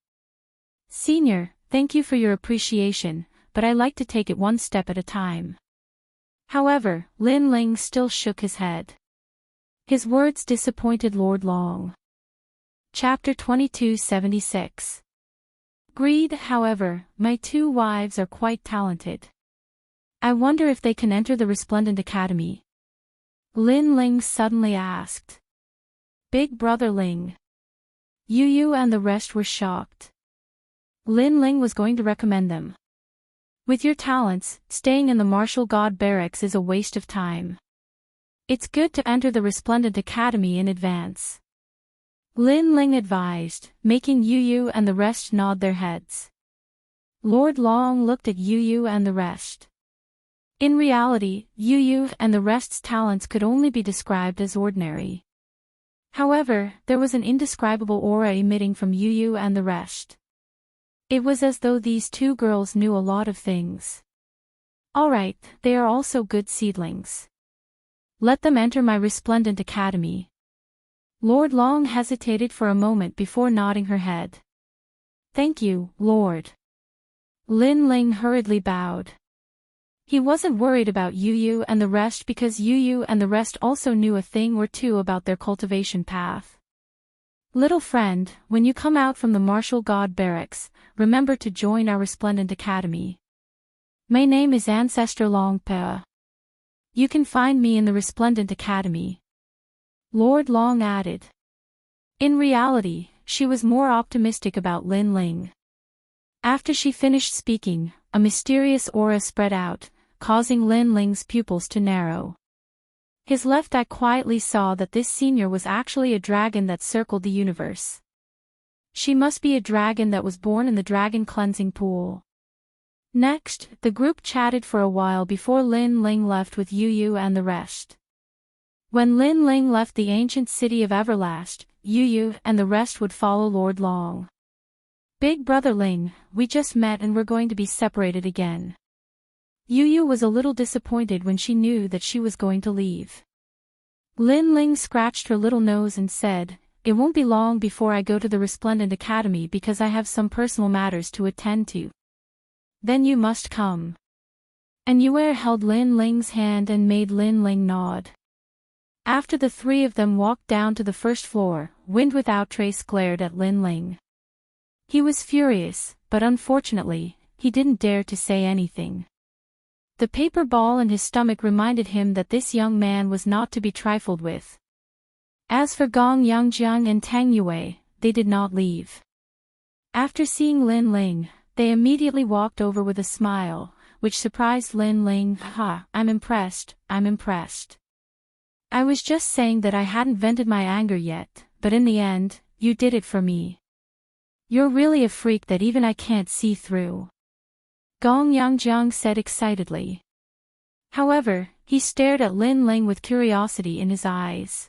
Speaker 1: Senior, thank you for your appreciation, but I like to take it one step at a time. However, Lin Ling still shook his head. His words disappointed Lord Long. Chapter 2276. Greed. However, my 2 wives are quite talented. I wonder if they can enter the Resplendent Academy. Lin Ling suddenly asked. Big brother Ling. Yu Yu and the rest were shocked. Lin Ling was going to recommend them. With your talents, staying in the martial god barracks is a waste of time. It's good to enter the Resplendent Academy in advance. Lin Ling advised, making Yu Yu and the rest nod their heads. Lord Long looked at Yu Yu and the rest. In reality, Yu Yu and the rest's talents could only be described as ordinary. However, there was an indescribable aura emitting from Yu Yu and the rest. It was as though these two girls knew a lot of things. Alright, they are also good seedlings. Let them enter my Resplendent Academy. Lord Long hesitated for a moment before nodding her head. Thank you, Lord. Lin Ling hurriedly bowed. He wasn't worried about Yu Yu and the rest because Yu Yu and the rest also knew a thing or two about their cultivation path. Little friend, when you come out from the martial god barracks, remember to join our Resplendent Academy. My name is Ancestor Long Pe. You can find me in the Resplendent Academy. Lord Long added. In reality, she was more optimistic about Lin Ling. After she finished speaking, a mysterious aura spread out, causing Lin Ling's pupils to narrow. His left eye quietly saw that this senior was actually a dragon that circled the universe. She must be a dragon that was born in the dragon cleansing pool. Next, the group chatted for a while before Lin Ling left with Yu Yu and the rest. When Lin Ling left the ancient city of Everlast, Yu Yu and the rest would follow Lord Long. Big brother Ling, we just met and we're going to be separated again. Yu Yu was a little disappointed when she knew that she was going to leave. Lin Ling scratched her little nose and said, It won't be long before I go to the Resplendent Academy because I have some personal matters to attend to. Then you must come. And Yue held Lin Ling's hand and made Lin Ling nod. After the three of them walked down to the first floor, Wind Without Trace glared at Lin Ling. He was furious, but unfortunately, he didn't dare to say anything. The paper ball in his stomach reminded him that this young man was not to be trifled with. As for Gong Yangjiang and Tang Yue, they did not leave. After seeing Lin Ling, they immediately walked over with a smile, which surprised Lin Ling. I'm impressed, I'm impressed. I was just saying that I hadn't vented my anger yet, but in the end, you did it for me. You're really a freak that even I can't see through. Gong Yangjiang said excitedly. However, he stared at Lin Ling with curiosity in his eyes.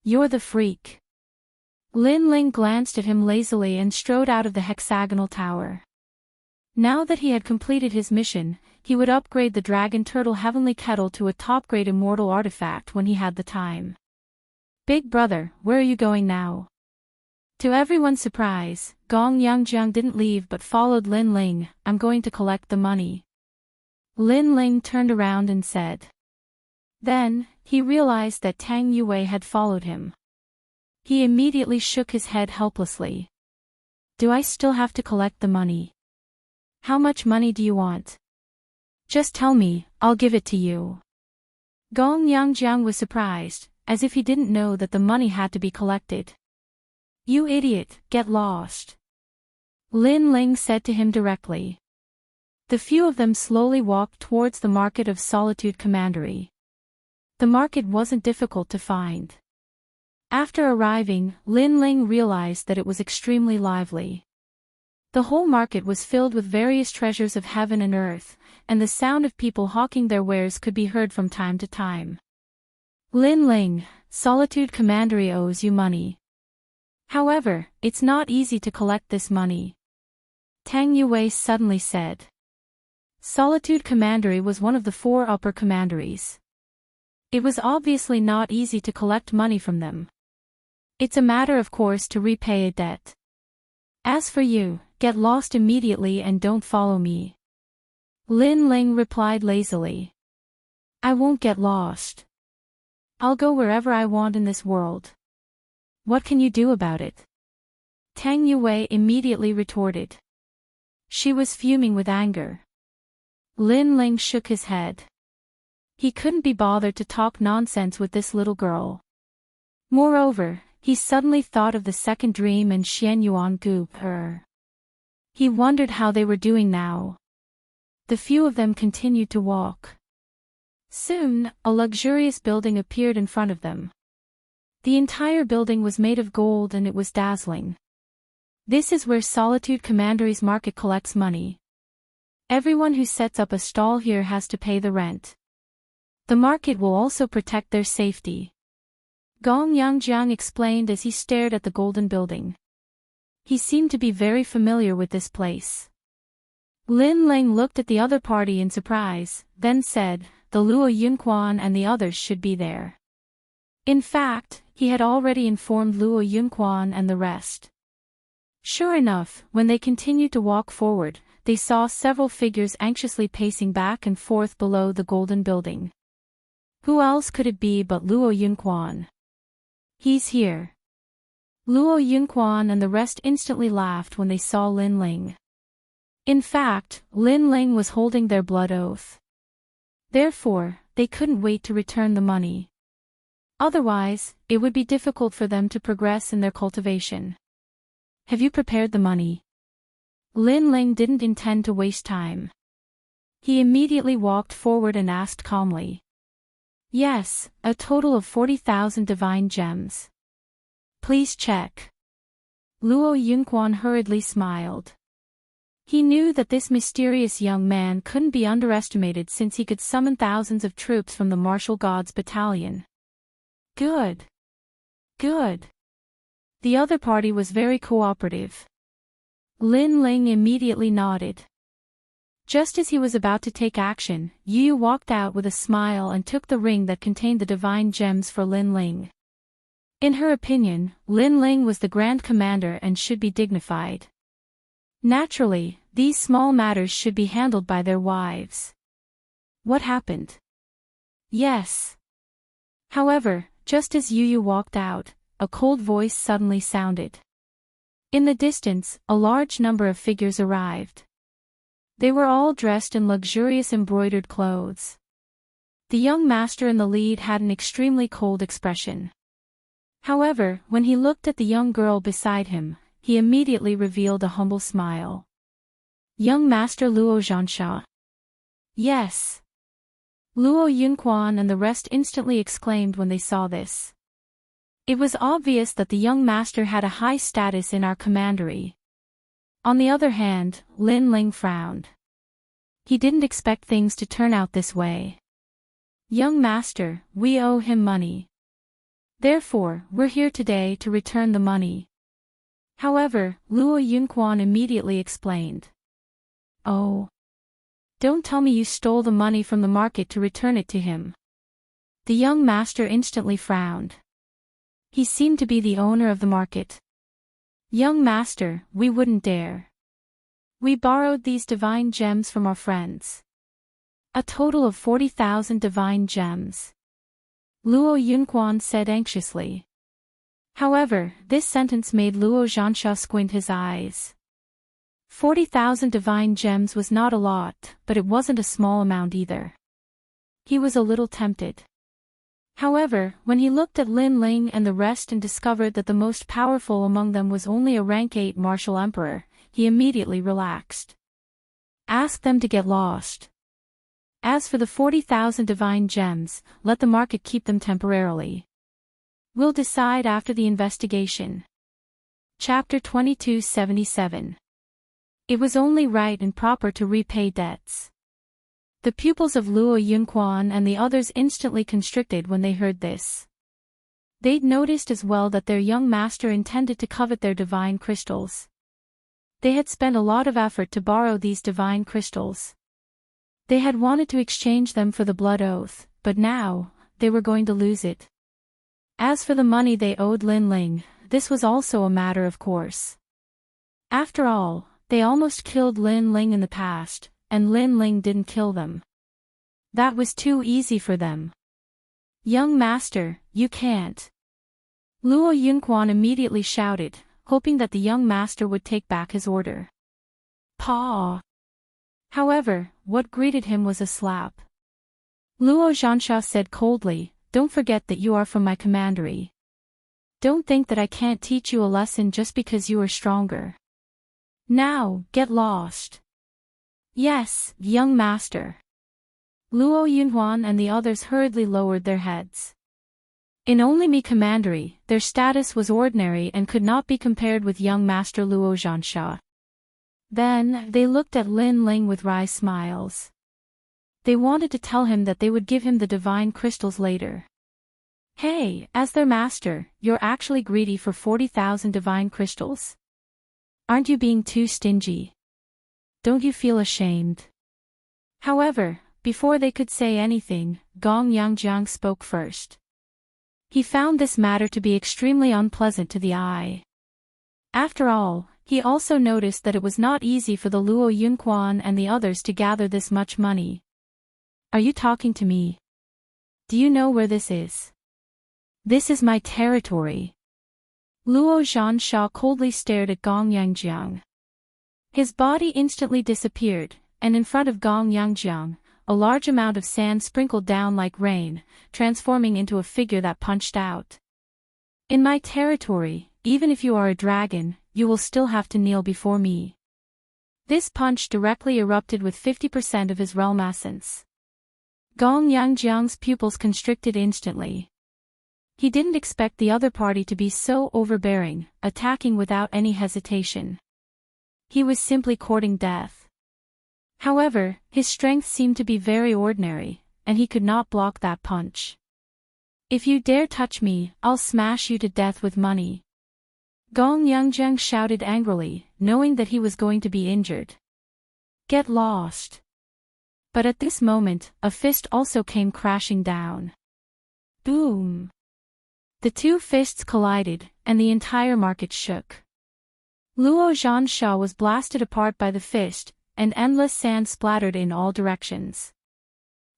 Speaker 1: You're the freak. Lin Ling glanced at him lazily and strode out of the hexagonal tower. Now that he had completed his mission, he would upgrade the Dragon Turtle Heavenly Kettle to a top-grade immortal artifact when he had the time. Big brother, where are you going now? To everyone's surprise, Gong Yangjiang didn't leave but followed Lin Ling. I'm going to collect the money. Lin Ling turned around and said. Then, he realized that Tang Yue had followed him. He immediately shook his head helplessly. Do I still have to collect the money? How much money do you want? Just tell me, I'll give it to you. Gong Yangjiang was surprised, as if he didn't know that the money had to be collected. You idiot, get lost. Lin Ling said to him directly. The few of them slowly walked towards the market of Solitude Commandery. The market wasn't difficult to find. After arriving, Lin Ling realized that it was extremely lively. The whole market was filled with various treasures of heaven and earth, and the sound of people hawking their wares could be heard from time to time. Lin Ling, Solitude Commandery owes you money. However, it's not easy to collect this money. Tang Yue suddenly said. Solitude Commandery was one of the 4 upper commanderies. It was obviously not easy to collect money from them. It's a matter of course to repay a debt. As for you, get lost immediately and don't follow me. Lin Ling replied lazily. I won't get lost. I'll go wherever I want in this world. What can you do about it? Tang Yue immediately retorted. She was fuming with anger. Lin Ling shook his head. He couldn't be bothered to talk nonsense with this little girl. Moreover, he suddenly thought of the second dream and Xian Yuan Gu her. He wondered how they were doing now. The few of them continued to walk. Soon, a luxurious building appeared in front of them. The entire building was made of gold and it was dazzling. This is where Solitude Commandery's market collects money. Everyone who sets up a stall here has to pay the rent. The market will also protect their safety. Gong Yangjiang explained as he stared at the golden building. He seemed to be very familiar with this place. Lin Ling looked at the other party in surprise, then said, the Luo Yunquan and the others should be there. In fact, he had already informed Luo Yunquan and the rest. Sure enough, when they continued to walk forward, they saw several figures anxiously pacing back and forth below the golden building. Who else could it be but Luo Yunquan? He's here. Luo Yunquan and the rest instantly laughed when they saw Lin Ling. In fact, Lin Ling was holding their blood oath. Therefore, they couldn't wait to return the money. Otherwise, it would be difficult for them to progress in their cultivation. Have you prepared the money? Lin Ling didn't intend to waste time. He immediately walked forward and asked calmly. Yes, a total of 40,000 divine gems. Please check. Luo Yunquan hurriedly smiled. He knew that this mysterious young man couldn't be underestimated since he could summon thousands of troops from the martial gods battalion. Good. Good. The other party was very cooperative. Lin Ling immediately nodded. Just as he was about to take action, Yu walked out with a smile and took the ring that contained the divine gems for Lin Ling. In her opinion, Lin Ling was the Grand Commander and should be dignified. Naturally, these small matters should be handled by their wives. What happened? Yes. However, just as Yu walked out, a cold voice suddenly sounded. In the distance, a large number of figures arrived. They were all dressed in luxurious embroidered clothes. The young master in the lead had an extremely cold expression. However, when he looked at the young girl beside him, he immediately revealed a humble smile. Young Master Luo Zhansha. Yes. Luo Yunquan and the rest instantly exclaimed when they saw this. It was obvious that the young master had a high status in our commandery. On the other hand, Lin Ling frowned. He didn't expect things to turn out this way. Young master, we owe him money. Therefore, we're here today to return the money. However, Luo Yunquan immediately explained. Oh. Don't tell me you stole the money from the market to return it to him. The young master instantly frowned. He seemed to be the owner of the market. Young master, we wouldn't dare. We borrowed these divine gems from our friends. A total of 40,000 divine gems. Luo Yunquan said anxiously. However, this sentence made Luo Zhansha squint his eyes. 40,000 divine gems was not a lot, but it wasn't a small amount either. He was a little tempted. However, when he looked at Lin Ling and the rest and discovered that the most powerful among them was only a rank 8 martial emperor, he immediately relaxed. Ask them to get lost. As for the 40,000 divine gems, let the market keep them temporarily. We'll decide after the investigation. Chapter 2277. It was only right and proper to repay debts. The pupils of Luo Yunquan and the others instantly constricted when they heard this. They'd noticed as well that their young master intended to covet their divine crystals. They had spent a lot of effort to borrow these divine crystals. They had wanted to exchange them for the blood oath, but now, they were going to lose it. As for the money they owed Lin Ling, this was also a matter of course. After all, they almost killed Lin Ling in the past, and Lin Ling didn't kill them. That was too easy for them. Young master, you can't. Luo Yunquan immediately shouted, hoping that the young master would take back his order. Pa! However, what greeted him was a slap. Luo Zhansha said coldly, "Don't forget that you are from my commandery. Don't think that I can't teach you a lesson just because you are stronger. Now, get lost." "Yes, young master." Luo Yunhuan and the others hurriedly lowered their heads. In only Mi commandery, their status was ordinary and could not be compared with young master Luo Zhansha. Then, they looked at Lin Ling with wry smiles. They wanted to tell him that they would give him the divine crystals later. "Hey, as their master, you're actually greedy for 40,000 divine crystals? Aren't you being too stingy? Don't you feel ashamed?" However, before they could say anything, Gong Yangjiang spoke first. He found this matter to be extremely unpleasant to the eye. After all, he also noticed that it was not easy for the Luo Yunquan and the others to gather this much money. "Are you talking to me? Do you know where this is? This is my territory." Luo Zhansha coldly stared at Gong Yangjiang. His body instantly disappeared, and in front of Gong Yangjiang, a large amount of sand sprinkled down like rain, transforming into a figure that punched out. "In my territory, even if you are a dragon, you will still have to kneel before me." This punch directly erupted with 50% of his realm essence. Gong Yangjiang's pupils constricted instantly. He didn't expect the other party to be so overbearing, attacking without any hesitation. He was simply courting death. However, his strength seemed to be very ordinary, and he could not block that punch. "If you dare touch me, I'll smash you to death with money." Gong Yangjiang shouted angrily, knowing that he was going to be injured. "Get lost." But at this moment, a fist also came crashing down. Boom! The two fists collided, and the entire market shook. Luo Zhansha was blasted apart by the fist, and endless sand splattered in all directions.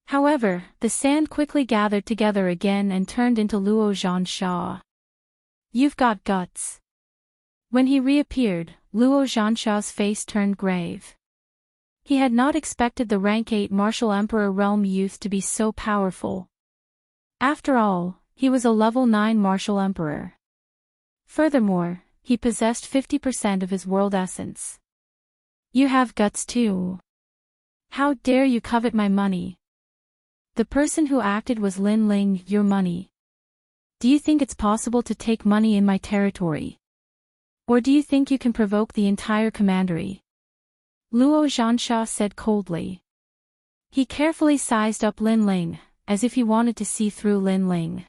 Speaker 1: However, the sand quickly gathered together again and turned into Luo Zhansha. "You've got guts." When he reappeared, Luo Zhansha's face turned grave. He had not expected the rank 8 martial emperor realm youth to be so powerful. After all, he was a level 9 martial emperor. Furthermore, he possessed 50% of his world essence. "You have guts too. How dare you covet my money?" The person who acted was Lin Ling. "Your money? Do you think it's possible to take money in my territory? Or do you think you can provoke the entire commandery?" Luo Zhansha said coldly. He carefully sized up Lin Ling, as if he wanted to see through Lin Ling.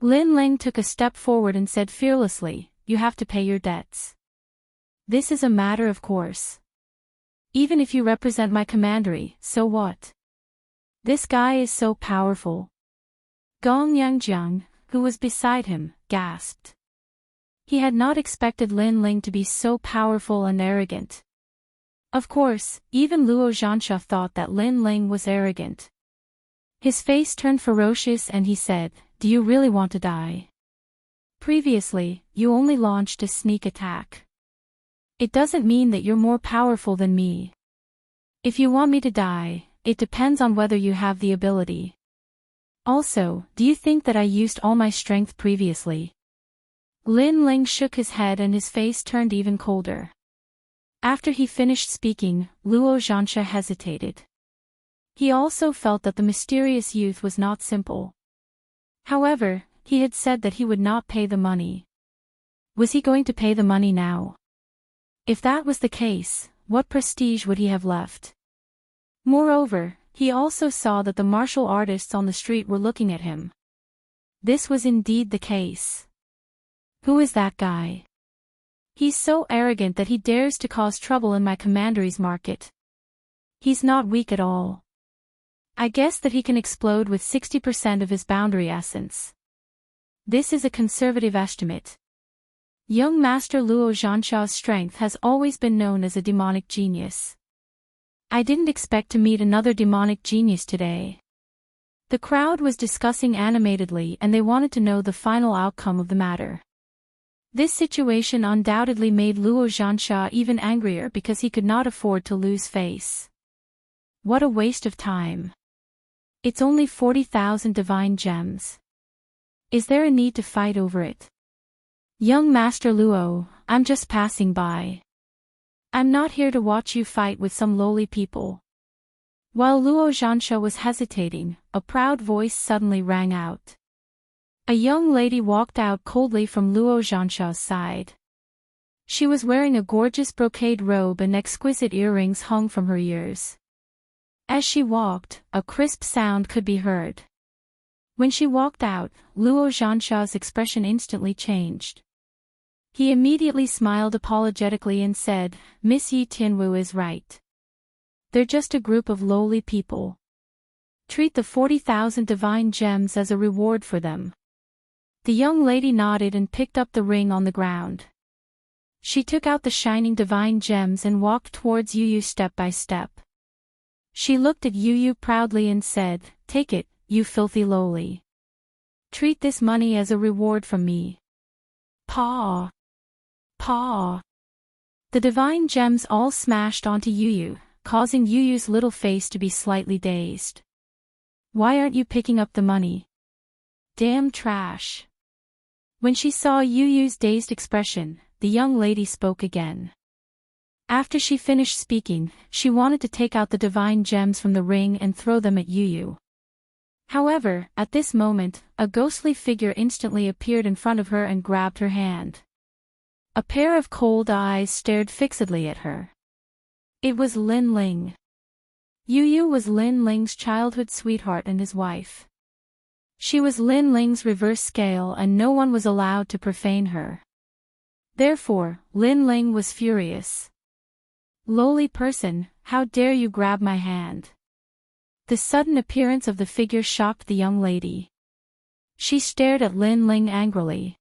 Speaker 1: Lin Ling took a step forward and said fearlessly, "You have to pay your debts. This is a matter of course. Even if you represent my commandery, so what? This guy is so powerful." Gong Yangjiang, who was beside him, gasped. He had not expected Lin Ling to be so powerful and arrogant. Of course, even Luo Zhansha thought that Lin Ling was arrogant. His face turned ferocious and he said, "Do you really want to die? Previously, you only launched a sneak attack. It doesn't mean that you're more powerful than me. If you want me to die, it depends on whether you have the ability. Also, do you think that I used all my strength previously?" Lin Ling shook his head and his face turned even colder. After he finished speaking, Luo Zhansha hesitated. He also felt that the mysterious youth was not simple. However, he had said that he would not pay the money. Was he going to pay the money now? If that was the case, what prestige would he have left? Moreover, he also saw that the martial artists on the street were looking at him. This was indeed the case. Who is that guy? He's so arrogant that he dares to cause trouble in my commandery's market. He's not weak at all. I guess that he can explode with 60% of his boundary essence. This is a conservative estimate. Young Master Luo Zhansha's strength has always been known as a demonic genius. I didn't expect to meet another demonic genius today. The crowd was discussing animatedly and they wanted to know the final outcome of the matter. This situation undoubtedly made Luo Zhansha even angrier because he could not afford to lose face. What a waste of time. It's only 40,000 divine gems. Is there a need to fight over it? Young Master Luo, I'm just passing by. I'm not here to watch you fight with some lowly people. While Luo Zhansha was hesitating, a proud voice suddenly rang out. A young lady walked out coldly from Luo Zhansha's side. She was wearing a gorgeous brocade robe and exquisite earrings hung from her ears. As she walked, a crisp sound could be heard. When she walked out, Luo Zhansha's expression instantly changed. He immediately smiled apologetically and said, Miss Yi Tianwu is right. They're just a group of lowly people. Treat the 40,000 divine gems as a reward for them. The young lady nodded and picked up the ring on the ground. She took out the shining divine gems and walked towards Yu Yu step by step. She looked at Yu Yu proudly and said, Take it, you filthy lowly. Treat this money as a reward from me. Paw. Paw. The divine gems all smashed onto Yu Yu, causing Yu Yu's little face to be slightly dazed. Why aren't you picking up the money? Damn trash. When she saw Yu Yu's dazed expression, the young lady spoke again. After she finished speaking, she wanted to take out the divine gems from the ring and throw them at Yu Yu. However, at this moment, a ghostly figure instantly appeared in front of her and grabbed her hand. A pair of cold eyes stared fixedly at her. It was Lin Ling. Yu Yu was Lin Ling's childhood sweetheart and his wife. She was Lin Ling's reverse scale and no one was allowed to profane her. Therefore, Lin Ling was furious. Lowly person, how dare you grab my hand? The sudden appearance of the figure shocked the young lady. She stared at Lin Ling angrily.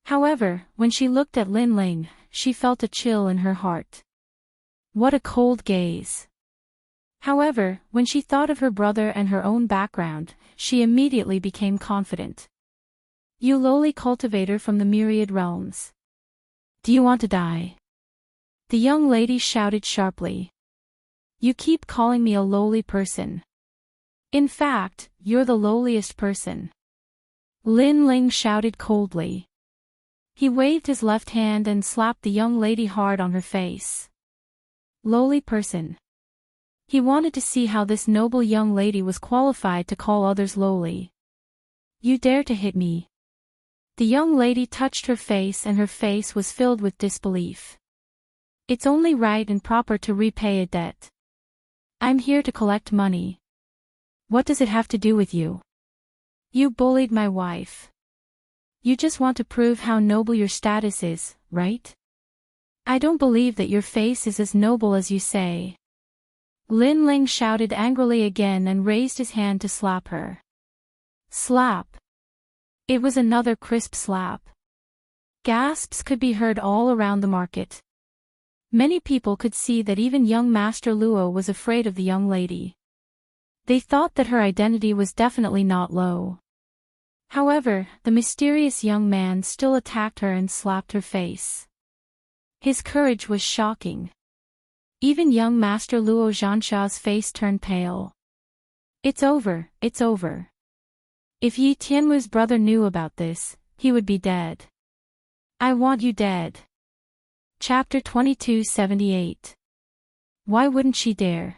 Speaker 1: However, when she looked at Lin Ling, she felt a chill in her heart. What a cold gaze. However, when she thought of her brother and her own background, she immediately became confident. You lowly cultivator from the myriad realms. Do you want to die? The young lady shouted sharply. You keep calling me a lowly person. In fact, you're the lowliest person. Lin Ling shouted coldly. He waved his left hand and slapped the young lady hard on her face. Lowly person. He wanted to see how this noble young lady was qualified to call others lowly. You dare to hit me. The young lady touched her face and her face was filled with disbelief. It's only right and proper to repay a debt. I'm here to collect money. What does it have to do with you? You bullied my wife. You just want to prove how noble your status is, right? I don't believe that your face is as noble as you say. Lin Ling shouted angrily again and raised his hand to slap her. Slap. It was another crisp slap. Gasps could be heard all around the market. Many people could see that even young Master Luo was afraid of the young lady. They thought that her identity was definitely not low. However, the mysterious young man still attacked her and slapped her face. His courage was shocking. Even young Master Luo Zhansha's face turned pale. It's over, it's over. If Yi Tianwu's brother knew about this, he would be dead. I want you dead. Chapter 2278. Why wouldn't she dare?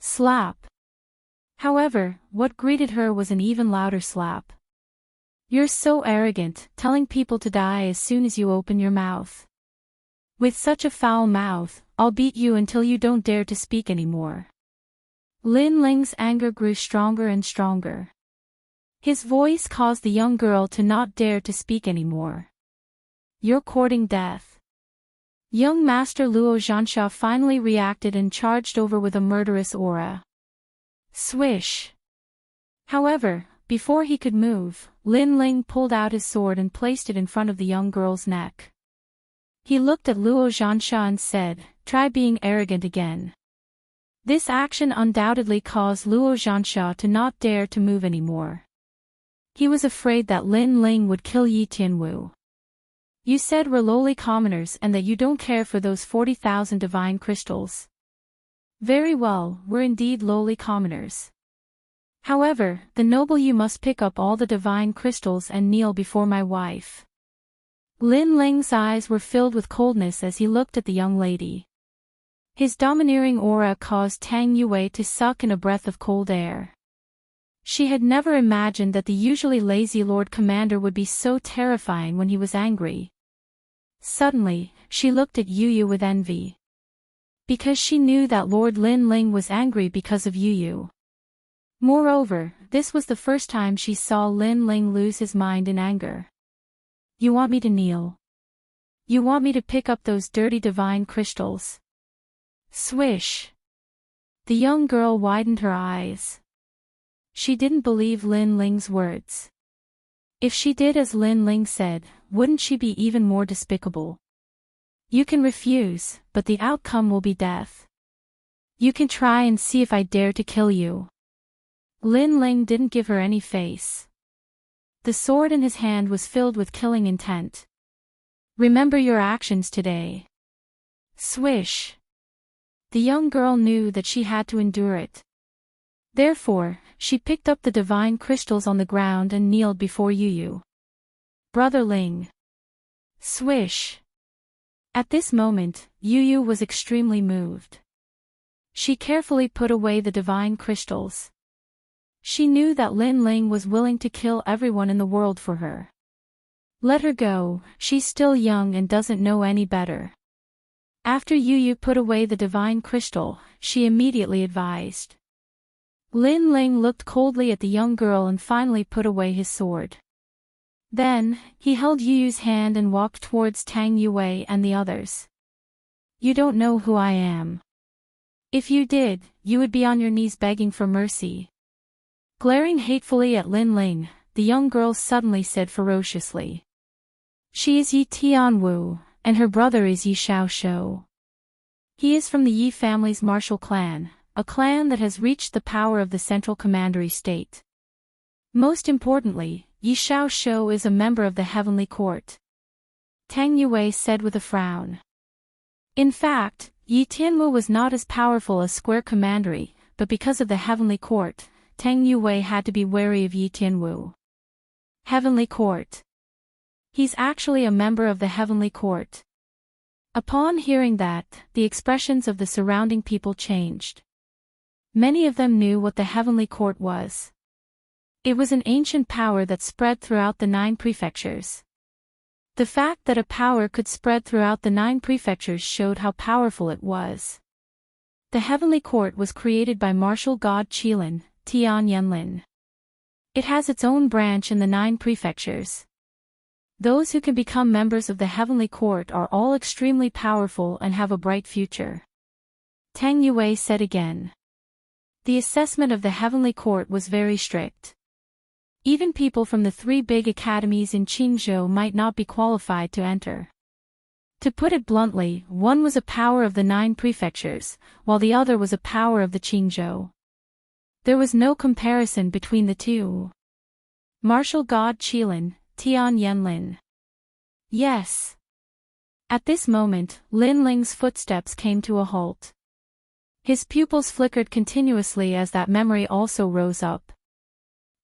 Speaker 1: Slap. However, what greeted her was an even louder slap. You're so arrogant, telling people to die as soon as you open your mouth. With such a foul mouth, I'll beat you until you don't dare to speak anymore. Lin Ling's anger grew stronger and stronger. His voice caused the young girl to not dare to speak anymore. You're courting death. Young Master Luo Zhansha finally reacted and charged over with a murderous aura. Swish. However, before he could move, Lin Ling pulled out his sword and placed it in front of the young girl's neck. He looked at Luo Zhansha and said, "Try being arrogant again." This action undoubtedly caused Luo Zhansha to not dare to move anymore. He was afraid that Lin Ling would kill Yi Tianwu. You said we're lowly commoners and that you don't care for those 40,000 divine crystals. Very well, we're indeed lowly commoners. However, the noble you must pick up all the divine crystals and kneel before my wife. Lin Ling's eyes were filled with coldness as he looked at the young lady. His domineering aura caused Tang Yue to suck in a breath of cold air. She had never imagined that the usually lazy Lord Commander would be so terrifying when he was angry. Suddenly, she looked at Yu Yu with envy. Because she knew that Lord Lin Ling was angry because of Yu Yu. Moreover, this was the first time she saw Lin Ling lose his mind in anger. You want me to kneel? You want me to pick up those dirty divine crystals? Swish! The young girl widened her eyes. She didn't believe Lin Ling's words. If she did as Lin Ling said, wouldn't she be even more despicable? You can refuse, but the outcome will be death. You can try and see if I dare to kill you. Lin Ling didn't give her any face. The sword in his hand was filled with killing intent. Remember your actions today. Swish. The young girl knew that she had to endure it. Therefore, she picked up the divine crystals on the ground and kneeled before Yu Yu. Brother Ling. Swish. At this moment, Yu Yu was extremely moved. She carefully put away the divine crystals. She knew that Lin Ling was willing to kill everyone in the world for her. Let her go, she's still young and doesn't know any better. After Yu Yu put away the divine crystal, she immediately advised. Lin Ling looked coldly at the young girl and finally put away his sword. Then, he held Yu Yu's hand and walked towards Tang Yue and the others. You don't know who I am. If you did, you would be on your knees begging for mercy. Glaring hatefully at Lin Ling, the young girl suddenly said ferociously. She is Yi Tianwu, and her brother is Yi Xiaoshou. He is from the Yi family's martial clan, a clan that has reached the power of the central commandery state. Most importantly, Yi Xiaoshou is a member of the heavenly court. Tang Yue said with a frown. In fact, Yi Tianwu was not as powerful as square commandery, but because of the heavenly court, Tang Yue had to be wary of Yi Tianwu. Heavenly Court. He's actually a member of the Heavenly Court. Upon hearing that, the expressions of the surrounding people changed. Many of them knew what the Heavenly Court was. It was an ancient power that spread throughout the 9 prefectures. The fact that a power could spread throughout the 9 prefectures showed how powerful it was. The Heavenly Court was created by martial god Qilin, Tian Yanlin. It has its own branch in the 9 prefectures. Those who can become members of the Heavenly Court are all extremely powerful and have a bright future. Tang Yue said again. The assessment of the Heavenly Court was very strict. Even people from the 3 big academies in Qingzhou might not be qualified to enter. To put it bluntly, one was a power of the 9 prefectures, while the other was a power of the Qingzhou. There was no comparison between the two. Martial god Qilin, Tian Yanlin. Yes. At this moment, Lin Ling's footsteps came to a halt. His pupils flickered continuously as that memory also rose up.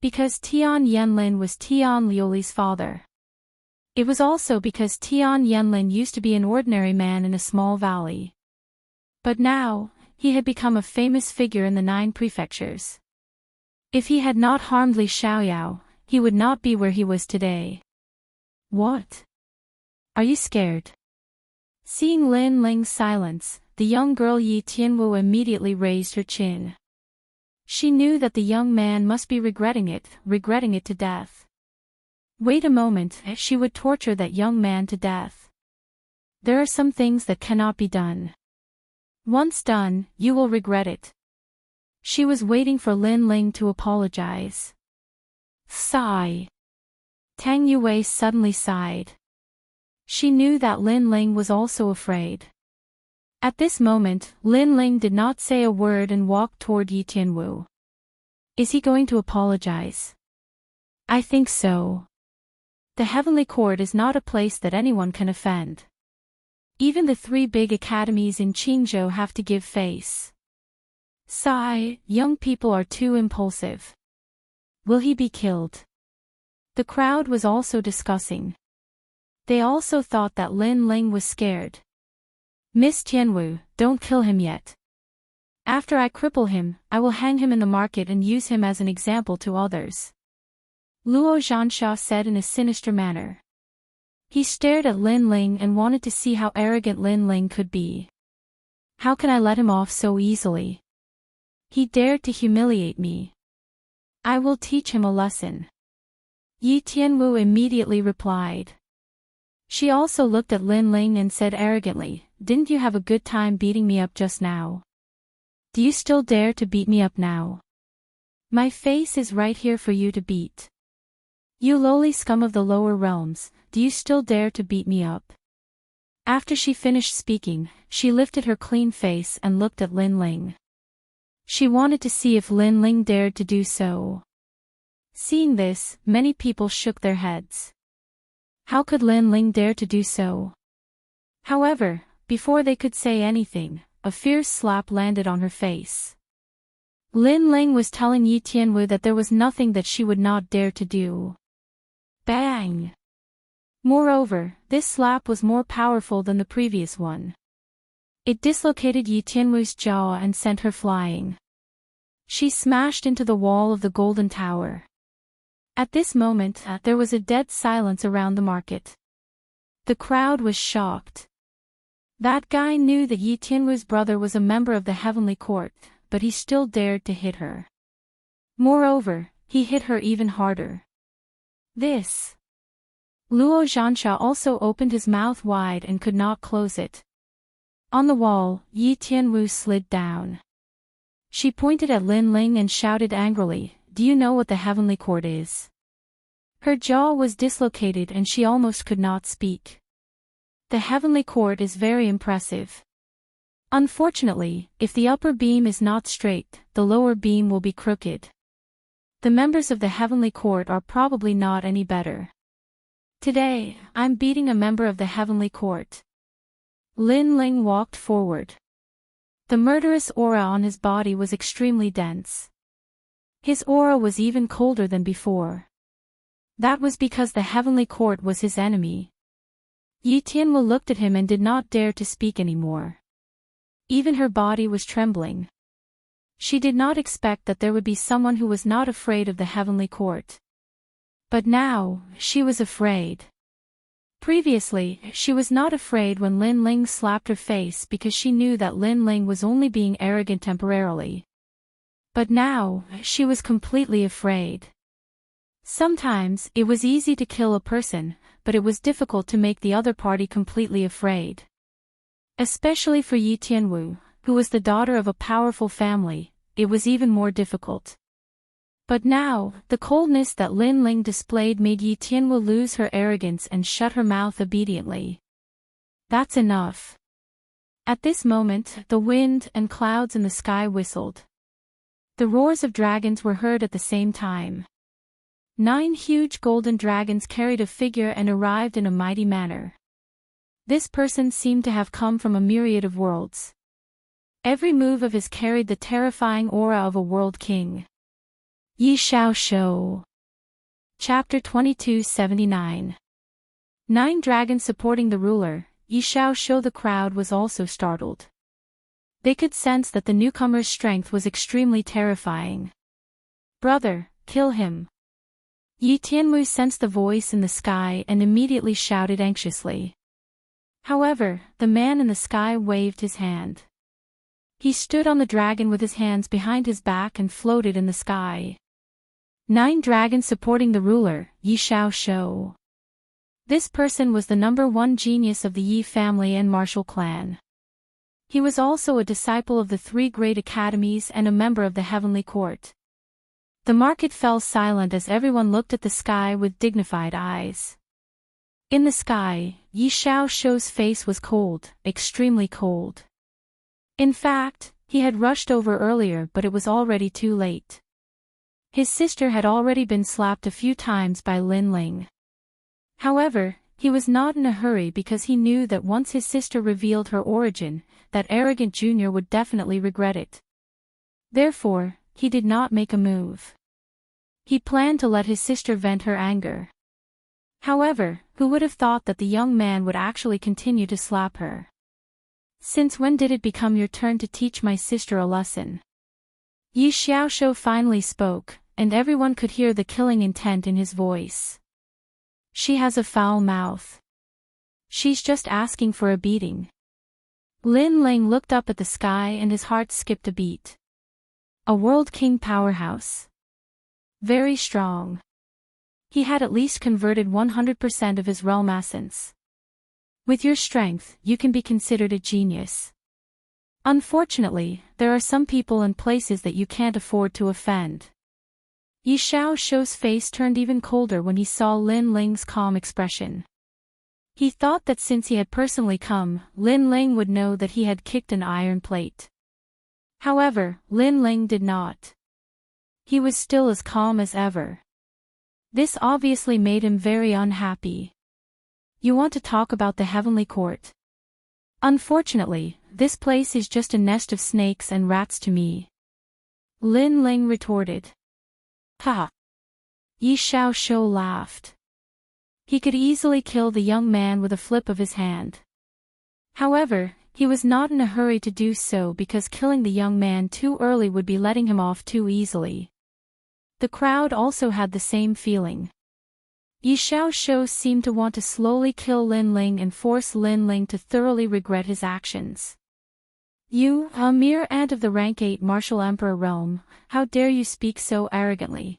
Speaker 1: Because Tian Yanlin was Tian Liuli's father. It was also because Tian Yanlin used to be an ordinary man in a small valley. But now, he had become a famous figure in the 9 prefectures. If he had not harmed Li Xiaoyao, he would not be where he was today. What? Are you scared? Seeing Lin Ling's silence, the young girl Yi Tianwu immediately raised her chin. She knew that the young man must be regretting it to death. Wait a moment, she would torture that young man to death. There are some things that cannot be done. Once done, you will regret it. She was waiting for Lin Ling to apologize. Sigh. Tang Yue suddenly sighed. She knew that Lin Ling was also afraid. At this moment, Lin Ling did not say a word and walked toward Yi Tianwu. Is he going to apologize? I think so. The Heavenly Court is not a place that anyone can offend. Even the 3 big academies in Qingzhou have to give face. Sigh, young people are too impulsive. Will he be killed? The crowd was also discussing. They also thought that Lin Ling was scared. Miss Tianwu, don't kill him yet. After I cripple him, I will hang him in the market and use him as an example to others. Luo Zhansha said in a sinister manner. He stared at Lin Ling and wanted to see how arrogant Lin Ling could be. How can I let him off so easily? He dared to humiliate me. I will teach him a lesson. Yi Tianwu immediately replied. She also looked at Lin Ling and said arrogantly, didn't you have a good time beating me up just now? Do you still dare to beat me up now? My face is right here for you to beat. You lowly scum of the lower realms, do you still dare to beat me up? After she finished speaking, she lifted her clean face and looked at Lin Ling. She wanted to see if Lin Ling dared to do so. Seeing this, many people shook their heads. How could Lin Ling dare to do so? However, before they could say anything, a fierce slap landed on her face. Lin Ling was telling Yi Tianwu that there was nothing that she would not dare to do. Bang! Moreover, this slap was more powerful than the previous one. It dislocated Yi Tianwu's jaw and sent her flying. She smashed into the wall of the golden tower. At this moment, there was a dead silence around the market. The crowd was shocked. That guy knew that Yi Tianwu's brother was a member of the heavenly court, but he still dared to hit her. Moreover, he hit her even harder. This. Luo Zhansha also opened his mouth wide and could not close it. On the wall, Yi Tianwu slid down. She pointed at Lin Ling and shouted angrily, do you know what the heavenly court is? Her jaw was dislocated and she almost could not speak. The heavenly court is very impressive. Unfortunately, if the upper beam is not straight, the lower beam will be crooked. The members of the heavenly court are probably not any better. Today, I'm beating a member of the heavenly court. Lin Ling walked forward. The murderous aura on his body was extremely dense. His aura was even colder than before. That was because the heavenly court was his enemy. Yi Tianwu looked at him and did not dare to speak anymore. Even her body was trembling. She did not expect that there would be someone who was not afraid of the heavenly court. But now, she was afraid. Previously, she was not afraid when Lin Ling slapped her face because she knew that Lin Ling was only being arrogant temporarily. But now, she was completely afraid. Sometimes, it was easy to kill a person, but it was difficult to make the other party completely afraid. Especially for Yi Tianwu, who was the daughter of a powerful family, it was even more difficult. But now, the coldness that Lin Ling displayed made Yi Tianwu lose her arrogance and shut her mouth obediently. That's enough. At this moment, the wind and clouds in the sky whistled. The roars of dragons were heard at the same time. 9 huge golden dragons carried a figure and arrived in a mighty manner. This person seemed to have come from a myriad of worlds. Every move of his carried the terrifying aura of a world king. Yi Xiao Shou. Chapter 2279. 9 dragons supporting the ruler, Yi Xiao Shou. The crowd was also startled. They could sense that the newcomer's strength was extremely terrifying. Brother, kill him. Yi Tianwu sensed the voice in the sky and immediately shouted anxiously. However, the man in the sky waved his hand. He stood on the dragon with his hands behind his back and floated in the sky. 9 dragons supporting the ruler, Yi Xiao Shou. This person was the #1 genius of the Yi family and martial clan. He was also a disciple of the 3 great academies and a member of the heavenly court. The market fell silent as everyone looked at the sky with dignified eyes. In the sky, Yi Xiao Shou's face was cold, extremely cold. In fact, he had rushed over earlier but it was already too late. His sister had already been slapped a few times by Lin Ling. However, he was not in a hurry because he knew that once his sister revealed her origin, that arrogant junior would definitely regret it. Therefore, he did not make a move. He planned to let his sister vent her anger. However, who would have thought that the young man would actually continue to slap her? Since when did it become your turn to teach my sister a lesson? Yi Xiaoshu finally spoke, and everyone could hear the killing intent in his voice. She has a foul mouth. She's just asking for a beating. Lin Ling looked up at the sky and his heart skipped a beat. A World King powerhouse. Very strong. He had at least converted 100% of his realm essence. With your strength, you can be considered a genius. Unfortunately, there are some people and places that you can't afford to offend. Yi Xiaoshu's face turned even colder when he saw Lin Ling's calm expression. He thought that since he had personally come, Lin Ling would know that he had kicked an iron plate. However, Lin Ling did not. He was still as calm as ever. This obviously made him very unhappy. You want to talk about the heavenly court? Unfortunately, this place is just a nest of snakes and rats to me. Lin Ling retorted. Ha! Yi Xiaoshu laughed. He could easily kill the young man with a flip of his hand. However, he was not in a hurry to do so because killing the young man too early would be letting him off too easily. The crowd also had the same feeling. Yi Xiaoshu seemed to want to slowly kill Lin Ling and force Lin Ling to thoroughly regret his actions. You, a mere ant of the rank 8 martial emperor realm, how dare you speak so arrogantly?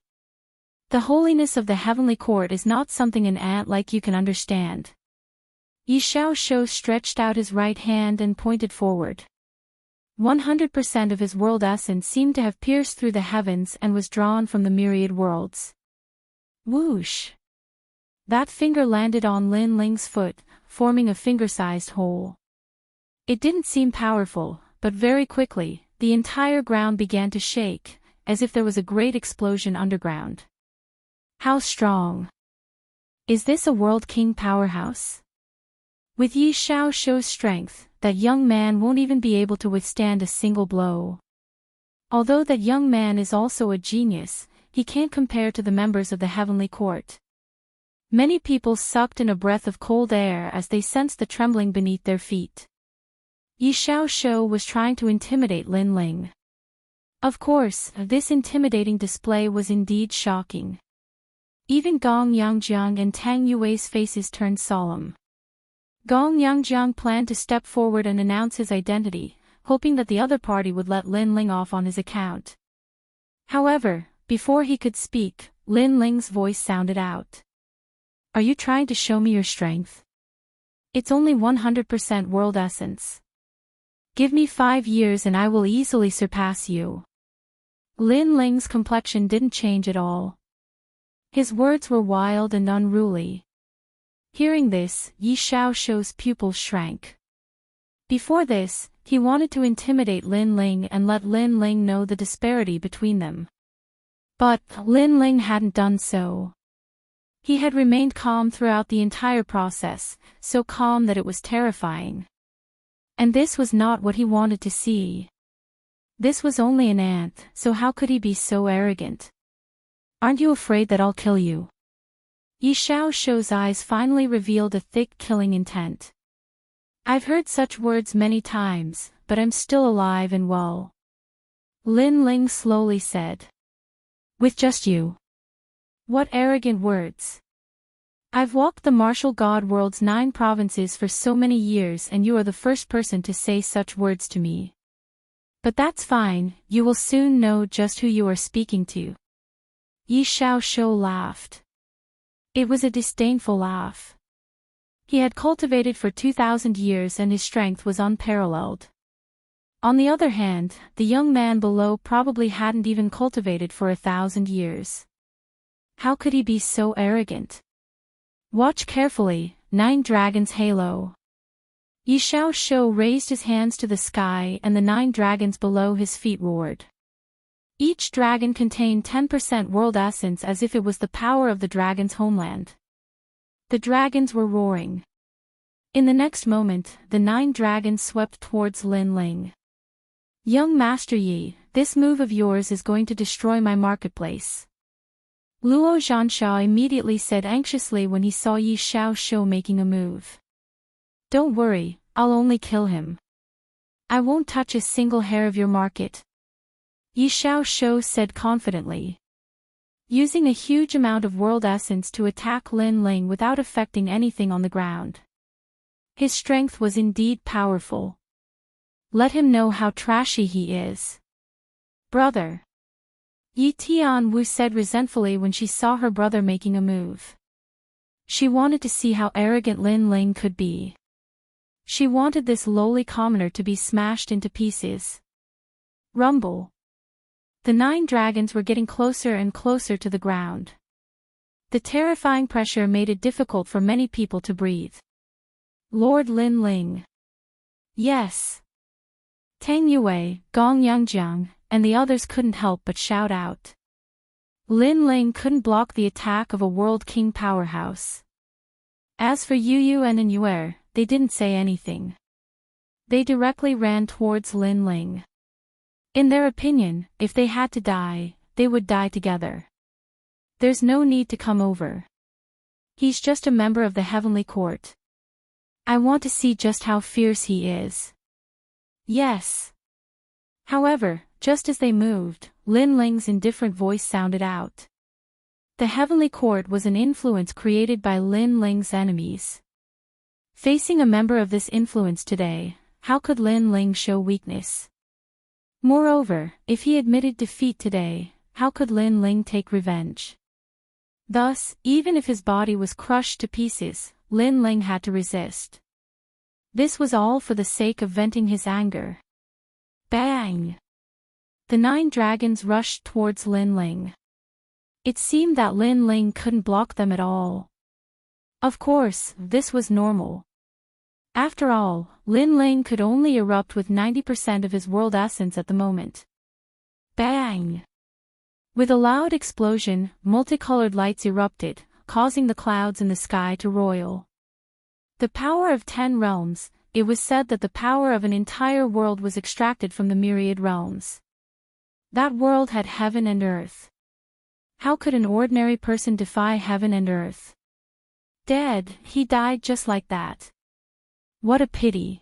Speaker 1: The holiness of the heavenly court is not something an ant like you can understand. Yi Xiaoshu stretched out his right hand and pointed forward. 100% of his world essence seemed to have pierced through the heavens and was drawn from the myriad worlds. Whoosh! That finger landed on Lin Ling's foot, forming a finger-sized hole. It didn't seem powerful, but very quickly, the entire ground began to shake, as if there was a great explosion underground. How strong! Is this a World King powerhouse? With Yi Xiaoshu's strength, that young man won't even be able to withstand a single blow. Although that young man is also a genius, he can't compare to the members of the heavenly court. Many people sucked in a breath of cold air as they sensed the trembling beneath their feet. Yi Xiaoshu was trying to intimidate Lin Ling. Of course, this intimidating display was indeed shocking. Even Gong Yangjiang and Tang Yue's faces turned solemn. Gong Yangjiang planned to step forward and announce his identity, hoping that the other party would let Lin Ling off on his account. However, before he could speak, Lin Ling's voice sounded out. Are you trying to show me your strength? It's only 100% world essence. Give me 5 years and I will easily surpass you. Lin Ling's complexion didn't change at all. His words were wild and unruly. Hearing this, Yi Xiaoshu's pupils shrank. Before this, he wanted to intimidate Lin Ling and let Lin Ling know the disparity between them. But Lin Ling hadn't done so. He had remained calm throughout the entire process, so calm that it was terrifying. And this was not what he wanted to see. This was only an ant, so how could he be so arrogant? Aren't you afraid that I'll kill you? Yi Xiaoshu's eyes finally revealed a thick killing intent. I've heard such words many times, but I'm still alive and well. Lin Ling slowly said. With just you? What arrogant words. I've walked the martial god world's 9 provinces for so many years and you are the first person to say such words to me. But that's fine, you will soon know just who you are speaking to. Yi Xiaoshu laughed. It was a disdainful laugh. He had cultivated for 2,000 years and his strength was unparalleled. On the other hand, the young man below probably hadn't even cultivated for 1,000 years. How could he be so arrogant? Watch carefully, 9 dragons halo. Yi Xiaoshu raised his hands to the sky and the 9 dragons below his feet roared. Each dragon contained 10% world essence as if it was the power of the dragon's homeland. The dragons were roaring. In the next moment, the 9 dragons swept towards Lin Ling. Young Master Yi, this move of yours is going to destroy my marketplace. Luo Zhansha immediately said anxiously when he saw Yi Xiaoshu making a move. Don't worry, I'll only kill him. I won't touch a single hair of your market. Yi Xiaoshu said confidently. Using a huge amount of world essence to attack Lin Ling without affecting anything on the ground. His strength was indeed powerful. Let him know how trashy he is. Brother. Yi Tianwu said resentfully when she saw her brother making a move. She wanted to see how arrogant Lin Ling could be. She wanted this lowly commoner to be smashed into pieces. Rumble. The 9 dragons were getting closer and closer to the ground. The terrifying pressure made it difficult for many people to breathe. Lord Lin Ling. Yes. Tang Yue, Gong Yangjiang, and the others couldn't help but shout out. Lin Ling couldn't block the attack of a world king powerhouse. As for Yu Yu and Yuer, they didn't say anything. They directly ran towards Lin Ling. In their opinion, if they had to die, they would die together. There's no need to come over. He's just a member of the heavenly court. I want to see just how fierce he is. Yes. However, just as they moved, Lin Ling's indifferent voice sounded out. The heavenly court was an influence created by Lin Ling's enemies. Facing a member of this influence today, how could Lin Ling show weakness? Moreover, if he admitted defeat today, how could Lin Ling take revenge? Thus, even if his body was crushed to pieces, Lin Ling had to resist. This was all for the sake of venting his anger. Bang! The 9 dragons rushed towards Lin Ling. It seemed that Lin Ling couldn't block them at all. Of course, this was normal. After all, Lin Ling could only erupt with 90% of his world essence at the moment. Bang! With a loud explosion, multicolored lights erupted, causing the clouds in the sky to roil. The power of 10 realms, it was said that the power of an entire world was extracted from the myriad realms. That world had heaven and earth. How could an ordinary person defy heaven and earth? Dead, he died just like that. What a pity.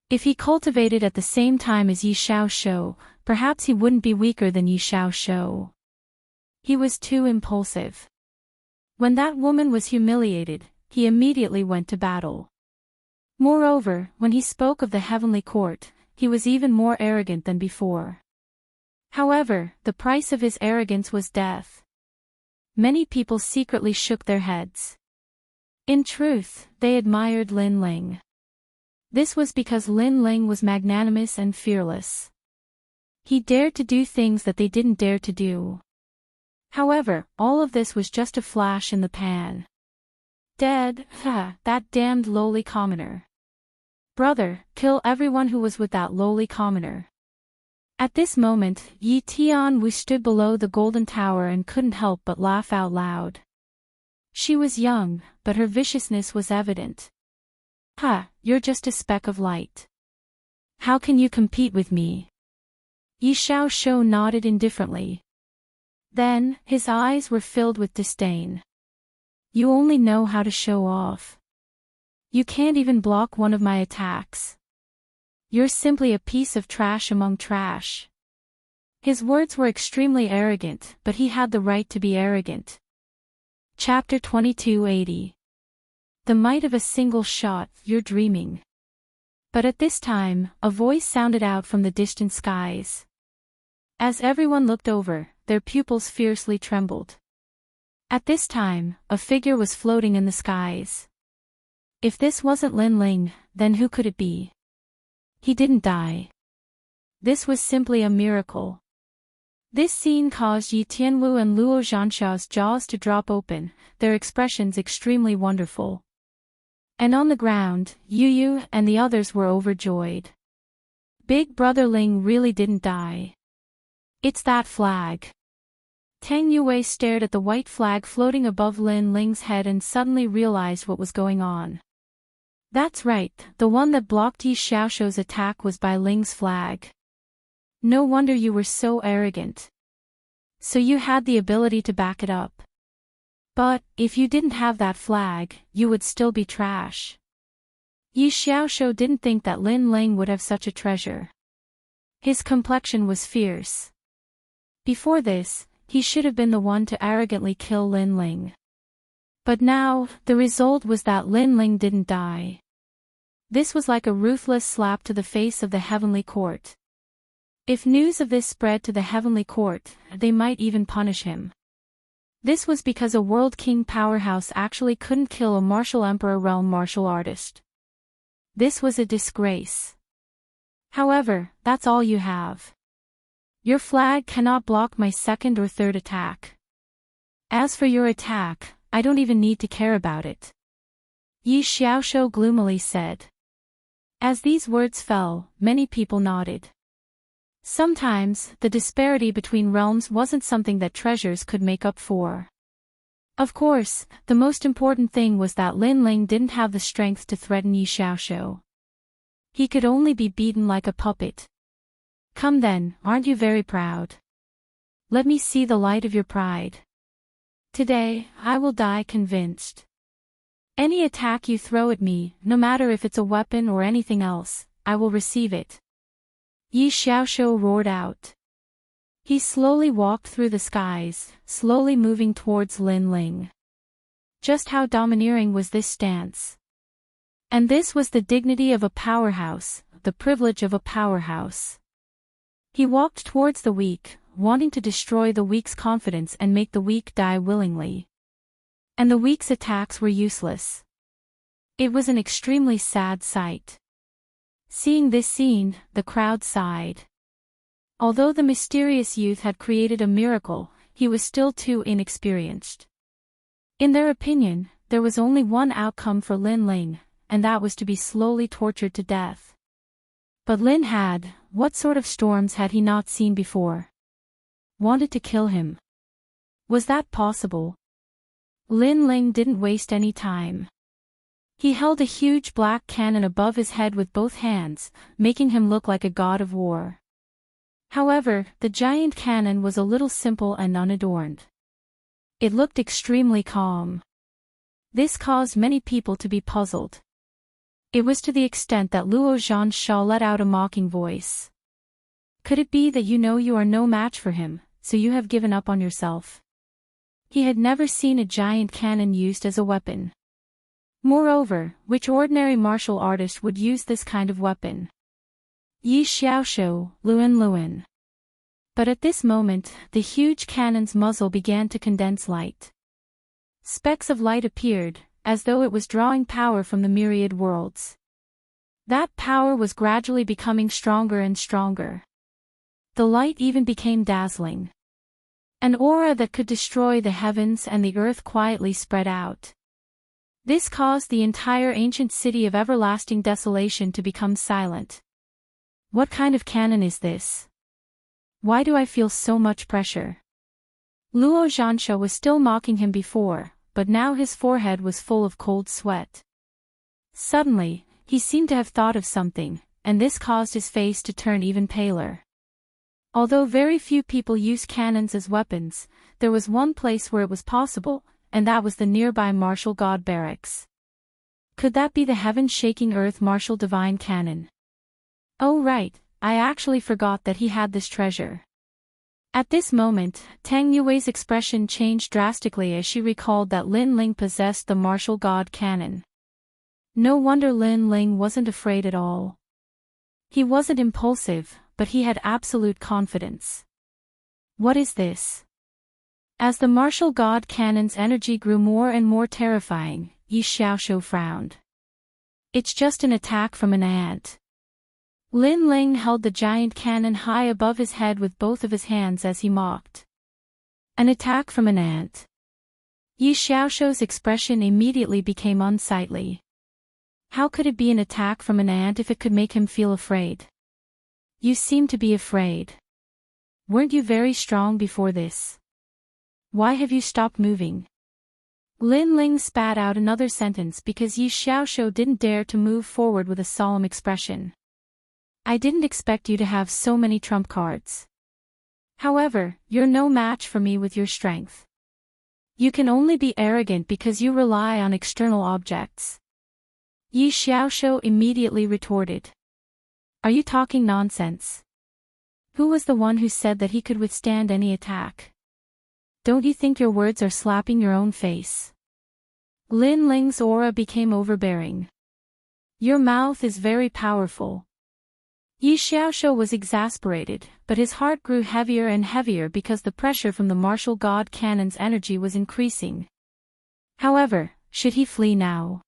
Speaker 1: If he cultivated at the same time as Yi Xiaoshu, perhaps he wouldn't be weaker than Yi Xiaoshu. He was too impulsive. When that woman was humiliated, he immediately went to battle. Moreover, when he spoke of the heavenly court, he was even more arrogant than before. However, the price of his arrogance was death. Many people secretly shook their heads. In truth, they admired Lin Ling. This was because Lin Ling was magnanimous and fearless. He dared to do things that they didn't dare to do. However, all of this was just a flash in the pan. Dead, that damned lowly commoner. Brother, kill everyone who was with that lowly commoner. At this moment, Yi Tianwu stood below the golden tower and couldn't help but laugh out loud. She was young, but her viciousness was evident. You're just a speck of light. How can you compete with me? Yi Xiaoshu nodded indifferently. Then, his eyes were filled with disdain. You only know how to show off. You can't even block one of my attacks. You're simply a piece of trash among trash. His words were extremely arrogant, but he had the right to be arrogant. Chapter 2280. The might of a single shot, you're dreaming. But at this time, a voice sounded out from the distant skies. As everyone looked over, their pupils fiercely trembled. At this time, a figure was floating in the skies. If this wasn't Lin Ling, then who could it be? He didn't die. This was simply a miracle. This scene caused Yi Tianwu and Luo Zhansha's jaws to drop open, their expressions extremely wonderful. And on the ground, Yu Yu and the others were overjoyed. Big Brother Ling really didn't die. It's that flag. Tang Yue stared at the white flag floating above Lin Ling's head and suddenly realized what was going on. That's right, the one that blocked Yi Xiaoshu's attack was by Ling's flag. No wonder you were so arrogant. So you had the ability to back it up. But, if you didn't have that flag, you would still be trash. Yi Xiaoshu didn't think that Lin Ling would have such a treasure. His complexion was fierce. Before this, he should have been the one to arrogantly kill Lin Ling. But now, the result was that Lin Ling didn't die. This was like a ruthless slap to the face of the heavenly court. If news of this spread to the heavenly court, they might even punish him. This was because a world king powerhouse actually couldn't kill a martial emperor realm martial artist. This was a disgrace. However, that's all you have. Your flag cannot block my second or third attack. As for your attack, I don't even need to care about it. Yi Xiaoshu gloomily said. As these words fell, many people nodded. Sometimes, the disparity between realms wasn't something that treasures could make up for. Of course, the most important thing was that Lin Ling didn't have the strength to threaten Yi Xiaoshu. He could only be beaten like a puppet. Come then, aren't you very proud? Let me see the light of your pride. Today, I will die convinced. Any attack you throw at me, no matter if it's a weapon or anything else, I will receive it. Yi Xiaoshu roared out. He slowly walked through the skies, slowly moving towards Lin Ling. Just how domineering was this stance? And this was the dignity of a powerhouse, the privilege of a powerhouse. He walked towards the weak, wanting to destroy the weak's confidence and make the weak die willingly. And the weak's attacks were useless. It was an extremely sad sight. Seeing this scene, the crowd sighed. Although the mysterious youth had created a miracle, he was still too inexperienced. In their opinion, there was only one outcome for Lin Ling, and that was to be slowly tortured to death. But Lin had, what sort of storms had he not seen before? Wanted to kill him. Was that possible? Lin Ling didn't waste any time. He held a huge black cannon above his head with both hands, making him look like a god of war. However, the giant cannon was a little simple and unadorned. It looked extremely calm. This caused many people to be puzzled. It was to the extent that Luo Zhansha let out a mocking voice. Could it be that you know you are no match for him, so you have given up on yourself? He had never seen a giant cannon used as a weapon. Moreover, which ordinary martial artist would use this kind of weapon? Yi Xiaoshu, Luan. But at this moment, the huge cannon's muzzle began to condense light. Specks of light appeared, as though it was drawing power from the myriad worlds. That power was gradually becoming stronger and stronger. The light even became dazzling. An aura that could destroy the heavens and the earth quietly spread out. This caused the entire ancient city of everlasting desolation to become silent. What kind of cannon is this? Why do I feel so much pressure? Luo Zhansha was still mocking him before, but now his forehead was full of cold sweat. Suddenly, he seemed to have thought of something, and this caused his face to turn even paler. Although very few people use cannons as weapons, there was one place where it was possible, and that was the nearby martial god barracks. Could that be the heaven-shaking earth martial divine cannon? Oh right, I actually forgot that he had this treasure. At this moment, Tang Yue's expression changed drastically as she recalled that Lin Ling possessed the martial god cannon. No wonder Lin Ling wasn't afraid at all. He wasn't impulsive, but he had absolute confidence. What is this? As the martial god cannon's energy grew more and more terrifying, Yi Xiaoshu frowned. It's just an attack from an ant. Lin Ling held the giant cannon high above his head with both of his hands as he mocked. An attack from an ant. Yi Xiaoshu's expression immediately became unsightly. How could it be an attack from an ant if it could make him feel afraid? You seem to be afraid. Weren't you very strong before this? Why have you stopped moving? Lin Ling spat out another sentence because Yi Xiaoshu didn't dare to move forward with a solemn expression. I didn't expect you to have so many trump cards. However, you're no match for me with your strength. You can only be arrogant because you rely on external objects. Yi Xiaoshou immediately retorted. Are you talking nonsense? Who was the one who said that he could withstand any attack? Don't you think your words are slapping your own face? Lin Ling's aura became overbearing. Your mouth is very powerful. Yi Xiaoshou was exasperated, but his heart grew heavier and heavier because the pressure from the martial god cannon's energy was increasing. However, should he flee now?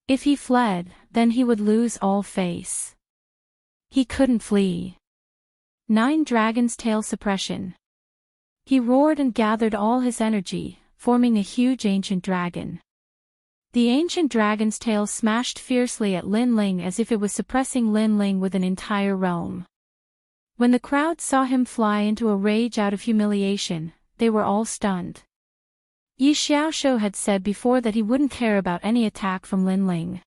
Speaker 1: If he fled, then he would lose all face. He couldn't flee. 9 Dragon's Tail Suppression. He roared and gathered all his energy, forming a huge ancient dragon. The ancient dragon's tail smashed fiercely at Lin Ling as if it was suppressing Lin Ling with an entire realm. When the crowd saw him fly into a rage out of humiliation, they were all stunned. Yi Xiaoshou had said before that he wouldn't care about any attack from Lin Ling.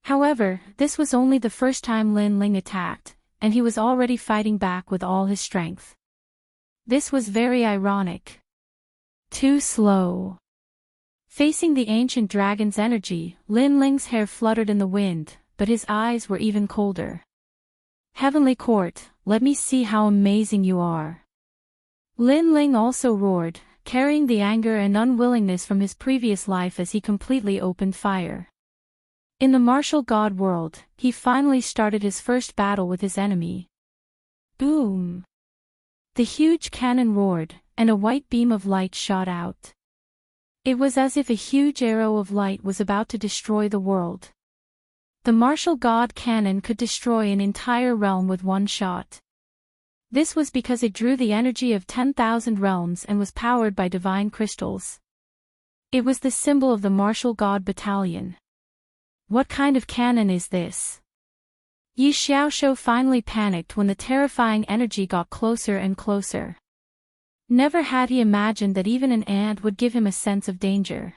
Speaker 1: However, this was only the first time Lin Ling attacked, and he was already fighting back with all his strength. This was very ironic. Too slow. Facing the ancient dragon's energy, Lin Ling's hair fluttered in the wind, but his eyes were even colder. Heavenly Court, let me see how amazing you are. Lin Ling also roared, carrying the anger and unwillingness from his previous life as he completely opened fire. In the martial god world, he finally started his first battle with his enemy. Boom! The huge cannon roared, and a white beam of light shot out. It was as if a huge arrow of light was about to destroy the world. The martial god cannon could destroy an entire realm with one shot. This was because it drew the energy of 10,000 realms and was powered by divine crystals. It was the symbol of the martial god battalion. What kind of cannon is this? Yi Xiaoshou finally panicked when the terrifying energy got closer and closer. Never had he imagined that even an ant would give him a sense of danger.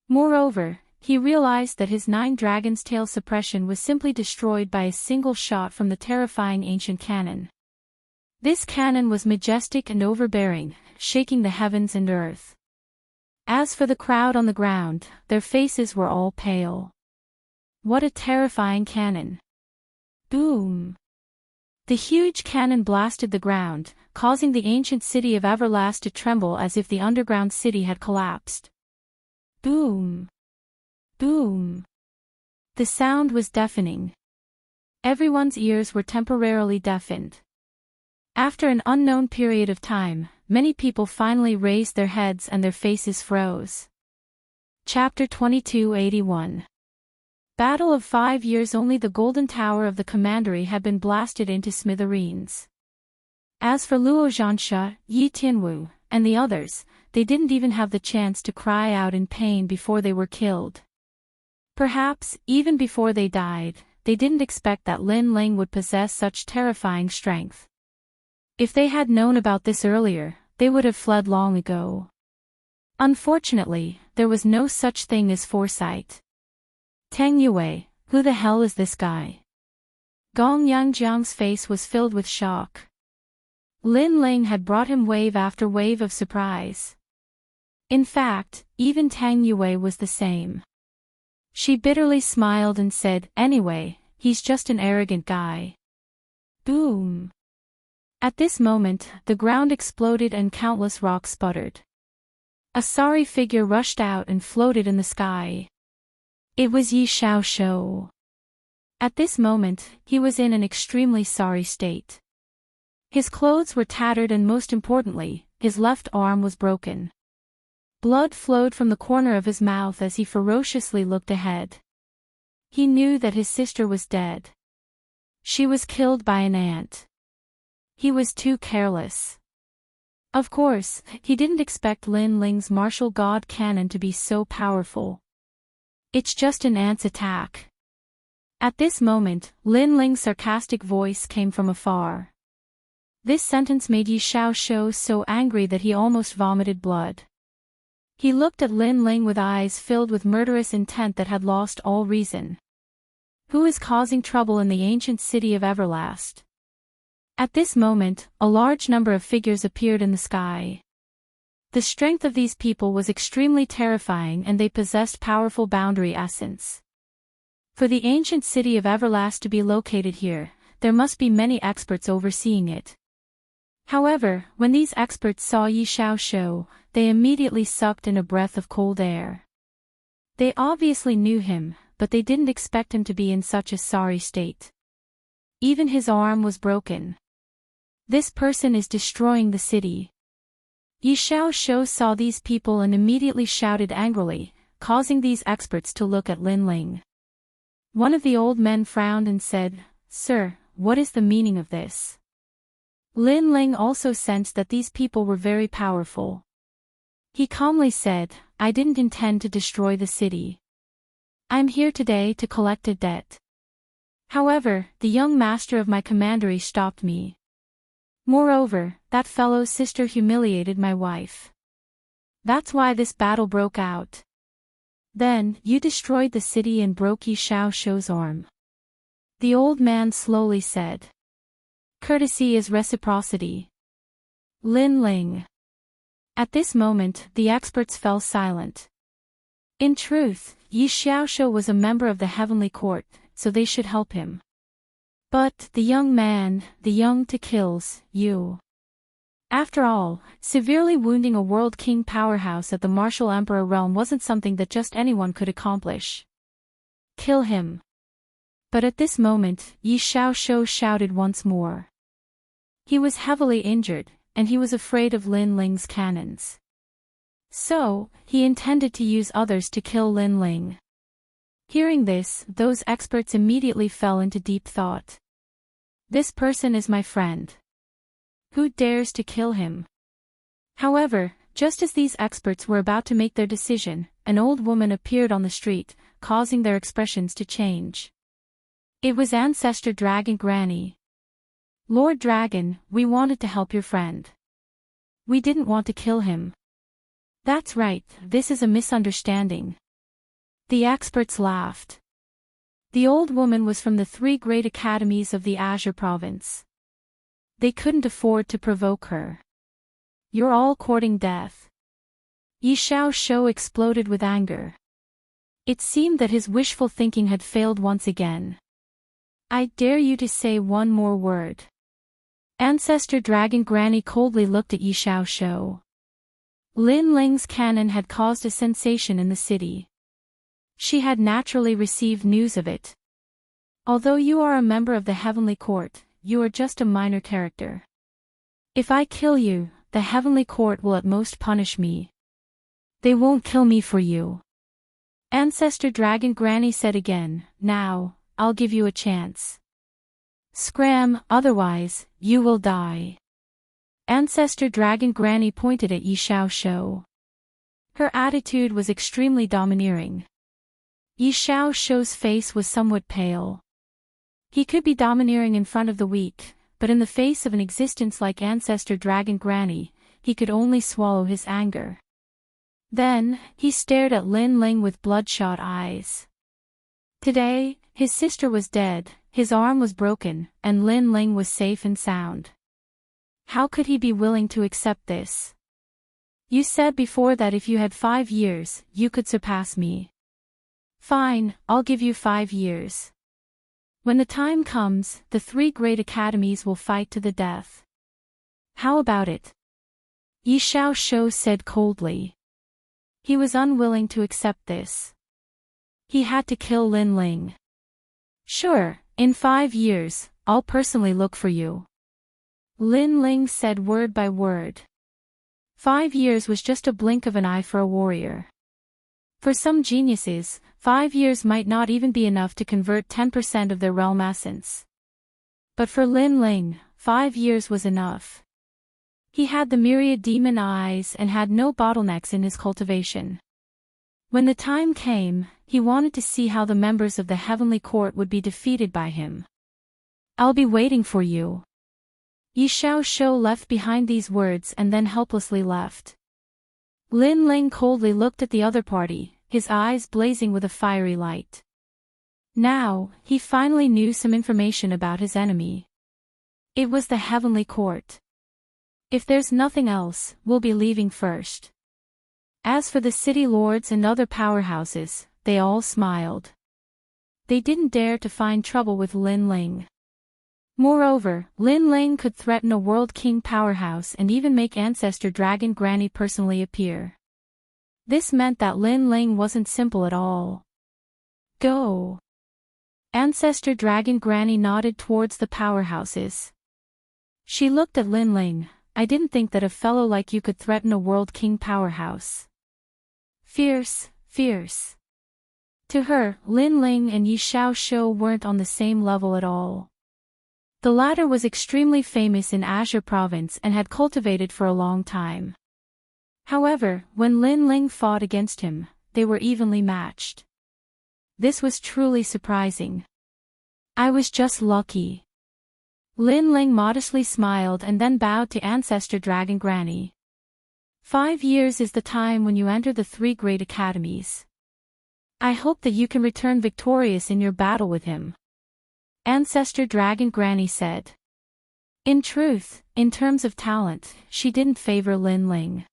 Speaker 1: Moreover, he realized that his 9 Dragon's Tail suppression was simply destroyed by a single shot from the terrifying ancient cannon. This cannon was majestic and overbearing, shaking the heavens and earth. As for the crowd on the ground, their faces were all pale. What a terrifying cannon! Boom! The huge cannon blasted the ground, causing the ancient city of Everlast to tremble as if the underground city had collapsed. Boom! Boom! The sound was deafening. Everyone's ears were temporarily deafened. After an unknown period of time, many people finally raised their heads and their faces froze. Chapter 2281. Battle of 5 years. Only the golden tower of the commandery had been blasted into smithereens. As for Luo Zhansha, Yi Tianwu, and the others, they didn't even have the chance to cry out in pain before they were killed. Perhaps, even before they died, they didn't expect that Lin Ling would possess such terrifying strength. If they had known about this earlier, they would have fled long ago. Unfortunately, there was no such thing as foresight. Tang Yue, who the hell is this guy? Gong Yangjiang's face was filled with shock. Lin Ling had brought him wave after wave of surprise. In fact, even Tang Yue was the same. She bitterly smiled and said, "Anyway, he's just an arrogant guy." Boom! At this moment, the ground exploded and countless rocks sputtered. A sorry figure rushed out and floated in the sky. It was Yi Xiaoshou. At this moment, he was in an extremely sorry state. His clothes were tattered and most importantly, his left arm was broken. Blood flowed from the corner of his mouth as he ferociously looked ahead. He knew that his sister was dead. She was killed by an ant. He was too careless. Of course, he didn't expect Lin Ling's martial god cannon to be so powerful. It's just an ant's attack. At this moment, Lin Ling's sarcastic voice came from afar. This sentence made Yi Xiaoshou so angry that he almost vomited blood. He looked at Lin Ling with eyes filled with murderous intent that had lost all reason. Who is causing trouble in the ancient city of Everlast? At this moment, a large number of figures appeared in the sky. The strength of these people was extremely terrifying and they possessed powerful boundary essence. For the ancient city of Everlast to be located here, there must be many experts overseeing it. However, when these experts saw Yi Xiaoshu, they immediately sucked in a breath of cold air. They obviously knew him, but they didn't expect him to be in such a sorry state. Even his arm was broken. This person is destroying the city. Yi Xiaoshu saw these people and immediately shouted angrily, causing these experts to look at Lin Ling. One of the old men frowned and said, "Sir, what is the meaning of this?" Lin Ling also sensed that these people were very powerful. He calmly said, "I didn't intend to destroy the city. I'm here today to collect a debt. However, the young master of my commandery stopped me. Moreover, that fellow's sister humiliated my wife. That's why this battle broke out. Then, you destroyed the city and broke Yi Xiaoshu's arm." The old man slowly said, "Courtesy is reciprocity. Lin Ling." At this moment, the experts fell silent. In truth, Yi Xiaoshu was a member of the heavenly court, so they should help him. But, the young man, the young to kills, you. After all, severely wounding a world king powerhouse at the martial emperor realm wasn't something that just anyone could accomplish. Kill him. But at this moment, Yi Xiaoshu shouted once more. He was heavily injured, and he was afraid of Lin Ling's cannons. So, he intended to use others to kill Lin Ling. Hearing this, those experts immediately fell into deep thought. This person is my friend. Who dares to kill him? However, just as these experts were about to make their decision, an old woman appeared on the street, causing their expressions to change. It was Ancestor Dragon Granny. "Lord Dragon, we wanted to help your friend. We didn't want to kill him." "That's right, this is a misunderstanding." The experts laughed. The old woman was from the 3 great academies of the Azure province. They couldn't afford to provoke her. "You're all courting death." Yi Xiaoshu exploded with anger. It seemed that his wishful thinking had failed once again. "I dare you to say one more word." Ancestor Dragon Granny coldly looked at Yi Xiaoshu. Lin Ling's cannon had caused a sensation in the city. She had naturally received news of it. "Although you are a member of the heavenly court, you are just a minor character. If I kill you, the heavenly court will at most punish me. They won't kill me for you." Ancestor Dragon Granny said again, "Now, I'll give you a chance. Scram, otherwise, you will die." Ancestor Dragon Granny pointed at Yi Xiaoshu. Her attitude was extremely domineering. Yi Xiaoshu's face was somewhat pale. He could be domineering in front of the weak, but in the face of an existence like Ancestor Dragon Granny, he could only swallow his anger. Then, he stared at Lin Ling with bloodshot eyes. Today, his sister was dead, his arm was broken, and Lin Ling was safe and sound. How could he be willing to accept this? "You said before that if you had 5 years, you could surpass me. Fine, I'll give you 5 years. When the time comes, the 3 great academies will fight to the death. How about it?" Yi Xiaoshu said coldly. He was unwilling to accept this. He had to kill Lin Ling. "Sure, in 5 years, I'll personally look for you." Lin Ling said word by word. 5 years was just a blink of an eye for a warrior. For some geniuses, 5 years might not even be enough to convert 10% of their realm essence. But for Lin Ling, 5 years was enough. He had the myriad demon eyes and had no bottlenecks in his cultivation. When the time came, he wanted to see how the members of the heavenly court would be defeated by him. "I'll be waiting for you." Yi Xiaoshu left behind these words and then helplessly left. Lin Ling coldly looked at the other party, his eyes blazing with a fiery light. Now, he finally knew some information about his enemy. It was the Heavenly Court. If there's nothing else, we'll be leaving first. As for the city lords and other powerhouses, they all smiled. They didn't dare to find trouble with Lin Ling. Moreover, Lin Ling could threaten a World King powerhouse and even make Ancestor Dragon Granny personally appear. This meant that Lin Ling wasn't simple at all. Go! Ancestor Dragon Granny nodded towards the powerhouses. She looked at Lin Ling. I didn't think that a fellow like you could threaten a World King powerhouse. Fierce, fierce. To her, Lin Ling and Yi Xiaoshu weren't on the same level at all. The latter was extremely famous in Azure Province and had cultivated for a long time. However, when Lin Ling fought against him, they were evenly matched. This was truly surprising. I was just lucky. Lin Ling modestly smiled and then bowed to Ancestor Dragon Granny. 5 years is the time when you enter the 3 great academies. I hope that you can return victorious in your battle with him. Ancestor Dragon Granny said. In truth, in terms of talent, she didn't favor Lin Ling.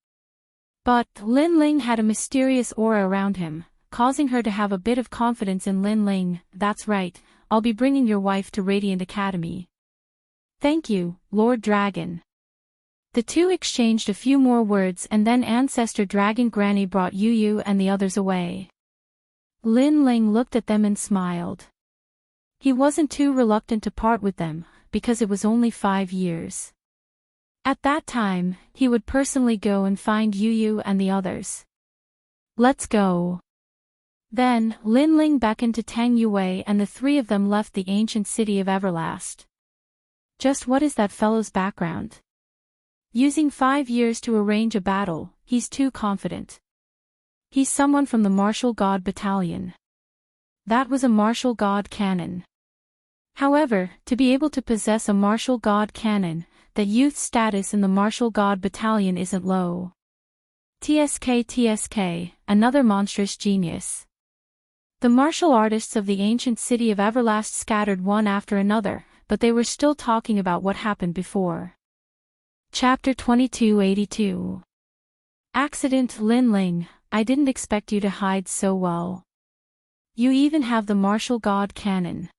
Speaker 1: But Lin Ling had a mysterious aura around him, causing her to have a bit of confidence in Lin Ling. That's right, I'll be bringing your wife to Radiant Academy. Thank you, Lord Dragon. The two exchanged a few more words and then Ancestor Dragon Granny brought Yu Yu and the others away. Lin Ling looked at them and smiled. He wasn't too reluctant to part with them, because it was only 5 years. At that time, he would personally go and find Yu Yu and the others. Let's go. Then, Lin Ling beckoned to Tang Yue and the 3 of them left the ancient city of Everlast. Just what is that fellow's background? Using 5 years to arrange a battle, he's too confident. He's someone from the Martial God Battalion. That was a Martial God cannon. However, to be able to possess a Martial God cannon, the youth status in the Martial God Battalion isn't low. TSK, another monstrous genius. The martial artists of the ancient city of Everlast scattered one after another, but they were still talking about what happened before. Chapter 2282. Accident. Lin Ling, I didn't expect you to hide so well. You even have the Martial God cannon.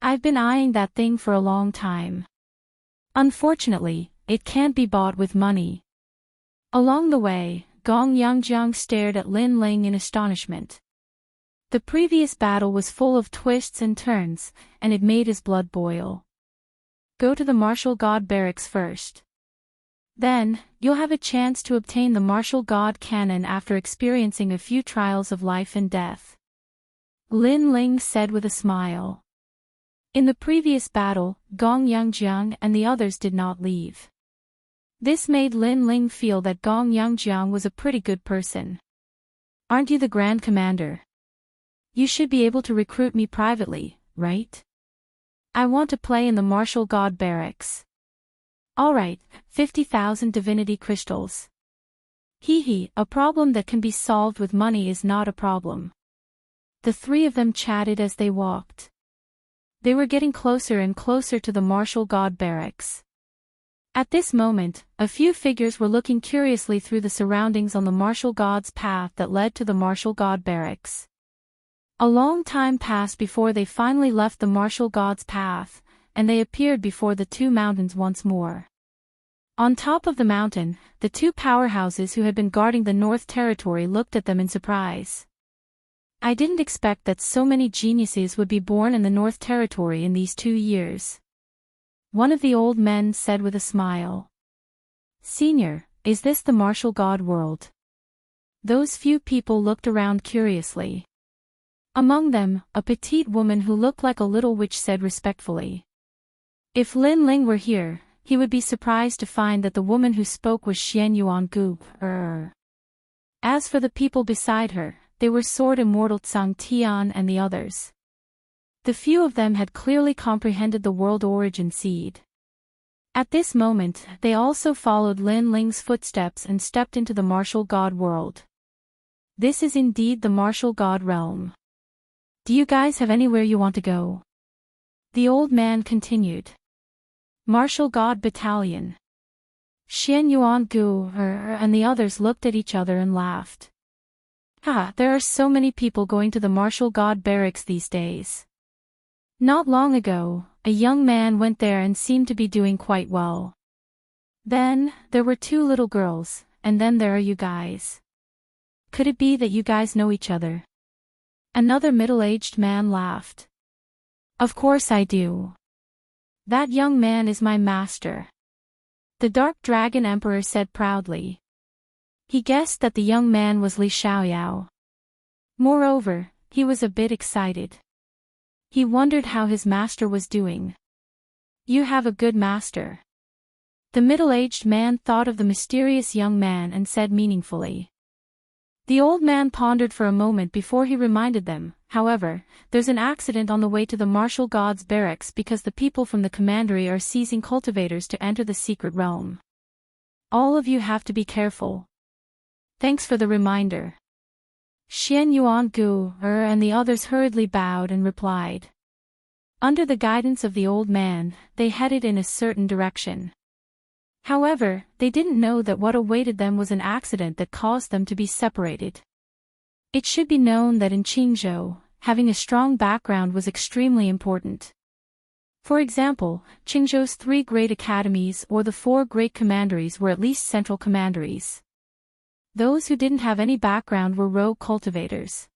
Speaker 1: I've been eyeing that thing for a long time. Unfortunately, it can't be bought with money. Along the way, Gong Yangjiang stared at Lin Ling in astonishment. The previous battle was full of twists and turns, and it made his blood boil. Go to the Martial God Barracks first. Then, you'll have a chance to obtain the Martial God cannon after experiencing a few trials of life and death. Lin Ling said with a smile. In the previous battle, Gong Yangjiang and the others did not leave. This made Lin Ling feel that Gong Yangjiang was a pretty good person. Aren't you the Grand Commander? You should be able to recruit me privately, right? I want to play in the Martial God Barracks. Alright, 50,000 divinity crystals. Hee, a problem that can be solved with money is not a problem. The 3 of them chatted as they walked. They were getting closer and closer to the Martial God Barracks. At this moment, a few figures were looking curiously through the surroundings on the Martial God's path that led to the Martial God Barracks. A long time passed before they finally left the Martial God's path, and they appeared before the 2 mountains once more. On top of the mountain, the 2 powerhouses who had been guarding the North Territory looked at them in surprise. I didn't expect that so many geniuses would be born in the North Territory in these 2 years. One of the old men said with a smile. Senior, is this the Martial God world? Those few people looked around curiously. Among them, a petite woman who looked like a little witch said respectfully. If Lin Ling were here, he would be surprised to find that the woman who spoke was Xian Yuan Gu. As for the people beside her, they were Sword Immortal Tsang Tian and the others. The few of them had clearly comprehended the world origin seed. At this moment, they also followed Lin Ling's footsteps and stepped into the Martial God world. This is indeed the Martial God realm. Do you guys have anywhere you want to go? The old man continued. Martial God Battalion. Xian Yuan Gu and the others looked at each other and laughed. There are so many people going to the martial god barracks these days. Not long ago, a young man went there and seemed to be doing quite well. Then, there were 2 little girls, and then there are you guys. Could it be that you guys know each other? Another middle-aged man laughed. Of course I do. That young man is my master. The Dark Dragon Emperor said proudly. He guessed that the young man was Li Xiaoyao. Moreover, he was a bit excited. He wondered how his master was doing. You have a good master. The middle-aged man thought of the mysterious young man and said meaningfully. The old man pondered for a moment before he reminded them, however, there's an accident on the way to the martial god's barracks because the people from the commandery are seizing cultivators to enter the secret realm. All of you have to be careful. Thanks for the reminder. Xian Yuan Gu and the others hurriedly bowed and replied. Under the guidance of the old man, they headed in a certain direction. However, they didn't know that what awaited them was an accident that caused them to be separated. It should be known that in Qingzhou, having a strong background was extremely important. For example, Qingzhou's 3 great academies or the 4 great commanderies were at least central commanderies. Those who didn't have any background were rogue cultivators.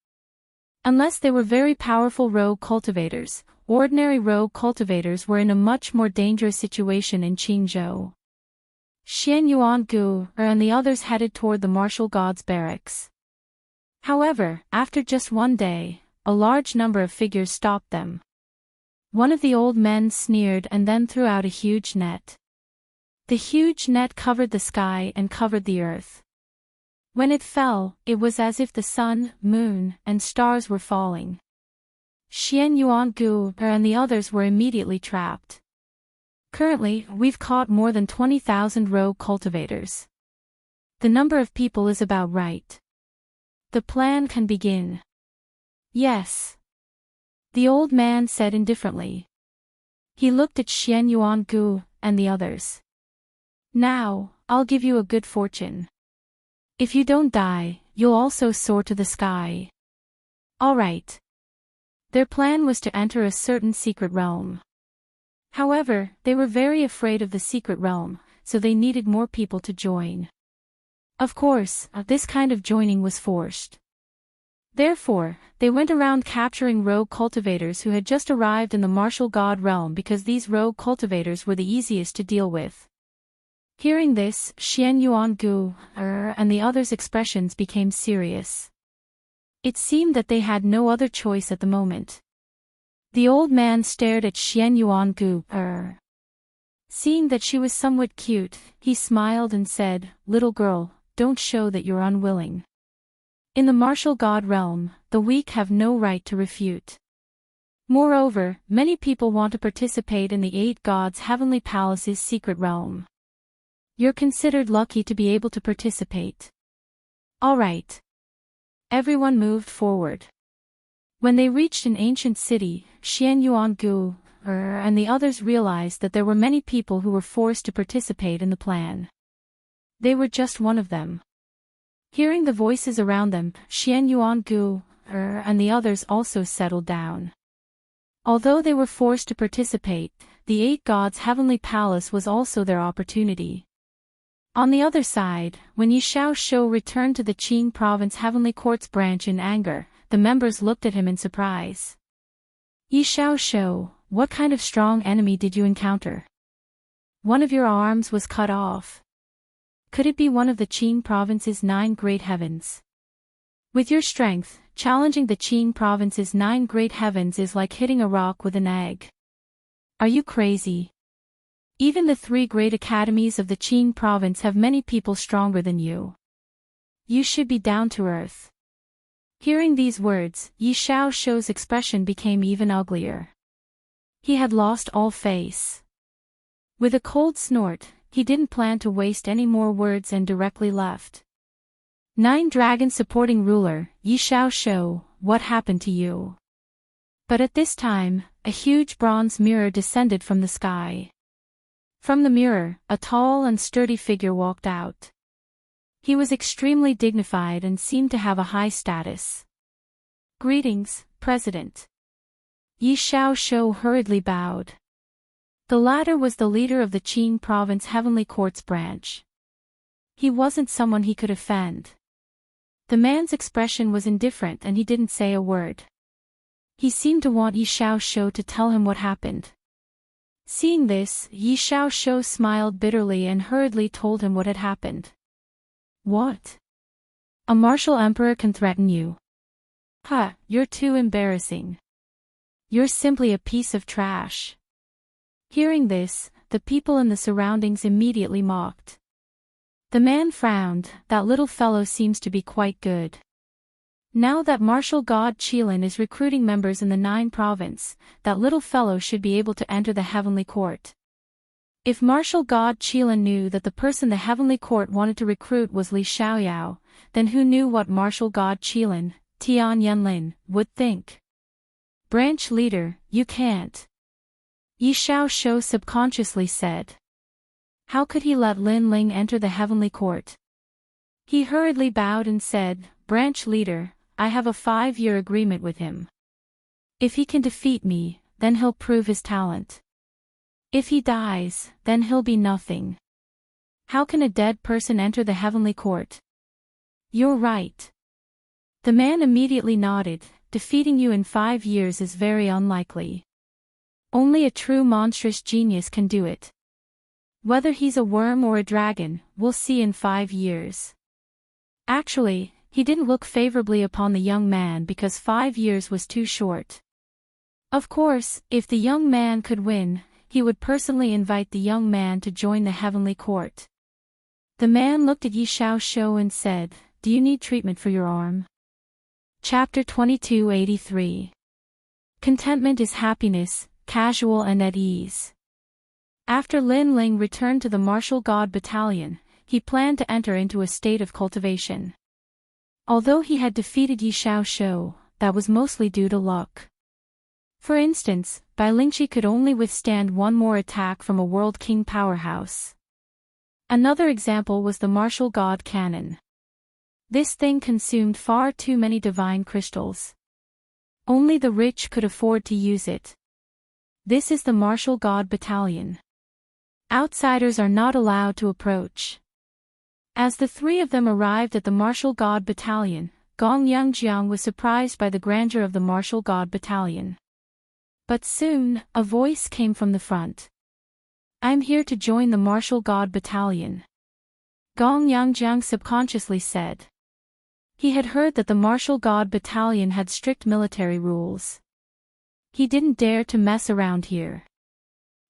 Speaker 1: Unless they were very powerful rogue cultivators, ordinary rogue cultivators were in a much more dangerous situation in Qingzhou. Xian Yuan Gu and the others headed toward the martial god's barracks. However, after just one day, a large number of figures stopped them. One of the old men sneered and then threw out a huge net. The huge net covered the sky and covered the earth. When it fell, it was as if the sun, moon, and stars were falling. Xian Yuan Gu and the others were immediately trapped. Currently, we've caught more than 20,000 rogue cultivators. The number of people is about right. The plan can begin. Yes. The old man said indifferently. He looked at Xian Yuan Gu and the others. Now, I'll give you a good fortune. If you don't die, you'll also soar to the sky. All right. Their plan was to enter a certain secret realm. However, they were very afraid of the secret realm, so they needed more people to join. Of course, this kind of joining was forced. Therefore, they went around capturing rogue cultivators who had just arrived in the martial god realm because these rogue cultivators were the easiest to deal with. Hearing this, Xian Yuan Gu and the others' expressions became serious. It seemed that they had no other choice at the moment. The old man stared at Xian Yuan Gu. Seeing that she was somewhat cute, he smiled and said, "Little girl, don't show that you're unwilling. In the martial god realm, the weak have no right to refute. Moreover, many people want to participate in the 8 gods' heavenly palace's secret realm. You're considered lucky to be able to participate. All right." Everyone moved forward. When they reached an ancient city, Xian Yuan Gu and the others realized that there were many people who were forced to participate in the plan. They were just one of them. Hearing the voices around them, Xian Yuan Gu and the others also settled down. Although they were forced to participate, the 8 gods' heavenly palace was also their opportunity. On the other side, when Yi Xiaoshou returned to the Qing province heavenly court's branch in anger, the members looked at him in surprise. Yi Xiaoshou, what kind of strong enemy did you encounter? One of your arms was cut off. Could it be one of the Qing province's 9 great heavens? With your strength, challenging the Qing province's 9 great heavens is like hitting a rock with an egg. Are you crazy? Even the 3 great academies of the Qing province have many people stronger than you. You should be down to earth. Hearing these words, Yi Xiaoshou's expression became even uglier. He had lost all face. With a cold snort, he didn't plan to waste any more words and directly left. 9 Dragon supporting ruler, Yi Xiaoshou, what happened to you? But at this time, a huge bronze mirror descended from the sky. From the mirror, a tall and sturdy figure walked out. He was extremely dignified and seemed to have a high status. "Greetings, President." Yi Xiaoxiu hurriedly bowed. The latter was the leader of the Qing province Heavenly Court's branch. He wasn't someone he could offend. The man's expression was indifferent and he didn't say a word. He seemed to want Yi Xiaoxiu to tell him what happened. Seeing this, Yi Xiaoxiu smiled bitterly and hurriedly told him what had happened. "What? A martial emperor can threaten you? Ha, you're too embarrassing. You're simply a piece of trash." Hearing this, the people in the surroundings immediately mocked. The man frowned. "That little fellow seems to be quite good. Now that martial god Qilin is recruiting members in the 9 province, that little fellow should be able to enter the heavenly court." If martial god Qilin knew that the person the heavenly court wanted to recruit was Li Xiaoyao, then who knew what martial god Qilin, Tian Yanlin, would think? "Branch leader, you can't." Yi Xiaoxiu subconsciously said. How could he let Lin Ling enter the heavenly court? He hurriedly bowed and said, "Branch leader, I have a 5-year agreement with him. If he can defeat me, then he'll prove his talent. If he dies, then he'll be nothing. How can a dead person enter the heavenly court?" "You're right." The man immediately nodded. "Defeating you in 5 years is very unlikely. Only a true monstrous genius can do it. Whether he's a worm or a dragon, we'll see in 5 years." Actually, he didn't look favorably upon the young man because 5 years was too short. Of course, if the young man could win, he would personally invite the young man to join the heavenly court. The man looked at Yi Xiaoxiu and said, "Do you need treatment for your arm?" Chapter 2283. Contentment is happiness, casual and at ease. After Lin Ling returned to the martial god battalion, he planned to enter into a state of cultivation. Although he had defeated Yi Xiaoxiu, that was mostly due to luck. For instance, Bai Lingqi could only withstand one more attack from a World King powerhouse. Another example was the martial god cannon. This thing consumed far too many divine crystals. Only the rich could afford to use it. This is the martial god battalion. Outsiders are not allowed to approach. As the 3 of them arrived at the martial god battalion, Gong Yangjiang was surprised by the grandeur of the martial god battalion. But soon, a voice came from the front. "I'm here to join the martial god battalion," Gong Yangjiang subconsciously said. He had heard that the martial god battalion had strict military rules. He didn't dare to mess around here.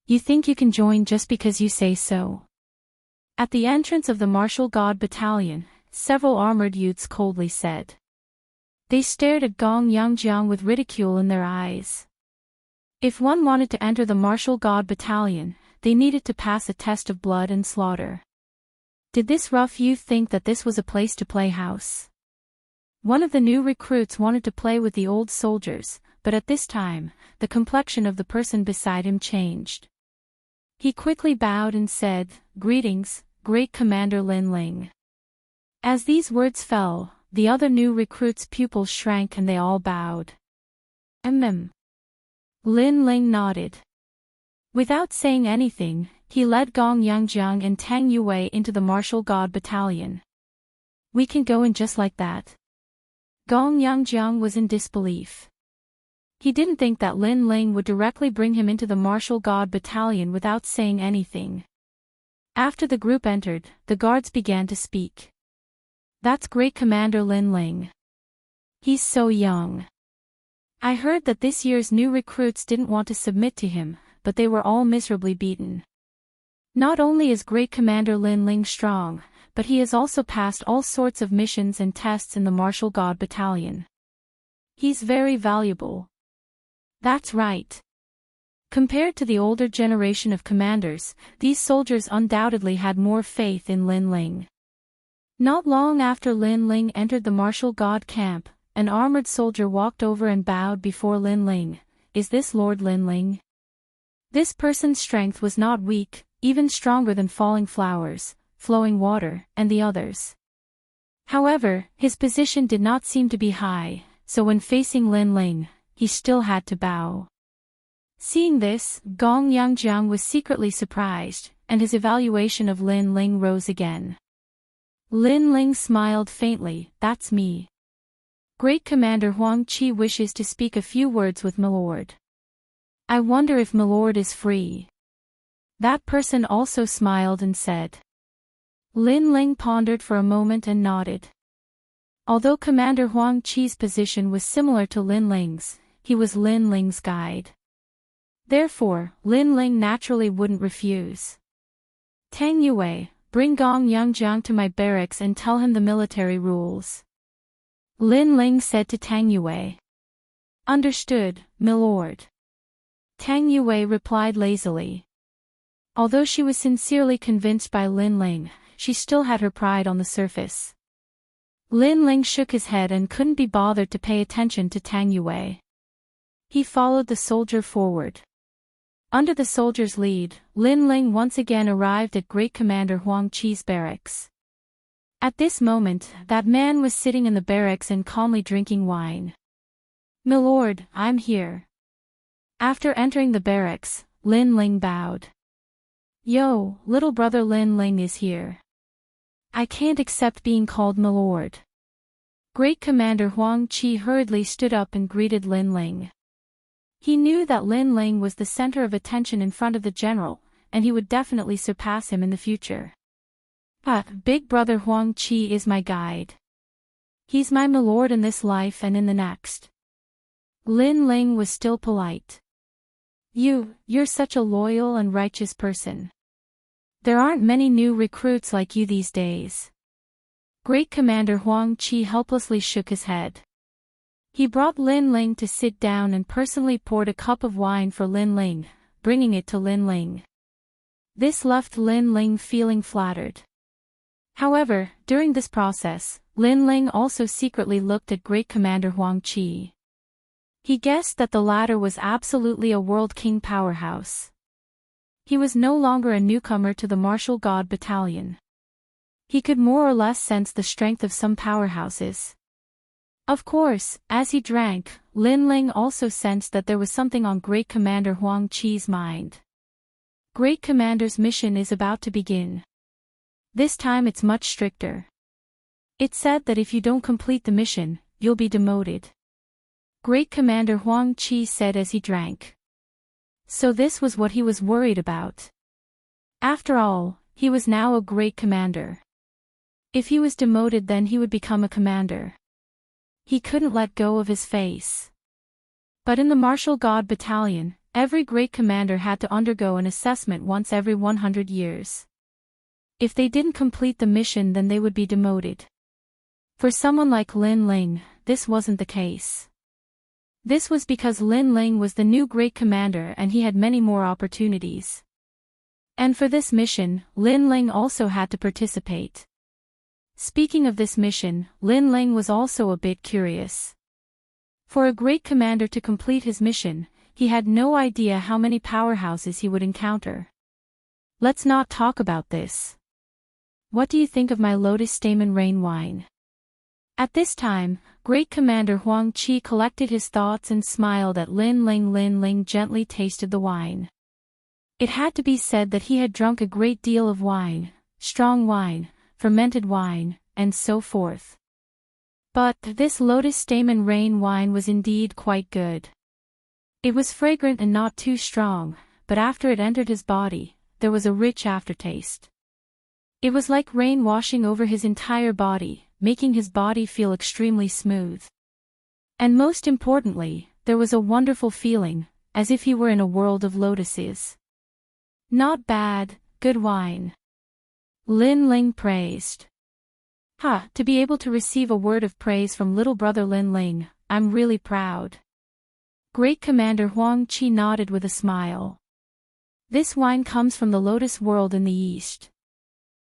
Speaker 1: "You think you can join just because you say so?" At the entrance of the martial god battalion, several armored youths coldly said. They stared at Gong Yangjiang with ridicule in their eyes. If one wanted to enter the martial god battalion, they needed to pass a test of blood and slaughter. Did this rough youth think that this was a place to play house? One of the new recruits wanted to play with the old soldiers, but at this time, the complexion of the person beside him changed. He quickly bowed and said, "Greetings, Great Commander Lin Ling." As these words fell, the other new recruits' pupils shrank and they all bowed. Lin Ling nodded. Without saying anything, he led Gong Yangjiang and Tang Yue into the martial god battalion. "We can go in just like that?" Gong Yangjiang was in disbelief. He didn't think that Lin Ling would directly bring him into the martial god battalion without saying anything. After the group entered, the guards began to speak. "That's Great Commander Lin Ling. He's so young. I heard that this year's new recruits didn't want to submit to him, but they were all miserably beaten. Not only is Great Commander Lin Ling strong, but he has also passed all sorts of missions and tests in the martial god battalion. He's very valuable." That's right. Compared to the older generation of commanders, these soldiers undoubtedly had more faith in Lin Ling. Not long after Lin Ling entered the martial god camp, an armored soldier walked over and bowed before Lin Ling. "Is this Lord Linling?" This person's strength was not weak, even stronger than falling flowers, flowing water, and the others. However, his position did not seem to be high, so when facing Linling, he still had to bow. Seeing this, Gong Yangjiang was secretly surprised, and his evaluation of Linling rose again. Linling smiled faintly. "That's me. Great Commander Huang Qi wishes to speak a few words with Milord. I wonder if Milord is free." That person also smiled and said. Linling pondered for a moment and nodded. Although Commander Huang Qi's position was similar to Linling's, he was Linling's guide. Therefore, Linling naturally wouldn't refuse. "Tang Yue, bring Gong Yangjiang to my barracks and tell him the military rules," Linling said to Tang Yue. "Understood, milord," Tang Yue replied lazily. Although she was sincerely convinced by Linling, she still had her pride on the surface. Linling shook his head and couldn't be bothered to pay attention to Tang Yue. He followed the soldier forward. Under the soldier's lead, Linling once again arrived at Great Commander Huang Qi's barracks. At this moment, that man was sitting in the barracks and calmly drinking wine. "Milord, I'm here." After entering the barracks, Linling bowed. "Yo, little brother Linling is here. I can't accept being called milord." Great Commander Huang Qi hurriedly stood up and greeted Linling. He knew that Linling was the center of attention in front of the general, and he would definitely surpass him in the future. Big brother Huang Qi is my guide. He's my milord in this life and in the next." Linling was still polite. You're such a loyal and righteous person. There aren't many new recruits like you these days." Great Commander Huang Qi helplessly shook his head. He brought Linling to sit down and personally poured a cup of wine for Linling, bringing it to Linling. This left Linling feeling flattered. However, during this process, Linling also secretly looked at Great Commander Huang Qi. He guessed that the latter was absolutely a World King powerhouse. He was no longer a newcomer to the Martial God Battalion. He could more or less sense the strength of some powerhouses. Of course, as he drank, Linling also sensed that there was something on Great Commander Huang Qi's mind. Great Commander's mission is about to begin. This time it's much stricter. It's said that if you don't complete the mission, you'll be demoted. Great Commander Huang Qi said as he drank. So this was what he was worried about. After all, he was now a great commander. If he was demoted, then he would become a commander. He couldn't let go of his face. But in the Martial God Battalion, every great commander had to undergo an assessment once every 100 years. If they didn't complete the mission, then they would be demoted. For someone like Linling, this wasn't the case. This was because Linling was the new great commander and he had many more opportunities. And for this mission, Linling also had to participate. Speaking of this mission, Linling was also a bit curious. For a great commander to complete his mission, he had no idea how many powerhouses he would encounter. "Let's not talk about this. What do you think of my lotus stamen rain wine?" At this time, Great Commander Huang Qi collected his thoughts and smiled at Linling. Linling gently tasted the wine. It had to be said that he had drunk a great deal of wine, strong wine, fermented wine, and so forth. But this lotus stamen rain wine was indeed quite good. It was fragrant and not too strong, but after it entered his body, there was a rich aftertaste. It was like rain washing over his entire body, making his body feel extremely smooth. And most importantly, there was a wonderful feeling, as if he were in a world of lotuses. "Not bad, good wine," Linling praised. To be able to receive a word of praise from little brother Linling, I'm really proud. Great Commander Huang Qi nodded with a smile. This wine comes from the Lotus World in the east.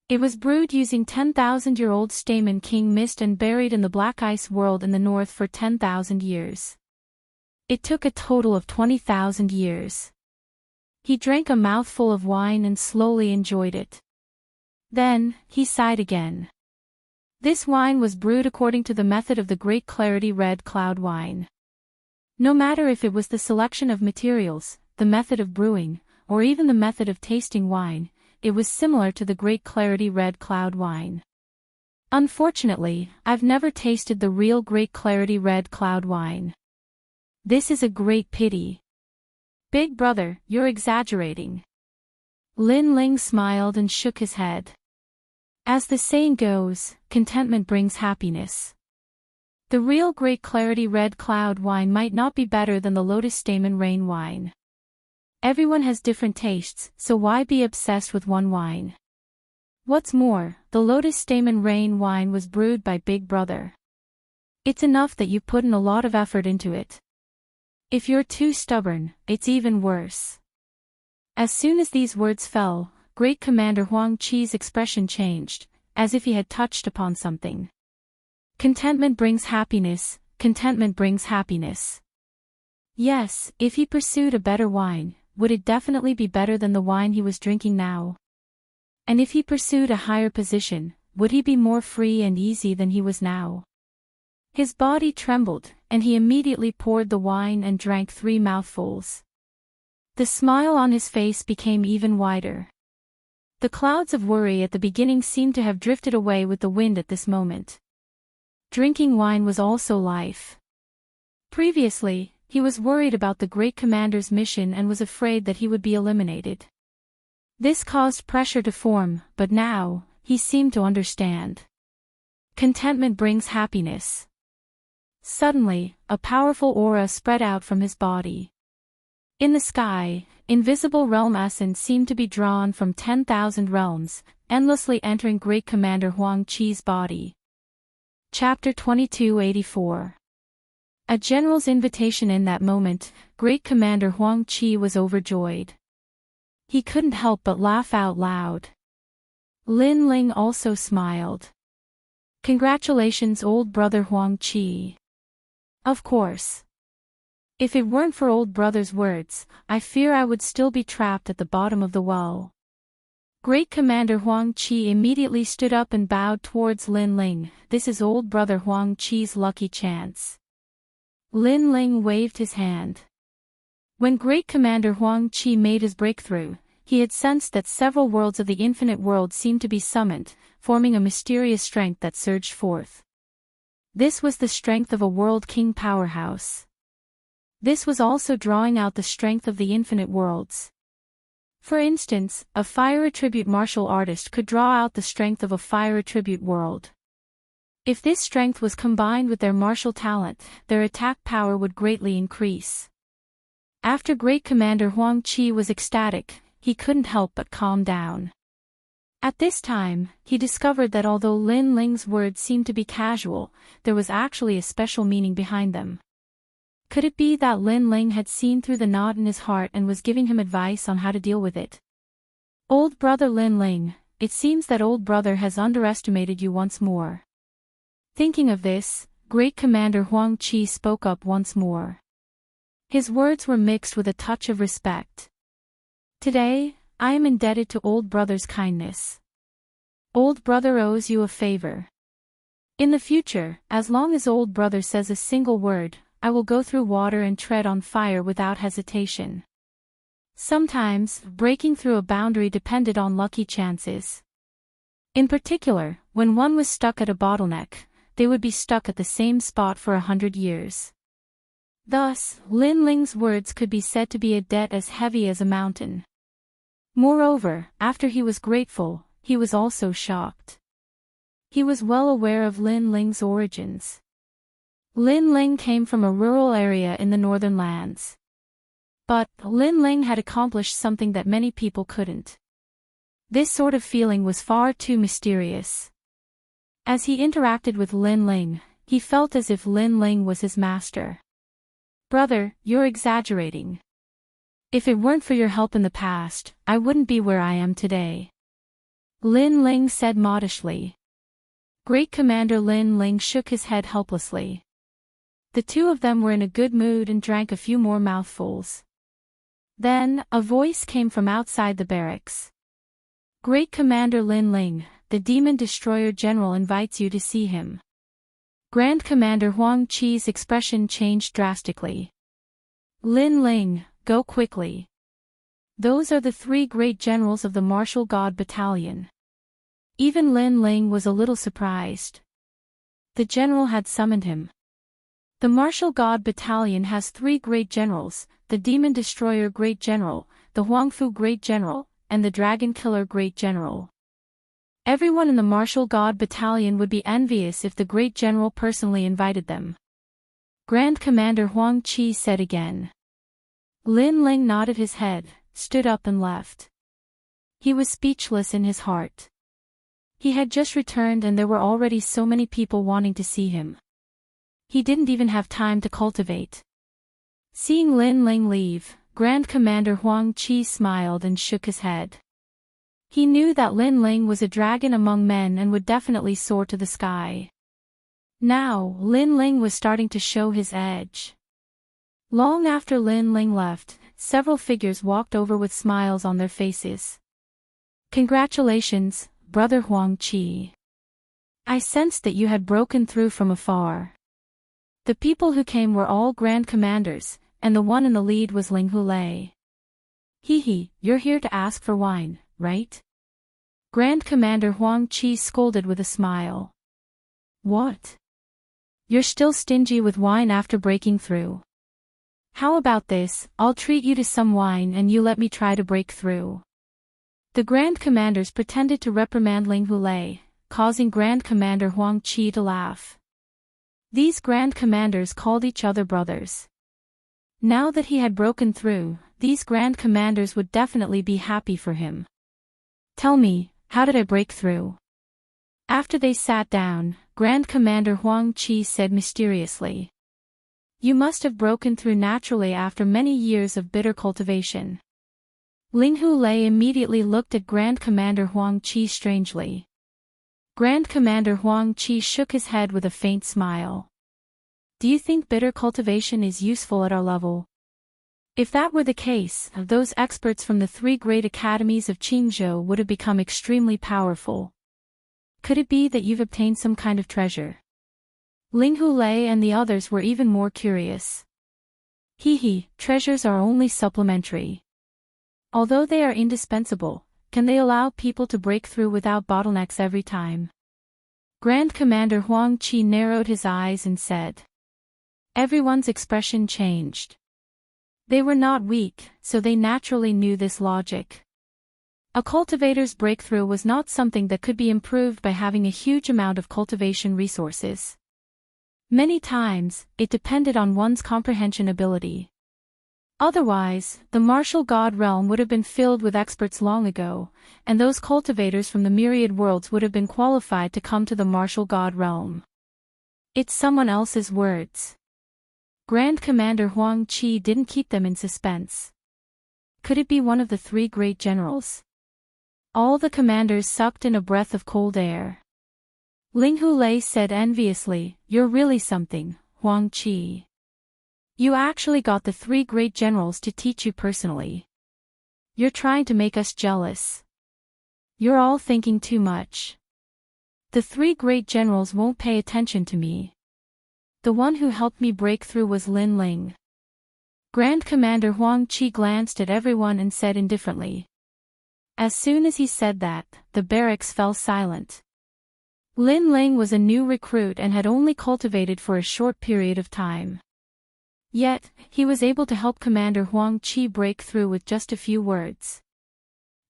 Speaker 1: It was brewed using 10,000-year-old stamen king mist and buried in the Black Ice World in the north for 10,000 years. It took a total of 20,000 years. He drank a mouthful of wine and slowly enjoyed it. Then, he sighed again. This wine was brewed according to the method of the Great Clarity Red Cloud wine. No matter if it was the selection of materials, the method of brewing, or even the method of tasting wine, it was similar to the Great Clarity Red Cloud wine. Unfortunately, I've never tasted the real Great Clarity Red Cloud wine. This is a great pity. Big brother, you're exaggerating. Lin Ling smiled and shook his head. As the saying goes, contentment brings happiness. The real Great Clarity Red Cloud wine might not be better than the Lotus Stamen Rain wine. Everyone has different tastes, so why be obsessed with one wine? What's more, the Lotus Stamen Rain wine was brewed by Big Brother. It's enough that you put in a lot of effort into it. If you're too stubborn, it's even worse. As soon as these words fell, Great Commander Huang Qi's expression changed, as if he had touched upon something. Contentment brings happiness, contentment brings happiness. Yes, if he pursued a better wine, would it definitely be better than the wine he was drinking now? And if he pursued a higher position, would he be more free and easy than he was now? His body trembled, and he immediately poured the wine and drank 3 mouthfuls. The smile on his face became even wider. The clouds of worry at the beginning seemed to have drifted away with the wind at this moment. Drinking wine was also life. Previously, he was worried about the Great Commander's mission and was afraid that he would be eliminated. This caused pressure to form, but now, he seemed to understand. Contentment brings happiness. Suddenly, a powerful aura spread out from his body. In the sky, invisible realm essence seemed to be drawn from 10,000 realms, endlessly entering Great Commander Huang Qi's body. Chapter 2284. A general's invitation. In that moment, Great Commander Huang Qi was overjoyed. He couldn't help but laugh out loud. Lin Ling also smiled. Congratulations, old brother Huang Qi. Of course. If it weren't for old brother's words, I fear I would still be trapped at the bottom of the well. Great Commander Huang Qi immediately stood up and bowed towards Lin Ling. This is old brother Huang Qi's lucky chance. Lin Ling waved his hand. When Great Commander Huang Qi made his breakthrough, he had sensed that several worlds of the infinite world seemed to be summoned, forming a mysterious strength that surged forth. This was the strength of a world king powerhouse. This was also drawing out the strength of the infinite worlds. For instance, a fire attribute martial artist could draw out the strength of a fire attribute world. If this strength was combined with their martial talent, their attack power would greatly increase. After Great Commander Huang Qi was ecstatic, he couldn't help but calm down. At this time, he discovered that although Lin Ling's words seemed to be casual, there was actually a special meaning behind them. Could it be that Lin Ling had seen through the knot in his heart and was giving him advice on how to deal with it? Old brother Lin Ling, it seems that old brother has underestimated you once more. Thinking of this, Great Commander Huang Qi spoke up once more. His words were mixed with a touch of respect. Today, I am indebted to old brother's kindness. Old brother owes you a favor. In the future, as long as old brother says a single word, I will go through water and tread on fire without hesitation. Sometimes, breaking through a boundary depended on lucky chances. In particular, when one was stuck at a bottleneck, they would be stuck at the same spot for 100 years. Thus, Lin Ling's words could be said to be a debt as heavy as a mountain. Moreover, after he was grateful, he was also shocked. He was well aware of Lin Ling's origins. Lin Ling came from a rural area in the northern lands. But, Lin Ling had accomplished something that many people couldn't. This sort of feeling was far too mysterious. As he interacted with Lin Ling, he felt as if Lin Ling was his master. Brother, you're exaggerating. If it weren't for your help in the past, I wouldn't be where I am today. Lin Ling said modestly. Great Commander Lin Ling shook his head helplessly. The two of them were in a good mood and drank a few more mouthfuls. Then, a voice came from outside the barracks. Great Commander Lin Ling, the Demon Destroyer General invites you to see him. Grand Commander Huang Qi's expression changed drastically. Lin Ling, go quickly. Those are the three great generals of the Martial God Battalion. Even Lin Ling was a little surprised. The general had summoned him. The Martial God Battalion has three great generals, the Demon Destroyer Great General, the Huangfu Great General, and the Dragon Killer Great General. Everyone in the Martial God Battalion would be envious if the Great General personally invited them. Grand Commander Huang Qi said again. Lin Ling nodded his head, stood up and left. He was speechless in his heart. He had just returned and there were already so many people wanting to see him. He didn't even have time to cultivate. Seeing Lin Ling leave, Grand Commander Huang Qi smiled and shook his head. He knew that Lin Ling was a dragon among men and would definitely soar to the sky. Now, Lin Ling was starting to show his edge. Long after Lin Ling left, several figures walked over with smiles on their faces. Congratulations, Brother Huang Qi. I sensed that you had broken through from afar. The people who came were all Grand Commanders, and the one in the lead was Ling Hulei. Hee, you're here to ask for wine, right? Grand Commander Huang Qi scolded with a smile. What? You're still stingy with wine after breaking through. How about this, I'll treat you to some wine and you let me try to break through. The Grand Commanders pretended to reprimand Ling Hulei, causing Grand Commander Huang Qi to laugh. These Grand Commanders called each other brothers. Now that he had broken through, these Grand Commanders would definitely be happy for him. Tell me, how did I break through? After they sat down, Grand Commander Huang Qi said mysteriously. You must have broken through naturally after many years of bitter cultivation. Ling Hulei immediately looked at Grand Commander Huang Qi strangely. Grand Commander Huang Qi shook his head with a faint smile. Do you think bitter cultivation is useful at our level? If that were the case, those experts from the three great academies of Qingzhou would have become extremely powerful. Could it be that you've obtained some kind of treasure? Ling Hulei and the others were even more curious. Treasures are only supplementary. Although they are indispensable, can they allow people to break through without bottlenecks every time? Grand Commander Huang Qi narrowed his eyes and said. Everyone's expression changed. They were not weak, so they naturally knew this logic. A cultivator's breakthrough was not something that could be improved by having a huge amount of cultivation resources. Many times, it depended on one's comprehension ability. Otherwise, the martial god realm would have been filled with experts long ago, and those cultivators from the myriad worlds would have been qualified to come to the martial god realm. It's someone else's words. Grand Commander Huang Qi didn't keep them in suspense. Could it be one of the three great generals? All the commanders sucked in a breath of cold air. Ling Hulei said enviously, You're really something, Huang Qi. You actually got the three great generals to teach you personally. You're trying to make us jealous. You're all thinking too much. The three great generals won't pay attention to me. The one who helped me break through was Lin Ling. Grand Commander Huang Qi glanced at everyone and said indifferently. As soon as he said that, the barracks fell silent. Lin Ling was a new recruit and had only cultivated for a short period of time. Yet, he was able to help Commander Huang Qi break through with just a few words.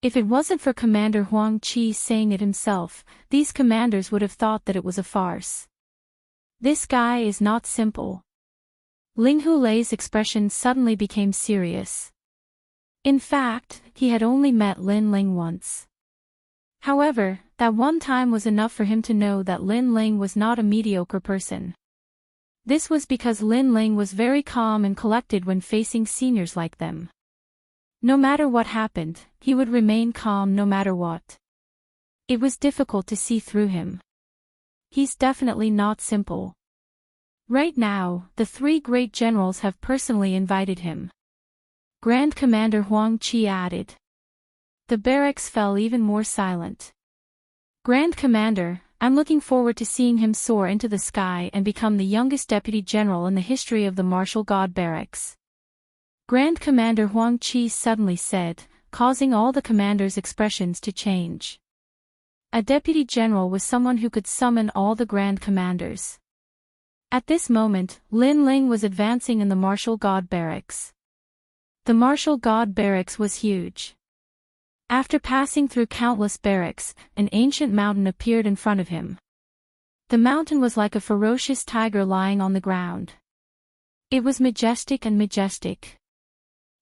Speaker 1: If it wasn't for Commander Huang Qi saying it himself, these commanders would have thought that it was a farce. This guy is not simple. Ling Hulei's expression suddenly became serious. In fact, he had only met Lin Ling once. However, that one time was enough for him to know that Lin Ling was not a mediocre person. This was because Lin Ling was very calm and collected when facing seniors like them. No matter what happened, he would remain calm no matter what. It was difficult to see through him. He's definitely not simple. Right now, the three great generals have personally invited him. Grand Commander Huang Qi added. The barracks fell even more silent. Grand Commander, I'm looking forward to seeing him soar into the sky and become the youngest deputy general in the history of the martial god barracks. Grand Commander Huang Qi suddenly said, causing all the commanders' expressions to change. A deputy general was someone who could summon all the grand commanders. At this moment, Lin Ling was advancing in the martial god barracks. The martial god barracks was huge. After passing through countless barracks, an ancient mountain appeared in front of him. The mountain was like a ferocious tiger lying on the ground. It was majestic and majestic.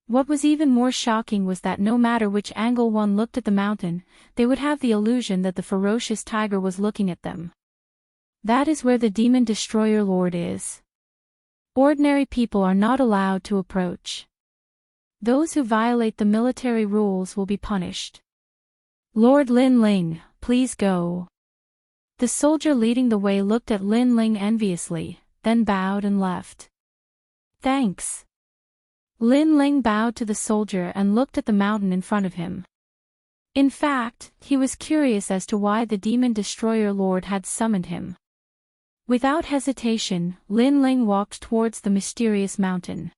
Speaker 1: What was even more shocking was that no matter which angle one looked at the mountain, they would have the illusion that the ferocious tiger was looking at them. That is where the demon destroyer lord is. Ordinary people are not allowed to approach. Those who violate the military rules will be punished. Lord Lin Ling, please go. The soldier leading the way looked at Lin Ling enviously, then bowed and left. Thanks. Lin Ling bowed to the soldier and looked at the mountain in front of him. In fact, he was curious as to why the demon destroyer lord had summoned him. Without hesitation, Lin Ling walked towards the mysterious mountain.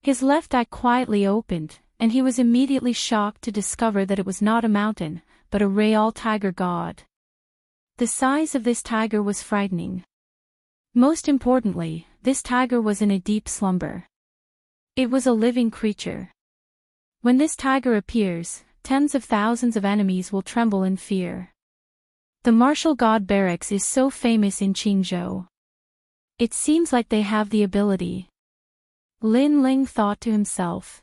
Speaker 1: His left eye quietly opened, and he was immediately shocked to discover that it was not a mountain, but a real tiger god. The size of this tiger was frightening. Most importantly, this tiger was in a deep slumber. It was a living creature. When this tiger appears, tens of thousands of enemies will tremble in fear. The martial god barracks is so famous in Qingzhou. It seems like they have the ability. Lin Ling thought to himself.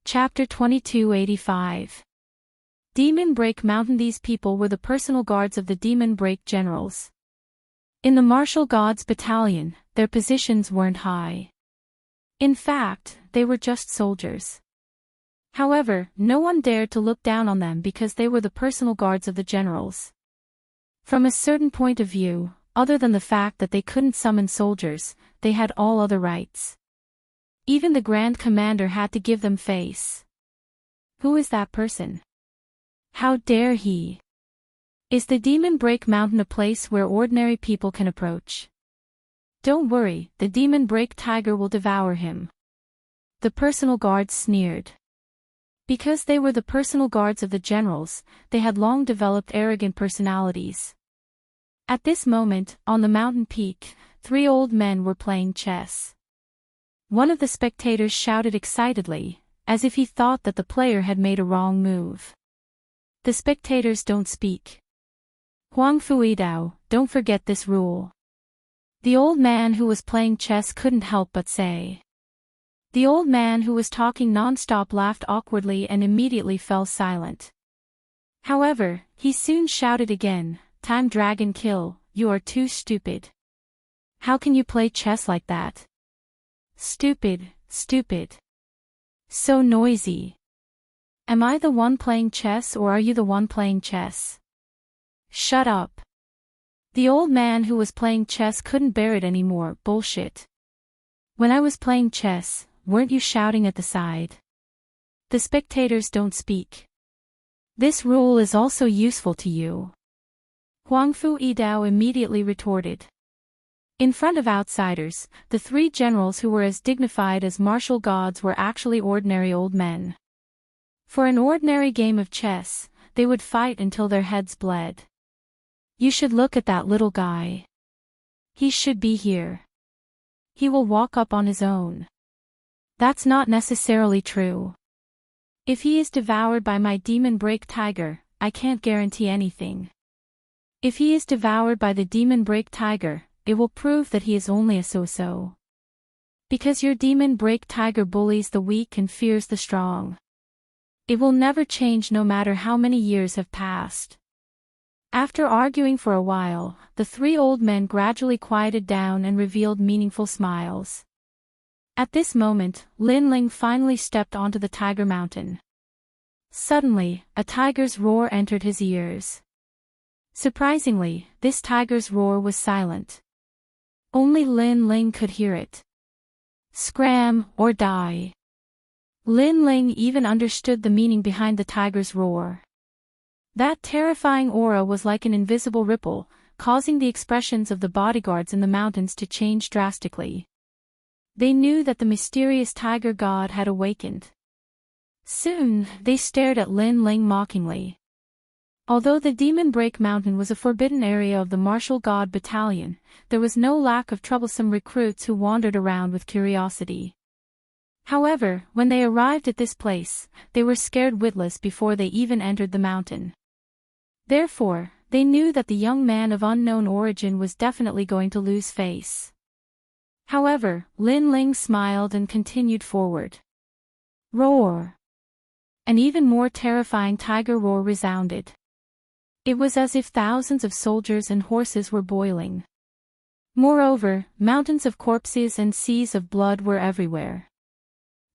Speaker 1: Chapter 2285. Demon Break Mountain. These people were the personal guards of the Demon Break generals. In the martial gods battalion, their positions weren't high. In fact, they were just soldiers. However, no one dared to look down on them because they were the personal guards of the generals. From a certain point of view, other than the fact that they couldn't summon soldiers, they had all other rights. Even the Grand Commander had to give them face. Who is that person? How dare he? Is the Demon Break Mountain a place where ordinary people can approach? Don't worry, the Demon Break Tiger will devour him. The personal guards sneered. Because they were the personal guards of the generals, they had long developed arrogant personalities. At this moment, on the mountain peak, three old men were playing chess. One of the spectators shouted excitedly, as if he thought that the player had made a wrong move. The spectators don't speak. Huang Fuidao, don't forget this rule. The old man who was playing chess couldn't help but say. The old man who was talking non-stop laughed awkwardly and immediately fell silent. However, he soon shouted again, "Time Dragon Kill, you are too stupid. How can you play chess like that? Stupid, stupid. So noisy. Am I the one playing chess or are you the one playing chess? Shut up." The old man who was playing chess couldn't bear it anymore. Bullshit. When I was playing chess, weren't you shouting at the side? The spectators don't speak. This rule is also useful to you. Huang Fuidao immediately retorted. In front of outsiders, the three generals who were as dignified as martial gods were actually ordinary old men. For an ordinary game of chess, they would fight until their heads bled. You should look at that little guy. He should be here. He will walk up on his own. That's not necessarily true. If he is devoured by my Demon Break Tiger, I can't guarantee anything. If he is devoured by the Demon Break Tiger, it will prove that he is only a so-so. Because your Demon Break Tiger bullies the weak and fears the strong. It will never change no matter how many years have passed. After arguing for a while, the three old men gradually quieted down and revealed meaningful smiles. At this moment, Lin Ling finally stepped onto the Tiger Mountain. Suddenly, a tiger's roar entered his ears. Surprisingly, this tiger's roar was silent. Only Lin Ling could hear it. Scram, or die. Lin Ling even understood the meaning behind the tiger's roar. That terrifying aura was like an invisible ripple, causing the expressions of the bodyguards in the mountains to change drastically. They knew that the mysterious tiger god had awakened. Soon, they stared at Lin Ling mockingly. Although the Demon Break Mountain was a forbidden area of the martial god battalion, there was no lack of troublesome recruits who wandered around with curiosity. However, when they arrived at this place, they were scared witless before they even entered the mountain. Therefore, they knew that the young man of unknown origin was definitely going to lose face. However, Lin Ling smiled and continued forward. Roar! An even more terrifying tiger roar resounded. It was as if thousands of soldiers and horses were boiling. Moreover, mountains of corpses and seas of blood were everywhere.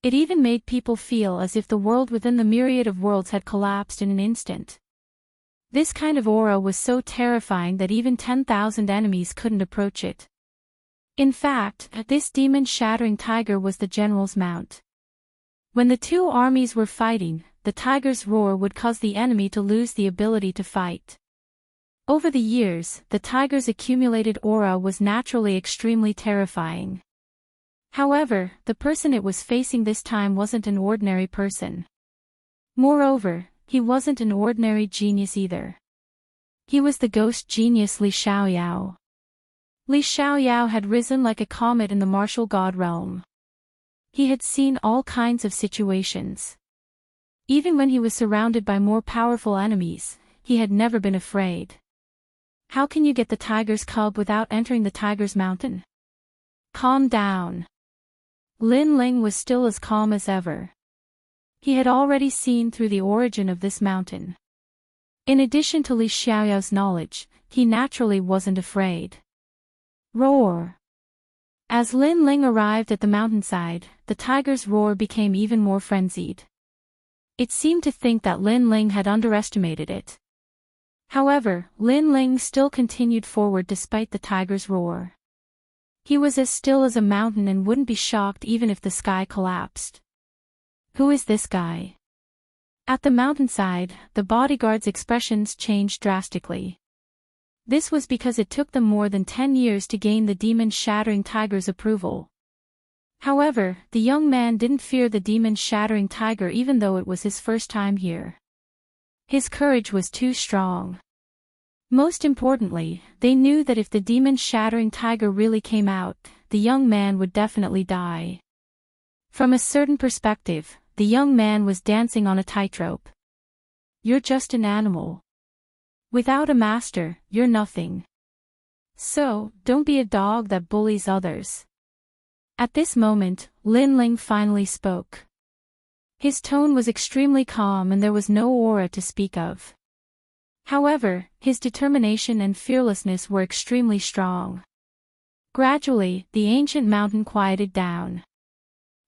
Speaker 1: It even made people feel as if the world within the myriad of worlds had collapsed in an instant. This kind of aura was so terrifying that even 10,000 enemies couldn't approach it. In fact, this demon-shattering tiger was the general's mount. When the two armies were fighting, the tiger's roar would cause the enemy to lose the ability to fight. Over the years, the tiger's accumulated aura was naturally extremely terrifying. However, the person it was facing this time wasn't an ordinary person. Moreover, he wasn't an ordinary genius either. He was the ghost genius Li Xiaoyao. Li Xiaoyao had risen like a comet in the martial god realm. He had seen all kinds of situations. Even when he was surrounded by more powerful enemies, he had never been afraid. How can you get the tiger's cub without entering the tiger's mountain? Calm down. Lin Ling was still as calm as ever. He had already seen through the origin of this mountain. In addition to Li Xiaoyao's knowledge, he naturally wasn't afraid. Roar! As Lin Ling arrived at the mountainside, the tiger's roar became even more frenzied. It seemed to think that Lin Ling had underestimated it. However, Lin Ling still continued forward despite the tiger's roar. He was as still as a mountain and wouldn't be shocked even if the sky collapsed. Who is this guy? At the mountainside, the bodyguards' expressions changed drastically. This was because it took them more than 10 years to gain the demon-shattering tiger's approval. However, the young man didn't fear the demon-shattering tiger even though it was his first time here. His courage was too strong. Most importantly, they knew that if the demon-shattering tiger really came out, the young man would definitely die. From a certain perspective, the young man was dancing on a tightrope. You're just an animal. Without a master, you're nothing. So, don't be a dog that bullies others. At this moment, Lin Ling finally spoke. His tone was extremely calm and there was no aura to speak of. However, his determination and fearlessness were extremely strong. Gradually, the ancient mountain quieted down.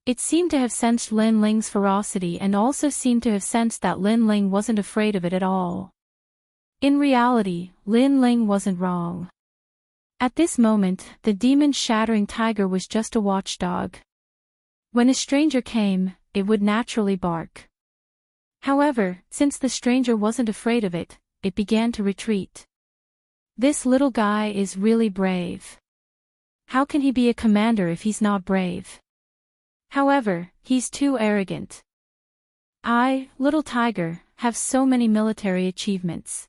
Speaker 1: It seemed to have sensed Lin Ling's ferocity and also seemed to have sensed that Lin Ling wasn't afraid of it at all. In reality, Lin Ling wasn't wrong. At this moment, the demon-shattering tiger was just a watchdog. When a stranger came, it would naturally bark. However, since the stranger wasn't afraid of it, it began to retreat. This little guy is really brave. How can he be a commander if he's not brave? However, he's too arrogant. I, little tiger, have so many military achievements.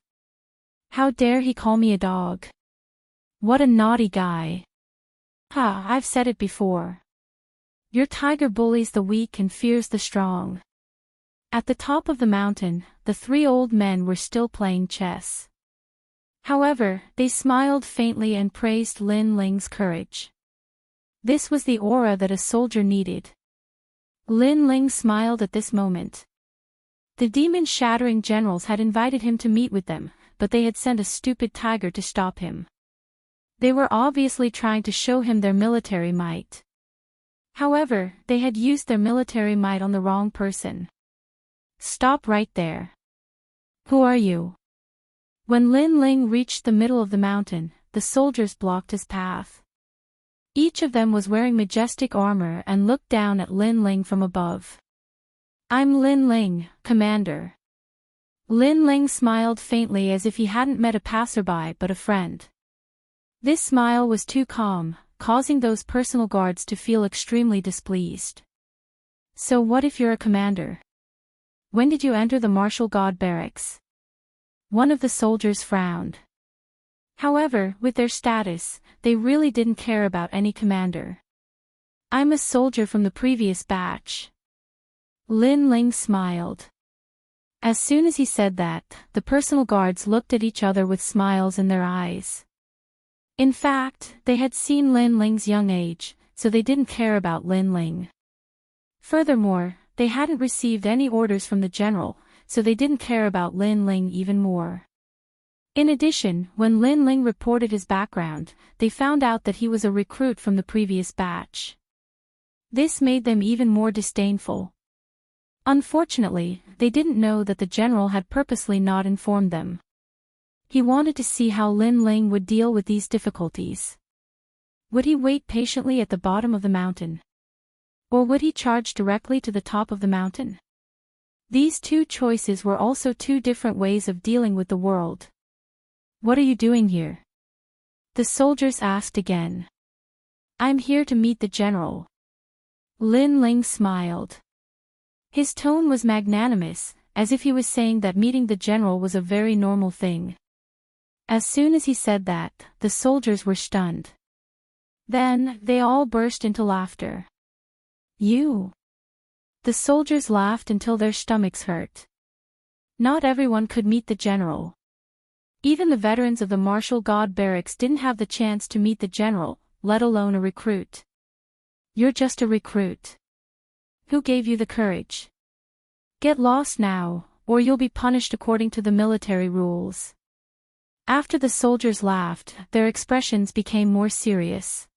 Speaker 1: How dare he call me a dog? What a naughty guy. Ha, I've said it before. Your tiger bullies the weak and fears the strong. At the top of the mountain, the three old men were still playing chess. However, they smiled faintly and praised Lin Ling's courage. This was the aura that a soldier needed. Lin Ling smiled at this moment. The demon-shattering generals had invited him to meet with them, but they had sent a stupid tiger to stop him. They were obviously trying to show him their military might. However, they had used their military might on the wrong person. Stop right there. Who are you? When Lin Ling reached the middle of the mountain, the soldiers blocked his path. Each of them was wearing majestic armor and looked down at Lin Ling from above. "I'm Lin Ling, Commander." Lin Ling smiled faintly as if he hadn't met a passerby but a friend. This smile was too calm, causing those personal guards to feel extremely displeased. "So what if you're a commander? When did you enter the martial god barracks?" One of the soldiers frowned. However, with their status, they really didn't care about any commander. "I'm a soldier from the previous batch." Lin Ling smiled. As soon as he said that, the personal guards looked at each other with smiles in their eyes. In fact, they had seen Lin Ling's young age, so they didn't care about Lin Ling. Furthermore, they hadn't received any orders from the general, so they didn't care about Lin Ling even more. In addition, when Lin Ling reported his background, they found out that he was a recruit from the previous batch. This made them even more disdainful. Unfortunately, they didn't know that the general had purposely not informed them. He wanted to see how Lin Ling would deal with these difficulties. Would he wait patiently at the bottom of the mountain? Or would he charge directly to the top of the mountain? These two choices were also two different ways of dealing with the world. "What are you doing here?" the soldiers asked again. "I'm here to meet the general." Lin Ling smiled. His tone was magnanimous, as if he was saying that meeting the general was a very normal thing. As soon as he said that, the soldiers were stunned. Then, they all burst into laughter. "You?" The soldiers laughed until their stomachs hurt. Not everyone could meet the general. Even the veterans of the martial god barracks didn't have the chance to meet the general, let alone a recruit. "You're just a recruit. Who gave you the courage? Get lost now, or you'll be punished according to the military rules." After the soldiers laughed, their expressions became more serious.